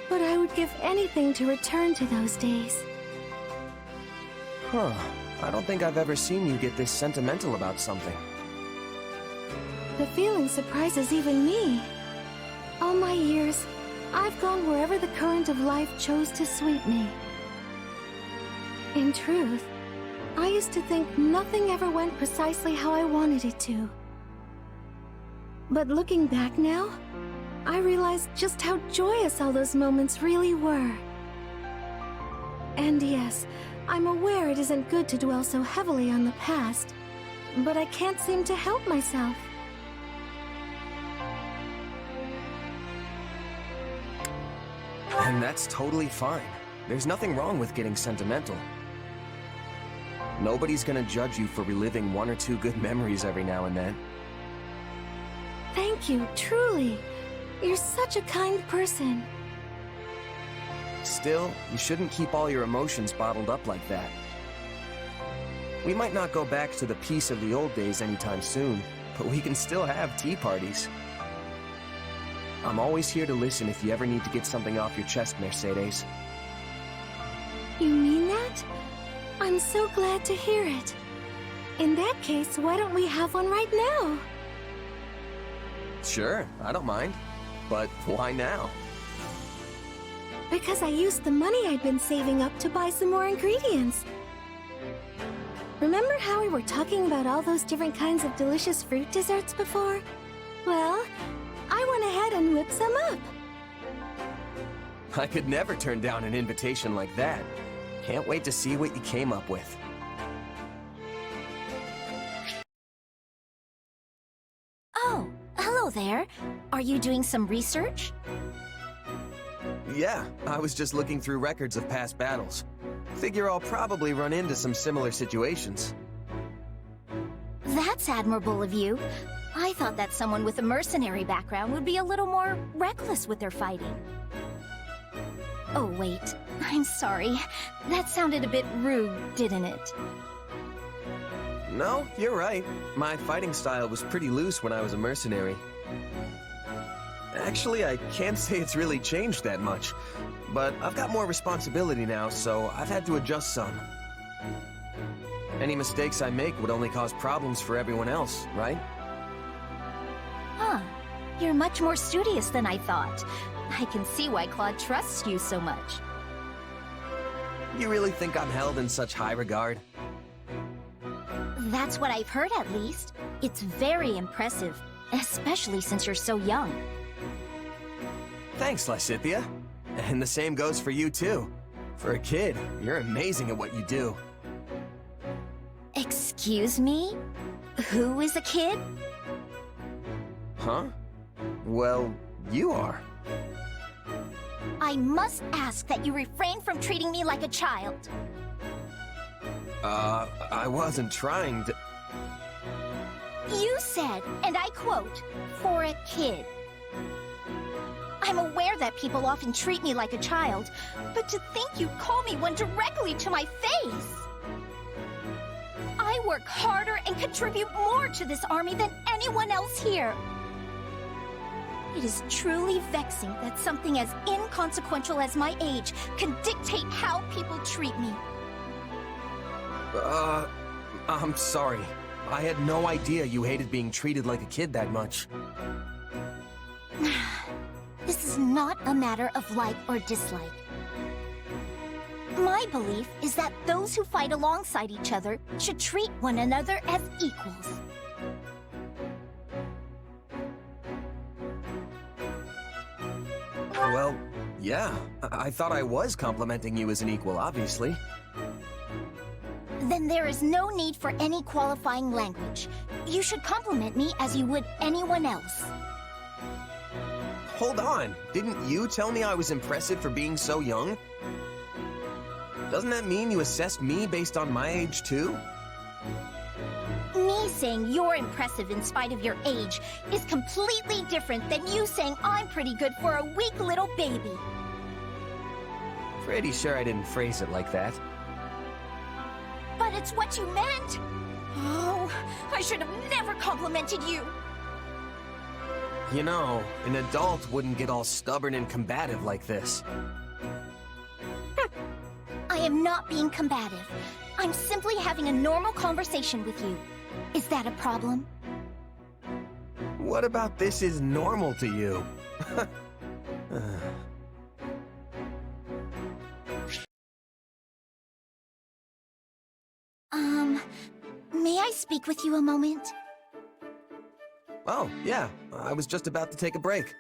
[SPEAKER 22] but I would give anything to return to those days.
[SPEAKER 2] Huh. I don't think I've ever seen you get this sentimental about something.
[SPEAKER 22] The feeling surprises even me. All my years, I've gone wherever the current of life chose to sweep me. In truth, I used to think nothing ever went precisely how I wanted it to. But looking back now, I realize just how joyous all those moments really were. And yes,
[SPEAKER 5] I'm aware it isn't good to dwell so heavily on the past, but I can't seem to help myself.
[SPEAKER 2] And that's totally fine. There's nothing wrong with getting sentimental. Nobody's gonna judge you for reliving one or two good memories every now and then.
[SPEAKER 5] Thank you, truly. You're such a kind person.
[SPEAKER 2] Still, you shouldn't keep all your emotions bottled up like that. We might not go back to the peace of the old days anytime soon, but we can still have tea parties. I'm always here to listen if you ever need to get something off your chest, Mercedes.
[SPEAKER 5] You mean that? I'm so glad to hear it. In that case, why don't we have one right now?
[SPEAKER 2] Sure, I don't mind. But why now?
[SPEAKER 5] Because I used the money I'd been saving up to buy some more ingredients. Remember how we were talking about all those different kinds of delicious fruit desserts before? Well, I went ahead and whipped some up.
[SPEAKER 2] I could never turn down an invitation like that. Can't wait to see what you came up with.
[SPEAKER 11] Oh, hello there. Are you doing some research?
[SPEAKER 2] Yeah, I was just looking through records of past battles. Figure I'll probably run into some similar situations.
[SPEAKER 11] That's admirable of you. I thought that someone with a mercenary background would be a little more reckless with their fighting. Oh, wait. I'm sorry. That sounded a bit rude, didn't it?
[SPEAKER 2] No, you're right. My fighting style was pretty loose when I was a mercenary. Actually, I can't say it's really changed that much. But I've got more responsibility now, so I've had to adjust some. Any mistakes I make would only cause problems for everyone else, right?
[SPEAKER 11] Huh. You're much more studious than I thought. I can see why Claude trusts you so much.
[SPEAKER 2] You really think I'm held in such high regard?
[SPEAKER 11] That's what I've heard, at least. It's very impressive, especially since you're so young.
[SPEAKER 2] Thanks, Lysithea. And the same goes for you, too. For a kid, you're amazing at what you do.
[SPEAKER 11] Excuse me? Who is a kid?
[SPEAKER 2] Huh? Well, you are.
[SPEAKER 11] I must ask that you refrain from treating me like a child.
[SPEAKER 2] I wasn't trying to...
[SPEAKER 11] You said, and I quote, for a kid. I'm aware that people often treat me like a child, but to think you'd call me one directly to my face! I work harder and contribute more to this army than anyone else here. It is truly vexing that something as inconsequential as my age can dictate how people treat me.
[SPEAKER 2] I'm sorry. I had no idea you hated being treated like a kid that much.
[SPEAKER 11] This is not a matter of like or dislike. My belief is that those who fight alongside each other should treat one another as equals.
[SPEAKER 2] Well, yeah. I thought I was complimenting you as an equal, obviously.
[SPEAKER 11] Then there is no need for any qualifying language. You should compliment me as you would anyone else.
[SPEAKER 2] Hold on. Didn't you tell me I was impressive for being so young? Doesn't that mean you assessed me based on my age, too?
[SPEAKER 11] Me saying you're impressive in spite of your age is completely different than you saying I'm pretty good for a weak little baby.
[SPEAKER 2] Pretty sure I didn't phrase it like that.
[SPEAKER 11] But it's what you meant! Oh, I should have never complimented you!
[SPEAKER 2] You know, an adult wouldn't get all stubborn and combative like this.
[SPEAKER 11] I am not being combative. I'm simply having a normal conversation with you. Is that a problem?
[SPEAKER 2] What about this is normal to you?
[SPEAKER 11] May I speak with you a moment?
[SPEAKER 2] Oh, yeah. I was just about to take a break.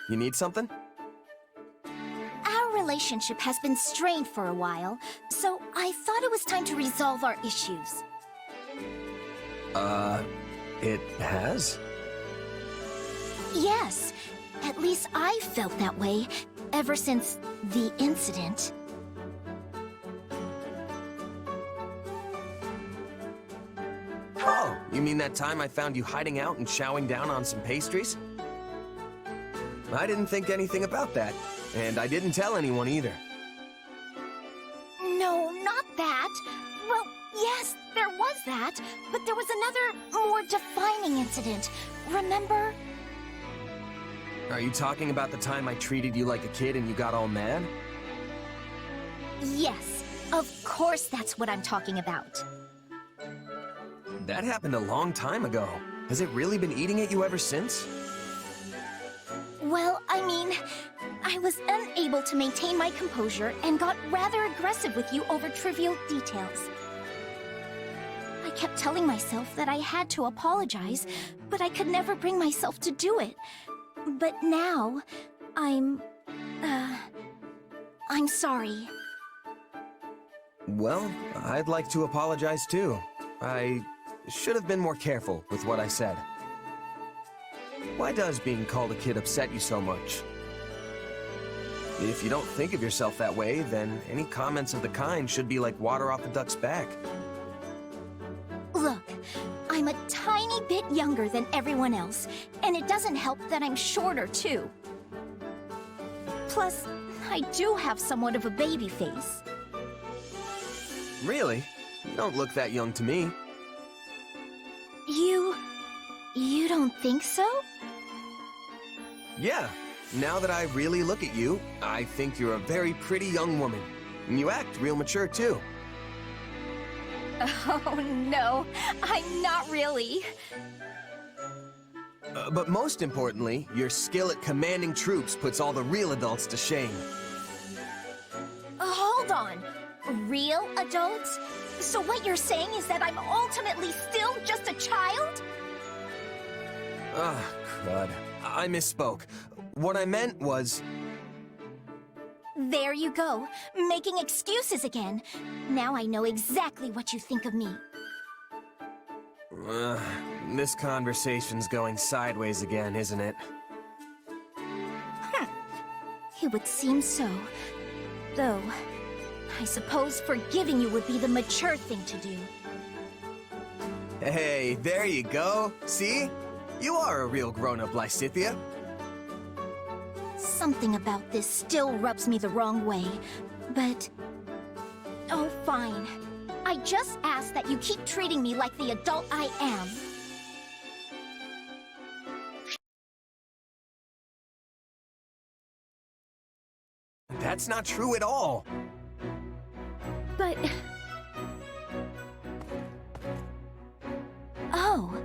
[SPEAKER 2] You need something?
[SPEAKER 11] Our
[SPEAKER 22] relationship has been strained for a while, so I thought it was time to resolve our issues.
[SPEAKER 2] It has?
[SPEAKER 22] Yes. At least I felt that way ever since the incident.
[SPEAKER 2] Oh, you mean that time I found you hiding out and chowing down on some pastries? I didn't think anything about that, and I didn't tell anyone either.
[SPEAKER 22] No, not that. Well, yes, there was that, but there was another, more defining incident. Remember?
[SPEAKER 2] Are you talking about the time I treated you like a kid and you got all mad?
[SPEAKER 22] Yes, of course that's what I'm talking about.
[SPEAKER 2] That happened a long time ago. Has it really been eating at you ever since?
[SPEAKER 22] Well, I mean, I was unable to maintain my composure and got rather aggressive with you over trivial details. I kept telling myself that I had to apologize, but I could never bring myself to do it. But now, I'm sorry.
[SPEAKER 2] Well, I'd like to apologize too. I should have been more careful with what I said. Why does being called a kid upset you so much? If you don't think of yourself that way, then any comments of the kind should be like water off a duck's back.
[SPEAKER 22] Look, I'm a tiny bit younger than everyone else, and it doesn't help that I'm shorter too. Plus, I do have somewhat of a baby face.
[SPEAKER 2] Really? You don't look that young to me.
[SPEAKER 22] You don't think so?
[SPEAKER 2] Yeah. Now that I really look at you, I think you're a very pretty young woman. And you act real mature too.
[SPEAKER 22] Oh no, I'm not really.
[SPEAKER 2] But most importantly, your skill at commanding troops puts all the real adults to shame.
[SPEAKER 22] Hold on. Real adults? So what you're saying is that I'm ultimately still just a child?
[SPEAKER 2] Ah, crud. I misspoke. What I meant was...
[SPEAKER 22] There you go, making excuses again. Now I know exactly what you think of me.
[SPEAKER 2] This conversation's going sideways again, isn't it?
[SPEAKER 22] It would seem so. Though, I suppose forgiving you would be the mature thing to do.
[SPEAKER 2] Hey, there you go. See? You are a real grown-up, Lysithea.
[SPEAKER 22] Something about this still rubs me the wrong way, but... Oh, fine. I just ask that you keep treating me like the adult I am.
[SPEAKER 2] That's not true at all.
[SPEAKER 22] But... Oh,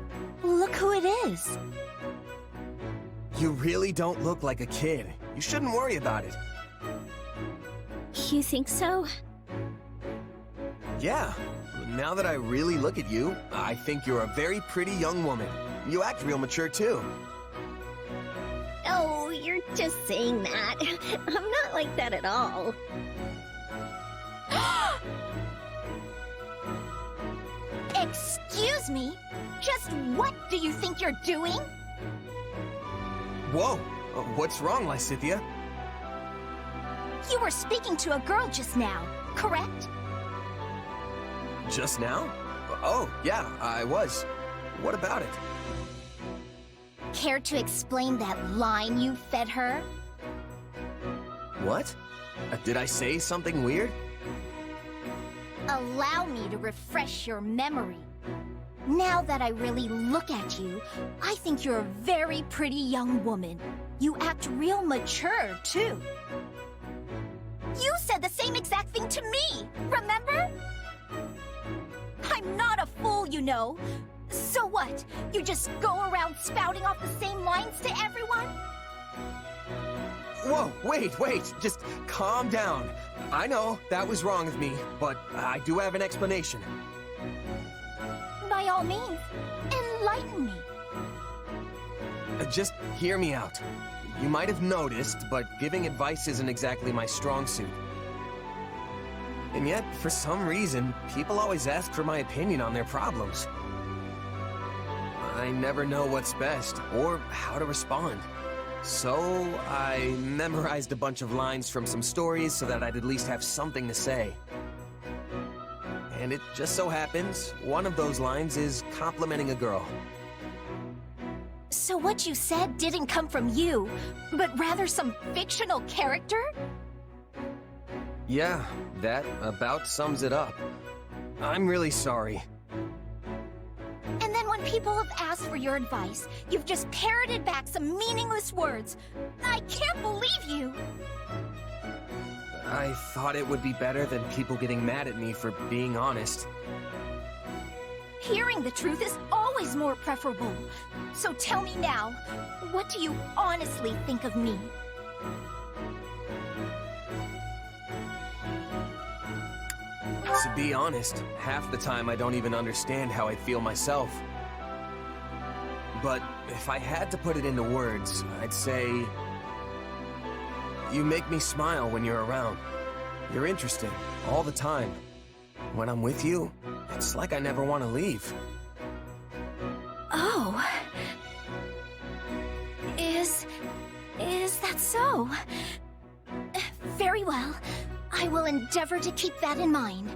[SPEAKER 22] look who it is.
[SPEAKER 2] You really don't look like a kid. You shouldn't worry about it.
[SPEAKER 5] You think so?
[SPEAKER 2] Yeah. Now that I really look at you, I think you're a very pretty young woman. You act real mature too.
[SPEAKER 5] Oh, you're just saying that. I'm not like that at all.
[SPEAKER 22] Excuse me? Just what do you think you're doing?
[SPEAKER 2] Whoa! What's wrong, Lysithea?
[SPEAKER 22] You were speaking to a girl just now, correct?
[SPEAKER 2] Just now? Oh, yeah, I was. What about it?
[SPEAKER 22] Care to explain that line you fed her?
[SPEAKER 2] What? Did I say something weird?
[SPEAKER 22] Allow me to refresh your memory. Now that I really look at you, I think you're a very pretty young woman. You act real mature, too. You said the same exact thing to me, remember? I'm not a fool, you know. So what? You just go around spouting off the same lines to everyone?
[SPEAKER 2] Whoa, wait. Just calm down. I know that was wrong of me, but I do have an explanation.
[SPEAKER 22] By all means, enlighten me.
[SPEAKER 2] Just hear me out. you might have noticed, but giving advice isn't exactly my strong suit. And yet, for some reason, people always ask for my opinion on their problems. I never know what's best, or how to respond. So, I memorized a bunch of lines from some stories so that I'd at least have something to say. And it just so happens, one of those lines is complimenting a girl.
[SPEAKER 1] So what you said didn't come from you, but rather some fictional character?
[SPEAKER 2] Yeah, that about sums it up. I'm really sorry.
[SPEAKER 1] And then when people have asked for your advice, you've just parroted back some meaningless words. I can't believe you!
[SPEAKER 2] I thought it would be better than people getting mad at me for being honest.
[SPEAKER 1] Hearing the truth is always more preferable. So tell me now, what do you honestly think of me?
[SPEAKER 2] To be honest, half the time I don't even understand how I feel myself. But if I had to put it into words, I'd say... You make me smile when you're around. You're interesting, all the time. When I'm with you, it's like I never want to leave.
[SPEAKER 1] Oh. Is that so? Very well. I will endeavor to keep that in mind.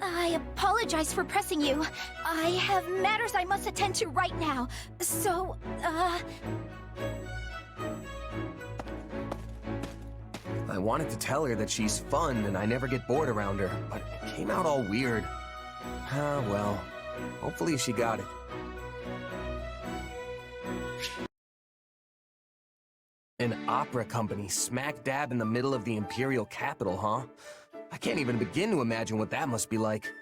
[SPEAKER 1] I apologize for pressing you. I have matters I must attend to right now. So,
[SPEAKER 2] I wanted to tell her that she's fun and I never get bored around her, but it came out all weird. Ah, well. Hopefully she got it. An opera company smack dab in the middle of the Imperial capital, huh? I can't even begin to imagine what that must be like.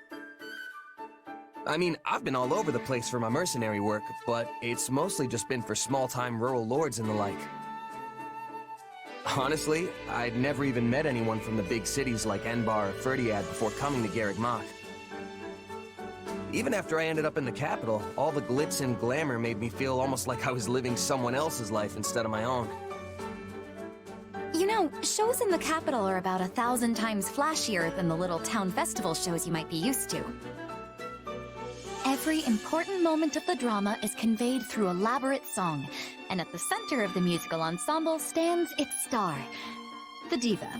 [SPEAKER 2] I mean, I've been all over the place for my mercenary work, but it's mostly just been for small-time rural lords and the like. Honestly, I'd never even met anyone from the big cities like Enbar or Ferdinand before coming to Garreg Mach. Even after I ended up in the capital, all the glitz and glamour made me feel almost like I was living someone else's life instead of my own.
[SPEAKER 4] You know, shows in the capital are about 1,000 times flashier than the little town festival shows you might be used to. Every important moment of the drama is conveyed through elaborate song, and at the center of the musical ensemble stands its star, the diva.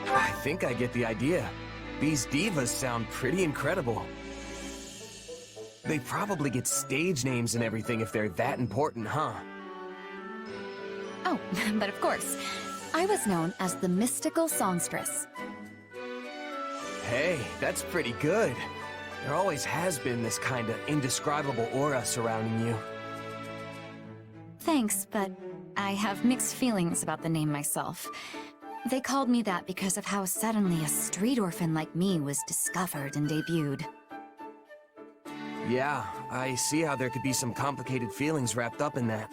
[SPEAKER 2] I think I get the idea. These divas sound pretty incredible. They probably get stage names and everything if they're that important, huh?
[SPEAKER 4] Oh, but of course, I was known as the mystical songstress.
[SPEAKER 2] Hey, that's pretty good. There always has been this kind of indescribable aura surrounding you.
[SPEAKER 4] Thanks, but I have mixed feelings about the name myself. They called me that because of how suddenly a street orphan like me was discovered and debuted.
[SPEAKER 2] Yeah, I see how there could be some complicated feelings wrapped up in that.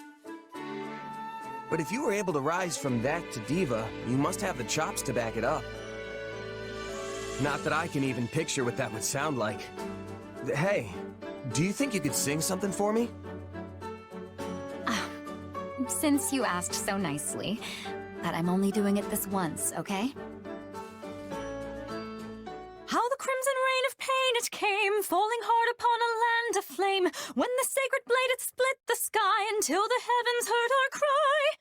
[SPEAKER 2] But if you were able to rise from that to diva, you must have the chops to back it up. Not that I can even picture what that would sound like. Hey, do you think you could sing something for me?
[SPEAKER 4] Since you asked so nicely, but I'm only doing it this once, okay?
[SPEAKER 8] How the crimson rain of pain it came, falling hard upon a land aflame, when the sacred blade it split the sky until the heavens heard our cry.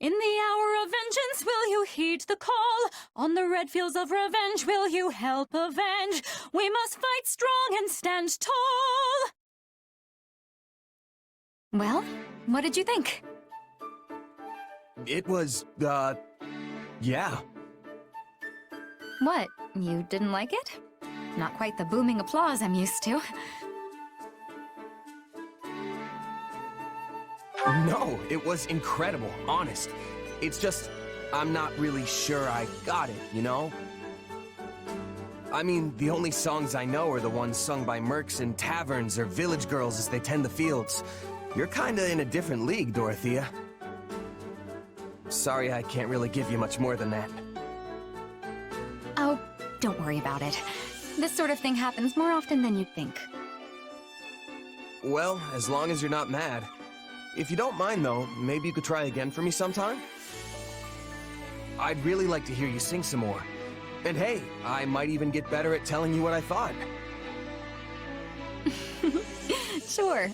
[SPEAKER 8] In the hour of vengeance will you heed the call? On the red fields of revenge will you help avenge? We must fight strong and stand tall.
[SPEAKER 4] Well, what did you think?
[SPEAKER 2] It was, yeah.
[SPEAKER 4] What, you didn't like it? Not quite the booming applause I'm used to.
[SPEAKER 2] No, it was incredible, honest. It's just, I'm not really sure I got it, you know? I mean, the only songs I know are the ones sung by mercs in taverns or village girls as they tend the fields. You're kinda in a different league, Dorothea. Sorry, I can't really give you much more than that.
[SPEAKER 4] Oh, don't worry about it.
[SPEAKER 8] This sort of thing happens more often than you'd think.
[SPEAKER 2] Well, as long as you're not mad. If you don't mind, though, maybe you could try again for me sometime? I'd really like to hear you sing some more. And hey, I might even get better at telling you what I thought.
[SPEAKER 8] Sure.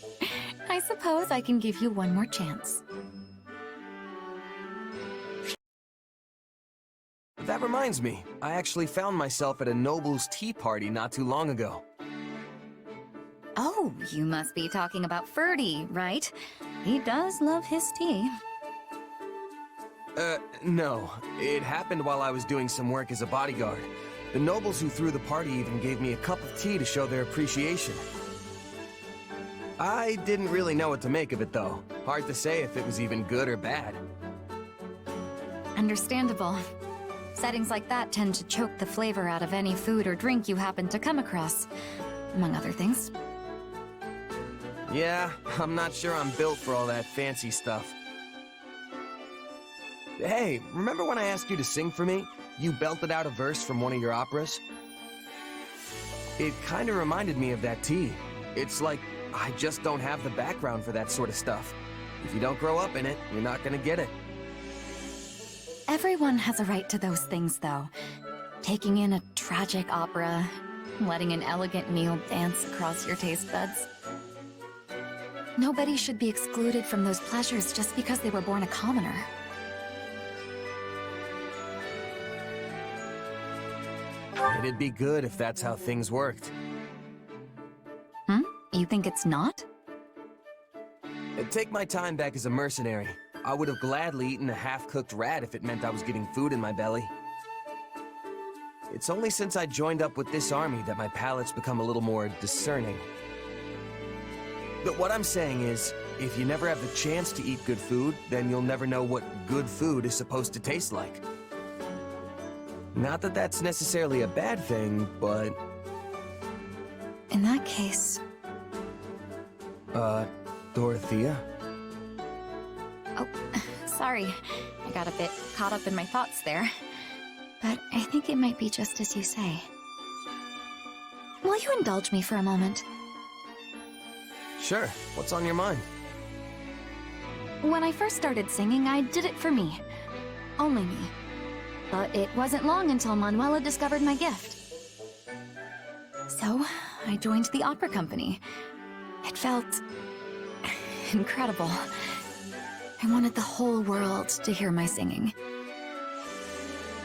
[SPEAKER 8] I suppose I can give you one more chance.
[SPEAKER 2] That reminds me, I actually found myself at a noble's tea party not too long ago.
[SPEAKER 8] Oh, you must be talking about Ferdy, right? He does love his tea.
[SPEAKER 2] No. It happened while I was doing some work as a bodyguard. The nobles who threw the party even gave me a cup of tea to show their appreciation. I didn't really know what to make of it, though. Hard to say if it was even good or bad.
[SPEAKER 8] Understandable. Settings like that tend to choke the flavor out of any food or drink you happen to come across, among other things.
[SPEAKER 2] Yeah, I'm not sure I'm built for all that fancy stuff. Hey, remember when I asked you to sing for me? You belted out a verse from one of your operas? It kinda reminded me of that tea. It's like, I just don't have the background for that sort of stuff. If you don't grow up in it, you're not gonna get it.
[SPEAKER 8] Everyone has a right to those things, though. Taking in a tragic opera, letting an elegant meal dance across your taste buds. Nobody should be excluded from those pleasures just because they were born a commoner.
[SPEAKER 2] It'd be good if that's how things worked.
[SPEAKER 8] You think it's not?
[SPEAKER 2] Take my time back as a mercenary. I would have gladly eaten a half-cooked rat if it meant I was getting food in my belly. It's only since I joined up with this army that my palate's become a little more discerning. But what I'm saying is, if you never have the chance to eat good food, then you'll never know what good food is supposed to taste like. Not that that's necessarily a bad thing, but...
[SPEAKER 8] In that case...
[SPEAKER 2] Dorothea?
[SPEAKER 8] Oh, sorry. I got a bit caught up in my thoughts there. But I think it might be just as you say. Will you indulge me for a moment?
[SPEAKER 2] Sure. What's on your mind?
[SPEAKER 8] When I first started singing, I did it for me. Only me. But it wasn't long until Manuela discovered my gift. So, I joined the opera company. It felt... incredible. I wanted the whole world to hear my singing.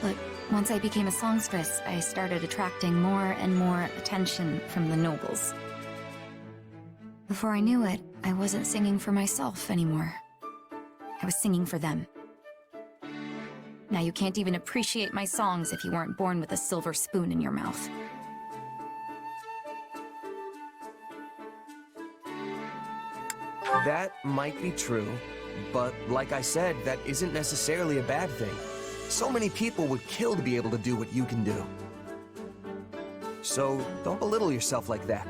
[SPEAKER 8] But once I became a songstress, I started attracting more and more attention from the nobles. Before I knew it, I wasn't singing for myself anymore. I was singing for them. Now you can't even appreciate my songs if you weren't born with a silver spoon in your mouth.
[SPEAKER 2] That might be true, but like I said, that isn't necessarily a bad thing. So many people would kill to be able to do what you can do. So don't belittle yourself like that.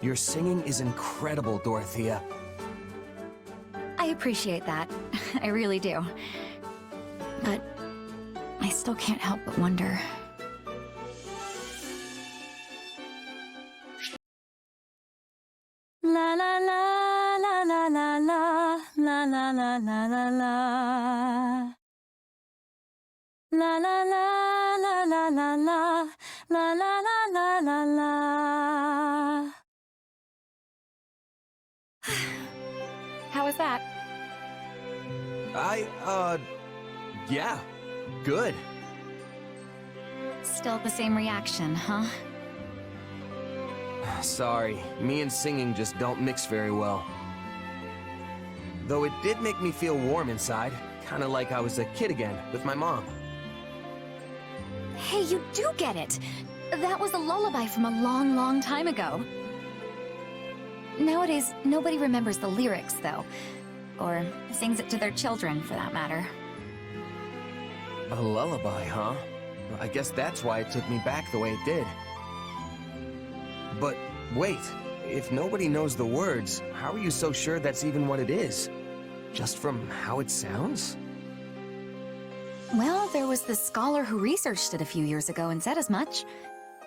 [SPEAKER 2] Your singing is incredible, Dorothea.
[SPEAKER 8] I appreciate that. I really do. But I still can't help but wonder. La la la la la la la la la la la la la. La la la la la la la la la la la la. How was that?
[SPEAKER 2] Yeah, good.
[SPEAKER 8] Still the same reaction, huh?
[SPEAKER 2] Sorry, me and singing just don't mix very well. Though it did make me feel warm inside, kinda like I was a kid again, with my mom.
[SPEAKER 8] Hey, you do get it! That was a lullaby from a long, long time ago. Nowadays, nobody remembers the lyrics, though. Or sings it to their children, for that matter.
[SPEAKER 2] A lullaby, huh? I guess that's why it took me back the way it did. But wait, if nobody knows the words, how are you so sure that's even what it is? Just from how it sounds?
[SPEAKER 8] Well, there was this scholar who researched it a few years ago and said as much.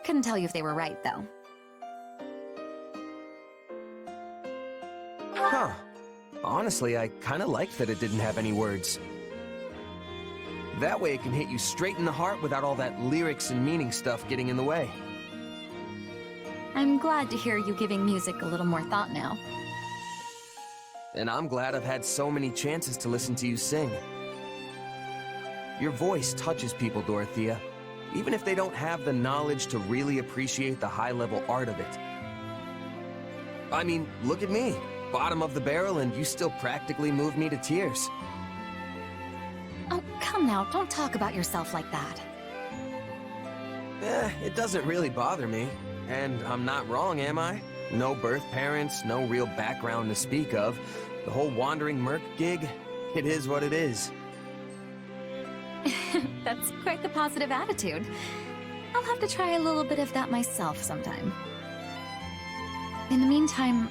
[SPEAKER 4] Couldn't tell you if they were right, though.
[SPEAKER 2] Huh. Honestly, I kinda like that it didn't have any words. That way it can hit you straight in the heart without all that lyrics and meaning stuff getting in the way.
[SPEAKER 4] I'm glad to hear you giving music a little more thought now.
[SPEAKER 2] And I'm glad I've had so many chances to listen to you sing. Your voice touches people, Dorothea, even if they don't have the knowledge to really appreciate the high-level art of it. I mean, look at me. Bottom of the barrel, and you still practically move me to tears.
[SPEAKER 4] Oh, come now, don't talk about yourself like that.
[SPEAKER 2] It doesn't really bother me. And I'm not wrong, am I? No birth parents, no real background to speak of. The whole wandering merc gig, it is what it is.
[SPEAKER 4] That's quite the positive attitude. I'll have to try a little bit of that myself sometime. In the meantime,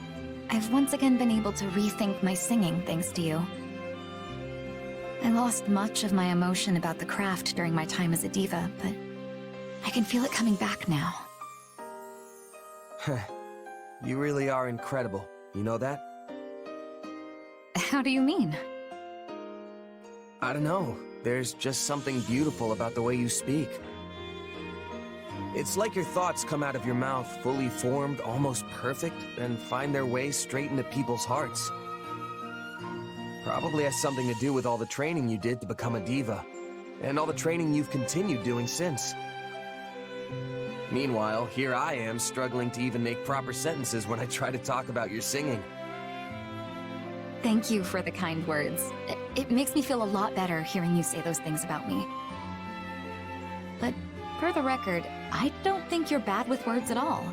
[SPEAKER 4] I've once again been able to rethink my singing thanks to you. I lost much of my emotion about the craft during my time as a diva, but I can feel it coming back now.
[SPEAKER 2] You really are incredible. You know that?
[SPEAKER 4] How do you mean?
[SPEAKER 2] I don't know. There's just something beautiful about the way you speak. It's like your thoughts come out of your mouth fully formed, almost perfect, and find their way straight into people's hearts. Probably has something to do with all the training you did to become a diva, and all the training you've continued doing since. Meanwhile, here I am struggling to even make proper sentences when I try to talk about your singing.
[SPEAKER 4] Thank you for the kind words. It makes me feel a lot better hearing you say those things about me. But for the record, I don't think you're bad with words at all.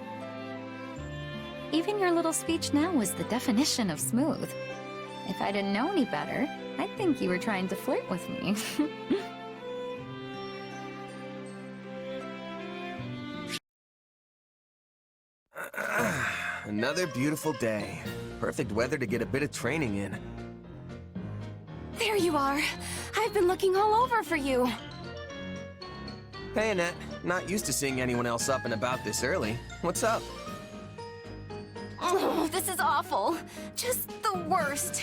[SPEAKER 4] Even your little speech now was the definition of smooth. If I didn't know any better, I'd think you were trying to flirt with me.
[SPEAKER 2] Another beautiful day. Perfect weather to get a bit of training in.
[SPEAKER 5] There you are. I've been looking all over for you.
[SPEAKER 2] Hey, Annette. Not used to seeing anyone else up and about this early. What's up?
[SPEAKER 5] Oh, this is awful. Just the worst.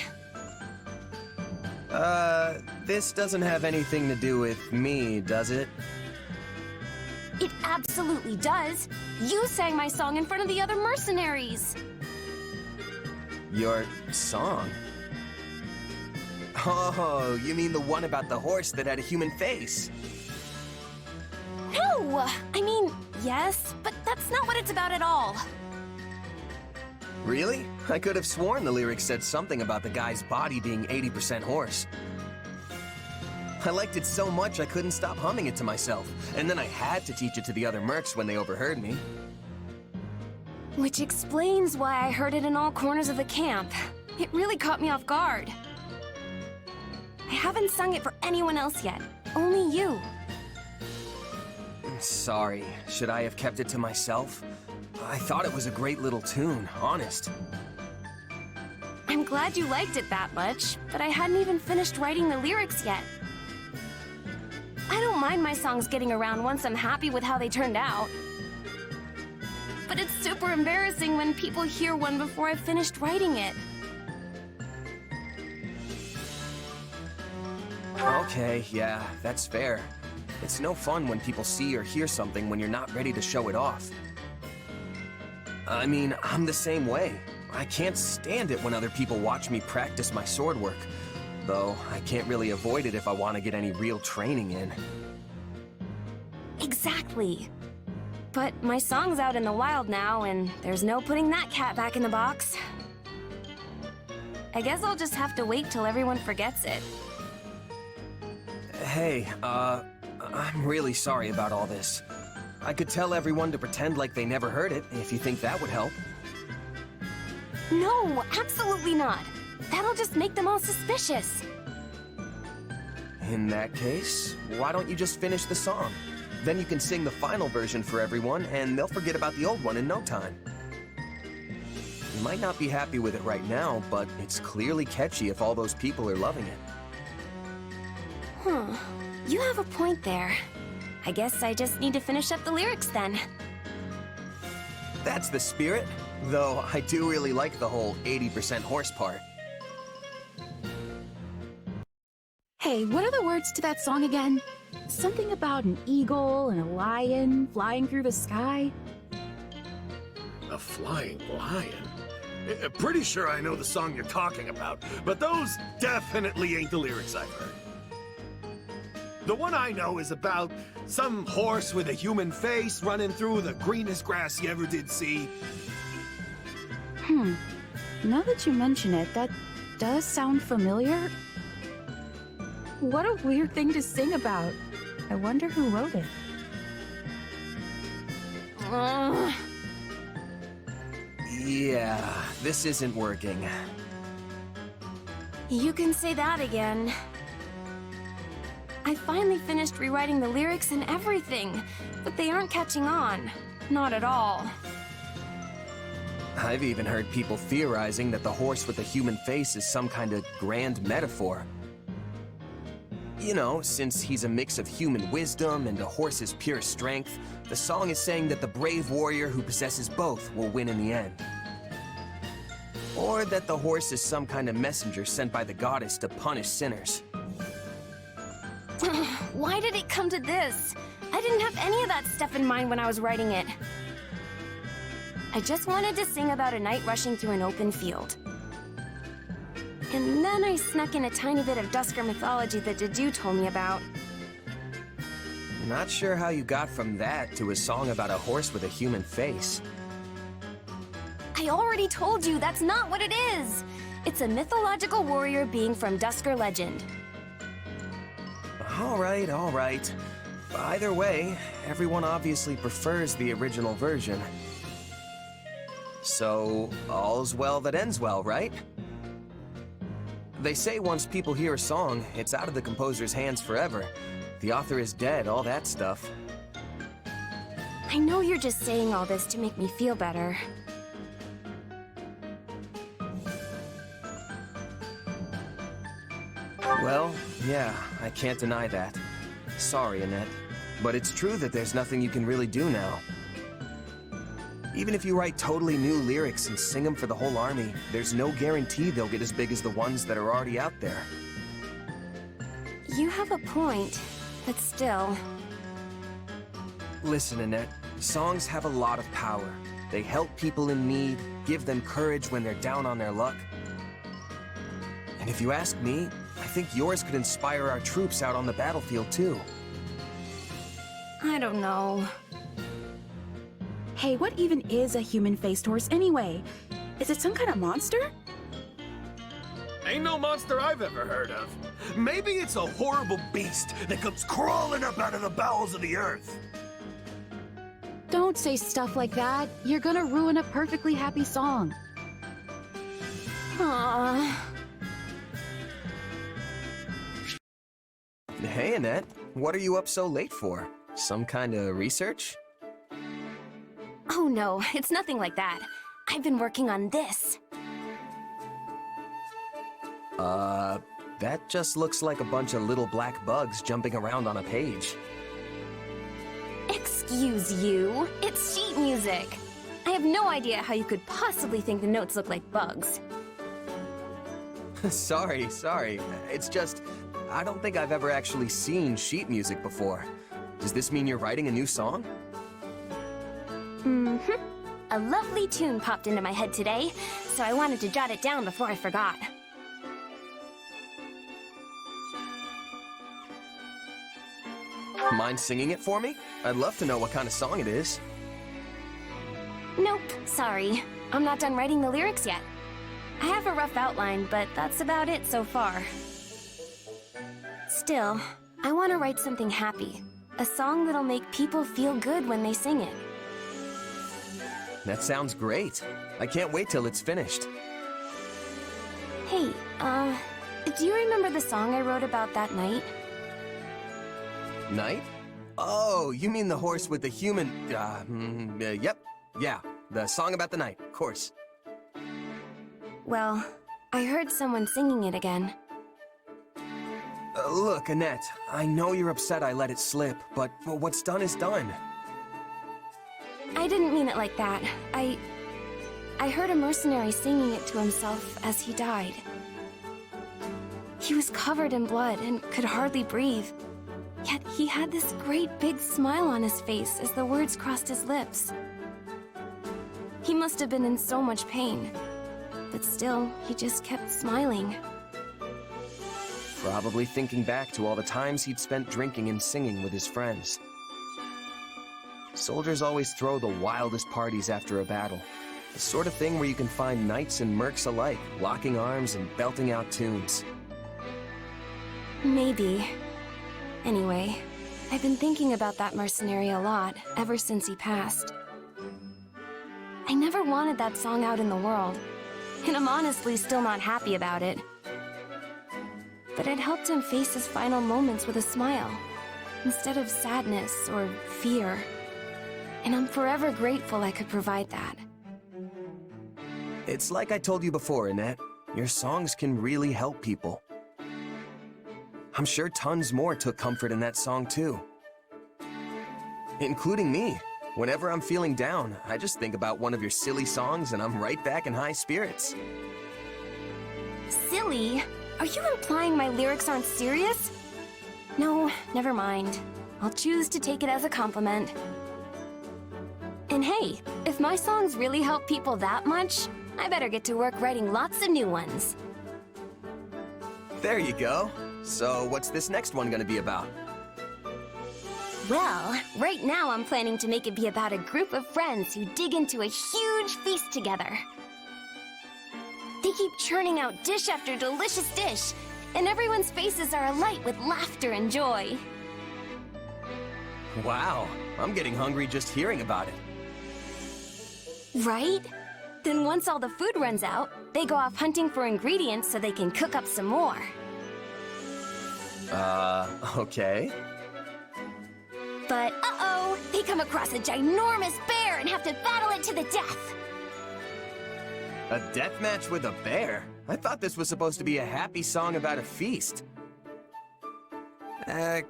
[SPEAKER 2] This doesn't have anything to do with me, does it?
[SPEAKER 5] It absolutely does. You sang my song in front of the other mercenaries.
[SPEAKER 2] Your song? Oh, you mean the one about the horse that had a human face?
[SPEAKER 5] No! I mean, yes, but that's not what it's about at all.
[SPEAKER 2] Really? I could have sworn the lyrics said something about the guy's body being 80% horse. I liked it so much I couldn't stop humming it to myself, and then I had to teach it to the other mercs when they overheard me.
[SPEAKER 5] Which explains why I heard it in all corners of the camp. It really caught me off guard. I haven't sung it for anyone else yet, only you.
[SPEAKER 2] Sorry, should I have kept it to myself? I thought it was a great little tune, honest.
[SPEAKER 5] I'm glad you liked it that much, but I hadn't even finished writing the lyrics yet. I don't mind my songs getting around once I'm happy with how they turned out. But it's super embarrassing when people hear one before I've finished writing it.
[SPEAKER 2] Okay, yeah, that's fair. It's no fun when people see or hear something when you're not ready to show it off. I mean, I'm the same way. I can't stand it when other people watch me practice my sword work. Though, I can't really avoid it if I want to get any real training in.
[SPEAKER 5] Exactly. But my song's out in the wild now, and there's no putting that cat back in the box. I guess I'll just have to wait till everyone forgets it.
[SPEAKER 2] Hey, I'm really sorry about all this. I could tell everyone to pretend like they never heard it, if you think that would help.
[SPEAKER 5] No, absolutely not. That'll just make them all suspicious.
[SPEAKER 2] In that case, why don't you just finish the song? Then you can sing the final version for everyone, and they'll forget about the old one in no time. You might not be happy with it right now, but it's clearly catchy if all those people are loving it.
[SPEAKER 5] Huh. You have a point there. I guess I just need to finish up the lyrics then.
[SPEAKER 2] That's the spirit, though I do really like the whole 80% horse part.
[SPEAKER 10] Hey, what are the words to that song again? Something about an eagle and a lion flying through the sky?
[SPEAKER 21] A flying lion? Pretty sure I know the song you're talking about, but those definitely ain't the lyrics I've heard. The one I know is about some horse with a human face running through the greenest grass you ever did see.
[SPEAKER 10] Now that you mention it, that does sound familiar. What a weird thing to sing about. I wonder who wrote it.
[SPEAKER 2] Yeah, this isn't working.
[SPEAKER 5] You can say that again. I finally finished rewriting the lyrics and everything, but they aren't catching on. Not at all.
[SPEAKER 2] I've even heard people theorizing that the horse with a human face is some kind of grand metaphor. You know, since he's a mix of human wisdom and a horse's pure strength, the song is saying that the brave warrior who possesses both will win in the end. Or that the horse is some kind of messenger sent by the goddess to punish sinners.
[SPEAKER 5] Why did it come to this? I didn't have any of that stuff in mind when I was writing it. I just wanted to sing about a knight rushing through an open field. And then I snuck in a tiny bit of Dusker mythology that Dedue told me about.
[SPEAKER 2] Not sure how you got from that to a song about a horse with a human face.
[SPEAKER 5] I already told you that's not what it is! It's a mythological warrior being from Dusker legend.
[SPEAKER 2] All right, all right. Either way, everyone obviously prefers the original version. So, all's well that ends well, right? They say once people hear a song, it's out of the composer's hands forever. The author is dead, all that stuff.
[SPEAKER 5] I know you're just saying all this to make me feel better.
[SPEAKER 2] Well, yeah, I can't deny that. Sorry, Annette. But it's true that there's nothing you can really do now. Even if you write totally new lyrics and sing them for the whole army, there's no guarantee they'll get as big as the ones that are already out there.
[SPEAKER 5] You have a point, but still...
[SPEAKER 2] Listen, Annette, songs have a lot of power. They help people in need, give them courage when they're down on their luck. And if you ask me, I think yours could inspire our troops out on the battlefield, too.
[SPEAKER 5] I don't know.
[SPEAKER 10] Hey, what even is a human-faced horse anyway? Is it some kind of monster?
[SPEAKER 21] Ain't no monster I've ever heard of. Maybe it's a horrible beast that comes crawling up out of the bowels of the earth.
[SPEAKER 10] Don't say stuff like that. You're gonna ruin a perfectly happy song.
[SPEAKER 5] Aww.
[SPEAKER 2] Hey, Annette. What are you up so late for? Some kind of research?
[SPEAKER 5] Oh no, it's nothing like that. I've been working on this.
[SPEAKER 2] That just looks like a bunch of little black bugs jumping around on a page.
[SPEAKER 5] Excuse you, it's sheet music. I have no idea how you could possibly think the notes look like bugs.
[SPEAKER 2] Sorry. It's just, I don't think I've ever actually seen sheet music before. Does this mean you're writing a new song?
[SPEAKER 5] Mm-hmm. A lovely tune popped into my head today, so I wanted to jot it down before I forgot.
[SPEAKER 2] Mind singing it for me? I'd love to know what kind of song it is.
[SPEAKER 5] Nope, sorry. I'm not done writing the lyrics yet. I have a rough outline, but that's about it so far. Still, I want to write something happy. A song that'll make people feel good when they sing it.
[SPEAKER 2] That sounds great. I can't wait till it's finished.
[SPEAKER 5] Hey, do you remember the song I wrote about that night?
[SPEAKER 2] Night? Oh, you mean the horse with the human... yep. Yeah, the song about the night, of course.
[SPEAKER 5] Well, I heard someone singing it again.
[SPEAKER 2] Look, Annette, I know you're upset I let it slip, but what's done is done.
[SPEAKER 5] I didn't mean it like that. I heard a mercenary singing it to himself as he died. He was covered in blood and could hardly breathe. Yet he had this great big smile on his face as the words crossed his lips. He must have been in so much pain. But still, he just kept smiling.
[SPEAKER 2] Probably thinking back to all the times he'd spent drinking and singing with his friends. Soldiers always throw the wildest parties after a battle. The sort of thing where you can find knights and mercs alike, locking arms and belting out tunes.
[SPEAKER 5] Maybe. Anyway, I've been thinking about that mercenary a lot ever since he passed. I never wanted that song out in the world, and I'm honestly still not happy about it. But it helped him face his final moments with a smile, instead of sadness or fear. And I'm forever grateful I could provide that.
[SPEAKER 2] It's like I told you before, Annette. Your songs can really help people. I'm sure tons more took comfort in that song too. Including me. Whenever I'm feeling down, I just think about one of your silly songs and I'm right back in high spirits.
[SPEAKER 5] Silly? Are you implying my lyrics aren't serious? No, never mind. I'll choose to take it as a compliment. And hey, if my songs really help people that much, I better get to work writing lots of new ones.
[SPEAKER 2] There you go. So what's this next one gonna be about?
[SPEAKER 5] Well, right now I'm planning to make it be about a group of friends who dig into a huge feast together. They keep churning out dish after delicious dish, and everyone's faces are alight with laughter and joy.
[SPEAKER 2] Wow, I'm getting hungry just hearing about it.
[SPEAKER 5] Right? Then once all the food runs out, they go off hunting for ingredients so they can cook up some more.
[SPEAKER 2] Okay.
[SPEAKER 5] But uh-oh, they come across a ginormous bear and have to battle it to the death.
[SPEAKER 2] A death match with a bear? I thought this was supposed to be a happy song about a feast.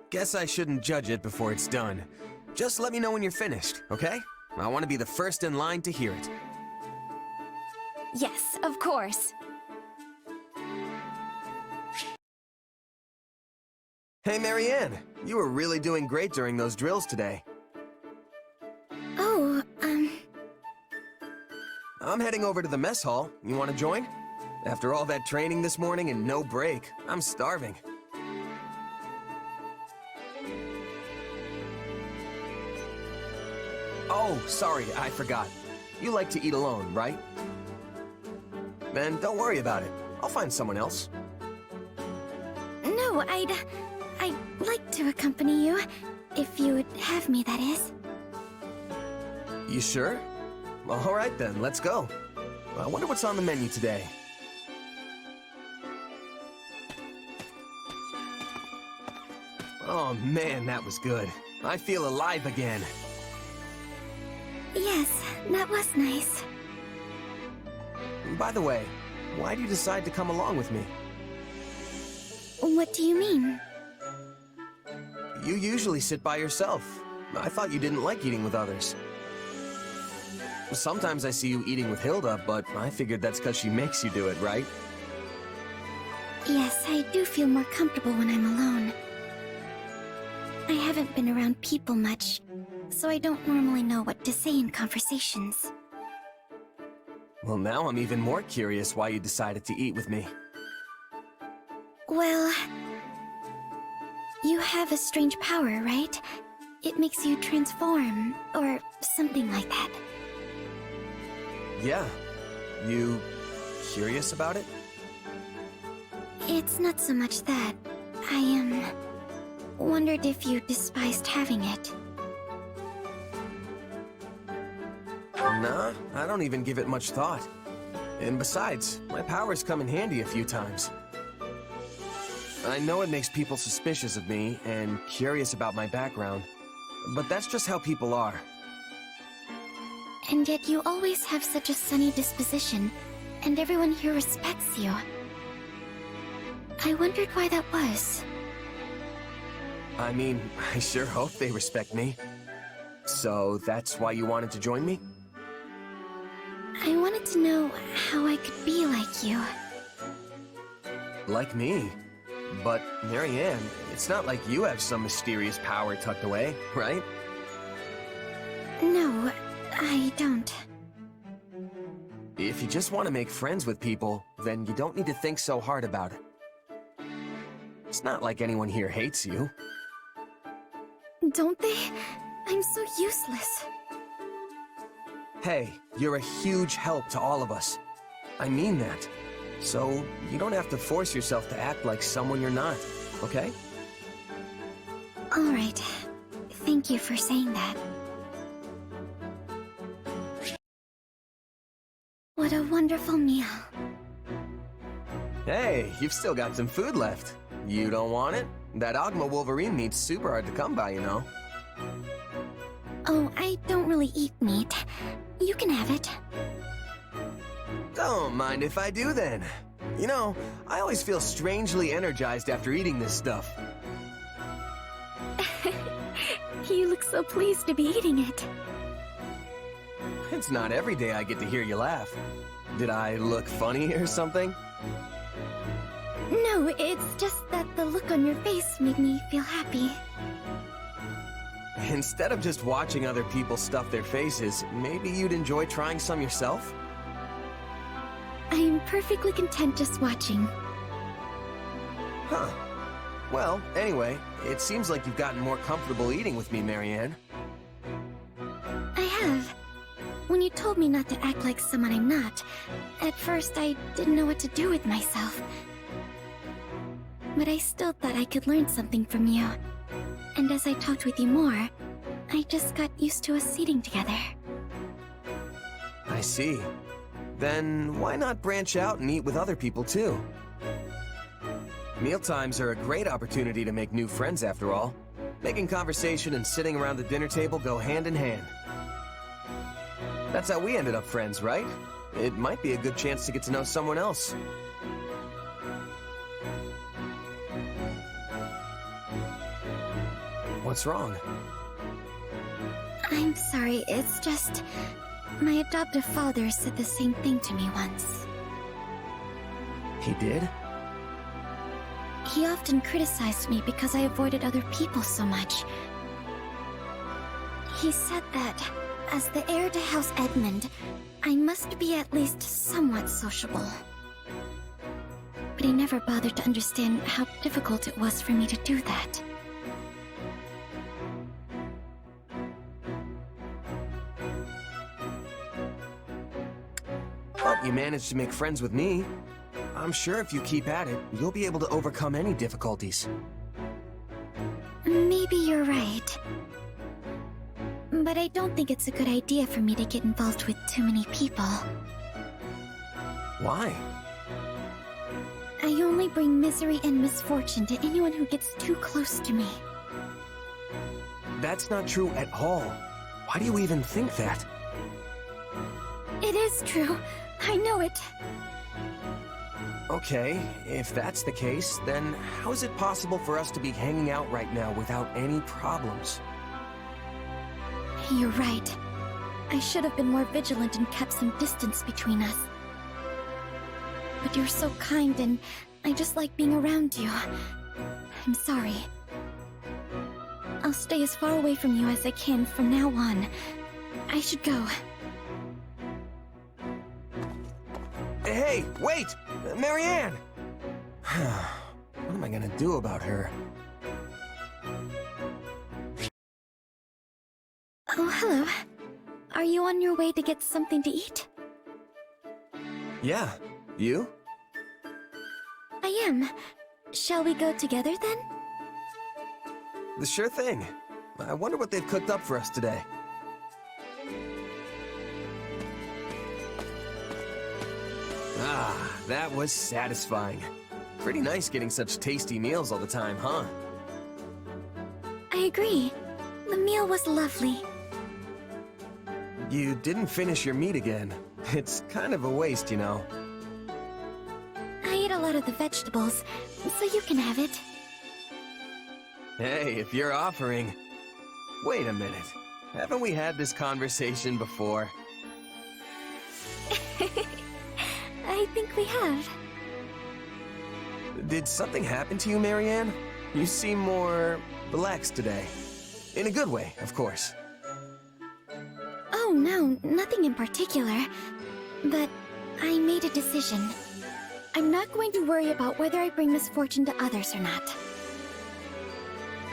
[SPEAKER 2] Guess I shouldn't judge it before it's done. Just let me know when you're finished, okay? I want to be the first in line to hear it.
[SPEAKER 5] Yes, of course.
[SPEAKER 2] Hey, Marianne. You were really doing great during those drills today.
[SPEAKER 22] Oh,
[SPEAKER 2] I'm heading over to the mess hall. You want to join? After all that training this morning and no break, I'm starving. Oh, sorry, I forgot. You like to eat alone, right? Then don't worry about it. I'll find someone else.
[SPEAKER 22] no, I'd like to accompany you. If you would have me, that is.
[SPEAKER 2] You sure? Well, all right then, let's go. I wonder what's on the menu today. Oh man, that was good. I feel alive again.
[SPEAKER 22] Yes, that was nice.
[SPEAKER 2] By the way, why do you decide to come along with me?
[SPEAKER 22] What do you mean?
[SPEAKER 2] You usually sit by yourself. I thought you didn't like eating with others. Sometimes I see you eating with Hilda, but I figured that's because she makes you do it, right?
[SPEAKER 22] Yes, I do feel more comfortable when I'm alone. I haven't been around people much, so I don't normally know what to say in conversations.
[SPEAKER 2] Well, now I'm even more curious why you decided to eat with me.
[SPEAKER 22] Well, you have a strange power, right? It makes you transform, or something like that.
[SPEAKER 2] Yeah. You curious about it?
[SPEAKER 22] It's not so much that. I, wondered if you despised having it.
[SPEAKER 2] Nah, I don't even give it much thought. And besides, my powers come in handy a few times. I know it makes people suspicious of me and curious about my background, but that's just how people are.
[SPEAKER 22] And yet you always have such a sunny disposition, and everyone here respects you. I wondered why that was.
[SPEAKER 2] I mean, I sure hope they respect me. So that's why you wanted to join me?
[SPEAKER 22] I wanted to know how I could be like you.
[SPEAKER 2] Like me? But, Marianne, it's not like you have some mysterious power tucked away, right?
[SPEAKER 22] No, I don't.
[SPEAKER 2] If you just want to make friends with people, then you don't need to think so hard about it. It's not like anyone here hates you.
[SPEAKER 22] Don't they? I'm so useless.
[SPEAKER 2] Hey, you're a huge help to all of us. I mean that. So, you don't have to force yourself to act like someone you're not, okay?
[SPEAKER 22] All right. Thank you for saying that. What a wonderful meal.
[SPEAKER 2] Hey, you've still got some food left. You don't want it? That Ogma Wolverine meat's super hard to come by, you know.
[SPEAKER 22] Oh, I don't really eat meat. You can have it.
[SPEAKER 2] Don't mind if I do then. You know, I always feel strangely energized after eating this stuff.
[SPEAKER 22] You look so pleased to be eating it.
[SPEAKER 2] It's not every day I get to hear you laugh. Did I look funny or something?
[SPEAKER 22] No, it's just that the look on your face made me feel happy.
[SPEAKER 2] Instead of just watching other people stuff their faces, maybe you'd enjoy trying some yourself?
[SPEAKER 22] I am perfectly content just watching.
[SPEAKER 2] Huh. Well, anyway, it seems like you've gotten more comfortable eating with me, Marianne.
[SPEAKER 22] I have. When you told me not to act like someone I'm not, at first I didn't know what to do with myself. But I still thought I could learn something from you. And as I talked with you more, I just got used to us eating together.
[SPEAKER 2] I see. Then why not branch out and eat with other people too? Mealtimes are a great opportunity to make new friends after all. Making conversation and sitting around the dinner table go hand in hand. That's how we ended up friends, right? It might be a good chance to get to know someone else. What's wrong?
[SPEAKER 22] I'm sorry, it's just... my adoptive father said the same thing to me once.
[SPEAKER 2] He did?
[SPEAKER 22] He often criticized me because I avoided other people so much. He said that, as the heir to House Edmund, I must be at least somewhat sociable. But he never bothered to understand how difficult it was for me to do that.
[SPEAKER 2] But you managed to make friends with me. I'm sure if you keep at it, you'll be able to overcome any difficulties.
[SPEAKER 22] Maybe you're right. But I don't think it's a good idea for me to get involved with too many people.
[SPEAKER 2] Why?
[SPEAKER 22] I only bring misery and misfortune to anyone who gets too close to me.
[SPEAKER 2] That's not true at all. Why do you even think that?
[SPEAKER 22] It is true. I know it.
[SPEAKER 2] Okay, if that's the case, then how is it possible for us to be hanging out right now without any problems?
[SPEAKER 22] You're right. I should have been more vigilant and kept some distance between us. But you're so kind and I just like being around you. I'm sorry. I'll stay as far away from you as I can from now on. I should go.
[SPEAKER 2] Hey, wait! Marianne! What am I gonna do about her?
[SPEAKER 22] Oh, hello. Are you on your way to get something to eat?
[SPEAKER 2] Yeah. You?
[SPEAKER 22] I am. Shall we go together then?
[SPEAKER 2] The sure thing. I wonder what they've cooked up for us today. Ah, that was satisfying. Pretty nice getting such tasty meals all the time, huh?
[SPEAKER 22] I agree. The meal was lovely.
[SPEAKER 2] You didn't finish your meat again. It's kind of a waste, you know.
[SPEAKER 22] I ate a lot of the vegetables, so you can have it.
[SPEAKER 2] Hey, if you're offering... Wait a minute. Haven't we had this conversation before?
[SPEAKER 1] I think we have.
[SPEAKER 2] Did something happen to you, Marianne? You seem more relaxed today. In a good way, of course.
[SPEAKER 22] Oh no, nothing in particular. But I made a decision. I'm not going to worry about whether I bring misfortune to others or not.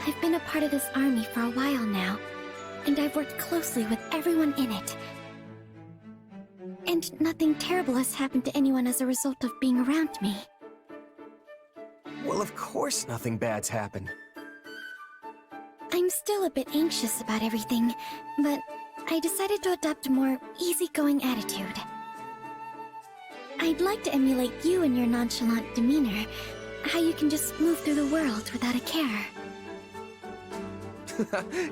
[SPEAKER 22] I've been a part of this army for a while now, and I've worked closely with everyone in it. And nothing terrible has happened to anyone as a result of being around me.
[SPEAKER 2] Well, of course nothing bad's happened.
[SPEAKER 22] I'm still a bit anxious about everything, but I decided to adopt a more easygoing attitude. I'd like to emulate you and your nonchalant demeanor, how you can just move through the world without a care.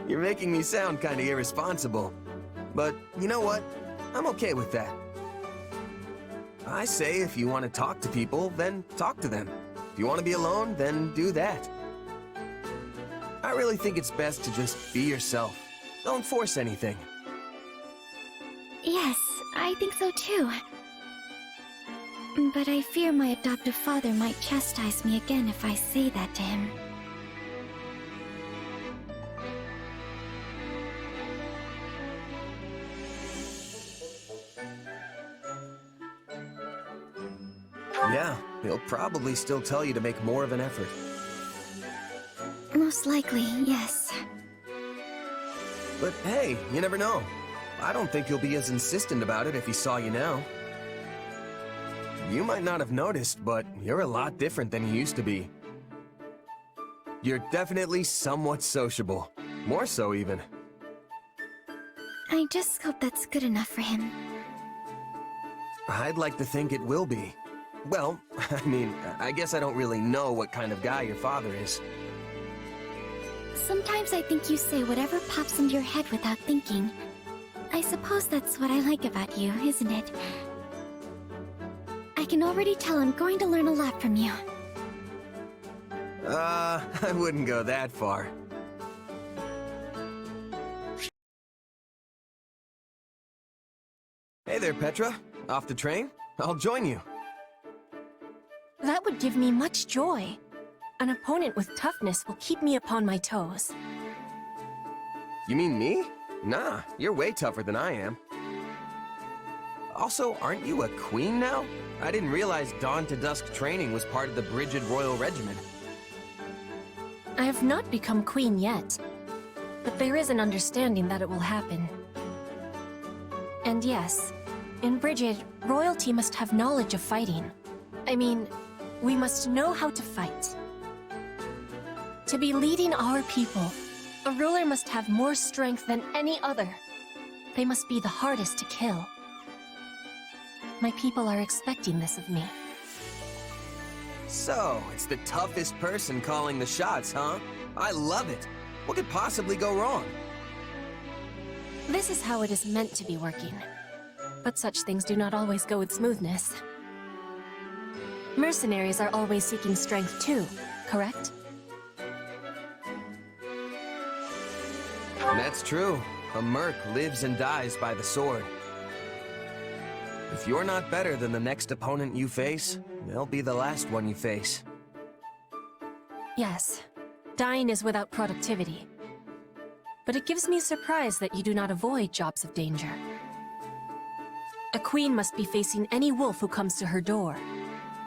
[SPEAKER 2] You're making me sound kinda irresponsible. But you know what? I'm okay with that. I say if you want to talk to people, then talk to them. If you want to be alone, then do that. I really think it's best to just be yourself. Don't force anything.
[SPEAKER 22] Yes, I think so too. But I fear my adoptive father might chastise me again if I say that to him.
[SPEAKER 2] Yeah, he'll probably still tell you to make more of an effort.
[SPEAKER 22] Most likely, yes.
[SPEAKER 2] But hey, you never know. I don't think he'll be as insistent about it if he saw you now. You might not have noticed, but you're a lot different than you used to be. You're definitely somewhat sociable. More so, even.
[SPEAKER 22] I just hope that's good enough for him.
[SPEAKER 2] I'd like to think it will be. Well, I mean, I guess I don't really know what kind of guy your father is.
[SPEAKER 22] Sometimes I think you say whatever pops into your head without thinking. I suppose that's what I like about you, isn't it? I can already tell I'm going to learn a lot from you.
[SPEAKER 2] I wouldn't go that far. Hey there, Petra. Off the train? I'll join you.
[SPEAKER 5] That would give me much joy. An opponent with toughness will keep me upon my toes.
[SPEAKER 2] You mean me? Nah, you're way tougher than I am. Also, aren't you a queen now? I didn't realize dawn to dusk training was part of the Brigid Royal Regiment.
[SPEAKER 5] I have not become queen yet, but there is an understanding that it will happen. And yes, in Brigid, royalty must have knowledge of fighting. I mean, we must know how to fight. To be leading our people, a ruler must have more strength than any other. They must be the hardest to kill. My people are expecting this of me.
[SPEAKER 2] So, it's the toughest person calling the shots, huh? I love it. What could possibly go wrong?
[SPEAKER 5] This is how it is meant to be working. But such things do not always go with smoothness. Mercenaries are always seeking strength too, correct?
[SPEAKER 2] That's true. A merc lives and dies by the sword. If you're not better than the next opponent you face, they'll be the last one you face.
[SPEAKER 5] Yes, dying is without productivity. But it gives me surprise that you do not avoid jobs of danger. A queen must be facing any wolf who comes to her door.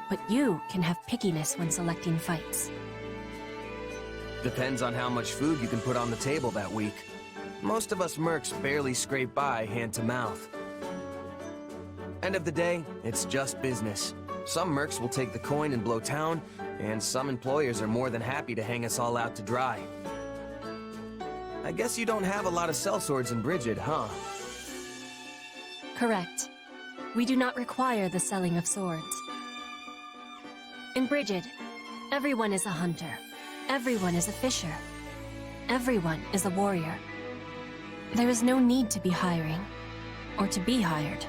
[SPEAKER 5] But you can have pickiness when selecting fights.
[SPEAKER 2] Depends on how much food you can put on the table that week. Most of us mercs barely scrape by hand to mouth. End of the day, it's just business. Some mercs will take the coin and blow town, and some employers are more than happy to hang us all out to dry. I guess you don't have a lot of sellswords in Brigid, huh?
[SPEAKER 5] Correct. We do not require the selling of swords. In Brigid, everyone is a hunter. Everyone is a fisher. Everyone is a warrior. There is no need to be hiring, or to be hired.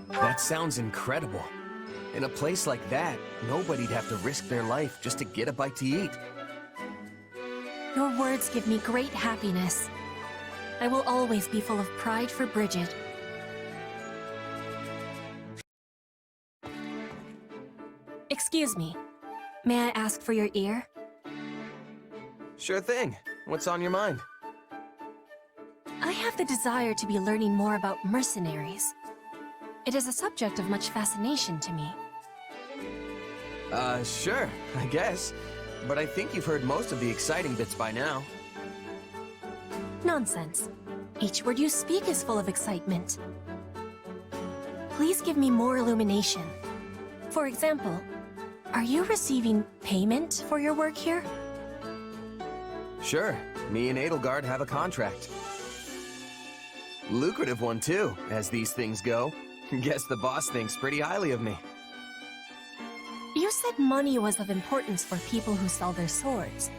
[SPEAKER 2] That sounds incredible. In a place like that, nobody'd have to risk their life just to get a bite to eat.
[SPEAKER 5] Your words give me great happiness. I will always be full of pride for Bridget. Excuse me. May I ask for your ear?
[SPEAKER 2] Sure thing. What's on your mind?
[SPEAKER 5] I have the desire to be learning more about mercenaries. It is a subject of much fascination to me.
[SPEAKER 2] Sure, I guess. But I think you've heard most of the exciting bits by now.
[SPEAKER 5] Nonsense. Each word you speak is full of excitement. Please give me more illumination. For example, are you receiving payment for your work here?
[SPEAKER 2] Sure, me and Edelgard have a contract. Lucrative one too, as these things go. Guess the boss thinks pretty highly of me.
[SPEAKER 5] You said money was of importance for people who sell their swords.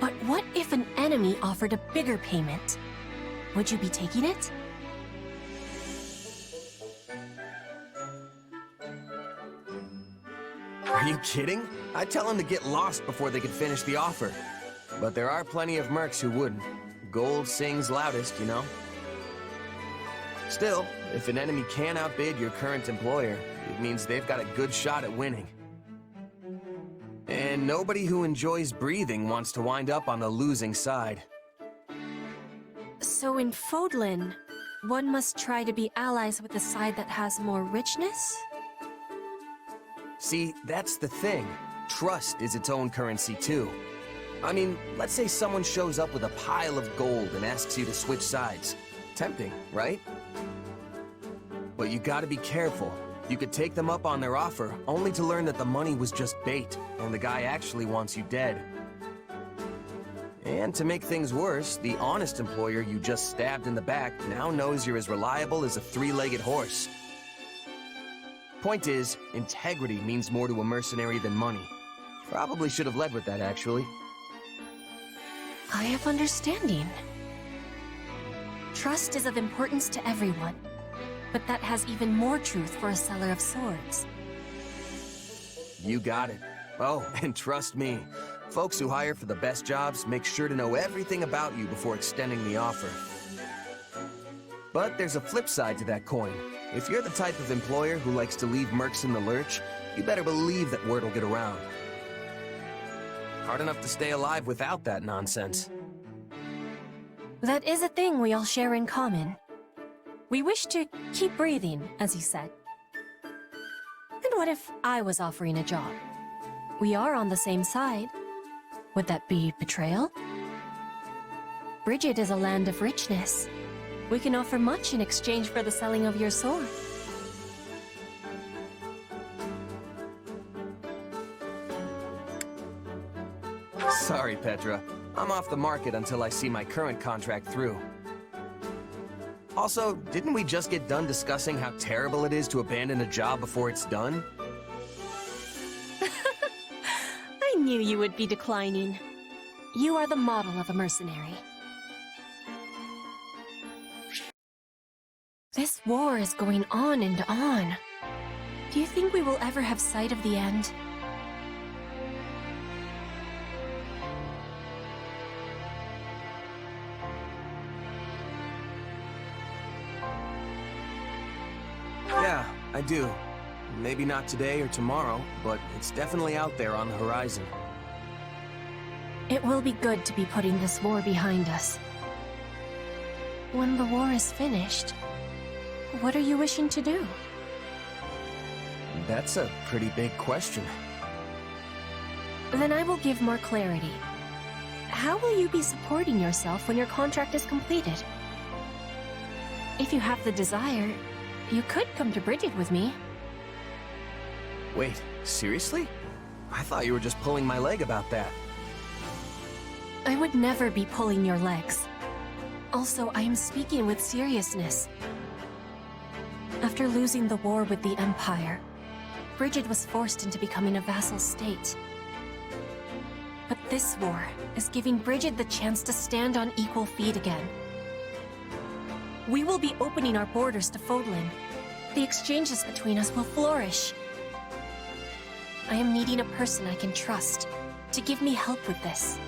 [SPEAKER 5] But what if an enemy offered a bigger payment? Would you be taking it?
[SPEAKER 2] Are you kidding? I'd tell them to get lost before they could finish the offer. But there are plenty of mercs who wouldn't. Gold sings loudest, you know? Still, if an enemy can outbid your current employer, it means they've got a good shot at winning. And nobody who enjoys breathing wants to wind up on the losing side.
[SPEAKER 5] So in Fodlan, one must try to be allies with the side that has more richness?
[SPEAKER 2] See, that's the thing. Trust is its own currency too. I mean, let's say someone shows up with a pile of gold and asks you to switch sides. Tempting, right? But you gotta be careful. You could take them up on their offer, only to learn that the money was just bait, and the guy actually wants you dead. And to make things worse, the honest employer you just stabbed in the back now knows you're as reliable as a three-legged horse. Point is, integrity means more to a mercenary than money. Probably should have led with that, actually.
[SPEAKER 5] I have understanding. Trust is of importance to everyone, but that has even more truth for a seller of swords.
[SPEAKER 2] You got it. Oh, and trust me, folks who hire for the best jobs make sure to know everything about you before extending the offer. But there's a flip side to that coin. If you're the type of employer who likes to leave mercs in the lurch, you better believe that word will get around. Hard enough to stay alive without that nonsense.
[SPEAKER 5] That is a thing we all share in common. We wish to keep breathing, as you said. And what if I was offering a job? We are on the same side. Would that be betrayal? Bridget is a land of richness. We can offer much in exchange for the selling of your sword.
[SPEAKER 2] Sorry, Petra. I'm off the market until I see my current contract through. Also, didn't we just get done discussing how terrible it is to abandon a job before it's done?
[SPEAKER 5] I knew you would be declining. You are the model of a mercenary. This war is going on and on. Do you think we will ever have sight of the end?
[SPEAKER 2] Yeah, I do. Maybe not today or tomorrow, but it's definitely out there on the horizon.
[SPEAKER 5] It will be good to be putting this war behind us. When the war is finished, what are you wishing to do?
[SPEAKER 2] That's a pretty big question.
[SPEAKER 5] Then I will give more clarity. How will you be supporting yourself when your contract is completed? If you have the desire, you could come to Bridget with me.
[SPEAKER 2] Wait, seriously? I thought you were just pulling my leg about that.
[SPEAKER 5] I would never be pulling your legs. Also, I am speaking with seriousness. After losing the war with the Empire, Bridget was forced into becoming a vassal state. But this war is giving Bridget the chance to stand on equal feet again. We will be opening our borders to Fodlan, the exchanges between us will flourish. I am needing a person I can trust to give me help with this.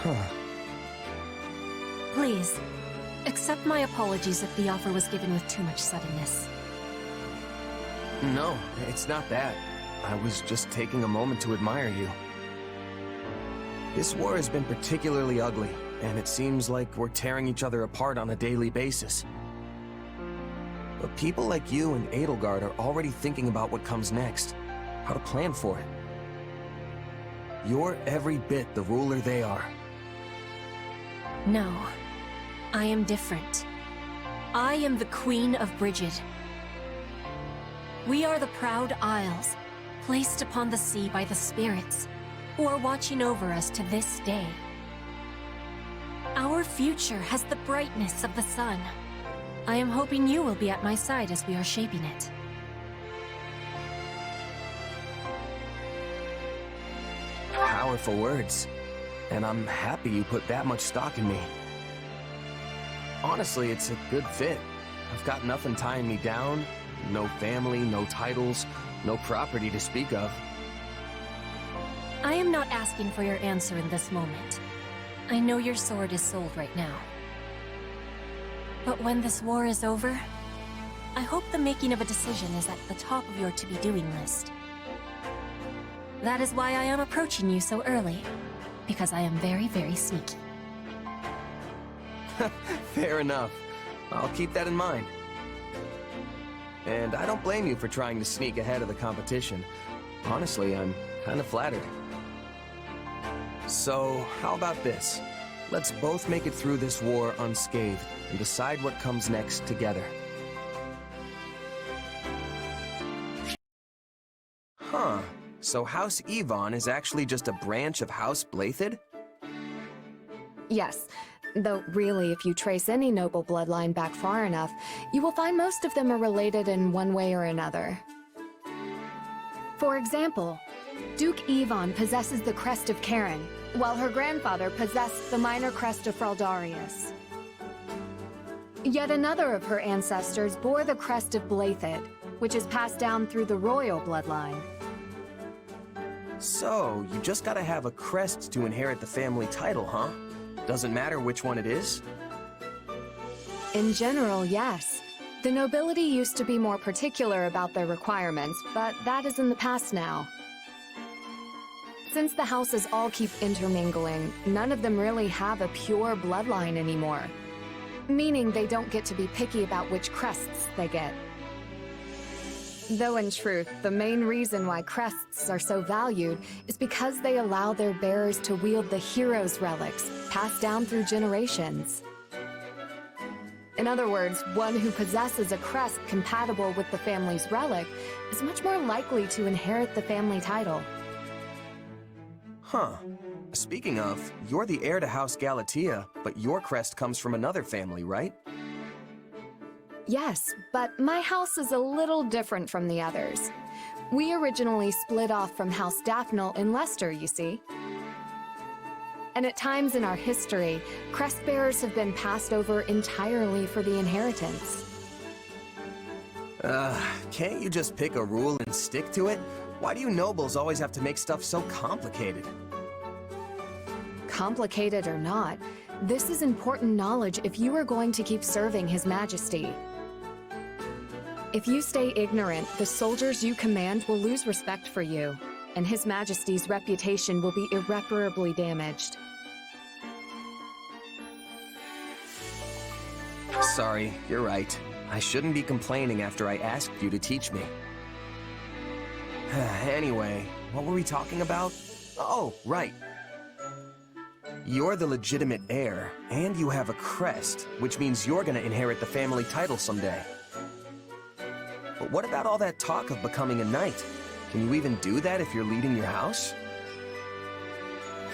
[SPEAKER 2] Huh.
[SPEAKER 5] Please, accept my apologies if the offer was given with too much suddenness.
[SPEAKER 2] No, it's not that. I was just taking a moment to admire you. This war has been particularly ugly, and it seems like we're tearing each other apart on a daily basis. But people like you and Edelgard are already thinking about what comes next, how to plan for it. You're every bit the ruler they are.
[SPEAKER 5] No, I am different. I am the Queen of Brigid. We are the proud Isles, placed upon the sea by the spirits, who are watching over us to this day. Our future has the brightness of the sun. I am hoping you will be at my side as we are shaping it.
[SPEAKER 2] Powerful words. And I'm happy you put that much stock in me. Honestly, it's a good fit. I've got nothing tying me down. No family, no titles, no property to speak of.
[SPEAKER 5] I am not asking for your answer in this moment. I know your sword is sold right now. But when this war is over, I hope the making of a decision is at the top of your to-be-doing list. That is why I am approaching you so early, because I am very, very sneaky.
[SPEAKER 2] Fair enough. I'll keep that in mind. And I don't blame you for trying to sneak ahead of the competition. Honestly, I'm kind of flattered. So, how about this? Let's both make it through this war unscathed and decide what comes next together. Huh. So House Yvonne is actually just a branch of House Blaiddyd?
[SPEAKER 3] Yes, though really, if you trace any noble bloodline back far enough, you will find most of them are related in one way or another. For example, Duke Yvonne possesses the crest of Karen, while her grandfather possessed the minor crest of Fraldarius. Yet another of her ancestors bore the crest of Blaiddyd, which is passed down through the royal bloodline.
[SPEAKER 2] So, you just gotta have a crest to inherit the family title, huh? Doesn't matter which one it is?
[SPEAKER 3] In general, yes. The nobility used to be more particular about their requirements, but that is in the past now. Since the houses all keep intermingling, none of them really have a pure bloodline anymore. Meaning they don't get to be picky about which crests they get. Though in truth, the main reason why crests are so valued is because they allow their bearers to wield the hero's relics, passed down through generations. In other words, one who possesses a crest compatible with the family's relic is much more likely to inherit the family title.
[SPEAKER 2] Huh. Speaking of, you're the heir to House Galatea, but your crest comes from another family, right?
[SPEAKER 3] Yes, but my house is a little different from the others. We originally split off from House Daphne in Leicester, you see. And at times in our history, crest bearers have been passed over entirely for the inheritance.
[SPEAKER 2] Can't you just pick a rule and stick to it? Why do you nobles always have to make stuff so complicated?
[SPEAKER 3] Complicated or not, this is important knowledge if you are going to keep serving His Majesty. If you stay ignorant, the soldiers you command will lose respect for you, and His Majesty's reputation will be irreparably damaged.
[SPEAKER 2] Sorry, you're right. I shouldn't be complaining after I asked you to teach me. Anyway, what were we talking about? Oh, right. You're the legitimate heir, and you have a crest, which means you're gonna inherit the family title someday. But what about all that talk of becoming a knight? Can you even do that if you're leading your house?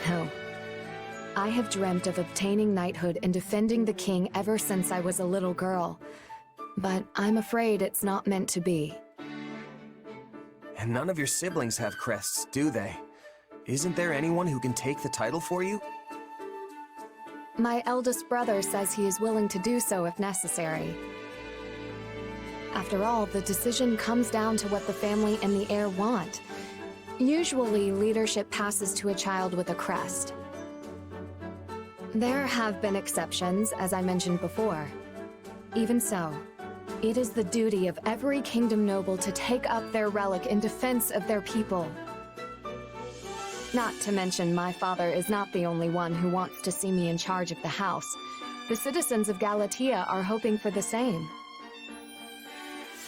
[SPEAKER 3] No. I have dreamt of obtaining knighthood and defending the king ever since I was a little girl. But I'm afraid it's not meant to be.
[SPEAKER 2] And none of your siblings have crests, do they? Isn't there anyone who can take the title for you?
[SPEAKER 3] My eldest brother says he is willing to do so if necessary. After all, the decision comes down to what the family and the heir want. Usually, leadership passes to a child with a crest. There have been exceptions, as I mentioned before. Even so, it is the duty of every kingdom noble to take up their relic in defense of their people. Not to mention, my father is not the only one who wants to see me in charge of the house. The citizens of Galatea are hoping for the same.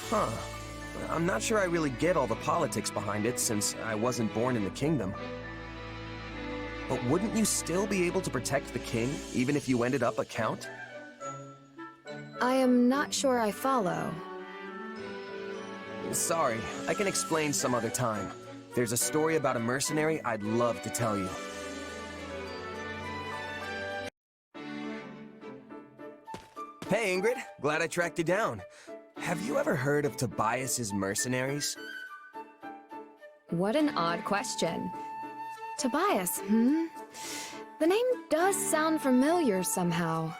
[SPEAKER 2] Huh. I'm not sure I really get all the politics behind it, since I wasn't born in the kingdom. But wouldn't you still be able to protect the king, even if you ended up a count?
[SPEAKER 3] I am not sure I follow.
[SPEAKER 2] Sorry, I can explain some other time. There's a story about a mercenary I'd love to tell you. Hey Ingrid, glad I tracked you down. Have you ever heard of Tobias's mercenaries?
[SPEAKER 3] What an odd question. Tobias, hmm? The name does sound familiar somehow.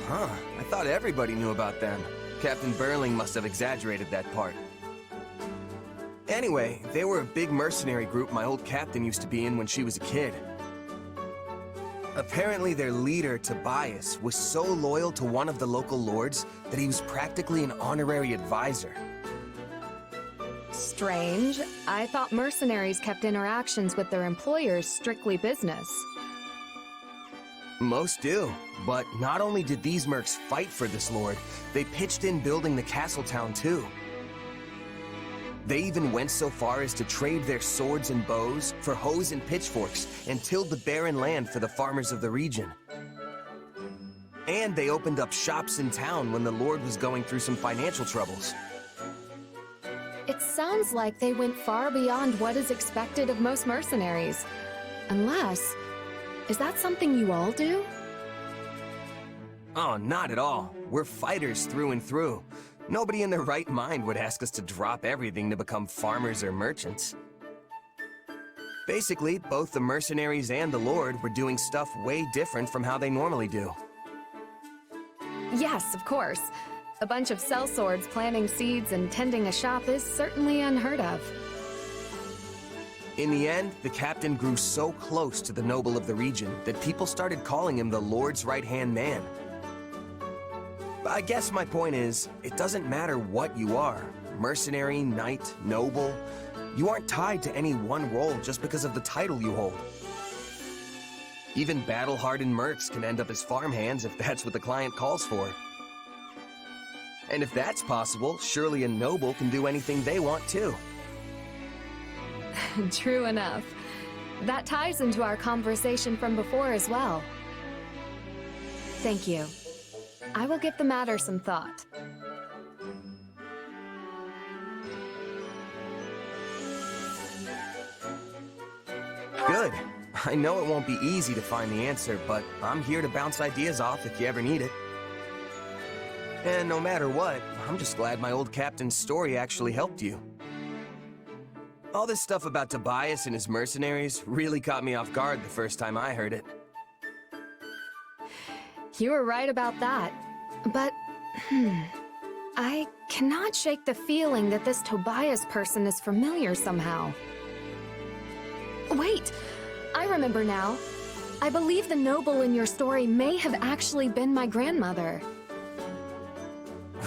[SPEAKER 2] Huh, I thought everybody knew about them. Captain Burling must have exaggerated that part. Anyway, they were a big mercenary group my old captain used to be in when she was a kid. Apparently their leader, Tobias, was so loyal to one of the local lords that he was practically an honorary advisor.
[SPEAKER 3] Strange. I thought mercenaries kept interactions with their employers strictly business.
[SPEAKER 2] Most do, but not only did these mercs fight for this lord, they pitched in building the castle town too. They even went so far as to trade their swords and bows for hoes and pitchforks and tilled the barren land for the farmers of the region. And they opened up shops in town when the lord was going through some financial troubles.
[SPEAKER 3] It sounds like they went far beyond what is expected of most mercenaries. Unless... is that something you all do?
[SPEAKER 2] Oh, not at all. We're fighters through and through. Nobody in their right mind would ask us to drop everything to become farmers or merchants. Basically, both the mercenaries and the Lord were doing stuff way different from how they normally do.
[SPEAKER 3] Yes, of course. A bunch of sellswords planting seeds and tending a shop is certainly unheard of.
[SPEAKER 2] In the end, the captain grew so close to the noble of the region that people started calling him the Lord's right-hand man. I guess my point is, it doesn't matter what you are, mercenary, knight, noble, you aren't tied to any one role just because of the title you hold. Even battle-hardened mercs can end up as farmhands if that's what the client calls for. And if that's possible, surely a noble can do anything they want too.
[SPEAKER 3] True enough. That ties into our conversation from before as well. Thank you. I will give the matter some thought.
[SPEAKER 2] Good. I know it won't be easy to find the answer, but I'm here to bounce ideas off if you ever need it. And no matter what, I'm just glad my old captain's story actually helped you. All this stuff about Tobias and his mercenaries really caught me off guard the first time I heard it.
[SPEAKER 3] You were right about that. But, I cannot shake the feeling that this Tobias person is familiar somehow. Wait, I remember now. I believe the noble in your story may have actually been my grandmother.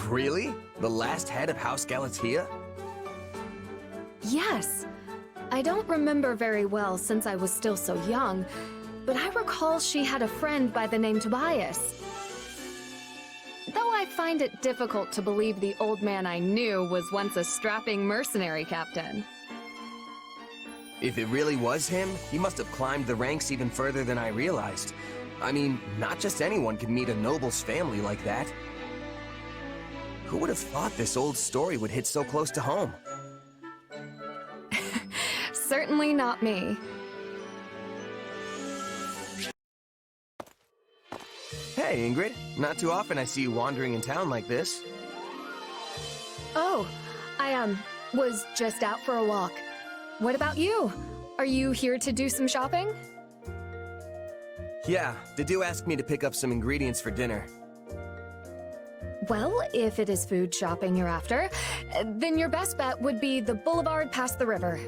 [SPEAKER 2] Really? The last head of House Galatea?
[SPEAKER 3] Yes. I don't remember very well since I was still so young, but I recall she had a friend by the name Tobias. Though I find it difficult to believe the old man I knew was once a strapping mercenary captain.
[SPEAKER 2] If it really was him, he must have climbed the ranks even further than I realized. I mean, not just anyone can meet a noble's family like that. Who would have thought this old story would hit so close to home?
[SPEAKER 3] Certainly not me.
[SPEAKER 2] Hey, Ingrid. Not too often I see you wandering in town like this.
[SPEAKER 3] Oh, I, was just out for a walk. What about you? Are you here to do some shopping?
[SPEAKER 2] Yeah, Dedue asked me to pick up some ingredients for dinner.
[SPEAKER 3] Well, if it is food shopping you're after, then your best bet would be the boulevard past the river.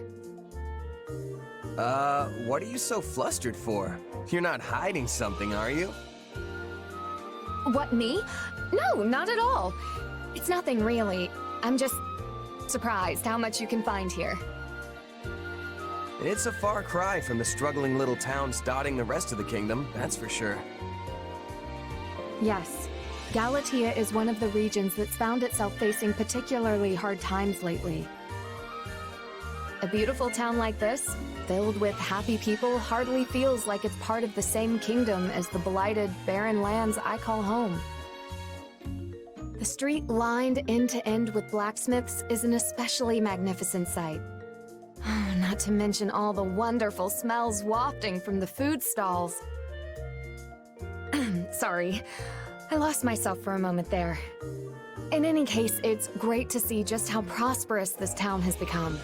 [SPEAKER 2] What are you so flustered for? You're not hiding something, are you?
[SPEAKER 3] What, me? No, not at all. It's nothing really. I'm just surprised how much you can find here.
[SPEAKER 2] It's a far cry from the struggling little towns dotting the rest of the kingdom, that's for sure.
[SPEAKER 3] Yes, Galatea is one of the regions that's found itself facing particularly hard times lately. A beautiful town like this, filled with happy people, hardly feels like it's part of the same kingdom as the blighted, barren lands I call home. The street lined end to end with blacksmiths is an especially magnificent sight. Not to mention all the wonderful smells wafting from the food stalls. Sorry, I lost myself for a moment there. In any case, it's great to see just how prosperous this town has become.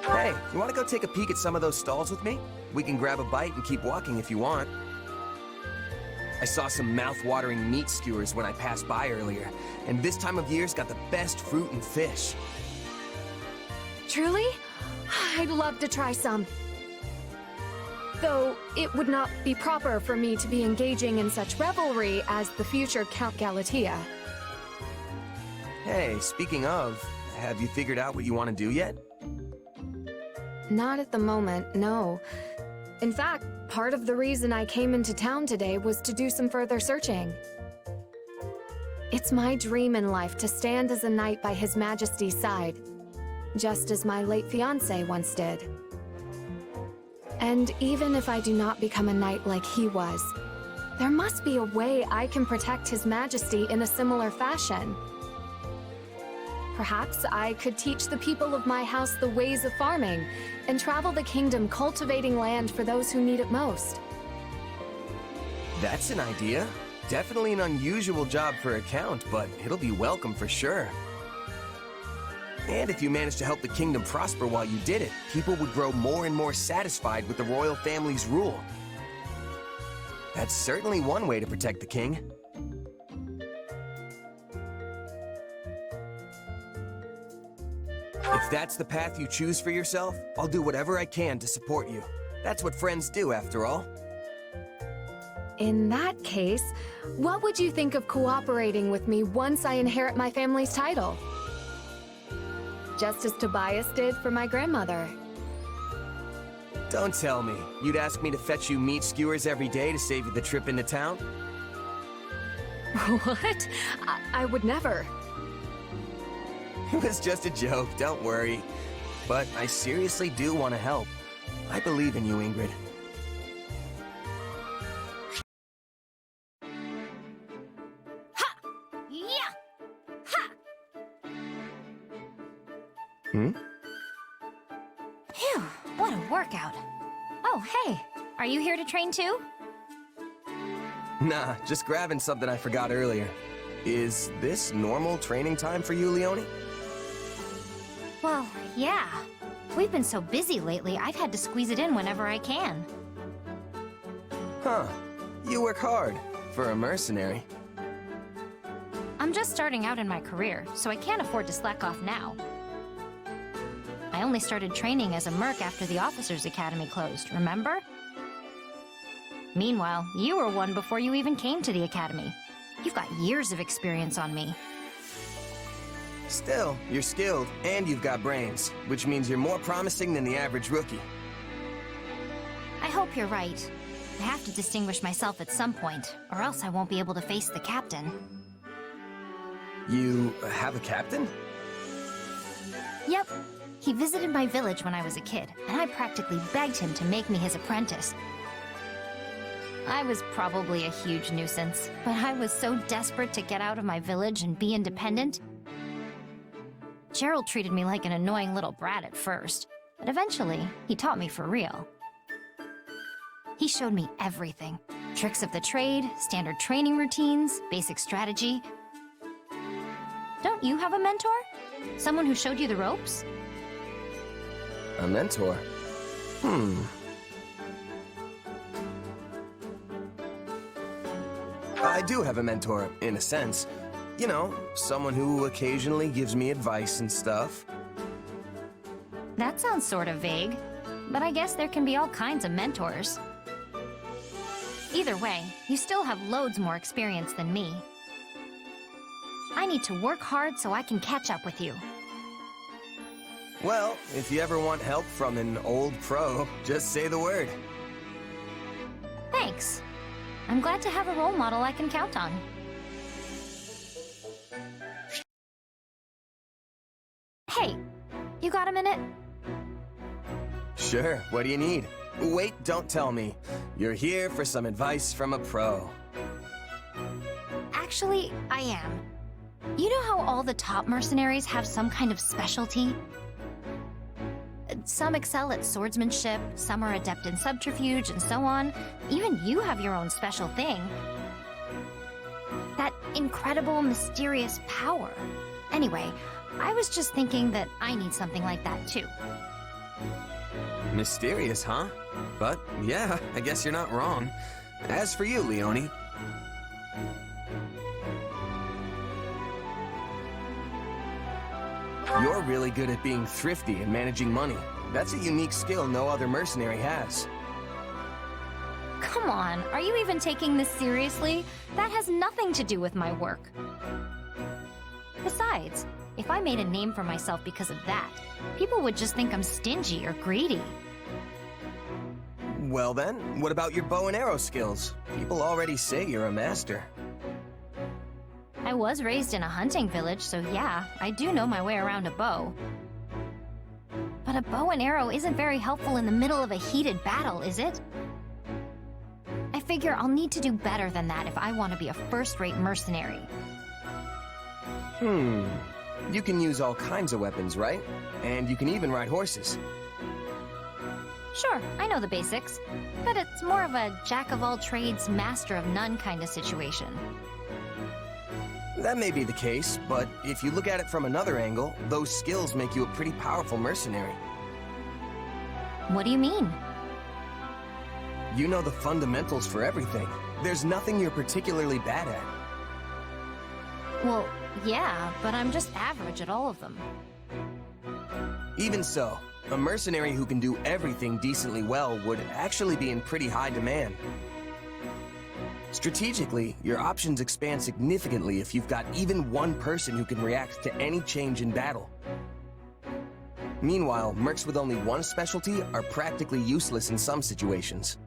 [SPEAKER 2] Hey, you want to go take a peek at some of those stalls with me? We can grab a bite and keep walking if you want. I saw some mouth-watering meat skewers when I passed by earlier, and this time of year's got the best fruit and fish.
[SPEAKER 3] Truly? I'd love to try some. Though it would not be proper for me to be engaging in such revelry as the future Count Galatea.
[SPEAKER 2] Hey, speaking of, have you figured out what you want to do yet?
[SPEAKER 3] Not at the moment, no. In fact, part of the reason I came into town today was to do some further searching. It's my dream in life to stand as a knight by His Majesty's side, just as my late fiancé once did. And even if I do not become a knight like he was, there must be a way I can protect His Majesty in a similar fashion. Perhaps I could teach the people of my house the ways of farming and travel the kingdom cultivating land for those who need it most.
[SPEAKER 2] That's an idea. Definitely an unusual job for a count, but it'll be welcome for sure. And if you managed to help the kingdom prosper while you did it, people would grow more and more satisfied with the royal family's rule. That's certainly one way to protect the king. If that's the path you choose for yourself, I'll do whatever I can to support you. That's what friends do, after all.
[SPEAKER 3] In that case, what would you think of cooperating with me once I inherit my family's title? Just as Tobias did for my grandmother.
[SPEAKER 2] Don't tell me. You'd ask me to fetch you meat skewers every day to save you the trip into town?
[SPEAKER 3] What? I would never.
[SPEAKER 2] It was just a joke, don't worry. But I seriously do want to help. I believe in you, Ingrid.
[SPEAKER 11] Ha! Yeah! Ha!
[SPEAKER 2] Hmm?
[SPEAKER 11] Phew, what a workout. Oh, hey, are you here to train too?
[SPEAKER 2] Nah, just grabbing something I forgot earlier. Is this normal training time for you, Leonie?
[SPEAKER 11] Well, yeah. We've been so busy lately, I've had to squeeze it in whenever I can.
[SPEAKER 2] Huh. You work hard for a mercenary.
[SPEAKER 11] I'm just starting out in my career, so I can't afford to slack off now. I only started training as a merc after the Officers' Academy closed, remember? Meanwhile, you were one before you even came to the Academy. You've got years of experience on me.
[SPEAKER 2] Still, you're skilled, and you've got brains, which means you're more promising than the average rookie.
[SPEAKER 11] I hope you're right. I have to distinguish myself at some point, or else I won't be able to face the captain.
[SPEAKER 2] You have a captain?
[SPEAKER 11] Yep. He visited my village when I was a kid, and I practically begged him to make me his apprentice. I was probably a huge nuisance, but I was so desperate to get out of my village and be independent. Gerald treated me like an annoying little brat at first, but eventually, he taught me for real. He showed me everything. Tricks of the trade, standard training routines, basic strategy. Don't you have a mentor? Someone who showed you the ropes?
[SPEAKER 2] A mentor? I do have a mentor, in a sense. You know, someone who occasionally gives me advice and stuff.
[SPEAKER 12] That sounds sort of vague, but I guess there can be all kinds of mentors. Either way, you still have loads more experience than me. I need to work hard so I can catch up with you.
[SPEAKER 2] Well, if you ever want help from an old pro, just say the word.
[SPEAKER 12] Thanks. I'm glad to have a role model I can count on. Hey, you got a minute?
[SPEAKER 2] Sure, what do you need? Wait, don't tell me. You're here for some advice from a pro.
[SPEAKER 12] Actually, I am. You know how all the top mercenaries have some kind of specialty? Some excel at swordsmanship, some are adept in subterfuge, and so on. Even you have your own special thing. That incredible, mysterious power. Anyway, I was just thinking that I need something like that too.
[SPEAKER 2] Mysterious, huh? But, yeah, I guess you're not wrong. As for you, Leonie... You're really good at being thrifty and managing money. That's a unique skill no other mercenary has.
[SPEAKER 12] Come on, are you even taking this seriously? That has nothing to do with my work. Besides, if I made a name for myself because of that, people would just think I'm stingy or greedy.
[SPEAKER 2] Well then, what about your bow and arrow skills? People already say you're a master.
[SPEAKER 12] I was raised in a hunting village, so yeah, I do know my way around a bow. But a bow and arrow isn't very helpful in the middle of a heated battle, is it? I figure I'll need to do better than that if I want to be a first-rate mercenary.
[SPEAKER 2] You can use all kinds of weapons, right? And you can even ride horses.
[SPEAKER 12] Sure, I know the basics, but it's more of a jack-of-all-trades, master-of-none kind of situation.
[SPEAKER 2] That may be the case, but if you look at it from another angle, those skills make you a pretty powerful mercenary.
[SPEAKER 12] What do you mean?
[SPEAKER 2] You know the fundamentals for everything. There's nothing you're particularly bad at.
[SPEAKER 12] Well, yeah, but I'm just average at all of them.
[SPEAKER 2] Even so, a mercenary who can do everything decently well would actually be in pretty high demand. Strategically, your options expand significantly if you've got even one person who can react to any change in battle. Meanwhile, mercs with only one specialty are practically useless in some situations.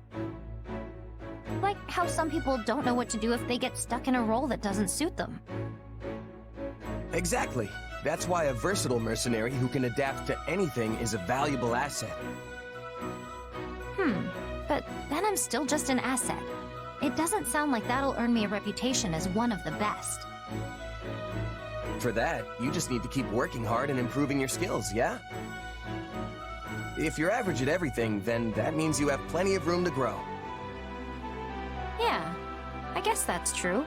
[SPEAKER 12] Like how some people don't know what to do if they get stuck in a role that doesn't suit them.
[SPEAKER 2] Exactly. That's why a versatile mercenary who can adapt to anything is a valuable asset.
[SPEAKER 12] But then I'm still just an asset. It doesn't sound like that'll earn me a reputation as one of the best.
[SPEAKER 2] For that, you just need to keep working hard and improving your skills, yeah? If you're average at everything, then that means you have plenty of room to grow.
[SPEAKER 12] Yeah, I guess that's true.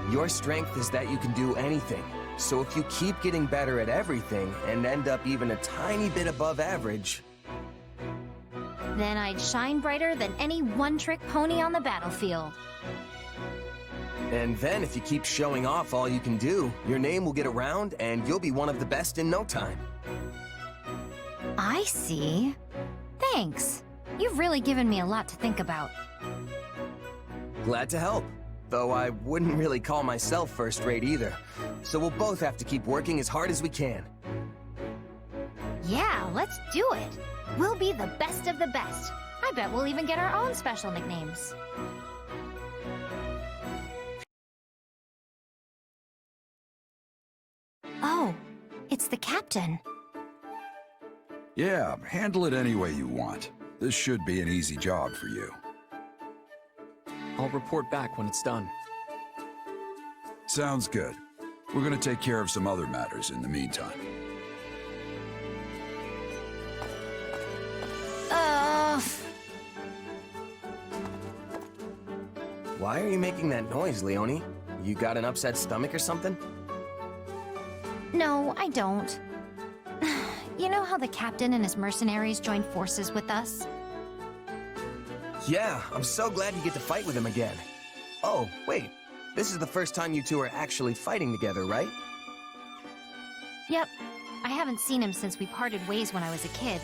[SPEAKER 2] Your strength is that you can do anything. So if you keep getting better at everything and end up even a tiny bit above average...
[SPEAKER 12] Then I'd shine brighter than any one-trick pony on the battlefield.
[SPEAKER 2] And then if you keep showing off all you can do, your name will get around and you'll be one of the best in no time.
[SPEAKER 12] I see. Thanks. You've really given me a lot to think about.
[SPEAKER 2] Glad to help. Though I wouldn't really call myself first-rate either. So we'll both have to keep working as hard as we can.
[SPEAKER 12] Yeah, let's do it. We'll be the best of the best. I bet we'll even get our own special nicknames. Oh, it's the captain.
[SPEAKER 14] Yeah, handle it any way you want. This should be an easy job for you.
[SPEAKER 7] I'll report back when it's done.
[SPEAKER 14] Sounds good. We're gonna take care of some other matters in the meantime.
[SPEAKER 2] Why are you making that noise, Leonie? You got an upset stomach or something?
[SPEAKER 12] No, I don't. You know how the captain and his mercenaries joined forces with us?
[SPEAKER 2] Yeah, I'm so glad you get to fight with him again. Oh, wait. This is the first time you two are actually fighting together, right?
[SPEAKER 12] Yep. I haven't seen him since we parted ways when I was a kid.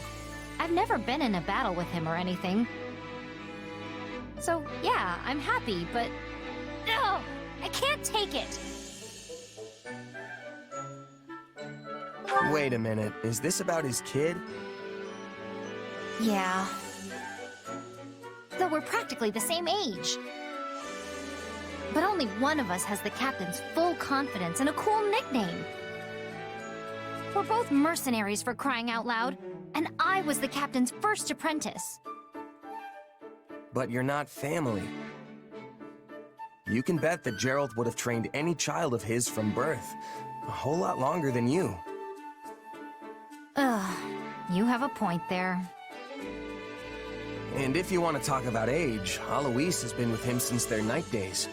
[SPEAKER 12] I've never been in a battle with him or anything. So, yeah, I'm happy, but... No! I can't take it!
[SPEAKER 2] Wait a minute. Is this about his kid?
[SPEAKER 12] Yeah. Though we're practically the same age. But only one of us has the captain's full confidence and a cool nickname. We're both mercenaries, for crying out loud, and I was the captain's first apprentice.
[SPEAKER 2] But you're not family. You can bet that Gerald would have trained any child of his from birth. A whole lot longer than you.
[SPEAKER 12] Ugh, you have a point there.
[SPEAKER 2] And if you want to talk about age, Alois has been with him since their night days.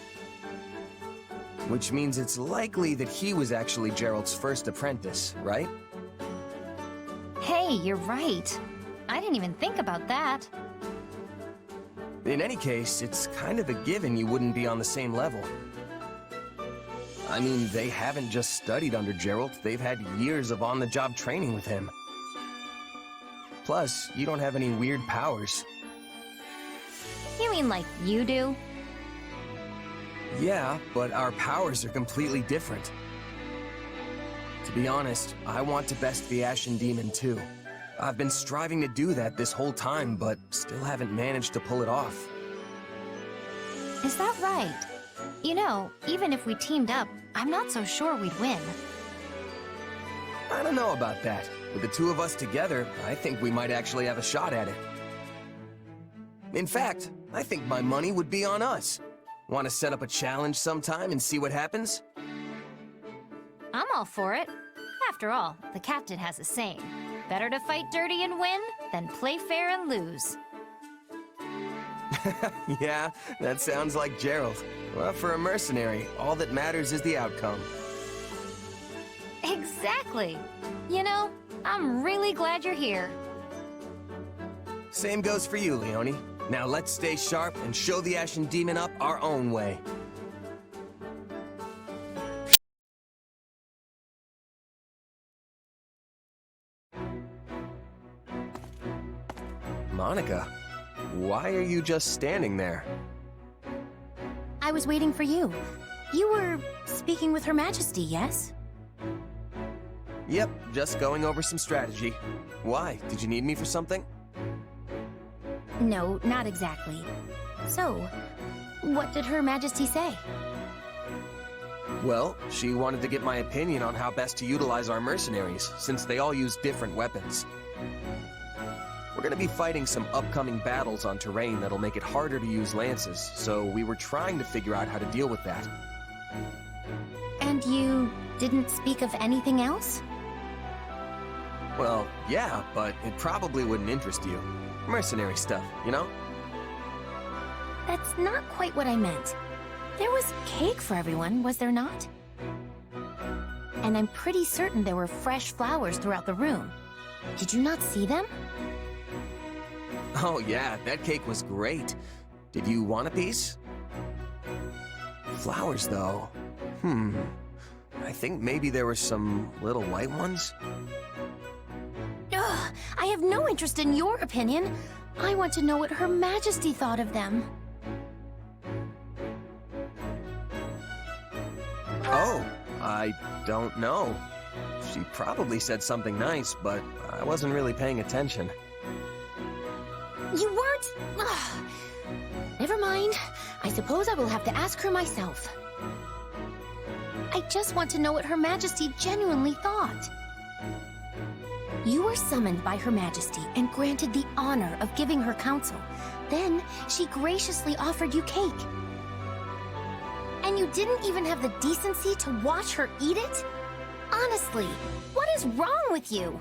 [SPEAKER 2] Which means it's likely that he was actually Gerald's first apprentice, right?
[SPEAKER 12] Hey, you're right. I didn't even think about that.
[SPEAKER 2] In any case, it's kind of a given you wouldn't be on the same level. I mean, they haven't just studied under Gerald, they've had years of on-the-job training with him. Plus, you don't have any weird powers.
[SPEAKER 12] You mean like you do?
[SPEAKER 2] Yeah, but our powers are completely different. To be honest, I want to best the Ashen Demon too. I've been striving to do that this whole time, but still haven't managed to pull it off.
[SPEAKER 12] Is that right? You know, even if we teamed up, I'm not so sure we'd win.
[SPEAKER 2] I don't know about that. With the two of us together, I think we might actually have a shot at it. In fact, I think my money would be on us. Want to set up a challenge sometime and see what happens?
[SPEAKER 12] I'm all for it. After all, the captain has a saying. Better to fight dirty and win than play fair and lose.
[SPEAKER 2] Yeah, that sounds like Gerald. Well, for a mercenary, all that matters is the outcome.
[SPEAKER 12] Exactly. You know, I'm really glad you're here.
[SPEAKER 2] Same goes for you, Leonie. Now let's stay sharp and show the Ashen Demon up our own way. Monica, why are you just standing there?
[SPEAKER 11] I was waiting for you. You were speaking with Her Majesty, yes?
[SPEAKER 2] Yep, just going over some strategy. Why? Did you need me for something?
[SPEAKER 11] No, not exactly. So, what did Her Majesty say?
[SPEAKER 2] Well, she wanted to get my opinion on how best to utilize our mercenaries, since they all use different weapons. We're gonna be fighting some upcoming battles on terrain that'll make it harder to use lances, so we were trying to figure out how to deal with that.
[SPEAKER 11] And you didn't speak of anything else?
[SPEAKER 2] Well, yeah, but it probably wouldn't interest you. Mercenary stuff, you know?
[SPEAKER 11] That's not quite what I meant. There was cake for everyone, was there not? And I'm pretty certain there were fresh flowers throughout the room. Did you not see them?
[SPEAKER 2] Oh yeah, that cake was great. Did you want a piece? Flowers, though. I think maybe there were some little white ones.
[SPEAKER 11] Ugh, I have no interest in your opinion. I want to know what Her Majesty thought of them.
[SPEAKER 2] Oh, I don't know. She probably said something nice, but I wasn't really paying attention.
[SPEAKER 11] You weren't? Ugh. Never mind. I suppose I will have to ask her myself. I just want to know what Her Majesty genuinely thought. You were summoned by Her Majesty and granted the honor of giving her counsel. Then, she graciously offered you cake. And you didn't even have the decency to watch her eat it? Honestly, what is wrong with you?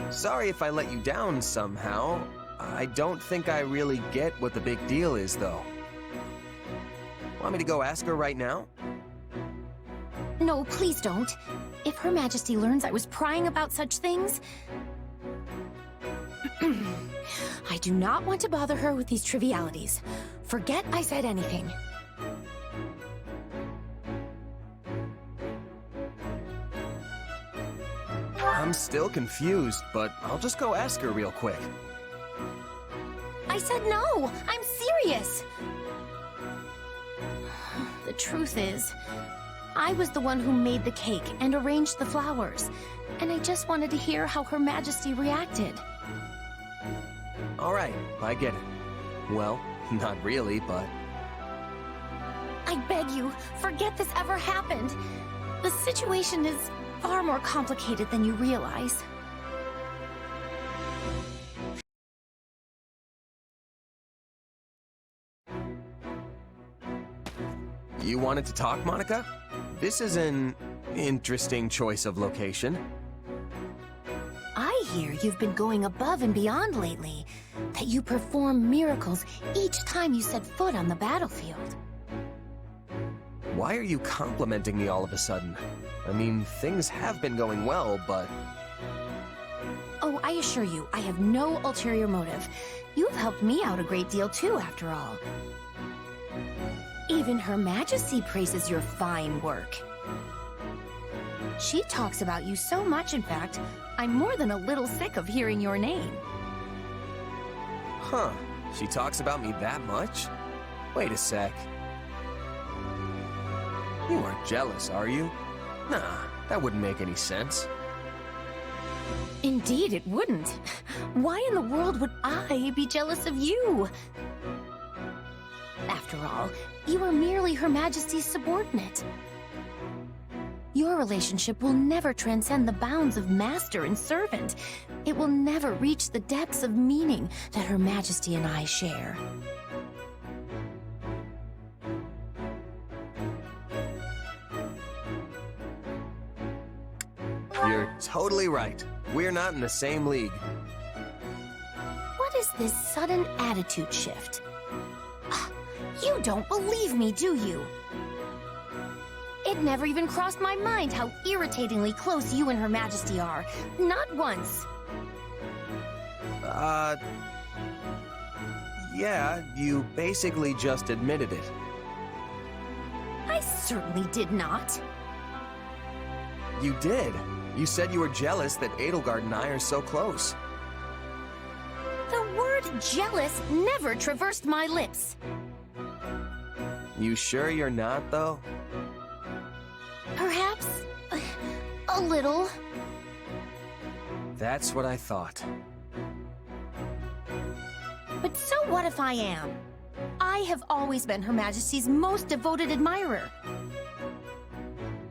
[SPEAKER 2] Sorry if I let you down somehow. I don't think I really get what the big deal is, though. Want me to go ask her right now?
[SPEAKER 11] No, please don't. If Her Majesty learns I was prying about such things...
[SPEAKER 15] I do not want to bother her with these trivialities. Forget I said anything.
[SPEAKER 2] I'm still confused, but I'll just go ask her real quick.
[SPEAKER 15] I said no! I'm serious! The truth is, I was the one who made the cake and arranged the flowers, and I just wanted to hear how Her Majesty reacted.
[SPEAKER 2] All right, I get it. Well, not really, but...
[SPEAKER 15] I beg you, forget this ever happened. The situation is far more complicated than you realize.
[SPEAKER 2] You wanted to talk, Monica? This is an interesting choice of location.
[SPEAKER 15] I hear you've been going above and beyond lately, that you perform miracles each time you set foot on the battlefield.
[SPEAKER 2] Why are you complimenting me all of a sudden? I mean, things have been going well, but...
[SPEAKER 15] Oh, I assure you, I have no ulterior motive. You've helped me out a great deal too, after all. Even Her Majesty praises your fine work. She talks about you so much, in fact, I'm more than a little sick of hearing your name.
[SPEAKER 2] Huh, she talks about me that much? Wait a sec. You aren't jealous, are you? Nah, that wouldn't make any sense.
[SPEAKER 15] Indeed, it wouldn't. Why in the world would I be jealous of you? After all, you are merely Her Majesty's subordinate. Your relationship will never transcend the bounds of master and servant. It will never reach the depths of meaning that Her Majesty and I share.
[SPEAKER 2] You're totally right. We're not in the same league.
[SPEAKER 15] What is this sudden attitude shift? You don't believe me, do you? It never even crossed my mind how irritatingly close you and Her Majesty are. Not once.
[SPEAKER 2] Yeah, you basically just admitted it.
[SPEAKER 15] I certainly did not.
[SPEAKER 2] You did. You said you were jealous that Edelgard and I are so close.
[SPEAKER 15] The word jealous never traversed my lips.
[SPEAKER 2] You sure you're not, though?
[SPEAKER 15] Perhaps... a little.
[SPEAKER 2] That's what I thought.
[SPEAKER 15] But so what if I am? I have always been Her Majesty's most devoted admirer.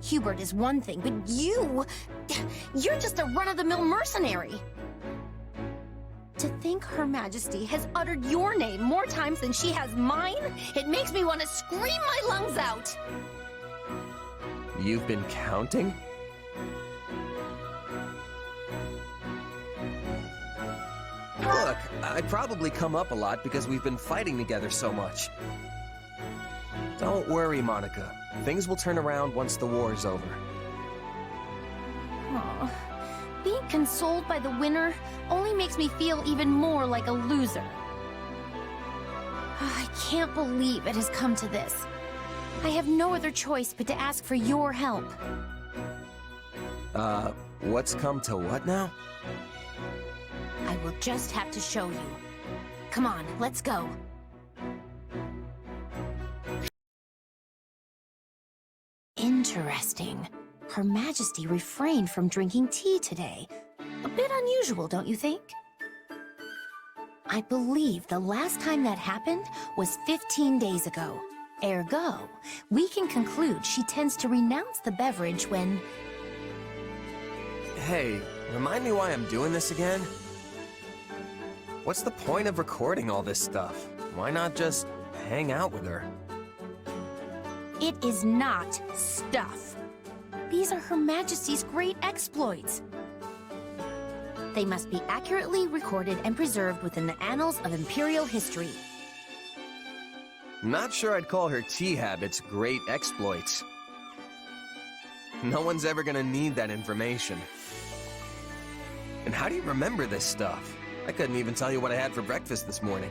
[SPEAKER 15] Hubert is one thing, but you're just a run-of-the-mill mercenary. To think Her Majesty has uttered your name more times than she has mine, it makes me want to scream my lungs out.
[SPEAKER 2] You've been counting? Look, I probably come up a lot because we've been fighting together so much. Don't worry, Monica. Things will turn around once the war is over.
[SPEAKER 15] Aw. Being consoled by the winner only makes me feel even more like a loser. I can't believe it has come to this. I have no other choice but to ask for your help.
[SPEAKER 2] What's come to what now?
[SPEAKER 15] I will just have to show you. Come on, let's go. Interesting. Her Majesty refrained from drinking tea today. A bit unusual, don't you think? I believe the last time that happened was 15 days ago. Ergo, we can conclude she tends to renounce the beverage when...
[SPEAKER 2] Hey, remind me why I'm doing this again? What's the point of recording all this stuff? Why not just hang out with her?
[SPEAKER 15] It is not stuff. These are Her Majesty's great exploits. They must be accurately recorded and preserved within the annals of Imperial history.
[SPEAKER 2] Not sure I'd call her tea habits great exploits. No one's ever gonna need that information. And how do you remember this stuff? I couldn't even tell you what I had for breakfast this morning.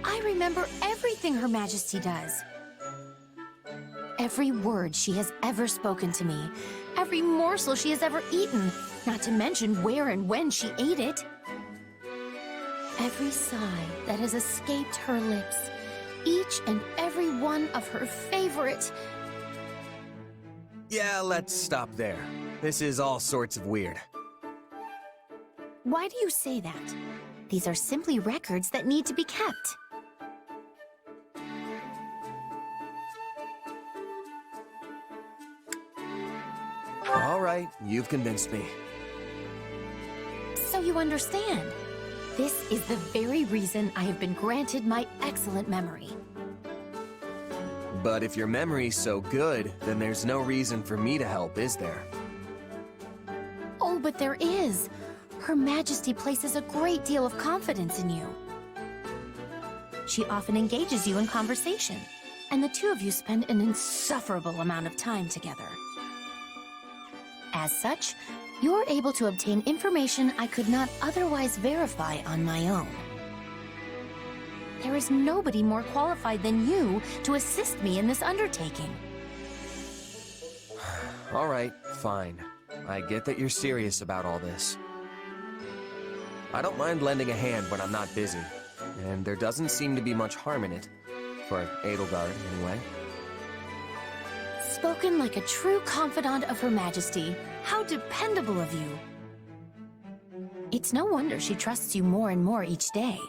[SPEAKER 15] I remember everything Her Majesty does. Every word she has ever spoken to me, every morsel she has ever eaten, not to mention where and when she ate it. Every sigh that has escaped her lips, each and every one of her favorite...
[SPEAKER 2] Yeah, let's stop there. This is all sorts of weird.
[SPEAKER 15] Why do you say that? These are simply records that need to be kept.
[SPEAKER 2] All right, you've convinced me.
[SPEAKER 15] So you understand. This is the very reason I have been granted my excellent memory.
[SPEAKER 2] But if your memory's so good, then there's no reason for me to help, is there?
[SPEAKER 15] Oh, but there is. Her Majesty places a great deal of confidence in you. She often engages you in conversation, and the two of you spend an insufferable amount of time together. As such, you're able to obtain information I could not otherwise verify on my own. There is nobody more qualified than you to assist me in this undertaking.
[SPEAKER 2] All right, fine. I get that you're serious about all this. I don't mind lending a hand when I'm not busy, and there doesn't seem to be much harm in it. For Edelgard, anyway.
[SPEAKER 15] Spoken like a true confidant of Her Majesty. How dependable of you. It's no wonder she trusts you more and more each day,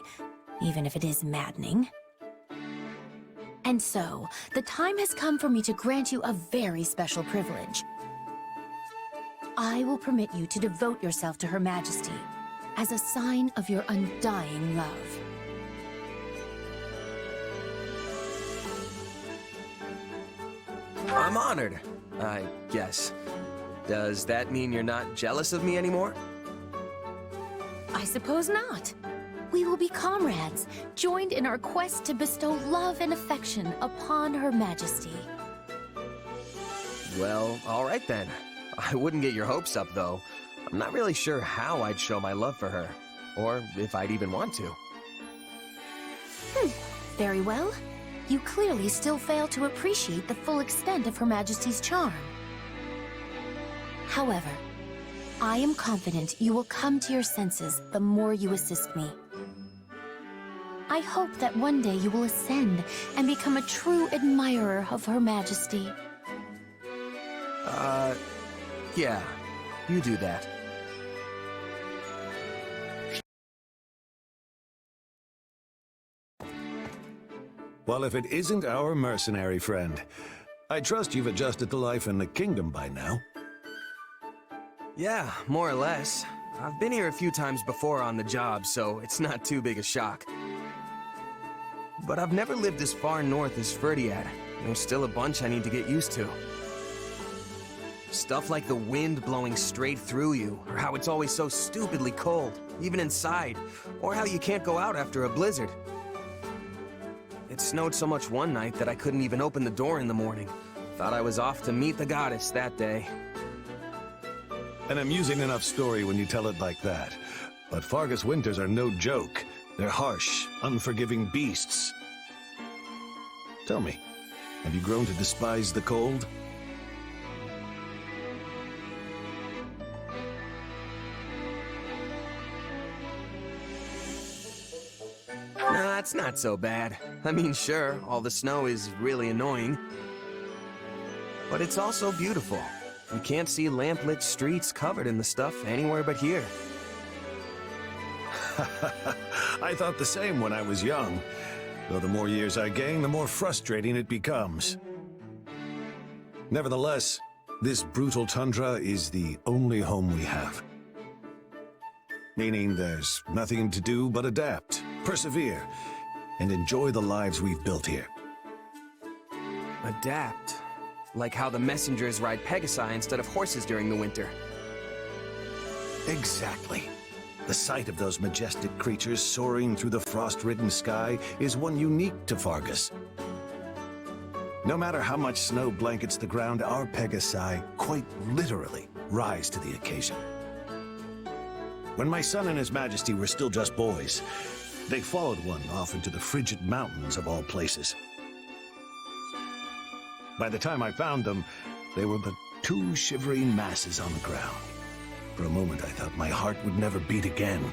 [SPEAKER 15] even if it is maddening. And so, the time has come for me to grant you a very special privilege. I will permit you to devote yourself to Her Majesty as a sign of your undying love.
[SPEAKER 2] I'm honored, I guess. Does that mean you're not jealous of me anymore?
[SPEAKER 15] I suppose not. We will be comrades, joined in our quest to bestow love and affection upon Her Majesty.
[SPEAKER 2] Well, all right then. I wouldn't get your hopes up, though. I'm not really sure how I'd show my love for her, or if I'd even want to.
[SPEAKER 15] Very well. You clearly still fail to appreciate the full extent of Her Majesty's charm. However, I am confident you will come to your senses the more you assist me. I hope that one day you will ascend and become a true admirer of Her Majesty.
[SPEAKER 2] Yeah, you do that.
[SPEAKER 21] Well, if it isn't our mercenary friend, I trust you've adjusted to life in the kingdom by now.
[SPEAKER 2] Yeah, more or less. I've been here a few times before on the job, so it's not too big a shock. But I've never lived as far north as Ferdinand. There's still a bunch I need to get used to. Stuff like the wind blowing straight through you, or how it's always so stupidly cold, even inside, or how you can't go out after a blizzard. It snowed so much one night that I couldn't even open the door in the morning. Thought I was off to meet the goddess that day.
[SPEAKER 21] An amusing enough story when you tell it like that. But Fargus winters are no joke. They're harsh, unforgiving beasts. Tell me, have you grown to despise the cold?
[SPEAKER 2] Nah, it's not so bad. I mean, sure, all the snow is really annoying. But it's also beautiful. You can't see lamplit streets covered in the stuff anywhere but here.
[SPEAKER 21] I thought the same when I was young. Though the more years I gain, the more frustrating it becomes. Nevertheless, this brutal tundra is the only home we have. Meaning there's nothing to do but adapt, persevere, and enjoy the lives we've built here.
[SPEAKER 2] Adapt? Like how the messengers ride Pegasi instead of horses during the winter.
[SPEAKER 21] Exactly. The sight of those majestic creatures soaring through the frost-ridden sky is one unique to Fargus. No matter how much snow blankets the ground, our Pegasi quite literally rise to the occasion. When my son and his majesty were still just boys, they followed one off into the frigid mountains of all places. By the time I found them, they were but two shivering masses on the ground. For a moment, I thought my heart would never beat again.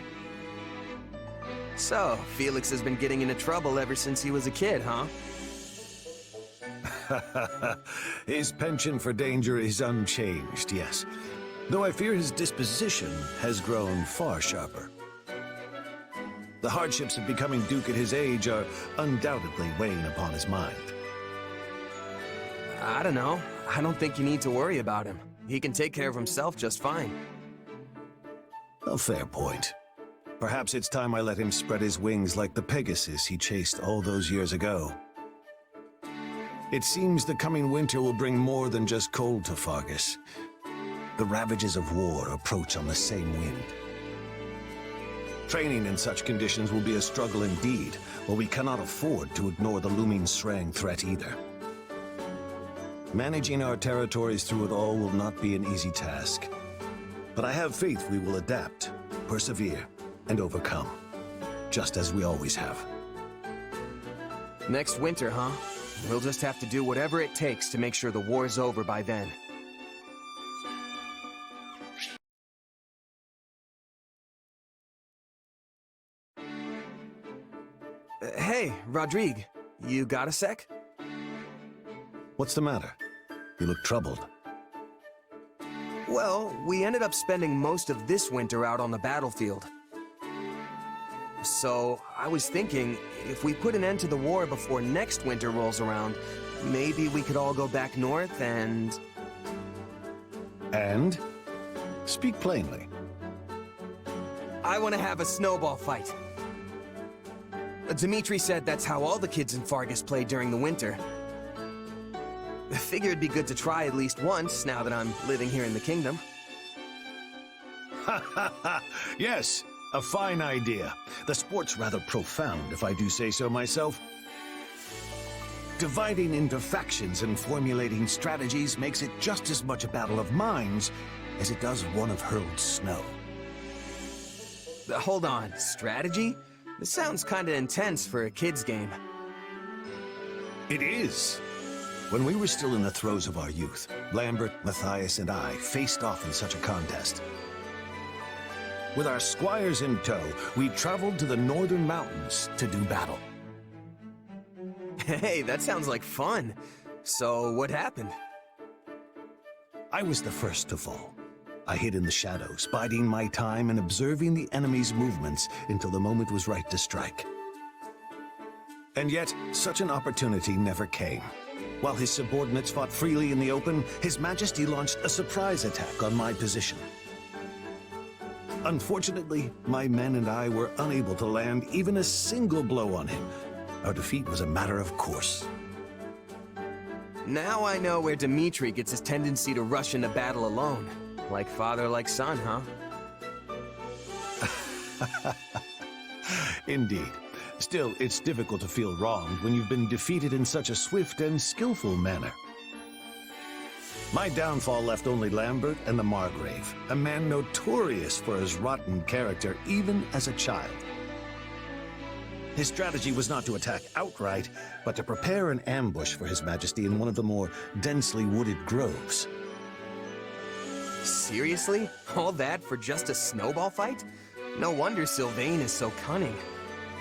[SPEAKER 2] So, Felix has been getting into trouble ever since he was a kid, huh?
[SPEAKER 21] His penchant for danger is unchanged, yes. Though I fear his disposition has grown far sharper. The hardships of becoming Duke at his age are undoubtedly weighing upon his mind.
[SPEAKER 2] I don't know. I don't think you need to worry about him. He can take care of himself just fine.
[SPEAKER 21] A fair point. Perhaps it's time I let him spread his wings like the Pegasus he chased all those years ago. It seems the coming winter will bring more than just cold to Fargus. The ravages of war approach on the same wind. Training in such conditions will be a struggle indeed, but we cannot afford to ignore the looming Srang threat either. Managing our territories through it all will not be an easy task. But I have faith we will adapt, persevere, and overcome, just as we always have.
[SPEAKER 2] Next winter, huh? We'll just have to do whatever it takes to make sure the war's over by then. Hey, Rodrigue, you got a sec?
[SPEAKER 21] What's the matter? You look troubled.
[SPEAKER 2] Well, we ended up spending most of this winter out on the battlefield. So, I was thinking, if we put an end to the war before next winter rolls around, maybe we could all go back north and...
[SPEAKER 21] And? Speak plainly.
[SPEAKER 2] I want to have a snowball fight. Dimitri said that's how all the kids in Fargus play during the winter. I figure it'd be good to try at least once, now that I'm living here in the kingdom.
[SPEAKER 21] Ha ha ha! Yes, a fine idea. The sport's rather profound, if I do say so myself. Dividing into factions and formulating strategies makes it just as much a battle of minds as it does one of hurled snow.
[SPEAKER 2] Hold on, strategy? This sounds kinda intense for a kid's game.
[SPEAKER 21] It is. When we were still in the throes of our youth, Lambert, Matthias, and I faced off in such a contest. With our squires in tow, we traveled to the northern mountains to do battle.
[SPEAKER 2] Hey, that sounds like fun. So, what happened?
[SPEAKER 21] I was the first to fall. I hid in the shadows, biding my time and observing the enemy's movements until the moment was right to strike. And yet, such an opportunity never came. While his subordinates fought freely in the open, His Majesty launched a surprise attack on my position. Unfortunately, my men and I were unable to land even a single blow on him. Our defeat was a matter of course.
[SPEAKER 2] Now I know where Dimitri gets his tendency to rush into battle alone. Like father, like son, huh?
[SPEAKER 21] Indeed. Still, it's difficult to feel wronged when you've been defeated in such a swift and skillful manner. My downfall left only Lambert and the Margrave, a man notorious for his rotten character even as a child. His strategy was not to attack outright, but to prepare an ambush for His Majesty in one of the more densely wooded groves.
[SPEAKER 2] Seriously? All that for just a snowball fight? No wonder Sylvain is so cunning.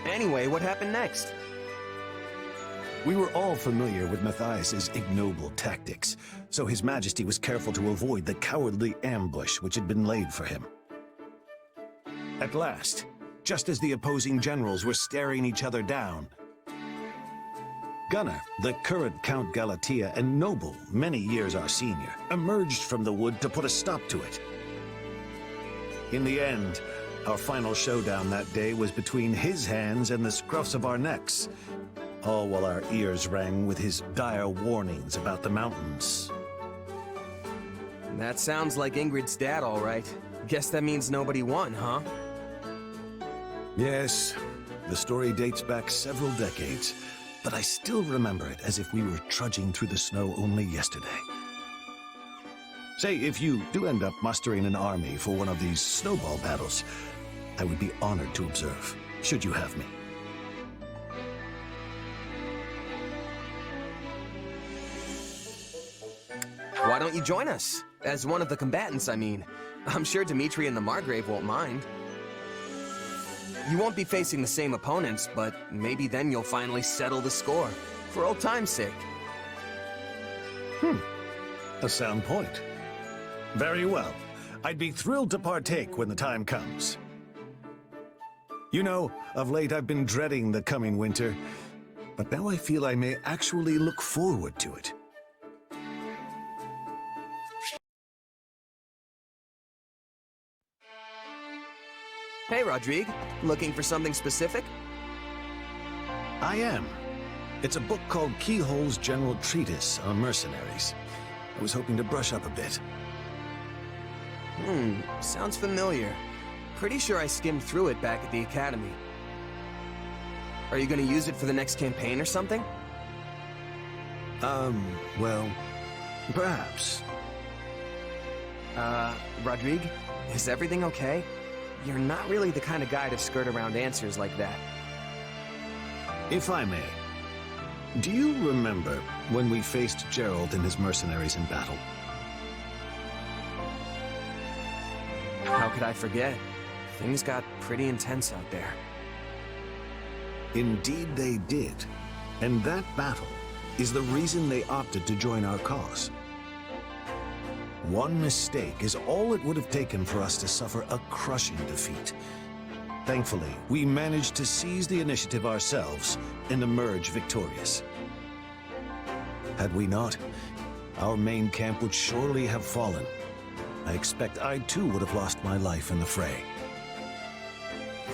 [SPEAKER 2] Anyway, what happened next?
[SPEAKER 21] We were all familiar with Matthias's ignoble tactics, so His Majesty was careful to avoid the cowardly ambush which had been laid for him. At last, just as the opposing generals were staring each other down, Gunnar, the current Count Galatea and noble, many years our senior, emerged from the wood to put a stop to it. In the end, our final showdown that day was between his hands and the scruffs of our necks, all while our ears rang with his dire warnings about the mountains.
[SPEAKER 2] That sounds like Ingrid's dad, all right. Guess that means nobody won, huh?
[SPEAKER 21] Yes, the story dates back several decades, but I still remember it as if we were trudging through the snow only yesterday. Say, if you do end up mustering an army for one of these snowball battles, I would be honored to observe, should you have me.
[SPEAKER 2] Why don't you join us? As one of the combatants, I mean. I'm sure Dimitri and the Margrave won't mind. You won't be facing the same opponents, but maybe then you'll finally settle the score. For old time's sake.
[SPEAKER 21] A sound point. Very well. I'd be thrilled to partake when the time comes. You know, of late I've been dreading the coming winter, but now I feel I may actually look forward to it.
[SPEAKER 2] Hey, Rodrigue. Looking for something specific?
[SPEAKER 21] I am. It's a book called Keyhole's General Treatise on Mercenaries. I was hoping to brush up a bit.
[SPEAKER 2] Sounds familiar. Pretty sure I skimmed through it back at the academy. Are you gonna use it for the next campaign or something?
[SPEAKER 21] Well, perhaps.
[SPEAKER 2] Rodrigue, is everything okay? You're not really the kind of guy to skirt around answers like that.
[SPEAKER 21] If I may, do you remember when we faced Gerald and his mercenaries in battle?
[SPEAKER 2] How could I forget? Things got pretty intense out there.
[SPEAKER 21] Indeed they did. And that battle is the reason they opted to join our cause. One mistake is all it would have taken for us to suffer a crushing defeat. Thankfully, we managed to seize the initiative ourselves and emerge victorious. Had we not, our main camp would surely have fallen. I expect I too would have lost my life in the fray.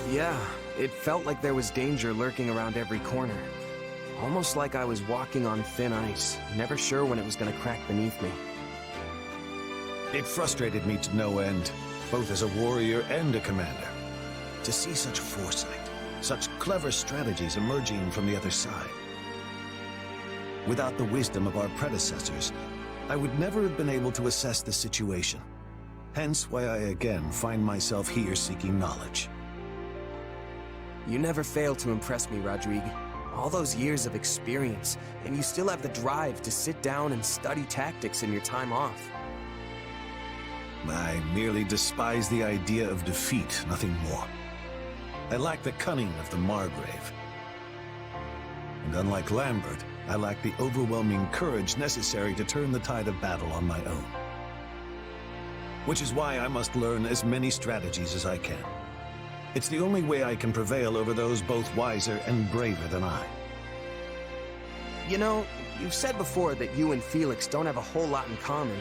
[SPEAKER 2] Yeah, it felt like there was danger lurking around every corner. Almost like I was walking on thin ice, never sure when it was gonna crack beneath me.
[SPEAKER 21] It frustrated me to no end, both as a warrior and a commander. To see such foresight, such clever strategies emerging from the other side. Without the wisdom of our predecessors, I would never have been able to assess the situation. Hence why I again find myself here seeking knowledge.
[SPEAKER 2] You never fail to impress me, Rodrigue. All those years of experience, and you still have the drive to sit down and study tactics in your time off.
[SPEAKER 21] I merely despise the idea of defeat, nothing more. I lack the cunning of the Margrave. And unlike Lambert, I lack the overwhelming courage necessary to turn the tide of battle on my own. Which is why I must learn as many strategies as I can. It's the only way I can prevail over those both wiser and braver than I.
[SPEAKER 2] You know, you've said before that you and Felix don't have a whole lot in common.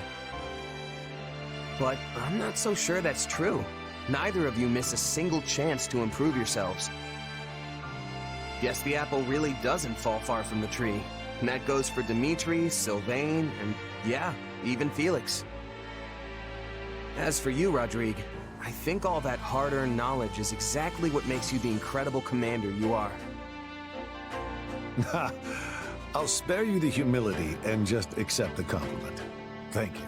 [SPEAKER 2] But I'm not so sure that's true. Neither of you miss a single chance to improve yourselves. Guess the apple really doesn't fall far from the tree. And that goes for Dimitri, Sylvain, and yeah, even Felix. As for you, Rodrigue, I think all that hard-earned knowledge is exactly what makes you the incredible commander you are.
[SPEAKER 21] I'll spare you the humility and just accept the compliment. Thank you.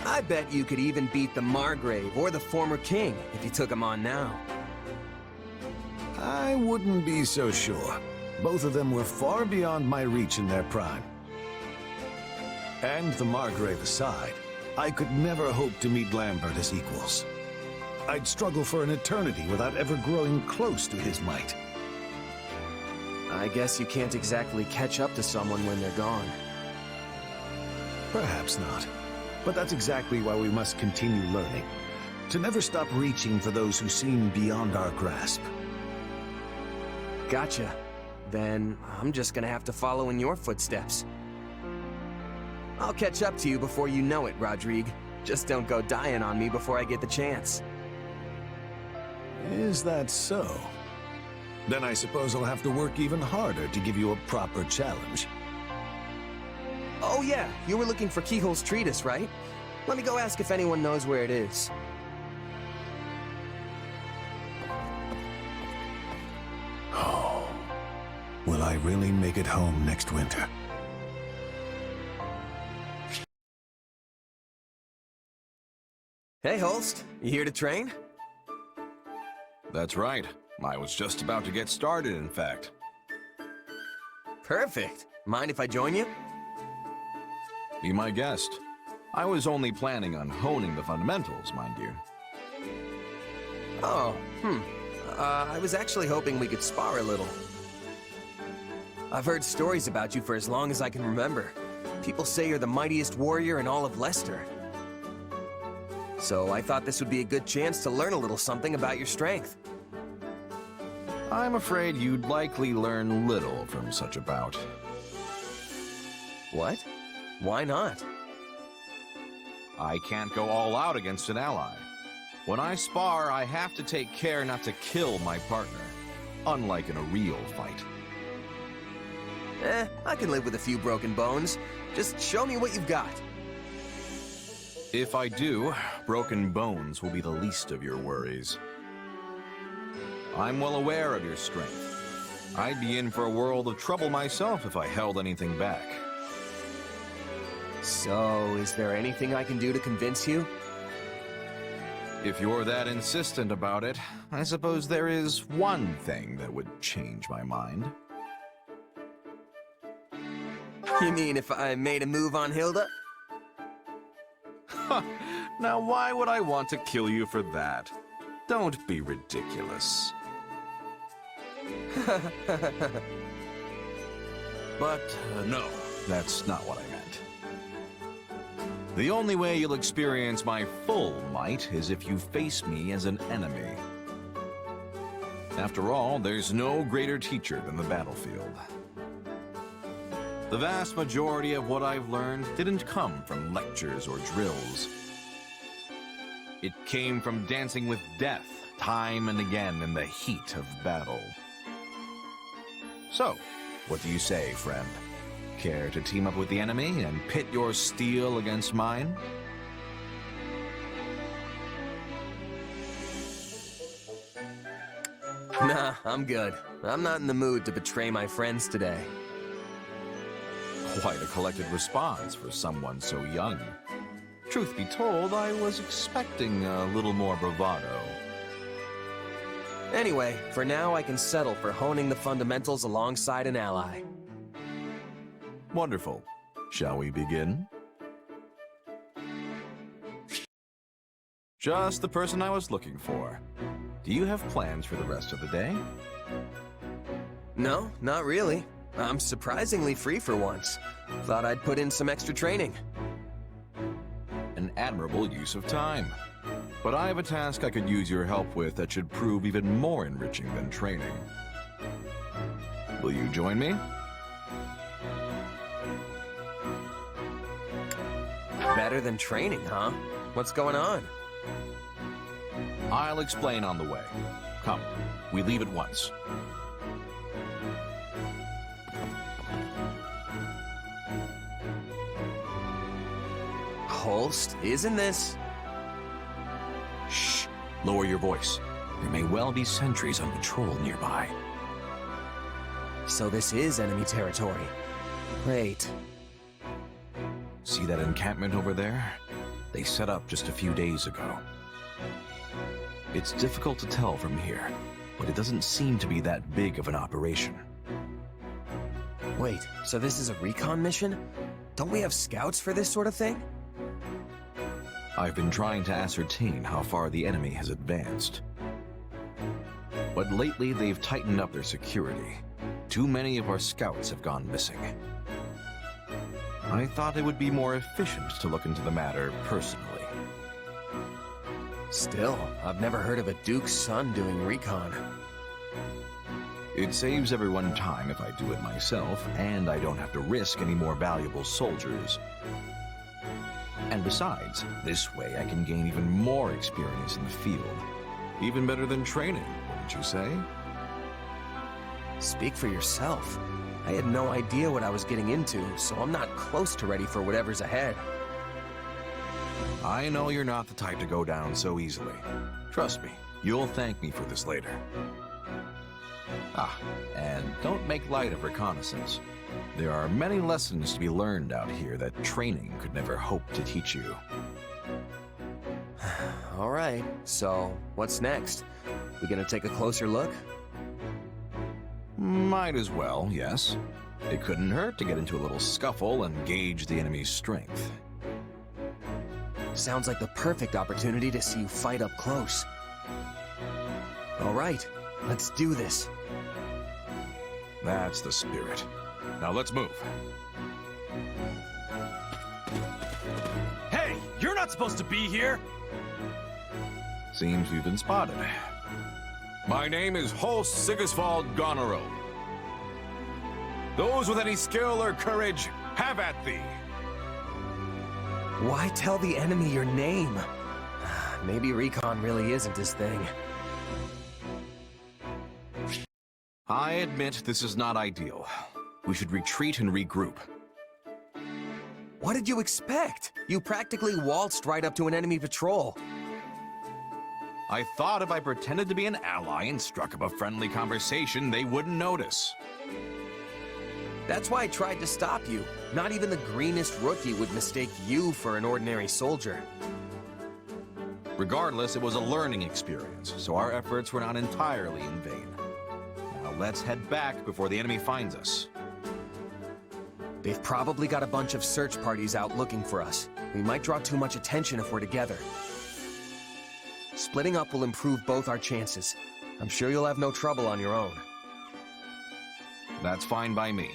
[SPEAKER 2] I bet you could even beat the Margrave or the former king if you took him on now.
[SPEAKER 21] I wouldn't be so sure. Both of them were far beyond my reach in their prime. And the Margrave aside, I could never hope to meet Lambert as equals. I'd struggle for an eternity without ever growing close to his might.
[SPEAKER 2] I guess you can't exactly catch up to someone when they're gone.
[SPEAKER 21] Perhaps not. But that's exactly why we must continue learning. To never stop reaching for those who seem beyond our grasp.
[SPEAKER 2] Gotcha. Then I'm just gonna have to follow in your footsteps. I'll catch up to you before you know it, Rodrigue. Just don't go dying on me before I get the chance.
[SPEAKER 21] Is that so? Then I suppose I'll have to work even harder to give you a proper challenge.
[SPEAKER 2] Oh yeah, you were looking for Keyhole's treatise, right? Let me go ask if anyone knows where it is.
[SPEAKER 21] Oh, will I really make it home next winter?
[SPEAKER 2] Hey, Holst. You here to train?
[SPEAKER 14] That's right. I was just about to get started, in fact.
[SPEAKER 2] Perfect. Mind if I join you?
[SPEAKER 14] Be my guest. I was only planning on honing the fundamentals, mind you.
[SPEAKER 2] Oh, I was actually hoping we could spar a little. I've heard stories about you for as long as I can remember. People say you're the mightiest warrior in all of Leicester. So I thought this would be a good chance to learn a little something about your strength.
[SPEAKER 14] I'm afraid you'd likely learn little from such a bout.
[SPEAKER 2] What? Why not?
[SPEAKER 14] I can't go all out against an ally. When I spar, I have to take care not to kill my partner, unlike in a real fight.
[SPEAKER 2] I can live with a few broken bones. Just show me what you've got.
[SPEAKER 14] If I do, broken bones will be the least of your worries. I'm well aware of your strength. I'd be in for a world of trouble myself if I held anything back.
[SPEAKER 2] So, is there anything I can do to convince you?
[SPEAKER 14] If you're that insistent about it, I suppose there is one thing that would change my mind.
[SPEAKER 2] You mean if I made a move on Hilda?
[SPEAKER 14] Now why would I want to kill you for that? Don't be ridiculous. But no, that's not what I meant. The only way you'll experience my full might is if you face me as an enemy. After all, there's no greater teacher than the battlefield. The vast majority of what I've learned didn't come from lectures or drills. It came from dancing with death time and again in the heat of battle. So, what do you say, friend? Care to team up with the enemy and pit your steel against mine?
[SPEAKER 2] Nah, I'm good. I'm not in the mood to betray my friends today.
[SPEAKER 14] Quite a collected response for someone so young. Truth be told, I was expecting a little more bravado.
[SPEAKER 2] Anyway, for now I can settle for honing the fundamentals alongside an ally.
[SPEAKER 14] Wonderful. Shall we begin? Just the person I was looking for. Do you have plans for the rest of the day?
[SPEAKER 2] No, not really. I'm surprisingly free for once. Thought I'd put in some extra training.
[SPEAKER 14] An admirable use of time. But I have a task I could use your help with that should prove even more enriching than training. Will you join me?
[SPEAKER 2] Better than training, huh? What's going on?
[SPEAKER 14] I'll explain on the way. Come, we leave at once.
[SPEAKER 2] Holst, isn't this?
[SPEAKER 14] Shh! Lower your voice. There may well be sentries on patrol nearby.
[SPEAKER 2] So this is enemy territory. Great.
[SPEAKER 14] See that encampment over there? They set up just a few days ago. It's difficult to tell from here, but it doesn't seem to be that big of an operation.
[SPEAKER 2] Wait, so this is a recon mission? Don't we have scouts for this sort of thing?
[SPEAKER 14] I've been trying to ascertain how far the enemy has advanced. But lately they've tightened up their security. Too many of our scouts have gone missing. I thought it would be more efficient to look into the matter personally.
[SPEAKER 2] Still, I've never heard of a Duke's son doing recon.
[SPEAKER 14] It saves everyone time if I do it myself, and I don't have to risk any more valuable soldiers. And besides, this way I can gain even more experience in the field. Even better than training, wouldn't you say?
[SPEAKER 2] Speak for yourself. I had no idea what I was getting into, so I'm not close to ready for whatever's ahead.
[SPEAKER 14] I know you're not the type to go down so easily. Trust me, you'll thank me for this later. Ah, and don't make light of reconnaissance. There are many lessons to be learned out here that training could never hope to teach you.
[SPEAKER 2] All right, so what's next? We gonna take a closer look?
[SPEAKER 14] Might as well, yes. It couldn't hurt to get into a little scuffle and gauge the enemy's strength.
[SPEAKER 2] Sounds like the perfect opportunity to see you fight up close. All right, let's do this.
[SPEAKER 14] That's the spirit. Now let's move.
[SPEAKER 16] Hey, you're not supposed to be here!
[SPEAKER 14] Seems we've been spotted. My name is Holst Sigisvald Gonero. Those with any skill or courage, have at thee!
[SPEAKER 2] Why tell the enemy your name? Maybe recon really isn't his thing.
[SPEAKER 14] I admit this is not ideal. We should retreat and regroup.
[SPEAKER 2] What did you expect? You practically waltzed right up to an enemy patrol.
[SPEAKER 14] I thought if I pretended to be an ally and struck up a friendly conversation, they wouldn't notice.
[SPEAKER 2] That's why I tried to stop you. Not even the greenest rookie would mistake you for an ordinary soldier.
[SPEAKER 14] Regardless, it was a learning experience, so our efforts were not entirely in vain. Now let's head back before the enemy finds us.
[SPEAKER 2] They've probably got a bunch of search parties out looking for us. We might draw too much attention if we're together. Splitting up will improve both our chances. I'm sure you'll have no trouble on your own.
[SPEAKER 14] That's fine by me.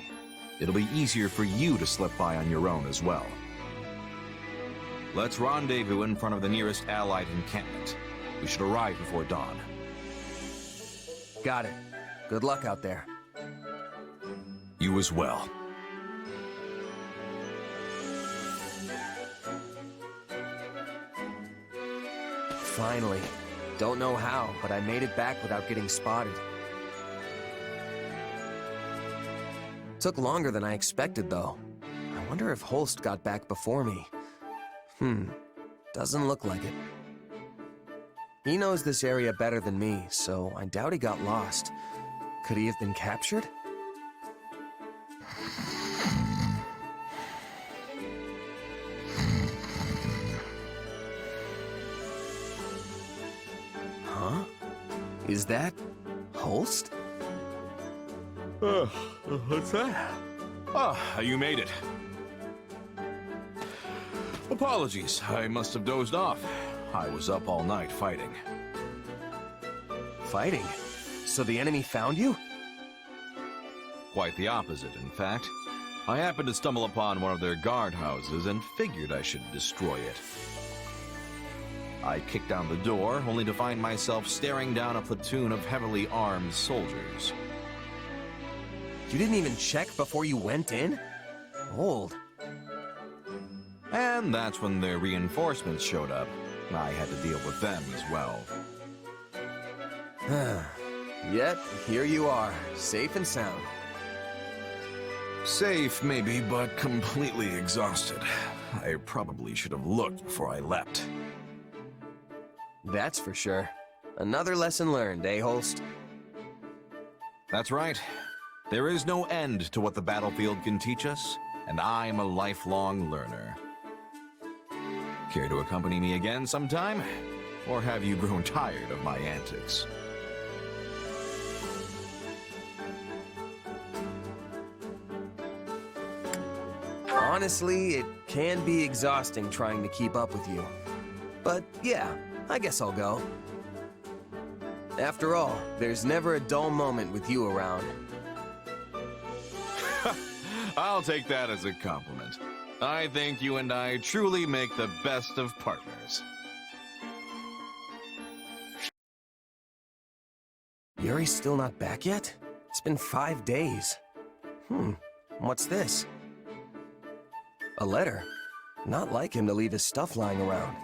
[SPEAKER 14] It'll be easier for you to slip by on your own as well. Let's rendezvous in front of the nearest Allied encampment. We should arrive before dawn.
[SPEAKER 2] Got it. Good luck out there.
[SPEAKER 14] You as well.
[SPEAKER 2] Finally. Don't know how, but I made it back without getting spotted. Took longer than I expected, though. I wonder if Holst got back before me. Doesn't look like it. He knows this area better than me, so I doubt he got lost. Could he have been captured? Huh? Is that Holst?
[SPEAKER 14] What's that? Ah, you made it. Apologies, I must have dozed off. I was up all night fighting.
[SPEAKER 2] Fighting? So the enemy found you?
[SPEAKER 14] Quite the opposite, in fact. I happened to stumble upon one of their guardhouses and figured I should destroy it. I kicked down the door, only to find myself staring down a platoon of heavily armed soldiers.
[SPEAKER 2] You didn't even check before you went in? Bold.
[SPEAKER 14] And that's when their reinforcements showed up. I had to deal with them as well.
[SPEAKER 2] Yet, here you are, safe and sound.
[SPEAKER 14] Safe, maybe, but completely exhausted. I probably should have looked before I leapt.
[SPEAKER 2] That's for sure. Another lesson learned, eh, Holst?
[SPEAKER 14] That's right. There is no end to what the battlefield can teach us, and I'm a lifelong learner. Care to accompany me again sometime? Or have you grown tired of my antics?
[SPEAKER 2] Honestly, it can be exhausting trying to keep up with you. But yeah, I guess I'll go. After all, there's never a dull moment with you around.
[SPEAKER 14] I'll take that as a compliment. I think you and I truly make the best of partners.
[SPEAKER 2] Yuri's still not back yet? It's been 5 days. What's this? A letter. Not like him to leave his stuff lying around.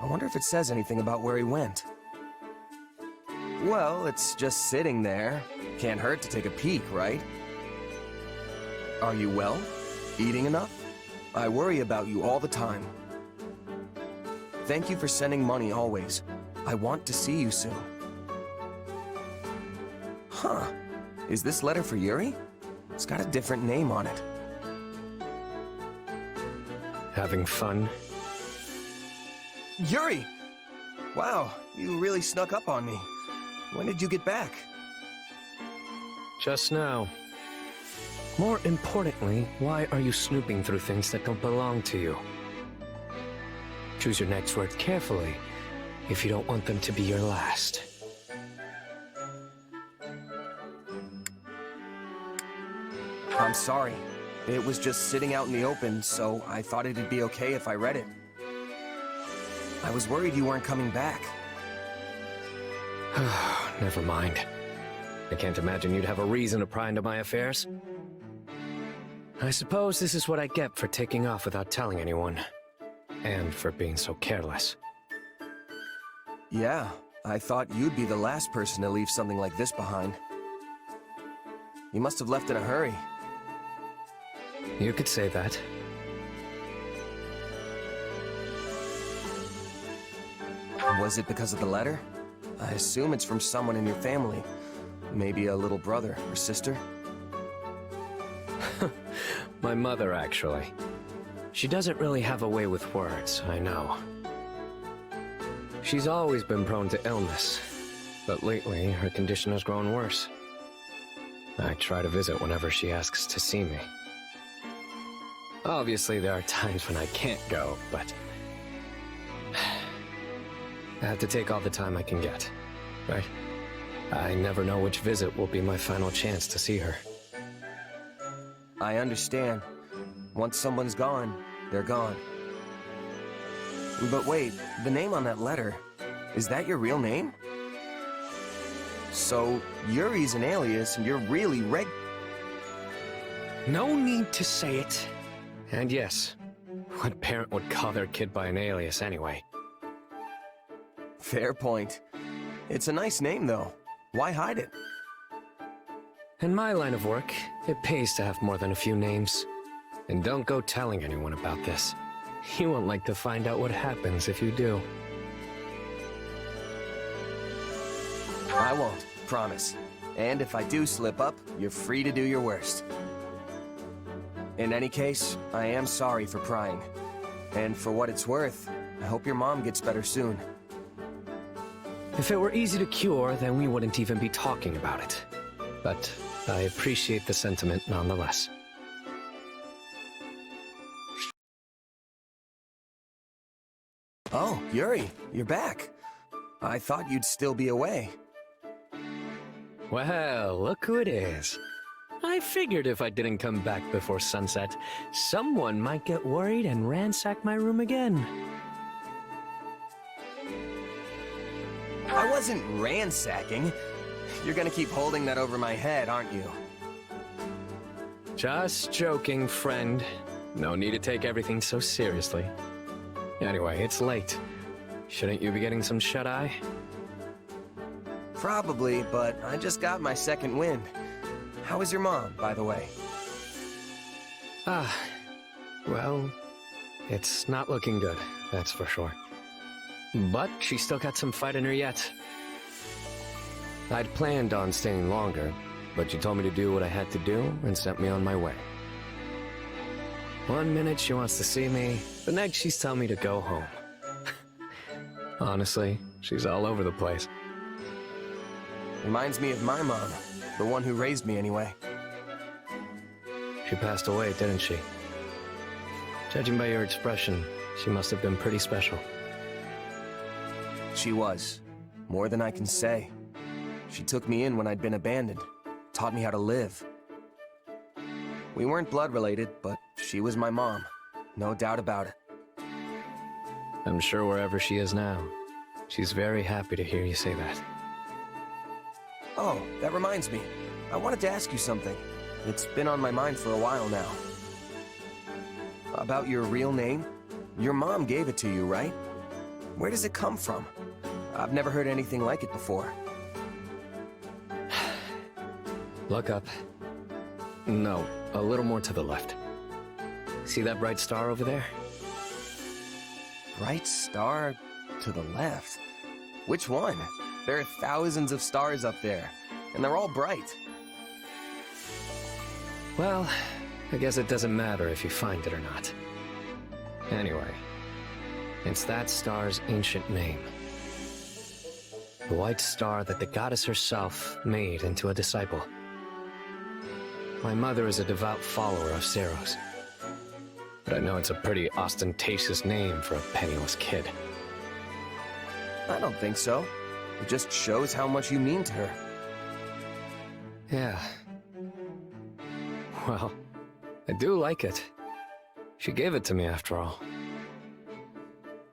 [SPEAKER 2] I wonder if it says anything about where he went. Well, it's just sitting there. Can't hurt to take a peek, right? Are you well? Eating enough? I worry about you all the time. Thank you for sending money always. I want to see you soon. Huh. Is this letter for Yuri? It's got a different name on it.
[SPEAKER 17] Having fun?
[SPEAKER 2] Yuri! Wow, you really snuck up on me. When did you get back?
[SPEAKER 17] Just now. More importantly, why are you snooping through things that don't belong to you? Choose your next words carefully if you don't want them to be your last.
[SPEAKER 2] I'm sorry. It was just sitting out in the open, so I thought it'd be okay if I read it. I was worried you weren't coming back.
[SPEAKER 17] Never mind. I can't imagine you'd have a reason to pry into my affairs. I suppose this is what I get for taking off without telling anyone. And for being so careless.
[SPEAKER 2] Yeah, I thought you'd be the last person to leave something like this behind. You must have left in a hurry.
[SPEAKER 17] You could say that.
[SPEAKER 2] Was it because of the letter? I assume it's from someone in your family. Maybe a little brother or sister?
[SPEAKER 17] My mother, actually. She doesn't really have a way with words, I know. She's always been prone to illness, but lately her condition has grown worse. I try to visit whenever she asks to see me. Obviously, there are times when I can't go, but I have to take all the time I can get, right? I never know which visit will be my final chance to see her.
[SPEAKER 2] I understand. Once someone's gone, they're gone. But wait, the name on that letter, is that your real name? So, Yuri's an alias and you're really
[SPEAKER 17] No need to say it. And yes, what parent would call their kid by an alias anyway?
[SPEAKER 2] Fair point. It's a nice name, though. Why hide it?
[SPEAKER 17] In my line of work, it pays to have more than a few names. And don't go telling anyone about this. You won't like to find out what happens if you do.
[SPEAKER 2] I won't, promise. And if I do slip up, you're free to do your worst. In any case, I am sorry for prying. And for what it's worth, I hope your mom gets better soon.
[SPEAKER 17] If it were easy to cure, then we wouldn't even be talking about it. But I appreciate the sentiment nonetheless.
[SPEAKER 2] Oh, Yuri, you're back. I thought you'd still be away.
[SPEAKER 17] Well, look who it is. I figured if I didn't come back before sunset, someone might get worried and ransack my room again.
[SPEAKER 2] I wasn't ransacking. You're gonna keep holding that over my head, aren't you?
[SPEAKER 17] Just joking, friend. No need to take everything so seriously. Anyway, it's late. Shouldn't you be getting some shut-eye?
[SPEAKER 2] Probably, but I just got my second wind. How is your mom, by the way?
[SPEAKER 17] Well, it's not looking good, that's for sure. But she's still got some fight in her yet. I'd planned on staying longer, but she told me to do what I had to do and sent me on my way. One minute she wants to see me, the next she's telling me to go home. Honestly, she's all over the place.
[SPEAKER 2] Reminds me of my mom, the one who raised me anyway.
[SPEAKER 17] She passed away, didn't she? Judging by your expression, she must have been pretty special.
[SPEAKER 2] She was. More than I can say. She took me in when I'd been abandoned, taught me how to live. We weren't blood related, but she was my mom. No doubt about it.
[SPEAKER 17] I'm sure wherever she is now, she's very happy to hear you say that.
[SPEAKER 2] Oh, that reminds me. I wanted to ask you something. It's been on my mind for a while now. About your real name? Your mom gave it to you, right? Where does it come from? I've never heard anything like it before.
[SPEAKER 17] Look up. No, a little more to the left. See that bright star over there?
[SPEAKER 2] Bright star to the left? Which one? There are thousands of stars up there, and they're all bright.
[SPEAKER 17] Well, I guess it doesn't matter if you find it or not. Anyway, it's that star's ancient name. The white star that the goddess herself made into a disciple. My mother is a devout follower of Seros. But I know it's a pretty ostentatious name for a penniless kid.
[SPEAKER 2] I don't think so. It just shows how much you mean to her.
[SPEAKER 17] Yeah. Well, I do like it. She gave it to me after all.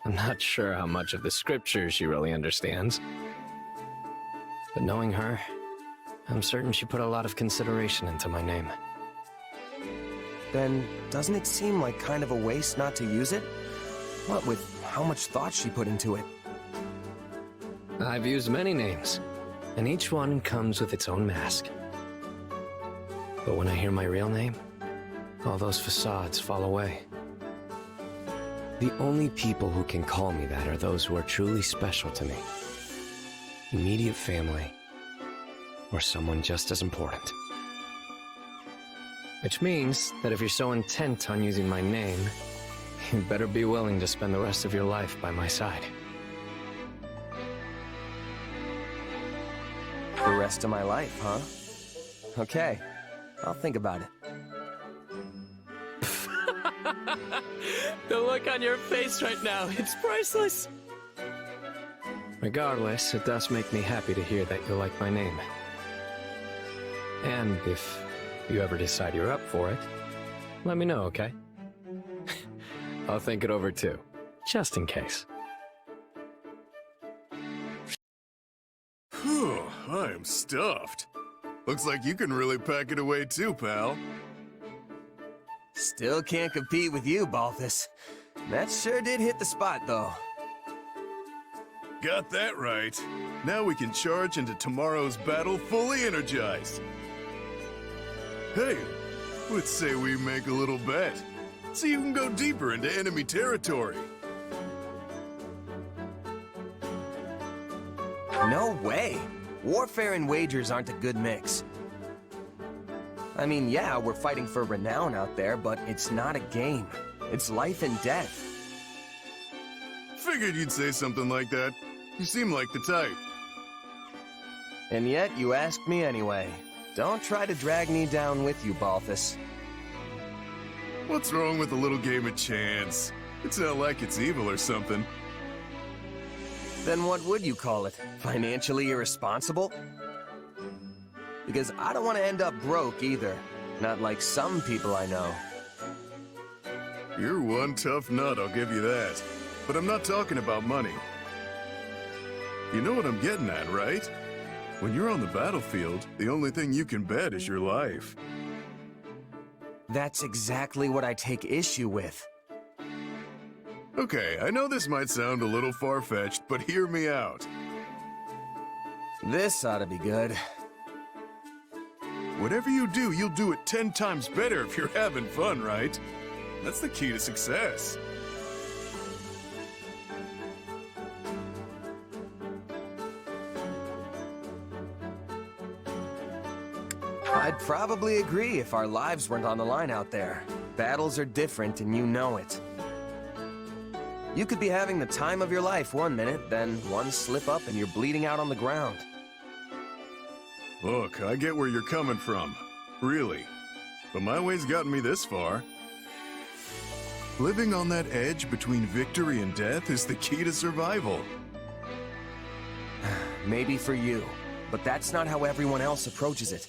[SPEAKER 17] I'm not sure how much of the scriptures she really understands. But knowing her, I'm certain she put a lot of consideration into my name.
[SPEAKER 2] Then, doesn't it seem like kind of a waste not to use it? What with how much thought she put into it?
[SPEAKER 17] I've used many names, and each one comes with its own mask. But when I hear my real name, all those facades fall away. The only people who can call me that are those who are truly special to me. Immediate family, or someone just as important. Which means that if you're so intent on using my name, you better be willing to spend the rest of your life by my side.
[SPEAKER 2] The rest of my life, huh? Okay, I'll think about it.
[SPEAKER 17] The look on your face right now, it's priceless. Regardless, it does make me happy to hear that you like my name. And if you ever decide you're up for it, let me know, okay? I'll think it over too, just in case.
[SPEAKER 21] Whew, I am stuffed. Looks like you can really pack it away too, pal.
[SPEAKER 2] Still can't compete with you, Balthus. That sure did hit the spot, though.
[SPEAKER 21] Got that right. Now we can charge into tomorrow's battle fully energized. Hey, let's say we make a little bet. So you can go deeper into enemy territory.
[SPEAKER 2] No way! Warfare and wagers aren't a good mix. I mean, yeah, we're fighting for renown out there, but it's not a game. It's life and death.
[SPEAKER 21] Figured you'd say something like that. You seem like the type.
[SPEAKER 2] And yet, you asked me anyway. Don't try to drag me down with you, Balthus.
[SPEAKER 21] What's wrong with a little game of chance? It's not like it's evil or something.
[SPEAKER 2] Then what would you call it? Financially irresponsible? Because I don't want to end up broke either. Not like some people I know.
[SPEAKER 21] You're one tough nut, I'll give you that. But I'm not talking about money. You know what I'm getting at, right? When you're on the battlefield, the only thing you can bet is your life.
[SPEAKER 2] That's exactly what I take issue with.
[SPEAKER 21] Okay, I know this might sound a little far-fetched, but hear me out.
[SPEAKER 2] This ought to be good.
[SPEAKER 21] Whatever you do, you'll do it 10 times better if you're having fun, right? That's the key to success.
[SPEAKER 2] I'd probably agree if our lives weren't on the line out there. Battles are different and you know it. You could be having the time of your life one minute, then one slip up and you're bleeding out on the ground.
[SPEAKER 21] Look, I get where you're coming from. Really. But my way's gotten me this far. Living on that edge between victory and death is the key to survival.
[SPEAKER 2] Maybe for you, but that's not how everyone else approaches it.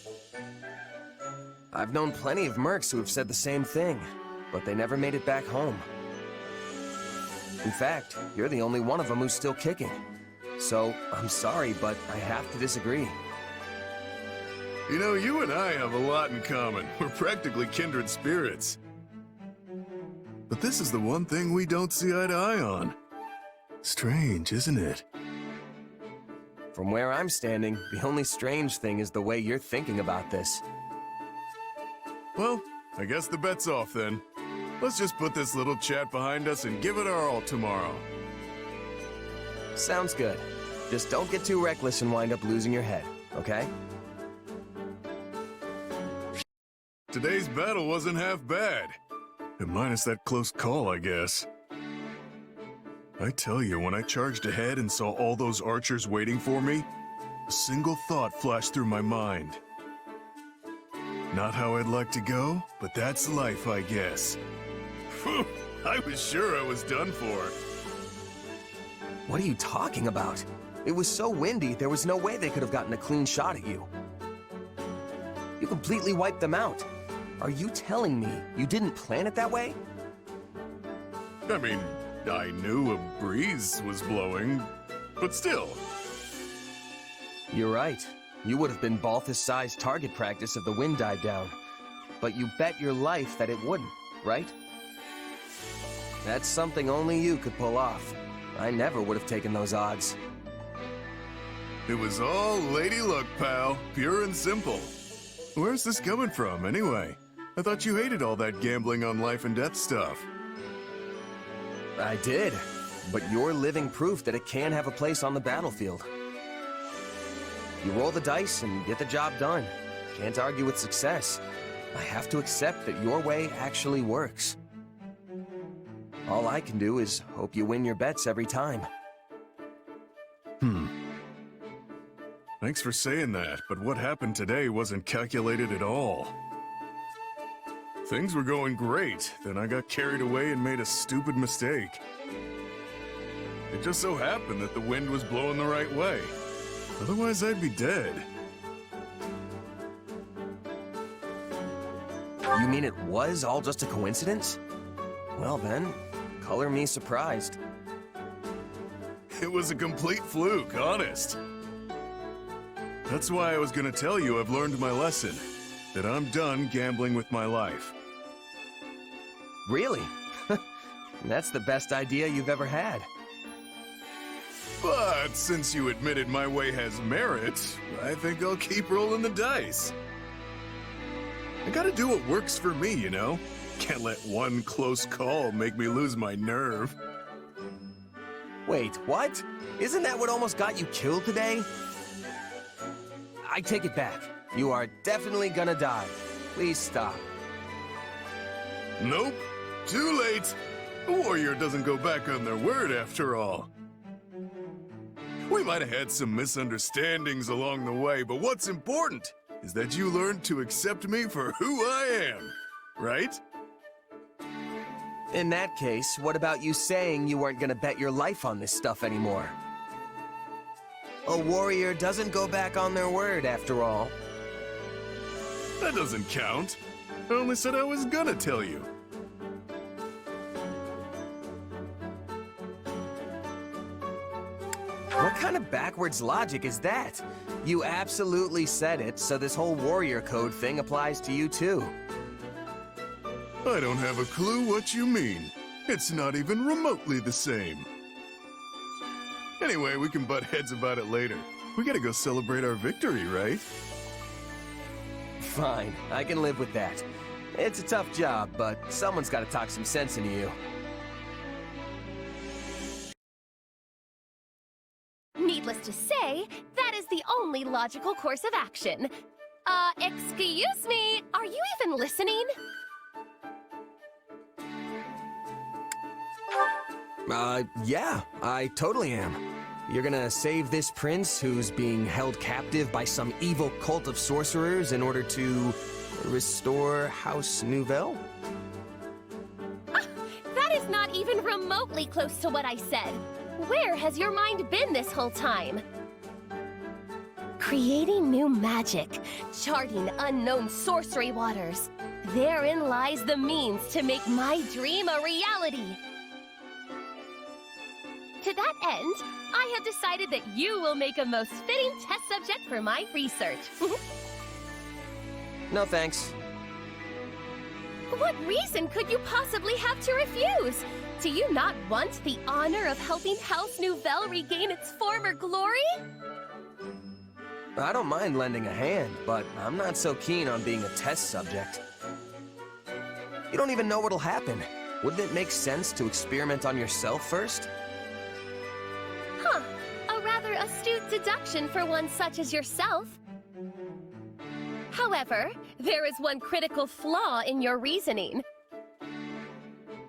[SPEAKER 2] I've known plenty of mercs who have said the same thing, but they never made it back home. In fact, you're the only one of them who's still kicking. So, I'm sorry, but I have to disagree.
[SPEAKER 21] You know, you and I have a lot in common. We're practically kindred spirits. But this is the one thing we don't see eye to eye on. Strange, isn't it?
[SPEAKER 2] From where I'm standing, the only strange thing is the way you're thinking about this.
[SPEAKER 21] Well, I guess the bet's off then. Let's just put this little chat behind us and give it our all tomorrow.
[SPEAKER 2] Sounds good. Just don't get too reckless and wind up losing your head, okay?
[SPEAKER 21] Today's battle wasn't half bad. Minus that close call, I guess.
[SPEAKER 18] I tell you, when I charged ahead and saw all those archers waiting for me, a single thought flashed through my mind. Not how I'd like to go, but that's life, I guess. Phew, I was sure I was done for.
[SPEAKER 2] What are you talking about? It was so windy, there was no way they could have gotten a clean shot at you. You completely wiped them out. Are you telling me you didn't plan it that way?
[SPEAKER 18] I mean, I knew a breeze was blowing, but still.
[SPEAKER 2] You're right. You would have been Balthus-sized target practice if the wind died down. But you bet your life that it wouldn't, right? That's something only you could pull off. I never would have taken those odds.
[SPEAKER 18] It was all lady luck, pal. Pure and simple. Where's this coming from, anyway? I thought you hated all that gambling on life and death stuff.
[SPEAKER 2] I did, but you're living proof that it can have a place on the battlefield. You roll the dice and get the job done. Can't argue with success. I have to accept that your way actually works. All I can do is hope you win your bets every time.
[SPEAKER 18] Thanks for saying that, but what happened today wasn't calculated at all. Things were going great, then I got carried away and made a stupid mistake. It just so happened that the wind was blowing the right way. Otherwise, I'd be dead.
[SPEAKER 2] You mean it was all just a coincidence? Well then, color me surprised.
[SPEAKER 18] It was a complete fluke, honest. That's why I was gonna tell you I've learned my lesson. That I'm done gambling with my life.
[SPEAKER 2] Really? That's the best idea you've ever had.
[SPEAKER 18] But since you admitted my way has merit, I think I'll keep rolling the dice. I gotta do what works for me, you know? Can't let one close call make me lose my nerve.
[SPEAKER 2] Wait, what? Isn't that what almost got you killed today? I take it back. You are definitely gonna die. Please stop.
[SPEAKER 18] Nope. Too late. A warrior doesn't go back on their word after all. We might have had some misunderstandings along the way, but what's important is that you learned to accept me for who I am, right?
[SPEAKER 2] In that case, what about you saying you weren't gonna bet your life on this stuff anymore? A warrior doesn't go back on their word, after all.
[SPEAKER 18] That doesn't count. I only said I was gonna tell you.
[SPEAKER 2] What kind of backwards logic is that? You absolutely said it, so this whole warrior code thing applies to you too.
[SPEAKER 18] I don't have a clue what you mean. It's not even remotely the same. Anyway, we can butt heads about it later. We gotta go celebrate our victory, right?
[SPEAKER 2] Fine, I can live with that. It's a tough job, but someone's gotta talk some sense into you.
[SPEAKER 5] Needless to say, that is the only logical course of action. Excuse me, are you even listening?
[SPEAKER 2] Yeah, I totally am. You're gonna save this prince who's being held captive by some evil cult of sorcerers in order to restore House Nouvelle?
[SPEAKER 5] That is not even remotely close to what I said. Where has your mind been this whole time? Creating new magic, charting unknown sorcery waters. Therein lies the means to make my dream a reality. To that end, I have decided that you will make a most fitting test subject for my research.
[SPEAKER 2] No thanks.
[SPEAKER 5] What reason could you possibly have to refuse? Do you not want the honor of helping House Nouvelle regain its former glory?
[SPEAKER 2] I don't mind lending a hand, but I'm not so keen on being a test subject. You don't even know what'll happen. Wouldn't it make sense to experiment on yourself first?
[SPEAKER 5] Huh. A rather astute deduction for one such as yourself. However, there is one critical flaw in your reasoning.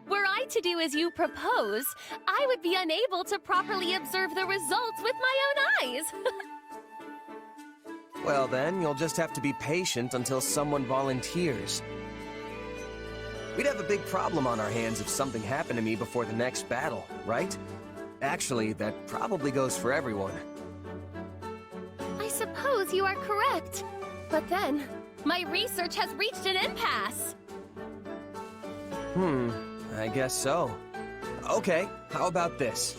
[SPEAKER 5] Were I to do as you propose, I would be unable to properly observe the results with my own eyes.
[SPEAKER 2] Well then, you'll just have to be patient until someone volunteers. We'd have a big problem on our hands if something happened to me before the next battle, right? Actually, that probably goes for everyone.
[SPEAKER 5] I suppose you are correct. But then, my research has reached an impasse.
[SPEAKER 2] I guess so. Okay, how about this?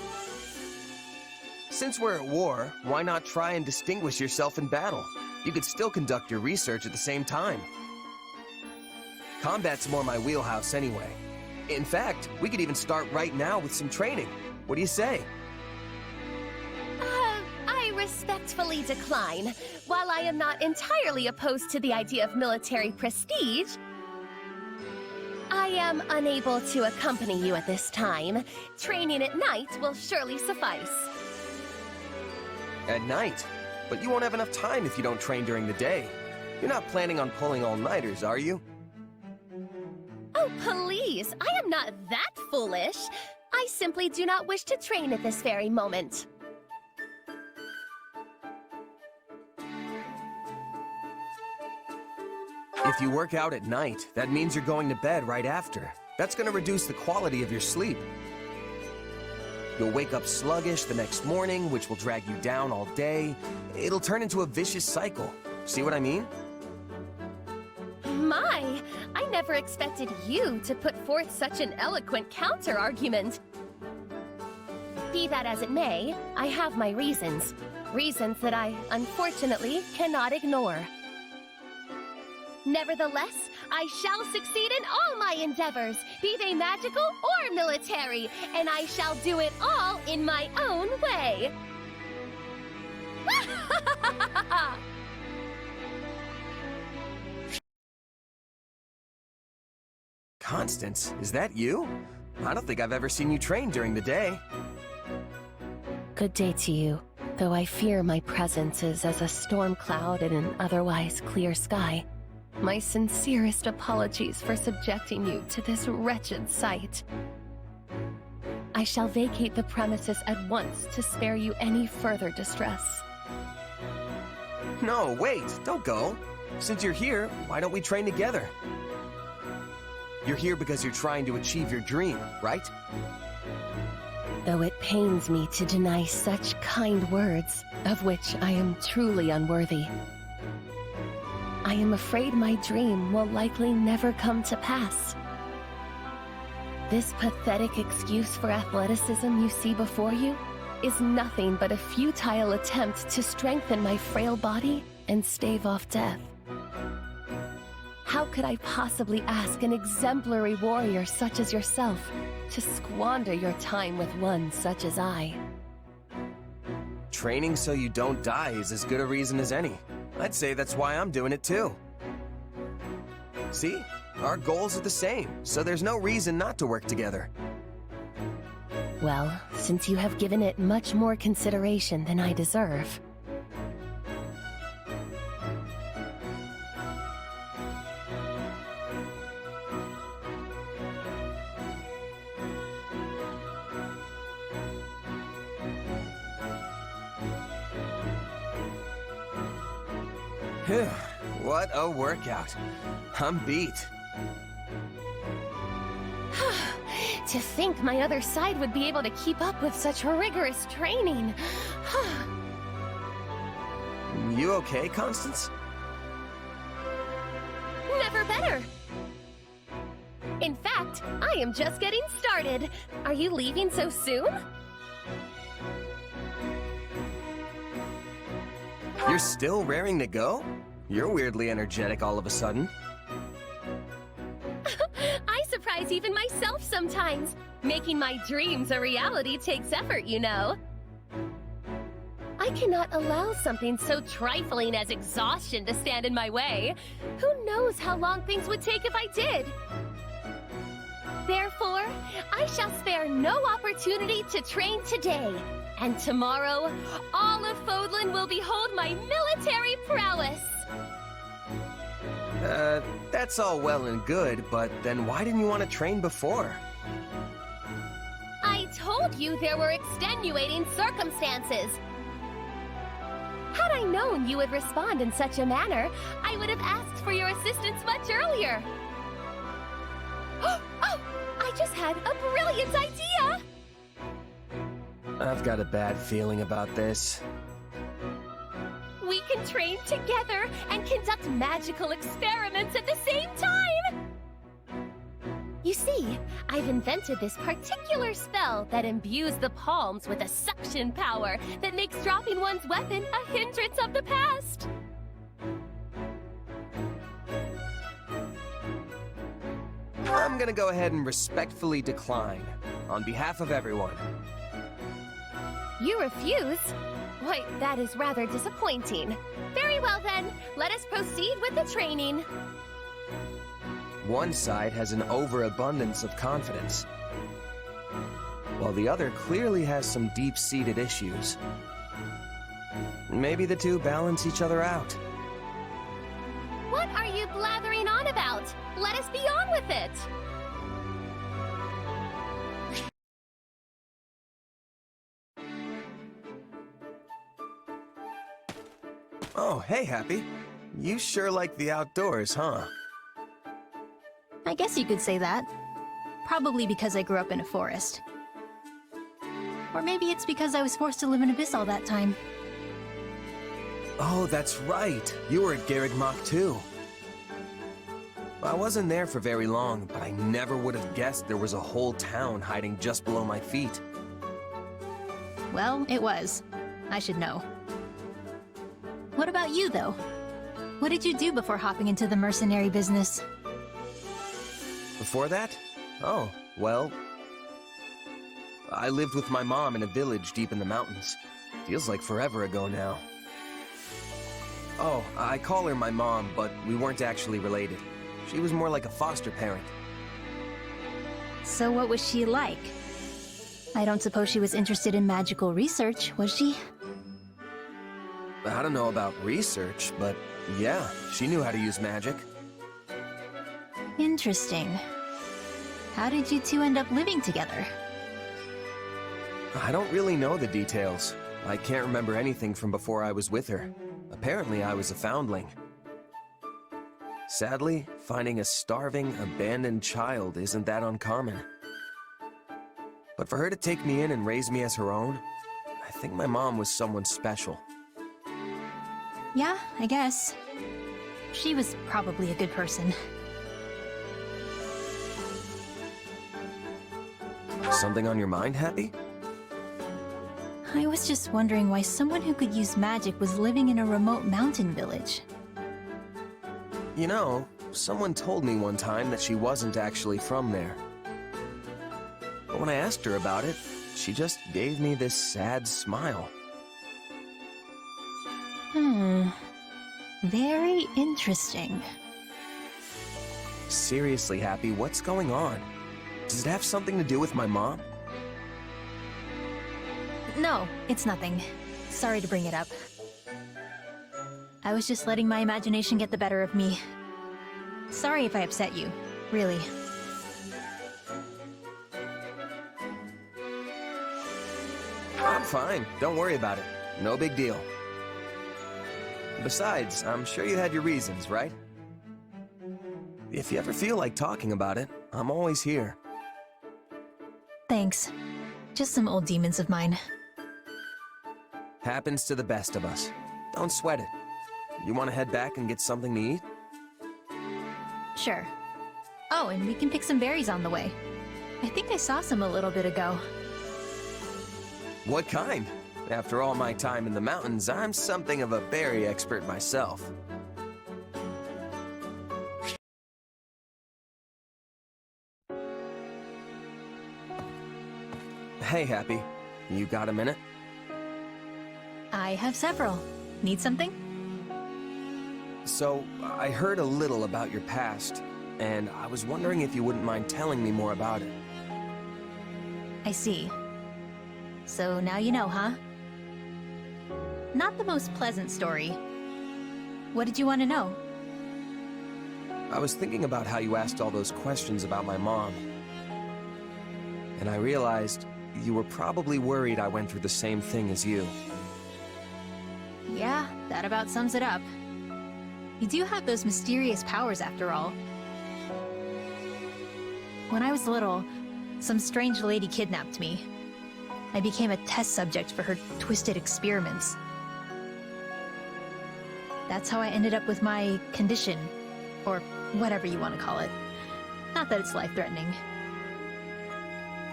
[SPEAKER 2] Since we're at war, why not try and distinguish yourself in battle? You could still conduct your research at the same time. Combat's more my wheelhouse anyway. In fact, we could even start right now with some training. What do you say?
[SPEAKER 5] I respectfully decline. While I am not entirely opposed to the idea of military prestige, I am unable to accompany you at this time. Training at night will surely suffice.
[SPEAKER 2] At night? But you won't have enough time if you don't train during the day. You're not planning on pulling all-nighters, are you?
[SPEAKER 5] Oh, please! I am not that foolish! I simply do not wish to train at this very moment.
[SPEAKER 2] If you work out at night, that means you're going to bed right after. That's going to reduce the quality of your sleep. You'll wake up sluggish the next morning, which will drag you down all day. It'll turn into a vicious cycle. See what I mean?
[SPEAKER 5] My! I never expected you to put forth such an eloquent counter-argument. Be that as it may, I have my reasons. Reasons that I, unfortunately, cannot ignore. Nevertheless, I shall succeed in all my endeavors, be they magical or military, and I shall do it all in my own way.
[SPEAKER 2] Constance, is that you? I don't think I've ever seen you train during the day.
[SPEAKER 5] Good day to you, though I fear my presence is as a storm cloud in an otherwise clear sky. My sincerest apologies for subjecting you to this wretched sight. I shall vacate the premises at once to spare you any further distress.
[SPEAKER 2] No, wait, don't go. Since you're here, why don't we train together? You're here because you're trying to achieve your dream, right?
[SPEAKER 5] Though it pains me to deny such kind words, of which I am truly unworthy. I am afraid my dream will likely never come to pass. This pathetic excuse for athleticism you see before you is nothing but a futile attempt to strengthen my frail body and stave off death. How could I possibly ask an exemplary warrior such as yourself to squander your time with one such as I?
[SPEAKER 2] Training so you don't die is as good a reason as any. I'd say that's why I'm doing it too. See? Our goals are the same, so there's no reason not to work together.
[SPEAKER 5] Well, since you have given it much more consideration than I deserve.
[SPEAKER 2] What a workout. I'm beat.
[SPEAKER 5] To think my other side would be able to keep up with such rigorous training.
[SPEAKER 2] You okay, Constance?
[SPEAKER 5] Never better. In fact, I am just getting started. Are you leaving so soon?
[SPEAKER 2] You're still raring to go? You're weirdly energetic all of a sudden.
[SPEAKER 5] I surprise even myself sometimes. Making my dreams a reality takes effort, you know. I cannot allow something so trifling as exhaustion to stand in my way. Who knows how long things would take if I did? Therefore, I shall spare no opportunity to train today. And tomorrow, all of Fodlan will behold my military prowess.
[SPEAKER 2] That's all well and good, but then why didn't you want to train before?
[SPEAKER 5] told you there were extenuating circumstances. Had I known you would respond in such a manner, I would have asked for your assistance much earlier. Oh, I just had a brilliant idea!
[SPEAKER 2] I've got a bad feeling about this.
[SPEAKER 5] We can train together and conduct magical experiments at the same time! You see, I've invented this particular spell that imbues the palms with a suction power that makes dropping one's weapon a hindrance of the past.
[SPEAKER 2] I'm gonna go ahead and respectfully decline, on behalf of everyone.
[SPEAKER 5] You refuse? Why, that is rather disappointing. Very well then, let us proceed with the training.
[SPEAKER 2] One side has an overabundance of confidence, while the other clearly has some deep-seated issues. Maybe the two balance each other out.
[SPEAKER 5] What are you blathering on about? Let us be on with it!
[SPEAKER 2] Oh, hey, Hapi. You sure like the outdoors, huh?
[SPEAKER 6] I guess you could say that. Probably because I grew up in a forest. Or maybe it's because I was forced to live in Abyss all that time.
[SPEAKER 2] Oh, that's right. You were at Garrigmach too. I wasn't there for very long, but I never would have guessed there was a whole town hiding just below my feet.
[SPEAKER 6] Well, it was. I should know. What about you, though? What did you do before hopping into the mercenary business?
[SPEAKER 2] Before that? Oh, well... I lived with my mom in a village deep in the mountains. Feels like forever ago now. Oh, I call her my mom, but we weren't actually related. She was more like a foster parent.
[SPEAKER 6] So what was she like? I don't suppose she was interested in magical research, was she?
[SPEAKER 2] I don't know about research, but yeah, she knew how to use magic.
[SPEAKER 6] Interesting. How did you two end up living together?
[SPEAKER 2] I don't really know the details. I can't remember anything from before I was with her. Apparently, I was a foundling. Sadly, finding a starving, abandoned child isn't that uncommon. But for her to take me in and raise me as her own, I think my mom was someone special.
[SPEAKER 6] Yeah, I guess. She was probably a good person.
[SPEAKER 2] Something on your mind, Hapi?
[SPEAKER 6] I was just wondering why someone who could use magic was living in a remote mountain village.
[SPEAKER 2] You know, someone told me one time that she wasn't actually from there. But when I asked her about it, she just gave me this sad smile.
[SPEAKER 6] Very interesting.
[SPEAKER 2] Seriously, Hapi, what's going on? Does it have something to do with my mom?
[SPEAKER 6] No, it's nothing. Sorry to bring it up. I was just letting my imagination get the better of me. Sorry if I upset you, really.
[SPEAKER 2] I'm fine. Don't worry about it. No big deal. Besides, I'm sure you had your reasons, right? If you ever feel like talking about it, I'm always here.
[SPEAKER 6] Thanks. Just some old demons of mine.
[SPEAKER 2] Happens to the best of us. Don't sweat it. You want to head back and get something to eat?
[SPEAKER 6] Sure. Oh, and we can pick some berries on the way. I think I saw some a little bit ago.
[SPEAKER 2] What kind? After all my time in the mountains, I'm something of a berry expert myself. Hey, Hapi. You got a minute?
[SPEAKER 6] I have several. Need something?
[SPEAKER 2] So, I heard a little about your past, and I was wondering if you wouldn't mind telling me more about it.
[SPEAKER 6] I see. So now you know, huh? Not the most pleasant story. What did you want to know?
[SPEAKER 2] I was thinking about how you asked all those questions about my mom. And I realized you were probably worried I went through the same thing as you.
[SPEAKER 6] Yeah, that about sums it up. You do have those mysterious powers after all. When I was little, some strange lady kidnapped me. I became a test subject for her twisted experiments. That's how I ended up with my condition, or whatever you want to call it. Not that it's life-threatening.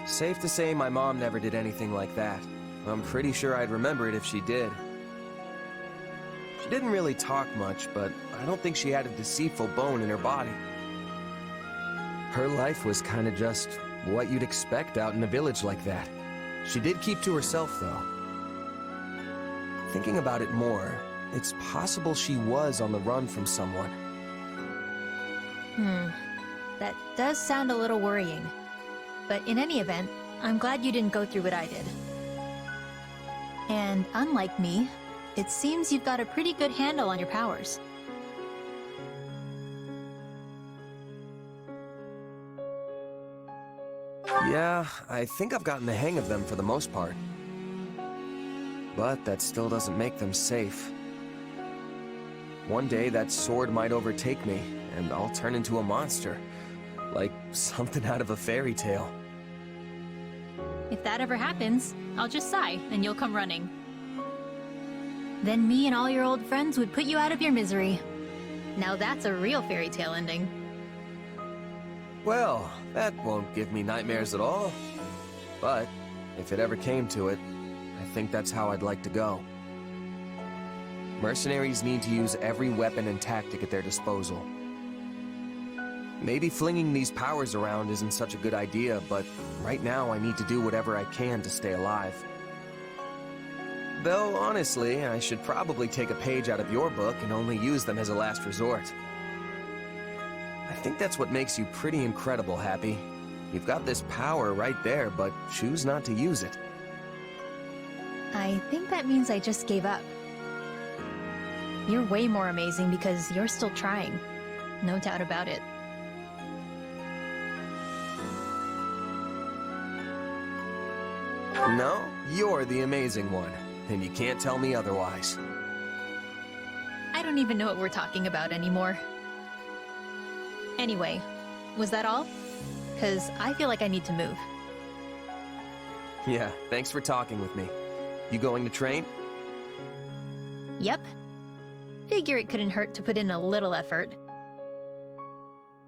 [SPEAKER 2] Safe to say my mom never did anything like that. I'm pretty sure I'd remember it if she did. She didn't really talk much, but I don't think she had a deceitful bone in her body. Her life was kind of just what you'd expect out in a village like that. She did keep to herself, though. Thinking about it more, it's possible she was on the run from someone.
[SPEAKER 6] That does sound a little worrying. But in any event, I'm glad you didn't go through what I did. And unlike me, it seems you've got a pretty good handle on your powers.
[SPEAKER 2] Yeah, I think I've gotten the hang of them for the most part. But that still doesn't make them safe. One day that sword might overtake me, and I'll turn into a monster. Like something out of a fairy tale.
[SPEAKER 6] If that ever happens, I'll just sigh, and you'll come running. Then me and all your old friends would put you out of your misery. Now that's a real fairy tale ending.
[SPEAKER 2] Well, that won't give me nightmares at all. But if it ever came to it, I think that's how I'd like to go. Mercenaries need to use every weapon and tactic at their disposal. Maybe flinging these powers around isn't such a good idea, but right now I need to do whatever I can to stay alive. Though, honestly, I should probably take a page out of your book and only use them as a last resort. I think that's what makes you pretty incredible, Hapi. You've got this power right there, but choose not to use it.
[SPEAKER 6] I think that means I just gave up. You're way more amazing because you're still trying. No doubt about it.
[SPEAKER 2] No, you're the amazing one, and you can't tell me otherwise.
[SPEAKER 6] I don't even know what we're talking about anymore. Anyway, was that all? 'Cause I feel like I need to move.
[SPEAKER 2] Yeah, thanks for talking with me. You going to train?
[SPEAKER 6] Yep. Figure it couldn't hurt to put in a little effort.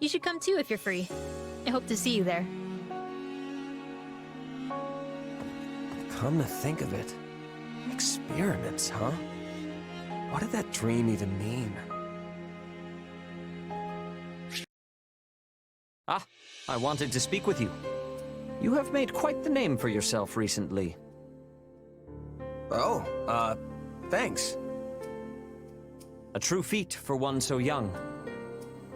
[SPEAKER 6] You should come too if you're free. I hope to see you there.
[SPEAKER 2] Come to think of it, experiments, huh? What did that dream even mean?
[SPEAKER 19] Ah, I wanted to speak with you. You have made quite the name for yourself recently.
[SPEAKER 2] Oh, thanks.
[SPEAKER 19] A true feat for one so young.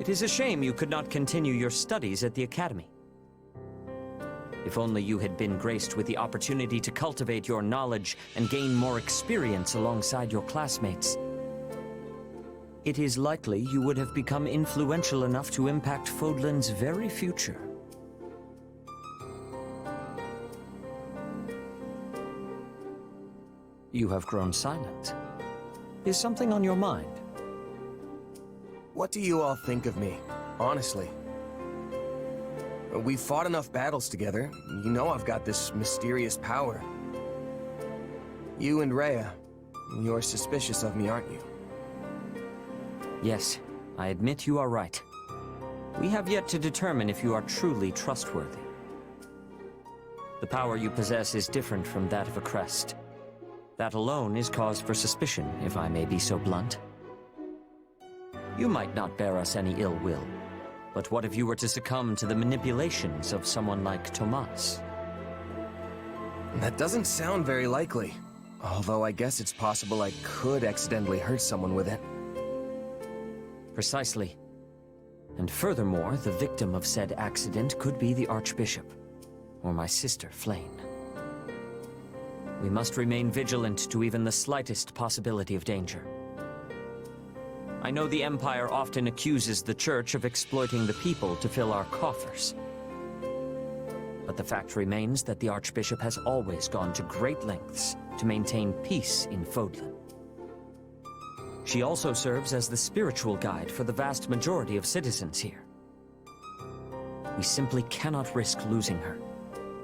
[SPEAKER 19] It is a shame you could not continue your studies at the academy. If only you had been graced with the opportunity to cultivate your knowledge and gain more experience alongside your classmates. It is likely you would have become influential enough to impact Fodlan's very future. You have grown silent. Is something on your mind?
[SPEAKER 2] What do you all think of me, honestly? We've fought enough battles together. You know I've got this mysterious power. You and Rhea, you're suspicious of me, aren't you?
[SPEAKER 19] Yes, I admit you are right. We have yet to determine if you are truly trustworthy. The power you possess is different from that of a crest. That alone is cause for suspicion, if I may be so blunt. You might not bear us any ill will, but what if you were to succumb to the manipulations of someone like Tomas?
[SPEAKER 2] That doesn't sound very likely. Although I guess it's possible I could accidentally hurt someone with it.
[SPEAKER 19] Precisely. And furthermore, the victim of said accident could be the Archbishop, or my sister, Flame. We must remain vigilant to even the slightest possibility of danger. I know the Empire often accuses the Church of exploiting the people to fill our coffers. but the fact remains that the Archbishop has always gone to great lengths to maintain peace in Fodlan. She also serves as the spiritual guide for the vast majority of citizens here. We simply cannot risk losing her,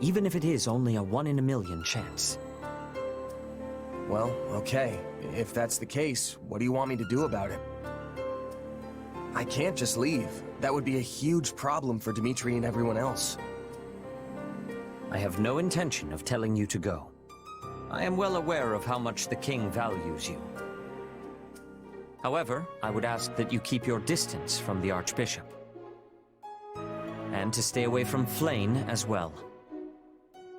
[SPEAKER 19] even if it is only a 1 in a million chance.
[SPEAKER 2] Well, okay. If that's the case, what do you want me to do about it? I can't just leave. That would be a huge problem for Dimitri and everyone else.
[SPEAKER 19] I have no intention of telling you to go. I am well aware of how much the king values you. However, I would ask that you keep your distance from the Archbishop. And to stay away from Flayn as well.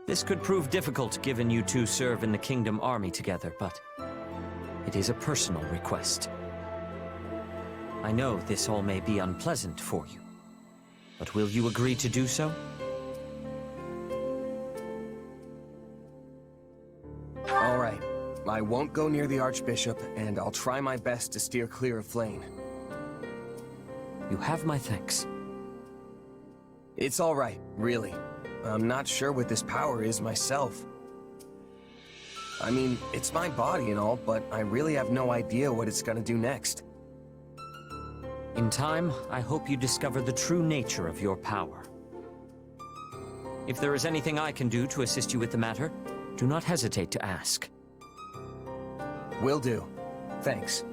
[SPEAKER 19] This could prove difficult given you two serve in the Kingdom Army together, but it is a personal request. I know this all may be unpleasant for you, but will you agree to do so?
[SPEAKER 2] All right. I won't go near the Archbishop, and I'll try my best to steer clear of Flayn.
[SPEAKER 19] You have my thanks.
[SPEAKER 2] It's all right, really. I'm not sure what this power is myself. I mean, it's my body and all, but I really have no idea what it's gonna do next.
[SPEAKER 19] In time, I hope you discover the true nature of your power. If there is anything I can do to assist you with the matter, do not hesitate to ask.
[SPEAKER 2] Will do. Thanks.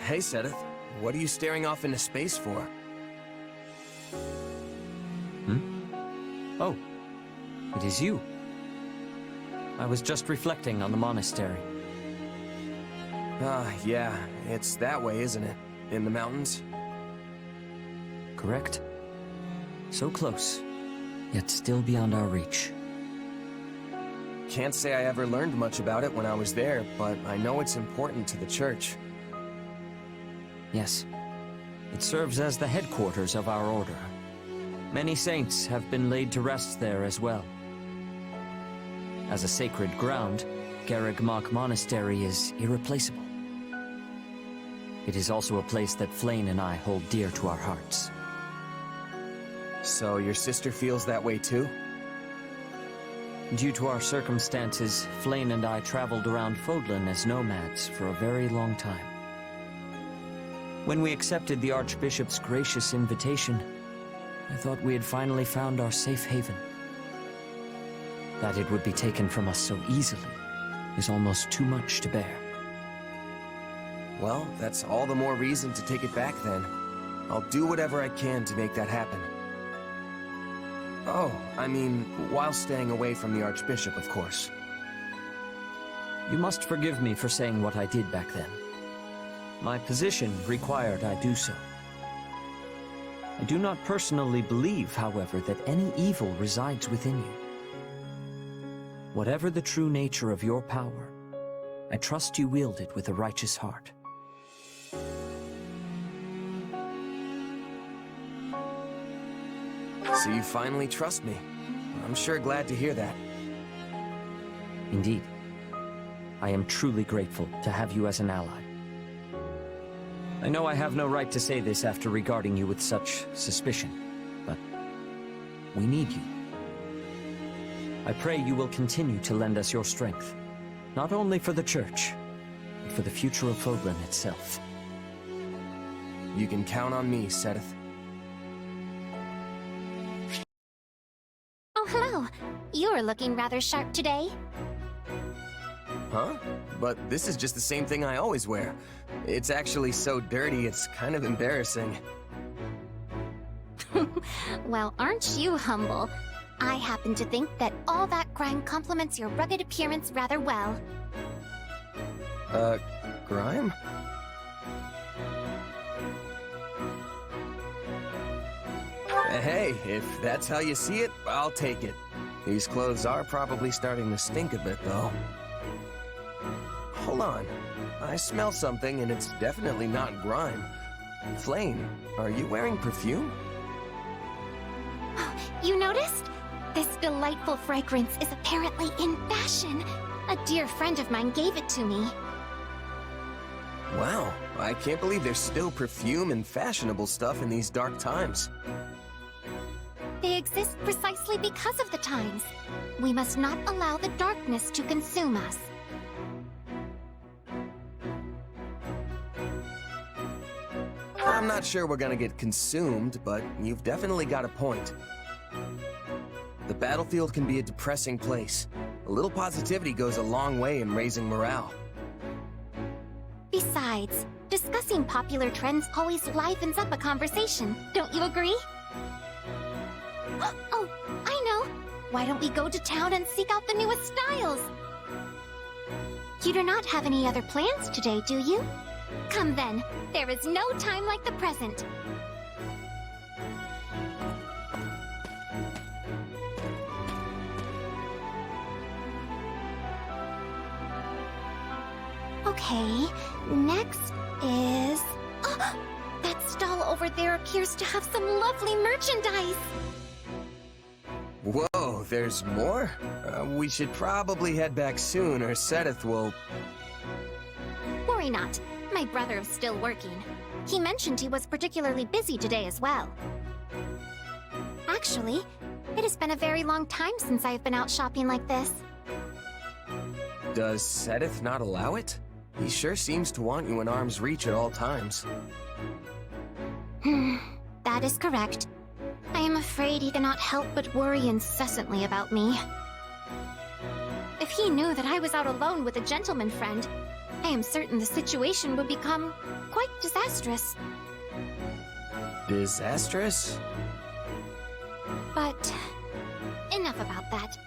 [SPEAKER 2] Hey, Sedith. What are you staring off into space for?
[SPEAKER 19] Oh, it is you. I was just reflecting on the monastery.
[SPEAKER 2] Yeah. It's that way, isn't it? In the mountains?
[SPEAKER 19] Correct. So close, yet still beyond our reach.
[SPEAKER 2] Can't say I ever learned much about it when I was there, but I know it's important to the church.
[SPEAKER 19] Yes. It serves as the headquarters of our order. Many saints have been laid to rest there as well. As a sacred ground, Garreg-Mach Monastery is irreplaceable. It is also a place that Flayn and I hold dear to our hearts.
[SPEAKER 2] So your sister feels that way too?
[SPEAKER 19] Due to our circumstances, Flayn and I traveled around Fodlan as nomads for a very long time. When we accepted the Archbishop's gracious invitation, I thought we had finally found our safe haven. That it would be taken from us so easily is almost too much to bear.
[SPEAKER 2] Well, that's all the more reason to take it back then. I'll do whatever I can to make that happen. Oh, I mean, while staying away from the Archbishop, of course.
[SPEAKER 19] You must forgive me for saying what I did back then. My position required I do so. I do not personally believe, however, that any evil resides within you. Whatever the true nature of your power, I trust you wield it with a righteous heart.
[SPEAKER 2] So you finally trust me. I'm sure glad to hear that.
[SPEAKER 19] Indeed. I am truly grateful to have you as an ally. I know I have no right to say this after regarding you with such suspicion, but we need you. I pray you will continue to lend us your strength, not only for the Church, but for the future of Fodlan itself.
[SPEAKER 2] You can count on me, Sedith.
[SPEAKER 11] Oh, hello. You're looking rather sharp today.
[SPEAKER 2] Huh? But this is just the same thing I always wear. It's actually so dirty, it's kind of embarrassing.
[SPEAKER 11] Well, aren't you humble? I happen to think that all that grime complements your rugged appearance rather well.
[SPEAKER 2] Grime? Hey, if that's how you see it, I'll take it. These clothes are probably starting to stink a bit, though. Hold on. I smell something, and it's definitely not grime. Flayn, are you wearing perfume?
[SPEAKER 11] You noticed? This delightful fragrance is apparently in fashion. A dear friend of mine gave it to me.
[SPEAKER 2] Wow, I can't believe there's still perfume and fashionable stuff in these dark times.
[SPEAKER 11] They exist precisely because of the times. We must not allow the darkness to consume us.
[SPEAKER 2] I'm not sure we're gonna get consumed, but you've definitely got a point. The battlefield can be a depressing place. A little positivity goes a long way in raising morale.
[SPEAKER 11] Besides, discussing popular trends always livens up a conversation, don't you agree? Oh, I know! Why don't we go to town and seek out the newest styles? You do not have any other plans today, do you? Come then, there is no time like the present. Okay, next is... Oh, that stall over there appears to have some lovely merchandise!
[SPEAKER 2] Whoa, there's more? We should probably head back soon, or Sedith will...
[SPEAKER 11] Worry not. My brother is still working. He mentioned he was particularly busy today as well. Actually, it has been a very long time since I've been out shopping like this.
[SPEAKER 2] Does Sedith not allow it? He sure seems to want you in arm's reach at all times.
[SPEAKER 11] That is correct. I am afraid he cannot help but worry incessantly about me. If he knew that I was out alone with a gentleman friend, I am certain the situation would become quite disastrous.
[SPEAKER 2] Disastrous?
[SPEAKER 11] But enough about that.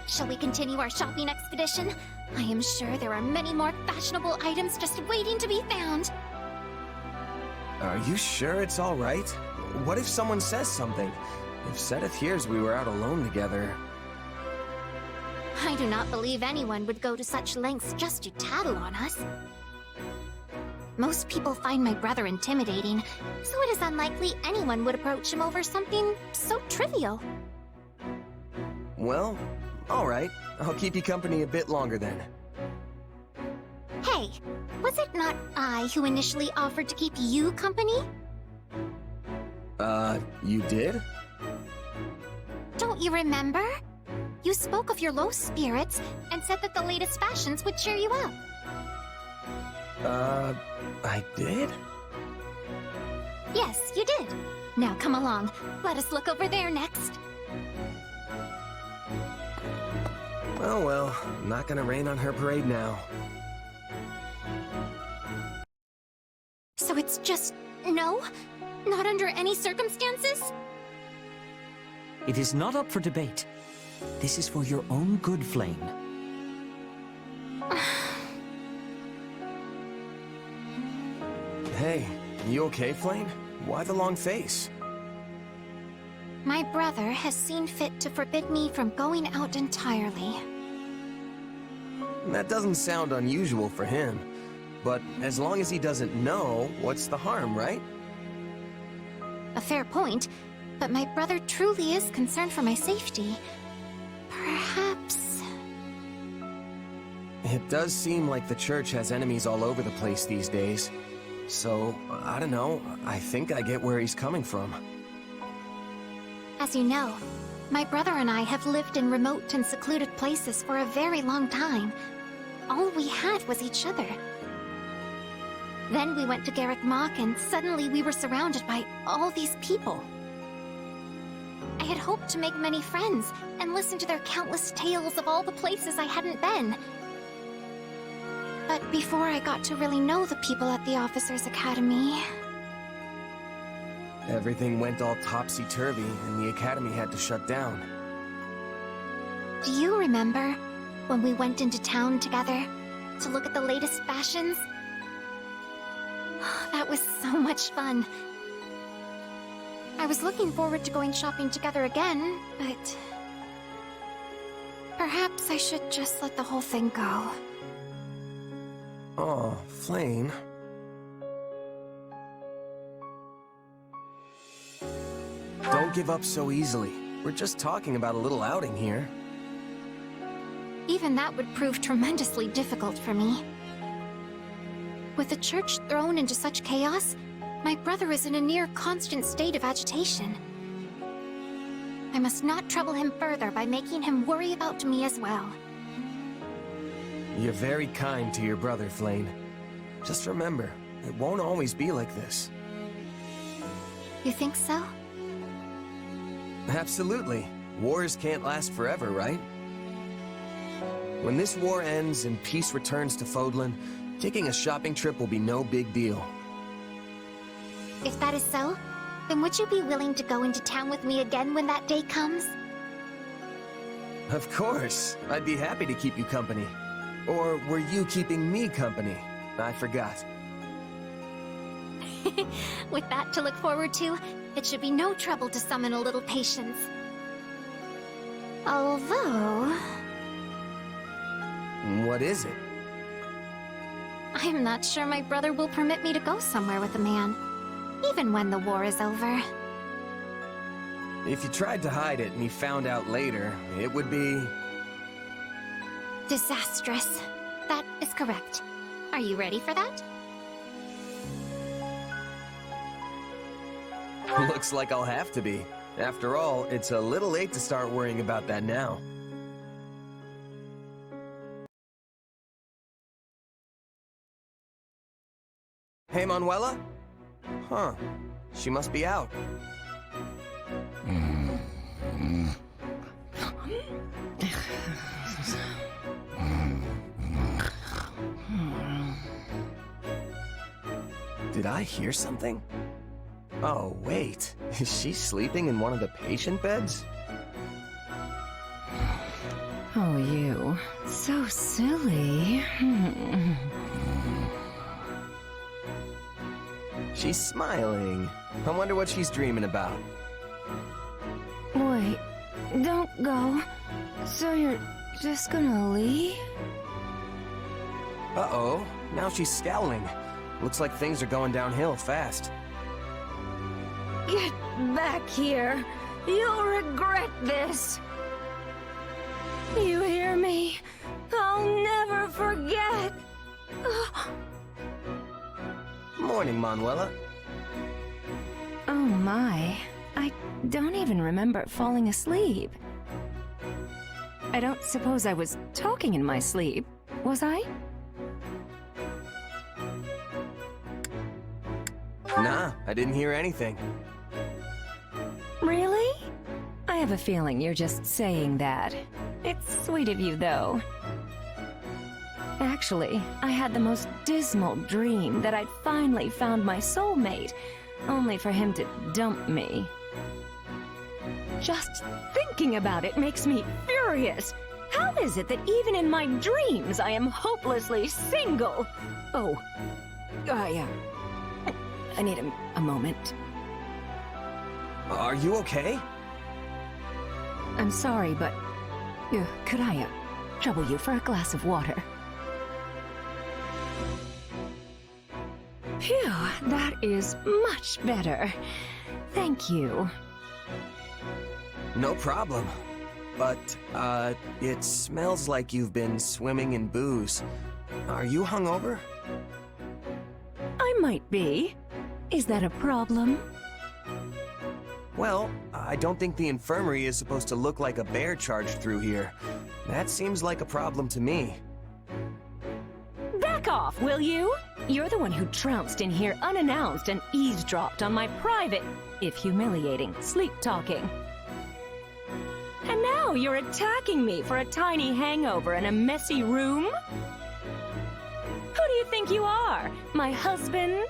[SPEAKER 11] Shall we continue our shopping expedition? I am sure there are many more fashionable items just waiting to be found.
[SPEAKER 2] Are you sure it's all right? What if someone says something? If Sedith hears we were out alone together...
[SPEAKER 11] I do not believe anyone would go to such lengths just to tattle on us. Most people find my brother intimidating, so it is unlikely anyone would approach him over something so trivial.
[SPEAKER 2] Well, all right. I'll keep you company a bit longer then.
[SPEAKER 11] Hey, was it not I who initially offered to keep you company?
[SPEAKER 2] You did?
[SPEAKER 11] Don't you remember? You spoke of your low spirits and said that the latest fashions would cheer you up.
[SPEAKER 2] I did?
[SPEAKER 11] Yes, you did. Now come along. Let us look over there next.
[SPEAKER 2] Well, not gonna rain on her parade now.
[SPEAKER 11] So it's just no? Not under any circumstances?
[SPEAKER 19] It is not up for debate. This is for your own good, Flame.
[SPEAKER 2] Hey, you okay, Flame? Why the long face?
[SPEAKER 11] My brother has seen fit to forbid me from going out entirely.
[SPEAKER 2] That doesn't sound unusual for him. But as long as he doesn't know, what's the harm, right?
[SPEAKER 11] A fair point, but my brother truly is concerned for my safety. Perhaps...
[SPEAKER 2] It does seem like the church has enemies all over the place these days. So, I don't know, I think I get where he's coming from.
[SPEAKER 11] As you know, my brother and I have lived in remote and secluded places for a very long time. All we had was each other. Then we went to Garrick Mach and suddenly we were surrounded by all these people. I had hoped to make many friends and listen to their countless tales of all the places I hadn't been. But before I got to really know the people at the Officers' Academy...
[SPEAKER 2] Everything went all topsy-turvy and the Academy had to shut down.
[SPEAKER 11] Do you remember when we went into town together to look at the latest fashions? That was so much fun. I was looking forward to going shopping together again, but... perhaps I should just let the whole thing go.
[SPEAKER 2] Oh, Flame. Don't give up so easily. We're just talking about a little outing here.
[SPEAKER 11] Even that would prove tremendously difficult for me.
[SPEAKER 22] With the church thrown into such chaos, my brother is in a near constant state of agitation. I must not trouble him further by making him worry about me as well.
[SPEAKER 2] You're very kind to your brother, Flame. Just remember, it won't always be like this.
[SPEAKER 22] You think so?
[SPEAKER 2] Absolutely. Wars can't last forever, right? When this war ends and peace returns to Fodlan, taking a shopping trip will be no big deal.
[SPEAKER 22] If that is so, then would you be willing to go into town with me again when that day comes?
[SPEAKER 2] Of course. I'd be happy to keep you company. Or were you keeping me company? I forgot.
[SPEAKER 22] With that to look forward to, it should be no trouble to summon a little patience. Although...
[SPEAKER 2] What is it?
[SPEAKER 22] I'm not sure my brother will permit me to go somewhere with a man, even when the war is over.
[SPEAKER 2] If you tried to hide it and he found out later, it would be...
[SPEAKER 22] disastrous. That is correct. Are you ready for that?
[SPEAKER 2] Looks like I'll have to be. After all, it's a little late to start worrying about that now. Hey, Manuela? Huh. She must be out. Did I hear something? Oh, wait. Is she sleeping in one of the patient beds?
[SPEAKER 9] Oh, you. So silly.
[SPEAKER 2] She's smiling. I wonder what she's dreaming about.
[SPEAKER 9] Wait, don't go. So you're just gonna leave?
[SPEAKER 2] Uh-oh. Now she's scowling. Looks like things are going downhill fast.
[SPEAKER 9] Get back here. You'll regret this. You hear me? I'll never forget.
[SPEAKER 2] Morning, Manuela.
[SPEAKER 9] Oh my. I don't even remember falling asleep. I don't suppose I was talking in my sleep, was I?
[SPEAKER 2] Nah, I didn't hear anything.
[SPEAKER 9] Really? I have a feeling you're just saying that. It's sweet of you, though. Actually, I had the most dismal dream that I'd finally found my soulmate, only for him to dump me. Just thinking about it makes me furious. How is it that even in my dreams I am hopelessly single? Oh, I need a moment.
[SPEAKER 2] Are you okay?
[SPEAKER 9] I'm sorry, but could I trouble you for a glass of water? Phew, that is much better. Thank you.
[SPEAKER 2] No problem. But, it smells like you've been swimming in booze. Are you hungover?
[SPEAKER 9] I might be. Is that a problem?
[SPEAKER 2] Well, I don't think the infirmary is supposed to look like a bear charged through here. That seems like a problem to me.
[SPEAKER 9] Back off, will you? You're the one who trounced in here unannounced and eavesdropped on my private, if humiliating, sleep-talking. And now you're attacking me for a tiny hangover in a messy room? Who do you think you are? My husband?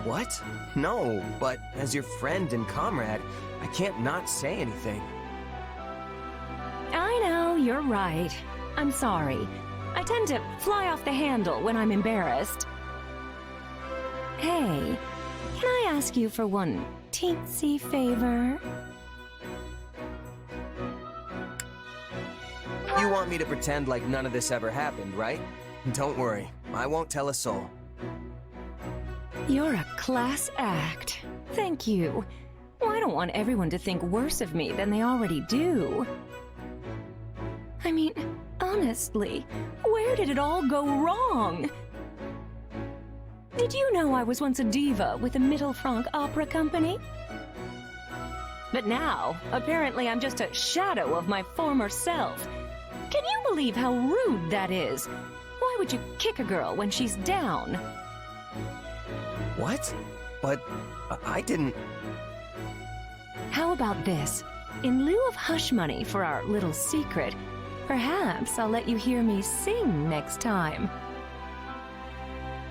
[SPEAKER 2] What? No, but as your friend and comrade, I can't not say anything.
[SPEAKER 9] I know, you're right. I'm sorry. I tend to fly off the handle when I'm embarrassed. Hey, can I ask you for one teensy favor?
[SPEAKER 2] You want me to pretend like none of this ever happened, right? Don't worry, I won't tell a soul.
[SPEAKER 9] You're a class act. Thank you. Well, I don't want everyone to think worse of me than they already do. I mean, honestly, where did it all go wrong? Did you know I was once a diva with the Mittelfranc Opera Company? But now, apparently I'm just a shadow of my former self. Can you believe how rude that is? Why would you kick a girl when she's down?
[SPEAKER 2] What? But I didn't...
[SPEAKER 9] How about this? In lieu of hush money for our little secret, perhaps I'll let you hear me sing next time.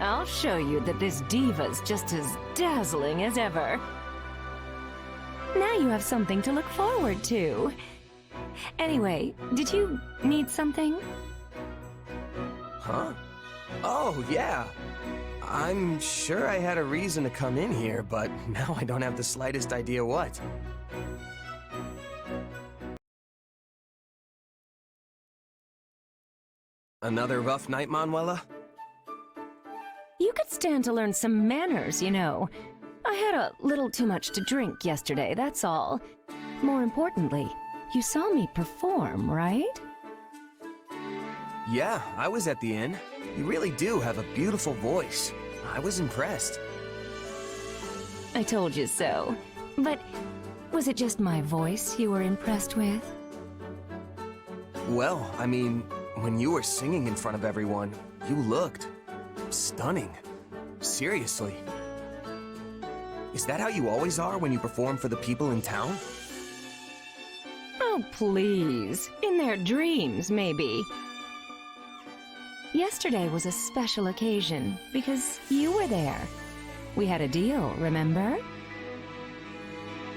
[SPEAKER 9] I'll show you that this diva's just as dazzling as ever. Now you have something to look forward to. Anyway, did you need something?
[SPEAKER 2] Huh? Oh, yeah. I'm sure I had a reason to come in here, but now I don't have the slightest idea what. Another rough night, Manuela?
[SPEAKER 9] You could stand to learn some manners, you know. I had a little too much to drink yesterday, that's all. More importantly, you saw me perform, right?
[SPEAKER 2] Yeah, I was at the inn. You really do have a beautiful voice. I was impressed.
[SPEAKER 9] I told you so. But was it just my voice you were impressed with?
[SPEAKER 2] Well, I mean, when you were singing in front of everyone, you looked stunning. Seriously. Is that how you always are when you perform for the people in town?
[SPEAKER 9] Oh, please. In their dreams, maybe. Yesterday was a special occasion because you were there. We had a deal, remember?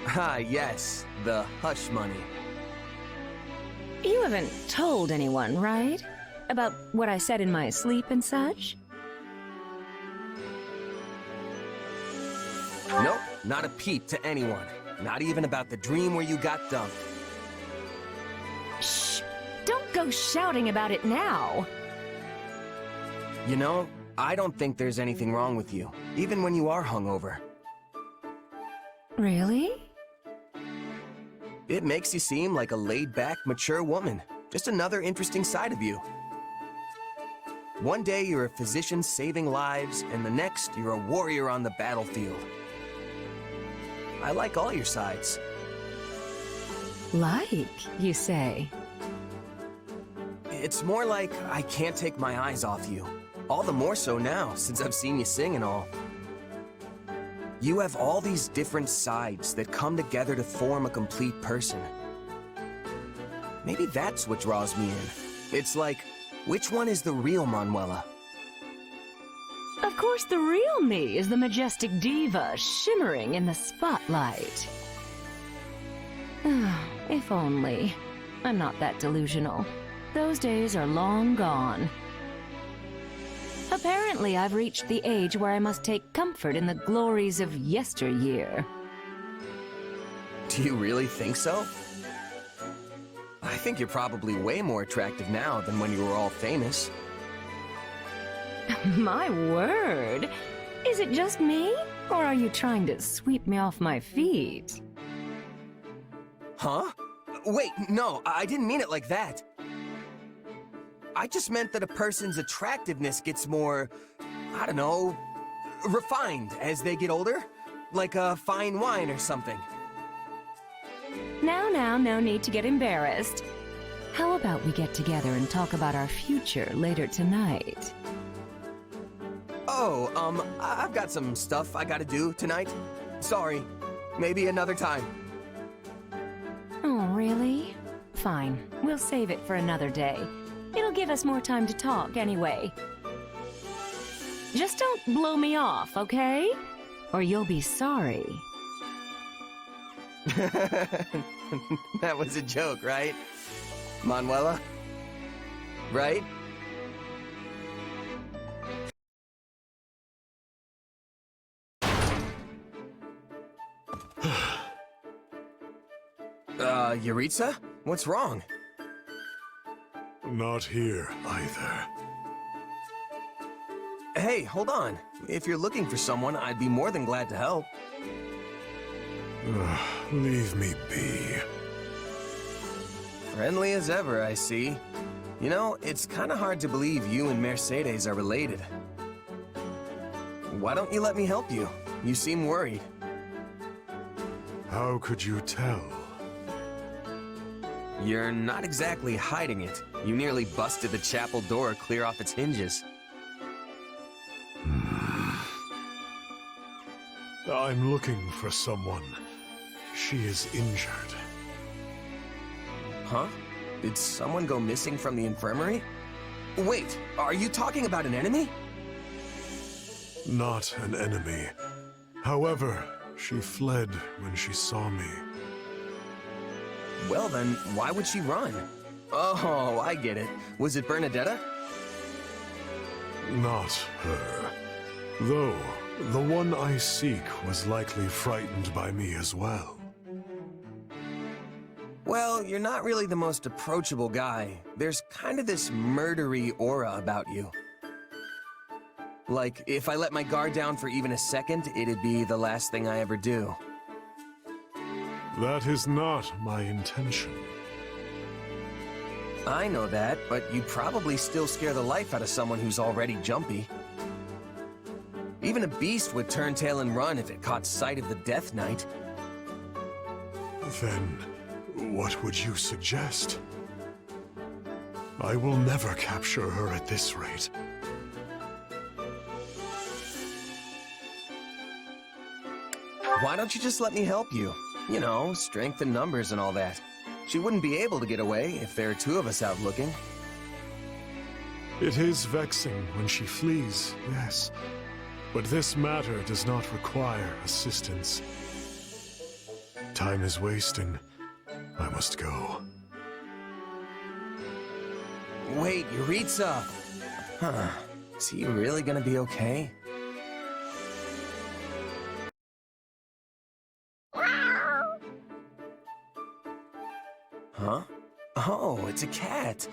[SPEAKER 2] Ah, yes. The hush money.
[SPEAKER 9] You haven't told anyone, right? About what I said in my sleep and such?
[SPEAKER 2] Nope, not a peep to anyone. Not even about the dream where you got dumped.
[SPEAKER 9] Shh! Don't go shouting about it now!
[SPEAKER 2] You know, I don't think there's anything wrong with you, even when you are hungover.
[SPEAKER 9] Really?
[SPEAKER 2] It makes you seem like a laid-back, mature woman. Just another interesting side of you. One day you're a physician saving lives, and the next you're a warrior on the battlefield. I like all your sides.
[SPEAKER 9] Like, you say?
[SPEAKER 2] It's more like I can't take my eyes off you. All the more so now, since I've seen you sing and all. You have all these different sides that come together to form a complete person. Maybe that's what draws me in. It's like, which one is the real Manuela?
[SPEAKER 9] Of course, the real me is the majestic diva shimmering in the spotlight. If only. I'm not that delusional. Those days are long gone. Apparently, I've reached the age where I must take comfort in the glories of yesteryear.
[SPEAKER 2] Do you really think so? I think you're probably way more attractive now than when you were all famous.
[SPEAKER 9] My word! Is it just me? Or are you trying to sweep me off my feet?
[SPEAKER 2] Huh? Wait, no, I didn't mean it like that. I just meant that a person's attractiveness gets more, I don't know, refined as they get older. Like a fine wine or something.
[SPEAKER 9] Now, no need to get embarrassed. How about we get together and talk about our future later tonight?
[SPEAKER 2] Oh, I've got some stuff I gotta do tonight. Sorry. Maybe another time.
[SPEAKER 9] Oh, really? Fine. We'll save it for another day. It'll give us more time to talk anyway. Just don't blow me off, okay? Or you'll be sorry.
[SPEAKER 2] That was a joke, right? Manuela? Right? Yuritsa? What's wrong?
[SPEAKER 18] Not here, either.
[SPEAKER 2] Hey, hold on. If you're looking for someone, I'd be more than glad to help.
[SPEAKER 18] Leave me be.
[SPEAKER 2] Friendly as ever, I see. You know, it's kind of hard to believe you and Mercedes are related. Why don't you let me help you? You seem worried.
[SPEAKER 18] How could you tell?
[SPEAKER 2] You're not exactly hiding it. You nearly busted the chapel door clear off its hinges.
[SPEAKER 18] I'm looking for someone. She is injured.
[SPEAKER 2] Huh? Did someone go missing from the infirmary? Wait, are you talking about an enemy?
[SPEAKER 18] Not an enemy. However, she fled when she saw me.
[SPEAKER 2] Well then, why would she run? Oh, I get it. Was it Bernadetta?
[SPEAKER 18] Not her. Though, the one I seek was likely frightened by me as well.
[SPEAKER 2] Well, you're not really the most approachable guy. There's kind of this murdery aura about you. Like, if I let my guard down for even a second, it'd be the last thing I ever do.
[SPEAKER 18] That is not my intention.
[SPEAKER 2] I know that, but you'd probably still scare the life out of someone who's already jumpy. Even a beast would turn tail and run if it caught sight of the Death Knight.
[SPEAKER 18] Then, what would you suggest? I will never capture her at this rate.
[SPEAKER 2] Why don't you just let me help you? You know, strength in numbers and all that. She wouldn't be able to get away if there are two of us out looking.
[SPEAKER 18] It is vexing when she flees, yes. But this matter does not require assistance. Time is wasting. I must go.
[SPEAKER 2] Wait, Yuritsa! Huh. Is he really gonna be okay? Huh? Oh, it's a cat.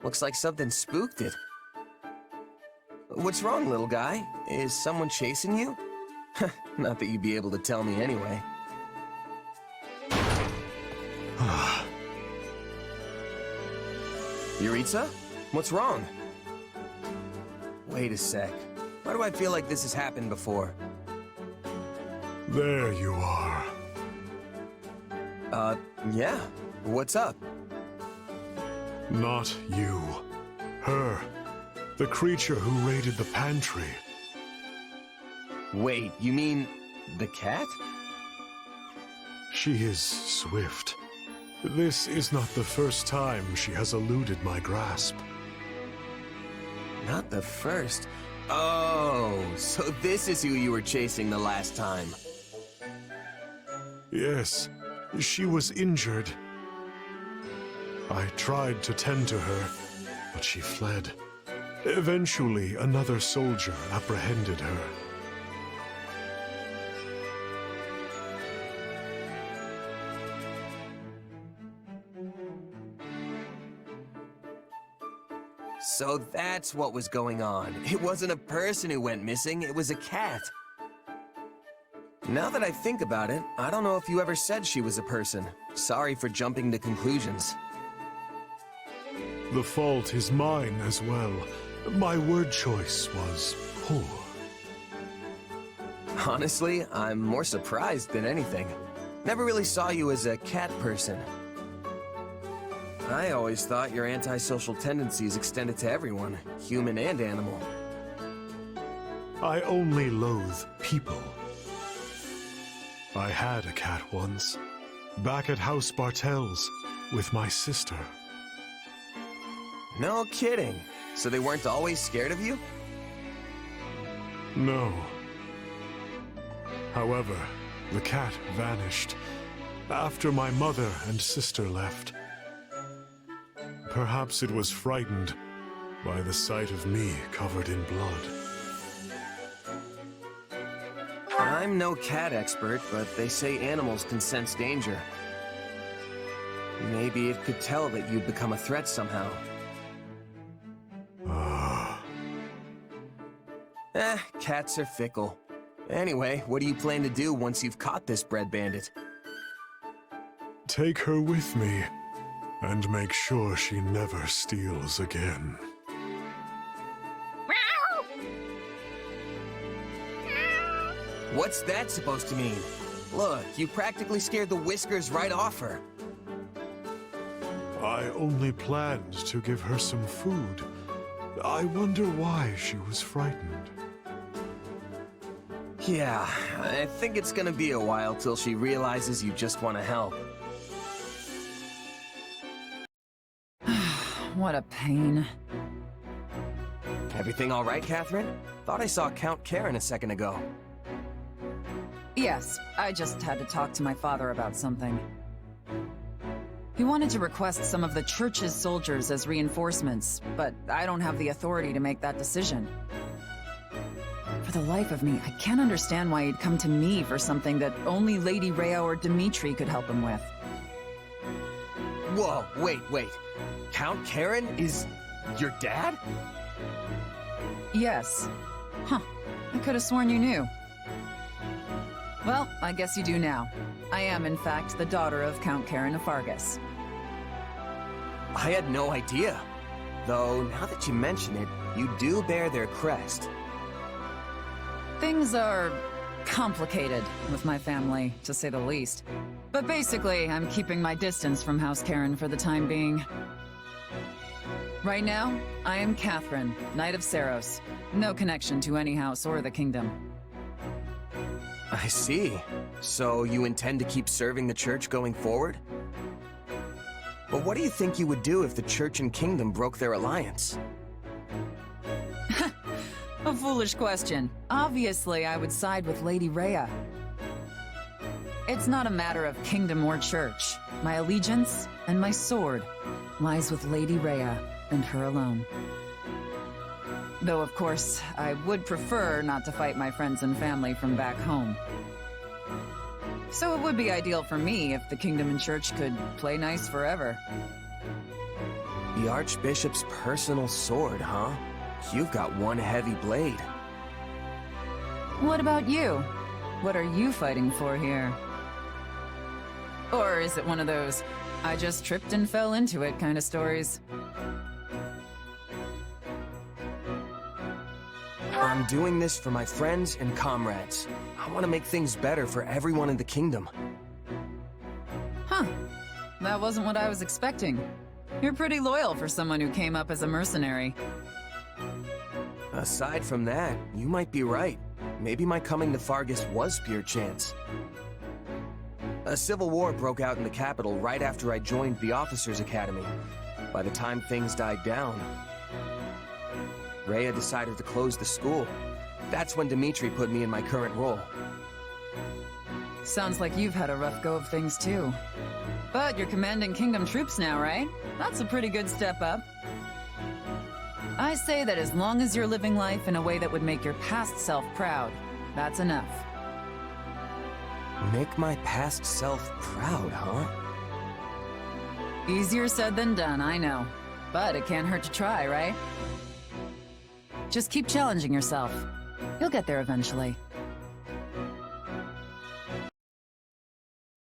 [SPEAKER 2] Looks like something spooked it. What's wrong, little guy? Is someone chasing you? Not that you'd be able to tell me anyway. Yuritsa? What's wrong? Wait a sec. Why do I feel like this has happened before?
[SPEAKER 18] There you are.
[SPEAKER 2] Yeah. What's up?
[SPEAKER 18] Not you. Her. The creature who raided the pantry.
[SPEAKER 2] Wait, you mean the cat?
[SPEAKER 18] She is swift. This is not the first time she has eluded my grasp.
[SPEAKER 2] Not the first. Oh, so this is who you were chasing the last time.
[SPEAKER 18] Yes, she was injured. I tried to tend to her, but she fled. Eventually, another soldier apprehended her.
[SPEAKER 2] So that's what was going on. It wasn't a person who went missing, it was a cat. Now that I think about it, I don't know if you ever said she was a person. Sorry for jumping to conclusions.
[SPEAKER 18] The fault is mine as well. My word choice was poor.
[SPEAKER 2] Honestly, I'm more surprised than anything. Never really saw you as a cat person. I always thought your antisocial tendencies extended to everyone, human and animal.
[SPEAKER 18] I only loathe people. I had a cat once, back at House Bartels, with my sister.
[SPEAKER 2] No kidding. So they weren't always scared of you?
[SPEAKER 18] No. However, the cat vanished after my mother and sister left. Perhaps it was frightened by the sight of me covered in blood.
[SPEAKER 2] I'm no cat expert, but they say animals can sense danger. Maybe it could tell that you'd become a threat somehow. Cats are fickle. Anyway, what do you plan to do once you've caught this bread bandit?
[SPEAKER 18] Take her with me, and make sure she never steals again.
[SPEAKER 2] What's that supposed to mean? Look, you practically scared the whiskers right off her.
[SPEAKER 13] I only planned to give her some food. I wonder why she was frightened.
[SPEAKER 2] Yeah, I think it's gonna be a while till she realizes you just want to help.
[SPEAKER 20] What a pain.
[SPEAKER 2] Everything all right, Catherine? Thought I saw Count Karen a second ago.
[SPEAKER 20] Yes, I just had to talk to my father about something. He wanted to request some of the church's soldiers as reinforcements, but I don't have the authority to make that decision. For the life of me, I can't understand why he'd come to me for something that only Lady Rhea or Dimitri could help him with.
[SPEAKER 2] Whoa, wait. Count Karen is your dad?
[SPEAKER 20] Yes. Huh. I could have sworn you knew. Well, I guess you do now. I am, in fact, the daughter of Count Karen of Fargus.
[SPEAKER 2] I had no idea. Though, now that you mention it, you do bear their crest.
[SPEAKER 20] Things are complicated with my family, to say the least. But basically, I'm keeping my distance from House Karen for the time being. Right now, I am Catherine, Knight of Seiros. No connection to any house or the kingdom.
[SPEAKER 2] I see. So you intend to keep serving the church going forward? But what do you think you would do if the church and kingdom broke their alliance?
[SPEAKER 20] A foolish question. Obviously, I would side with Lady Rhea. It's not a matter of kingdom or church. My allegiance and my sword lies with Lady Rhea and her alone. Though, of course, I would prefer not to fight my friends and family from back home. So it would be ideal for me if the kingdom and church could play nice forever.
[SPEAKER 2] The Archbishop's personal sword, huh? You've got one heavy blade.
[SPEAKER 20] What about you? What are you fighting for here? Or is it one of those, I just tripped and fell into it kind of stories?
[SPEAKER 2] I'm doing this for my friends and comrades. I want to make things better for everyone in the kingdom.
[SPEAKER 20] Huh. That wasn't what I was expecting. You're pretty loyal for someone who came up as a mercenary.
[SPEAKER 2] Aside from that, you might be right. Maybe my coming to Fargus was pure chance. A civil war broke out in the capital right after I joined the Officers' Academy. By the time things died down, Rhea decided to close the school. That's when Dimitri put me in my current role.
[SPEAKER 20] Sounds like you've had a rough go of things too. But you're commanding kingdom troops now, right? That's a pretty good step up. I say that as long as you're living life in a way that would make your past self proud, that's enough.
[SPEAKER 2] Make my past self proud, huh?
[SPEAKER 20] Easier said than done, I know. But it can't hurt to try, right? Just keep challenging yourself. You'll get there eventually.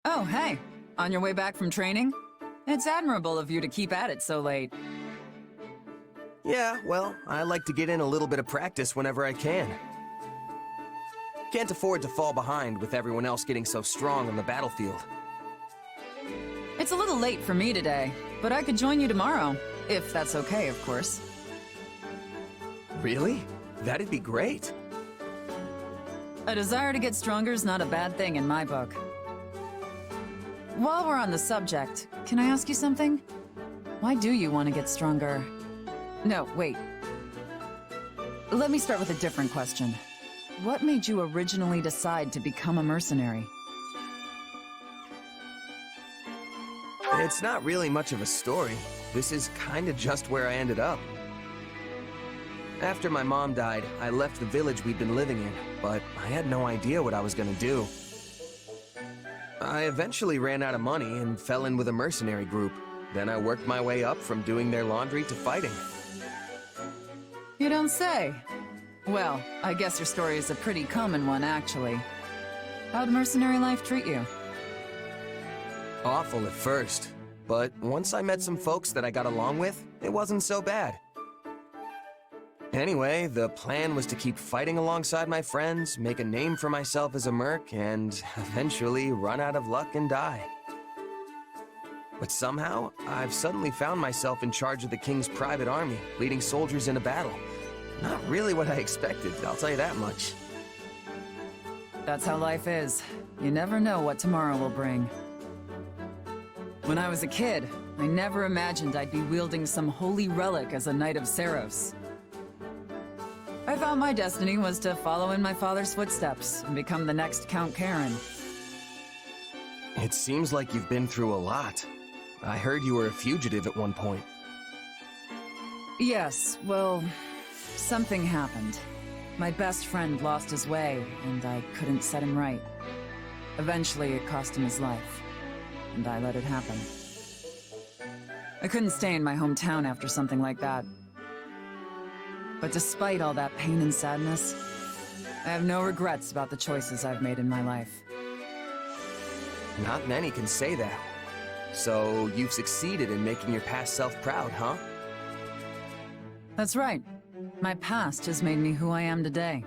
[SPEAKER 20] Oh, hey. On your way back from training? It's admirable of you to keep at it so late.
[SPEAKER 2] Yeah, well, I like to get in a little bit of practice whenever I can. Can't afford to fall behind with everyone else getting so strong on the battlefield.
[SPEAKER 20] It's a little late for me today, but I could join you tomorrow. If that's okay, of course.
[SPEAKER 2] Really? That'd be great.
[SPEAKER 20] A desire to get stronger is not a bad thing in my book. While we're on the subject, can I ask you something? Why do you want to get stronger? No, wait. Let me start with a different question. What made you originally decide to become a mercenary?
[SPEAKER 2] It's not really much of a story. This is kinda just where I ended up. After my mom died, I left the village we'd been living in, but I had no idea what I was gonna do. I eventually ran out of money and fell in with a mercenary group. Then I worked my way up from doing their laundry to fighting.
[SPEAKER 20] You don't say. Well, I guess your story is a pretty common one, actually. How'd mercenary life treat you?
[SPEAKER 2] Awful at first, but once I met some folks that I got along with, it wasn't so bad. Anyway, the plan was to keep fighting alongside my friends, make a name for myself as a merc, and eventually run out of luck and die. But somehow, I've suddenly found myself in charge of the King's private army, leading soldiers in a battle. Not really what I expected, I'll tell you that much.
[SPEAKER 20] That's how life is. You never know what tomorrow will bring. When I was a kid, I never imagined I'd be wielding some holy relic as a Knight of Seros. I thought my destiny was to follow in my father's footsteps and become the next Count Karen.
[SPEAKER 2] It seems like you've been through a lot. I heard you were a fugitive at one point.
[SPEAKER 20] Yes, well, something happened. My best friend lost his way, and I couldn't set him right. Eventually, it cost him his life, and I let it happen. I couldn't stay in my hometown after something like that. But despite all that pain and sadness, I have no regrets about the choices I've made in my life.
[SPEAKER 2] Not many can say that. So, you've succeeded in making your past self proud, huh?
[SPEAKER 20] That's right. My past has made me who I am today.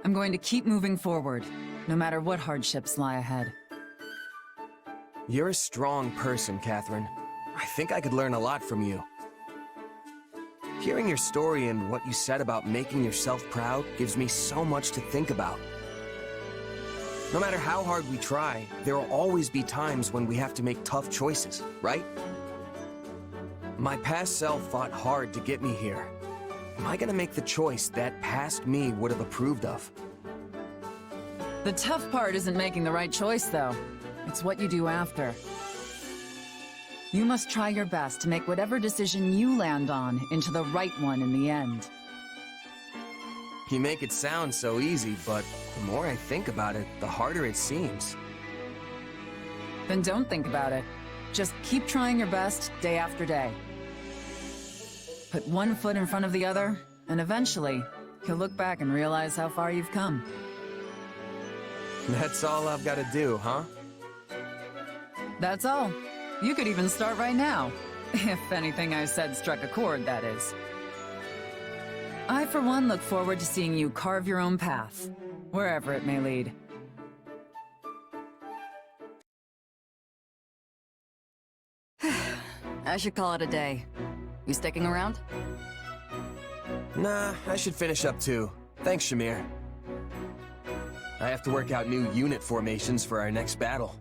[SPEAKER 20] I'm going to keep moving forward, no matter what hardships lie ahead.
[SPEAKER 2] You're a strong person, Catherine. I think I could learn a lot from you. Hearing your story and what you said about making yourself proud gives me so much to think about. No matter how hard we try, there will always be times when we have to make tough choices, right? My past self fought hard to get me here. Am I gonna make the choice that past me would have approved of?
[SPEAKER 20] The tough part isn't making the right choice, though. It's what you do after. You must try your best to make whatever decision you land on into the right one in the end.
[SPEAKER 2] You make it sound so easy, but the more I think about it, the harder it seems.
[SPEAKER 20] Then don't think about it. Just keep trying your best day after day. Put one foot in front of the other, and eventually, you'll look back and realize how far you've come.
[SPEAKER 2] That's all I've got to do, huh?
[SPEAKER 20] That's all. You could even start right now. If anything I said struck a chord, that is. I, for one, look forward to seeing you carve your own path, wherever it may lead.
[SPEAKER 4] I should call it a day. You sticking around?
[SPEAKER 2] Nah, I should finish up too. Thanks, Shamir. I have to work out new unit formations for our next battle.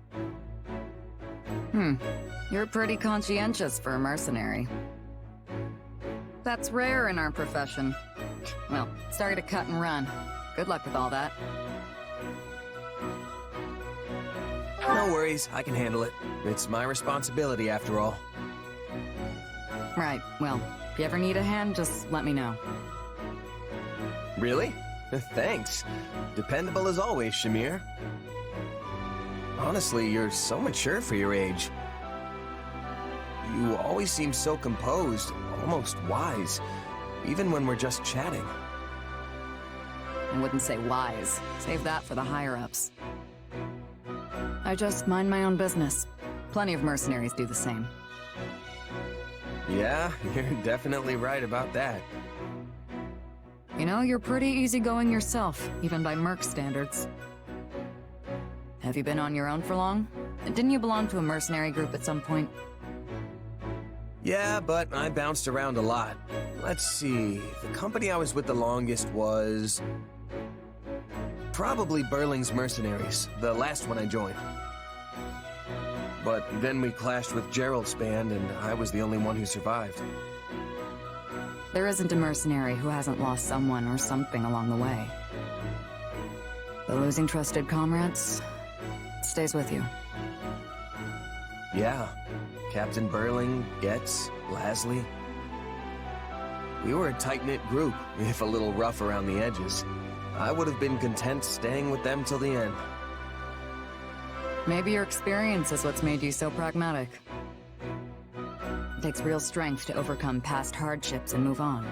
[SPEAKER 4] You're pretty conscientious for a mercenary. That's rare in our profession. Well, sorry to cut and run. Good luck with all that.
[SPEAKER 2] No worries, I can handle it. It's my responsibility after all.
[SPEAKER 4] Right, well, if you ever need a hand, just let me know.
[SPEAKER 2] Really? Thanks. Dependable as always, Shamir. Honestly, you're so mature for your age. You always seem so composed, almost wise, even when we're just chatting.
[SPEAKER 4] I wouldn't say wise. Save that for the higher-ups. I just mind my own business. Plenty of mercenaries do the same.
[SPEAKER 2] Yeah, you're definitely right about that.
[SPEAKER 4] You know, you're pretty easygoing yourself, even by merc standards. Have you been on your own for long? Didn't you belong to a mercenary group at some point?
[SPEAKER 2] Yeah, but I bounced around a lot. Let's see, the company I was with the longest was... probably Burling's Mercenaries, the last one I joined. But then we clashed with Gerald's band, and I was the only one who survived.
[SPEAKER 4] There isn't a mercenary who hasn't lost someone or something along the way. The losing trusted comrades stays with you.
[SPEAKER 2] Yeah. Captain Burling, Getz, Lasley. We were a tight-knit group, if a little rough around the edges. I would have been content staying with them till the end.
[SPEAKER 4] Maybe your experience is what's made you so pragmatic. It takes real strength to overcome past hardships and move on.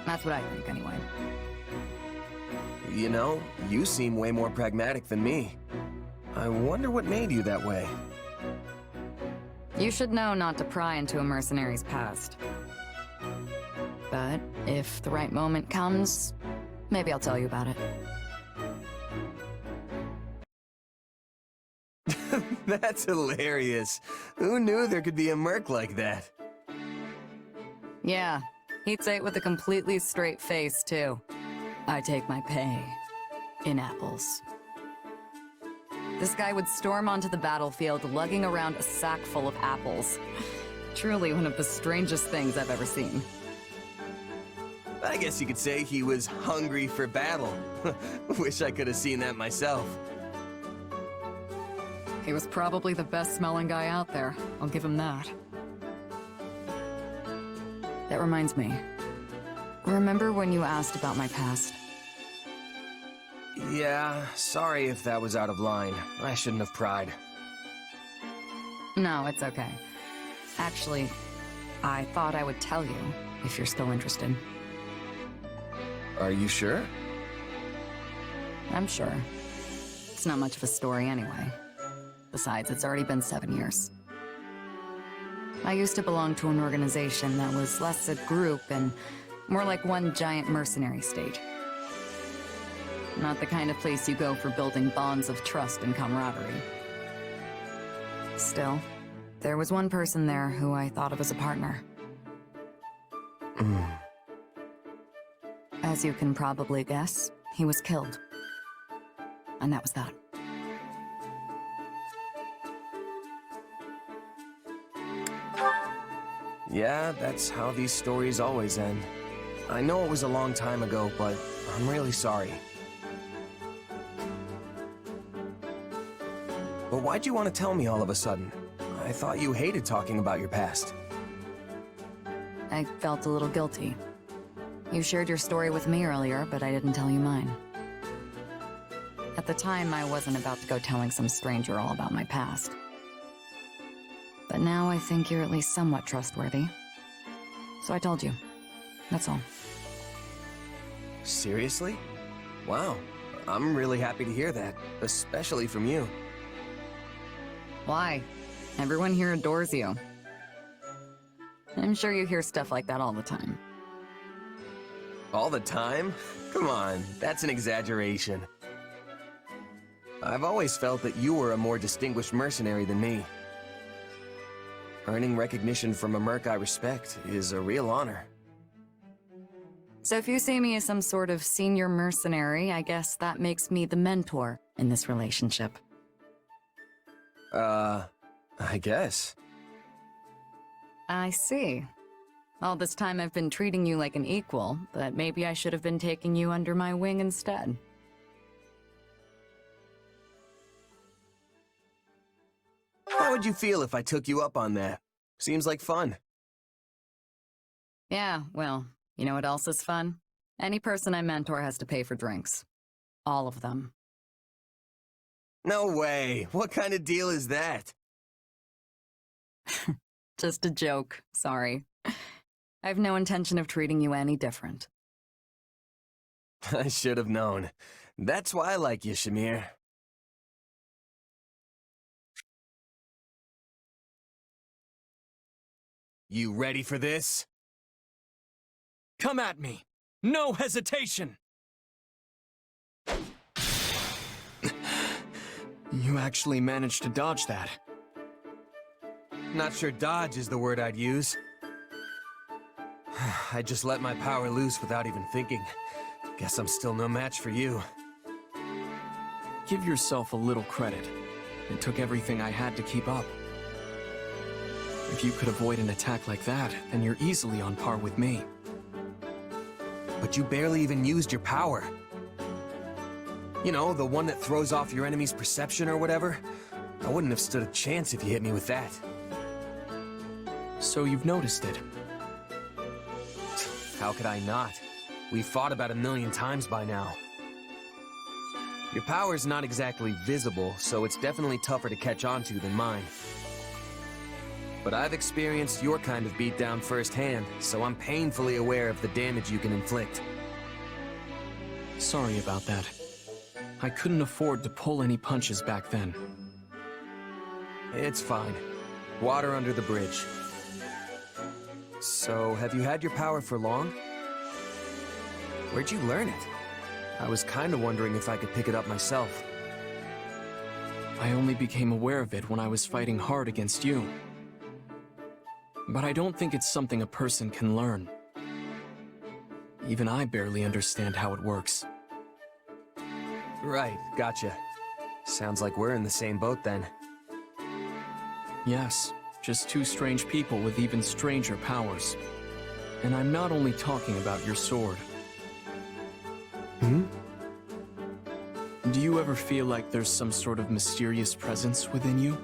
[SPEAKER 4] That's what I think, anyway.
[SPEAKER 2] You know, you seem way more pragmatic than me. I wonder what made you that way.
[SPEAKER 4] You should know not to pry into a mercenary's past. But if the right moment comes, maybe I'll tell you about it.
[SPEAKER 2] That's hilarious. Who knew there could be a merc like that?
[SPEAKER 4] Yeah, he'd say it with a completely straight face, too. I take my pay in apples. This guy would storm onto the battlefield lugging around a sack full of apples. Truly one of the strangest things I've ever seen.
[SPEAKER 2] I guess you could say he was hungry for battle. Wish I could have seen that myself.
[SPEAKER 4] He was probably the best-smelling guy out there. I'll give him that. That reminds me. Remember when you asked about my past?
[SPEAKER 2] Yeah, sorry if that was out of line. I shouldn't have pried.
[SPEAKER 4] No, it's okay. Actually, I thought I would tell you, if you're still interested.
[SPEAKER 2] Are you sure?
[SPEAKER 4] I'm sure. It's not much of a story anyway. Besides, it's already been 7 years. I used to belong to an organization that was less a group and more like one giant mercenary state. Not the kind of place you go for building bonds of trust and camaraderie. Still, there was one person there who I thought of as a partner. As you can probably guess, he was killed. And that was that.
[SPEAKER 2] Yeah, that's how these stories always end. I know it was a long time ago, but I'm really sorry. But why'd you want to tell me all of a sudden? I thought you hated talking about your past.
[SPEAKER 4] I felt a little guilty. You shared your story with me earlier, but I didn't tell you mine. At the time, I wasn't about to go telling some stranger all about my past. But now I think you're at least somewhat trustworthy. So I told you. That's all.
[SPEAKER 2] Seriously? Wow. I'm really happy to hear that, especially from you.
[SPEAKER 4] Why? Everyone here adores you. I'm sure you hear stuff like that all the time.
[SPEAKER 2] All the time? Come on, that's an exaggeration. I've always felt that you were a more distinguished mercenary than me. Earning recognition from a merc I respect is a real honor.
[SPEAKER 4] So if you see me as some sort of senior mercenary, I guess that makes me the mentor in this relationship.
[SPEAKER 2] I guess.
[SPEAKER 4] I see. All this time I've been treating you like an equal, but maybe I should have been taking you under my wing instead.
[SPEAKER 2] How would you feel if I took you up on that? Seems like fun.
[SPEAKER 4] Yeah, well, you know what else is fun? Any person I mentor has to pay for drinks. All of them.
[SPEAKER 2] No way! What kind of deal is that?
[SPEAKER 4] Just a joke, sorry. I have no intention of treating you any different.
[SPEAKER 2] I should have known. That's why I like you, Shamir. You ready for this?
[SPEAKER 16] Come at me! No hesitation! You actually managed to dodge that.
[SPEAKER 2] Not sure dodge is the word I'd use. I just let my power loose without even thinking. Guess I'm still no match for you.
[SPEAKER 16] Give yourself a little credit. It took everything I had to keep up. If you could avoid an attack like that, then you're easily on par with me.
[SPEAKER 2] But you barely even used your power. You know, the one that throws off your enemy's perception or whatever? I wouldn't have stood a chance if you hit me with that.
[SPEAKER 16] So you've noticed it.
[SPEAKER 2] How could I not? We've fought about 1,000,000 times by now. Your power's not exactly visible, so it's definitely tougher to catch on to than mine. But I've experienced your kind of beatdown firsthand, so I'm painfully aware of the damage you can inflict.
[SPEAKER 16] Sorry about that. I couldn't afford to pull any punches back then.
[SPEAKER 2] It's fine. Water under the bridge. So, have you had your power for long? Where'd you learn it? I was kinda wondering if I could pick it up myself.
[SPEAKER 16] I only became aware of it when I was fighting hard against you. But I don't think it's something a person can learn. Even I barely understand how it works.
[SPEAKER 2] Right, gotcha. Sounds like we're in the same boat then.
[SPEAKER 16] Yes, just two strange people with even stranger powers. And I'm not only talking about your sword.
[SPEAKER 2] Hmm?
[SPEAKER 16] Do you ever feel like there's some sort of mysterious presence within you?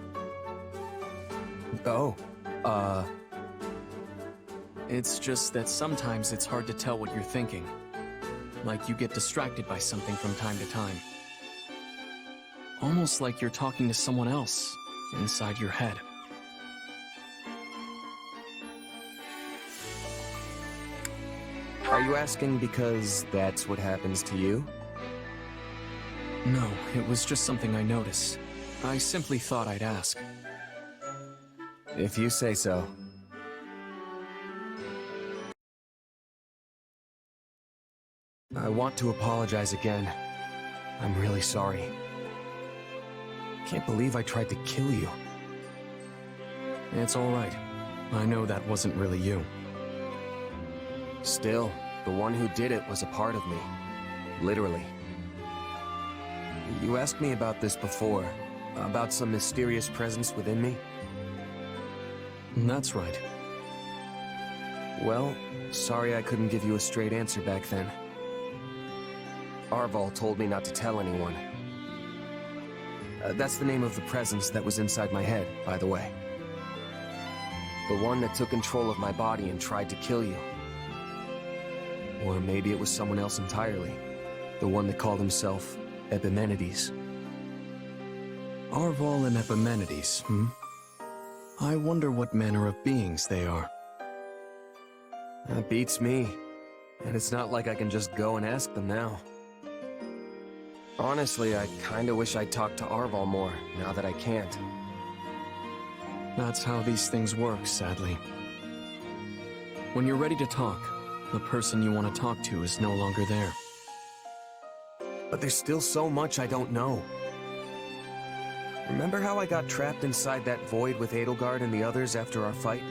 [SPEAKER 2] Oh,
[SPEAKER 16] It's just that sometimes it's hard to tell what you're thinking. Like you get distracted by something from time to time. Almost like you're talking to someone else inside your head.
[SPEAKER 2] Are you asking because that's what happens to you?
[SPEAKER 16] No, it was just something I noticed. I simply thought I'd ask.
[SPEAKER 2] If you say so. I want to apologize again. I'm really sorry. Can't believe I tried to kill you.
[SPEAKER 16] It's all right. I know that wasn't really you.
[SPEAKER 2] Still, the one who did it was a part of me. Literally. You asked me about this before, about some mysterious presence within me?
[SPEAKER 16] That's right.
[SPEAKER 2] Well, sorry I couldn't give you a straight answer back then. Arval told me not to tell anyone. That's the name of the presence that was inside my head, by the way. The one that took control of my body and tried to kill you. Or maybe it was someone else entirely. The one that called himself Epimenides.
[SPEAKER 16] Arval and Epimenides, hmm? I wonder what manner of beings they are.
[SPEAKER 2] That beats me. And it's not like I can just go and ask them now. Honestly, I kinda wish I'd talked to Arval more, now that I can't.
[SPEAKER 16] That's how these things work, sadly. When you're ready to talk, the person you want to talk to is no longer there.
[SPEAKER 2] But there's still so much I don't know. Remember how I got trapped inside that void with Edelgard and the others after our fight?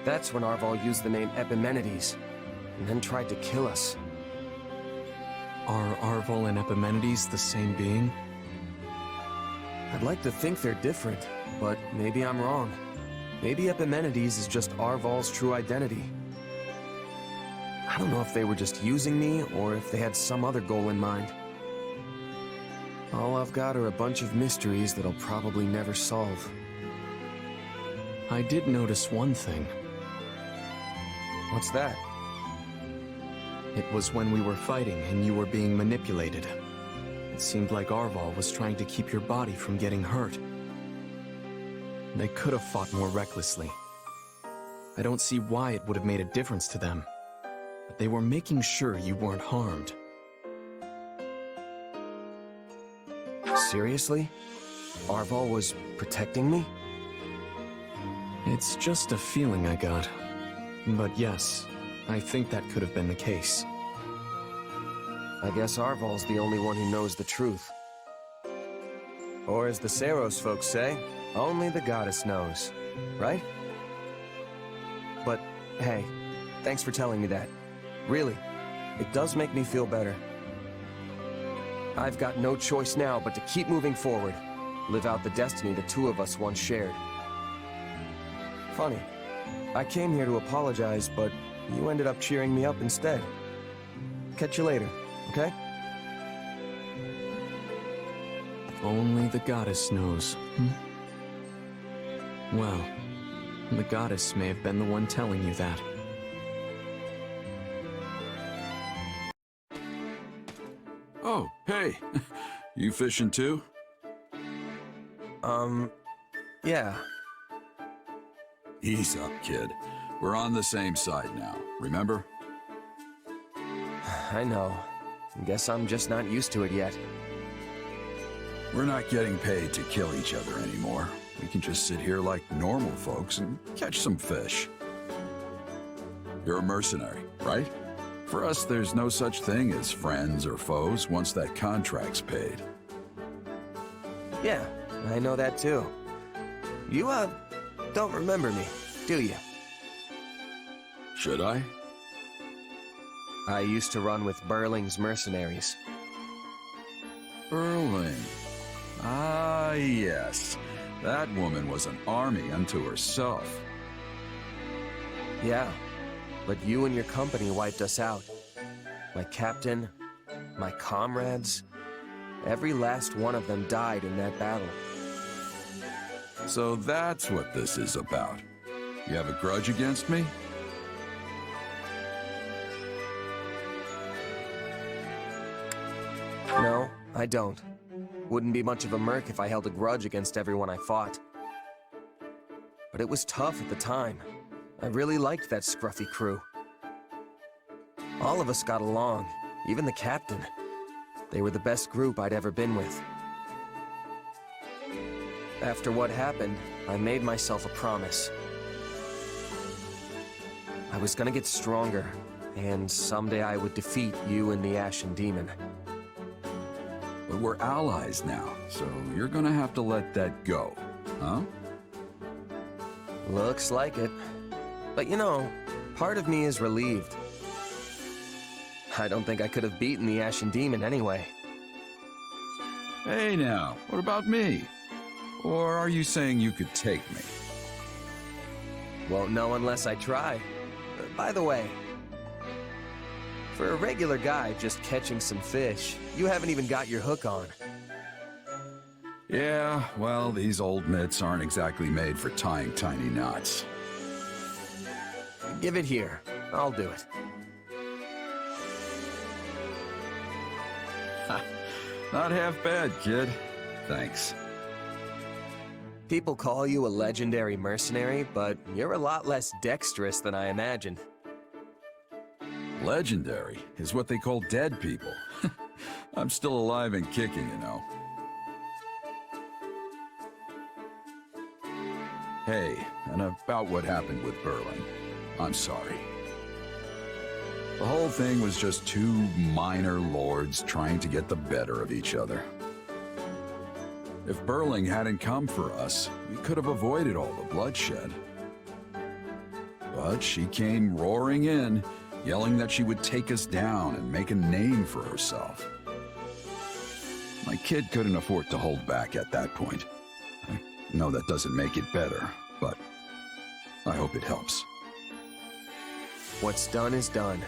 [SPEAKER 2] That's when Arval used the name Epimenides, and then tried to kill us.
[SPEAKER 16] Are Arval and Epimenides the same being?
[SPEAKER 2] I'd like to think they're different, but maybe I'm wrong. Maybe Epimenides is just Arval's true identity. I don't know if they were just using me, or if they had some other goal in mind. All I've got are a bunch of mysteries that I'll probably never solve.
[SPEAKER 16] I did notice one thing.
[SPEAKER 2] What's that?
[SPEAKER 16] It was when we were fighting and you were being manipulated. It seemed like Arval was trying to keep your body from getting hurt. They could have fought more recklessly. I don't see why it would have made a difference to them. But they were making sure you weren't harmed.
[SPEAKER 2] Seriously? Arval was protecting me?
[SPEAKER 16] It's just a feeling I got. But yes, I think that could have been the case.
[SPEAKER 2] I guess Arval's the only one who knows the truth. Or as the Saros folks say, only the goddess knows, right? But, hey, thanks for telling me that. Really, it does make me feel better. I've got no choice now but to keep moving forward, live out the destiny the two of us once shared. Funny, I came here to apologize, but you ended up cheering me up instead. Catch you later, okay?
[SPEAKER 16] Only the goddess knows, hmm? Well, the goddess may have been the one telling you that.
[SPEAKER 8] Oh, hey. You fishing too?
[SPEAKER 2] Yeah.
[SPEAKER 8] Ease up, kid. We're on the same side now, remember?
[SPEAKER 2] I know. Guess I'm just not used to it yet.
[SPEAKER 8] We're not getting paid to kill each other anymore. We can just sit here like normal folks and catch some fish. You're a mercenary, right? For us, there's no such thing as friends or foes once that contract's paid.
[SPEAKER 2] Yeah, I know that too. You, don't remember me, do you?
[SPEAKER 8] Should I?
[SPEAKER 2] I used to run with Burling's mercenaries.
[SPEAKER 8] Burling. Ah, yes. That woman was an army unto herself.
[SPEAKER 2] Yeah, but you and your company wiped us out. My captain, my comrades, every last one of them died in that battle.
[SPEAKER 8] So that's what this is about. You have a grudge against me?
[SPEAKER 2] No, I don't. Wouldn't be much of a merc if I held a grudge against everyone I fought. But it was tough at the time. I really liked that scruffy crew. All of us got along, even the captain. They were the best group I'd ever been with. After what happened, I made myself a promise. I was gonna get stronger, and someday I would defeat you and the Ashen Demon.
[SPEAKER 8] But we're allies now, so you're gonna have to let that go, huh?
[SPEAKER 2] Looks like it. But you know, part of me is relieved. I don't think I could have beaten the Ashen Demon anyway.
[SPEAKER 8] Hey now, what about me? Or are you saying you could take me?
[SPEAKER 2] Won't know unless I try. By the way, for a regular guy just catching some fish, you haven't even got your hook on.
[SPEAKER 8] Yeah, well, these old mitts aren't exactly made for tying tiny knots.
[SPEAKER 2] Give it here. I'll do it.
[SPEAKER 8] Not half bad, kid. Thanks.
[SPEAKER 2] People call you a legendary mercenary, but you're a lot less dexterous than I imagined.
[SPEAKER 8] Legendary is what they call dead people. I'm still alive and kicking, you know. Hey, and about what happened with Burling. I'm sorry. The whole thing was just two minor lords trying to get the better of each other. If Burling hadn't come for us, we could have avoided all the bloodshed. But she came roaring in, yelling that she would take us down and make a name for herself. My kid couldn't afford to hold back at that point. I know that doesn't make it better, but I hope it helps.
[SPEAKER 2] What's done is done.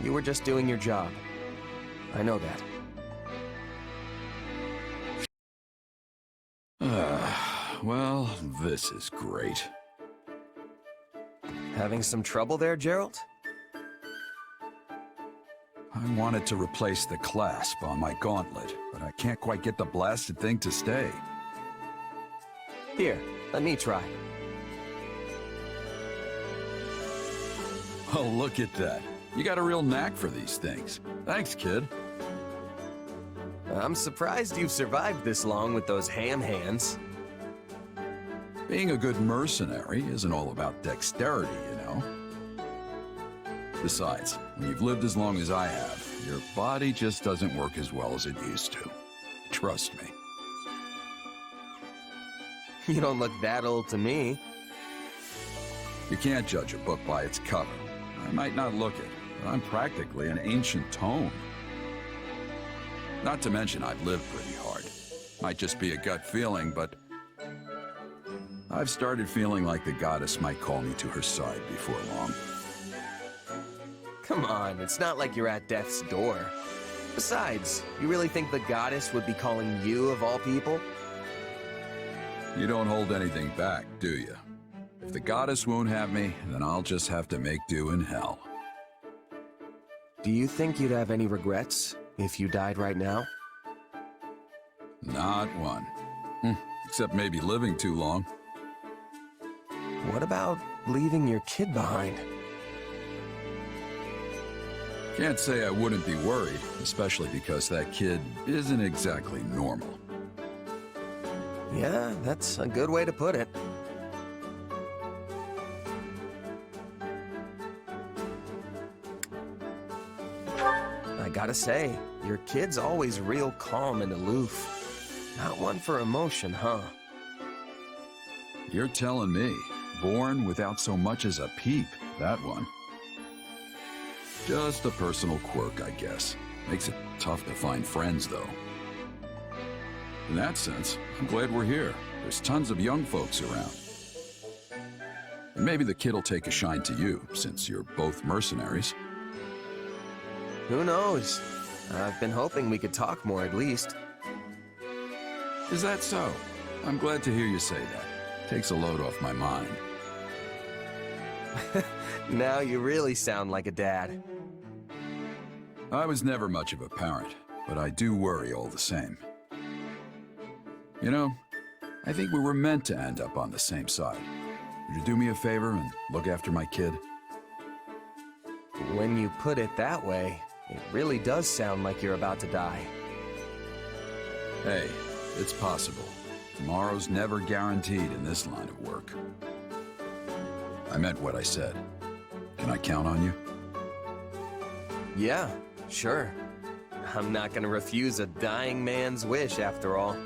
[SPEAKER 2] You were just doing your job. I know that.
[SPEAKER 8] Well, this is great.
[SPEAKER 2] Having some trouble there, Gerald?
[SPEAKER 8] I wanted to replace the clasp on my gauntlet, but I can't quite get the blasted thing to stay.
[SPEAKER 2] Here, let me try.
[SPEAKER 8] Oh, look at that. You got a real knack for these things. Thanks, kid.
[SPEAKER 2] I'm surprised you've survived this long with those ham hands.
[SPEAKER 8] Being a good mercenary isn't all about dexterity, you know. Besides, when you've lived as long as I have, your body just doesn't work as well as it used to. Trust me.
[SPEAKER 2] You don't look that old to me.
[SPEAKER 8] You can't judge a book by its cover. I might not look it, but I'm practically an ancient tome. Not to mention I've lived pretty hard. Might just be a gut feeling, but I've started feeling like the goddess might call me to her side before long.
[SPEAKER 2] Come on, it's not like you're at death's door. Besides, you really think the goddess would be calling you of all people?
[SPEAKER 8] You don't hold anything back, do you? If the goddess won't have me, then I'll just have to make do in hell.
[SPEAKER 2] Do you think you'd have any regrets if you died right now?
[SPEAKER 8] Not one. Except maybe living too long.
[SPEAKER 2] What about leaving your kid behind?
[SPEAKER 8] Can't say I wouldn't be worried, especially because that kid isn't exactly normal.
[SPEAKER 2] Yeah, that's a good way to put it. Gotta say, your kid's always real calm and aloof. Not one for emotion, huh?
[SPEAKER 8] You're telling me. Born without so much as a peep, that one. Just a personal quirk, I guess. Makes it tough to find friends, though. In that sense, I'm glad we're here. There's tons of young folks around. And maybe the kid'll take a shine to you, since you're both mercenaries.
[SPEAKER 2] Who knows? I've been hoping we could talk more at least.
[SPEAKER 8] Is that so? I'm glad to hear you say that. Takes a load off my mind.
[SPEAKER 2] Now you really sound like a dad.
[SPEAKER 8] I was never much of a parent, but I do worry all the same. You know, I think we were meant to end up on the same side. Would you do me a favor and look after my kid?
[SPEAKER 2] When you put it that way, it really does sound like you're about to die.
[SPEAKER 8] Hey, it's possible. Tomorrow's never guaranteed in this line of work. I meant what I said. Can I count on you?
[SPEAKER 2] Yeah, sure. I'm not gonna refuse a dying man's wish, after all.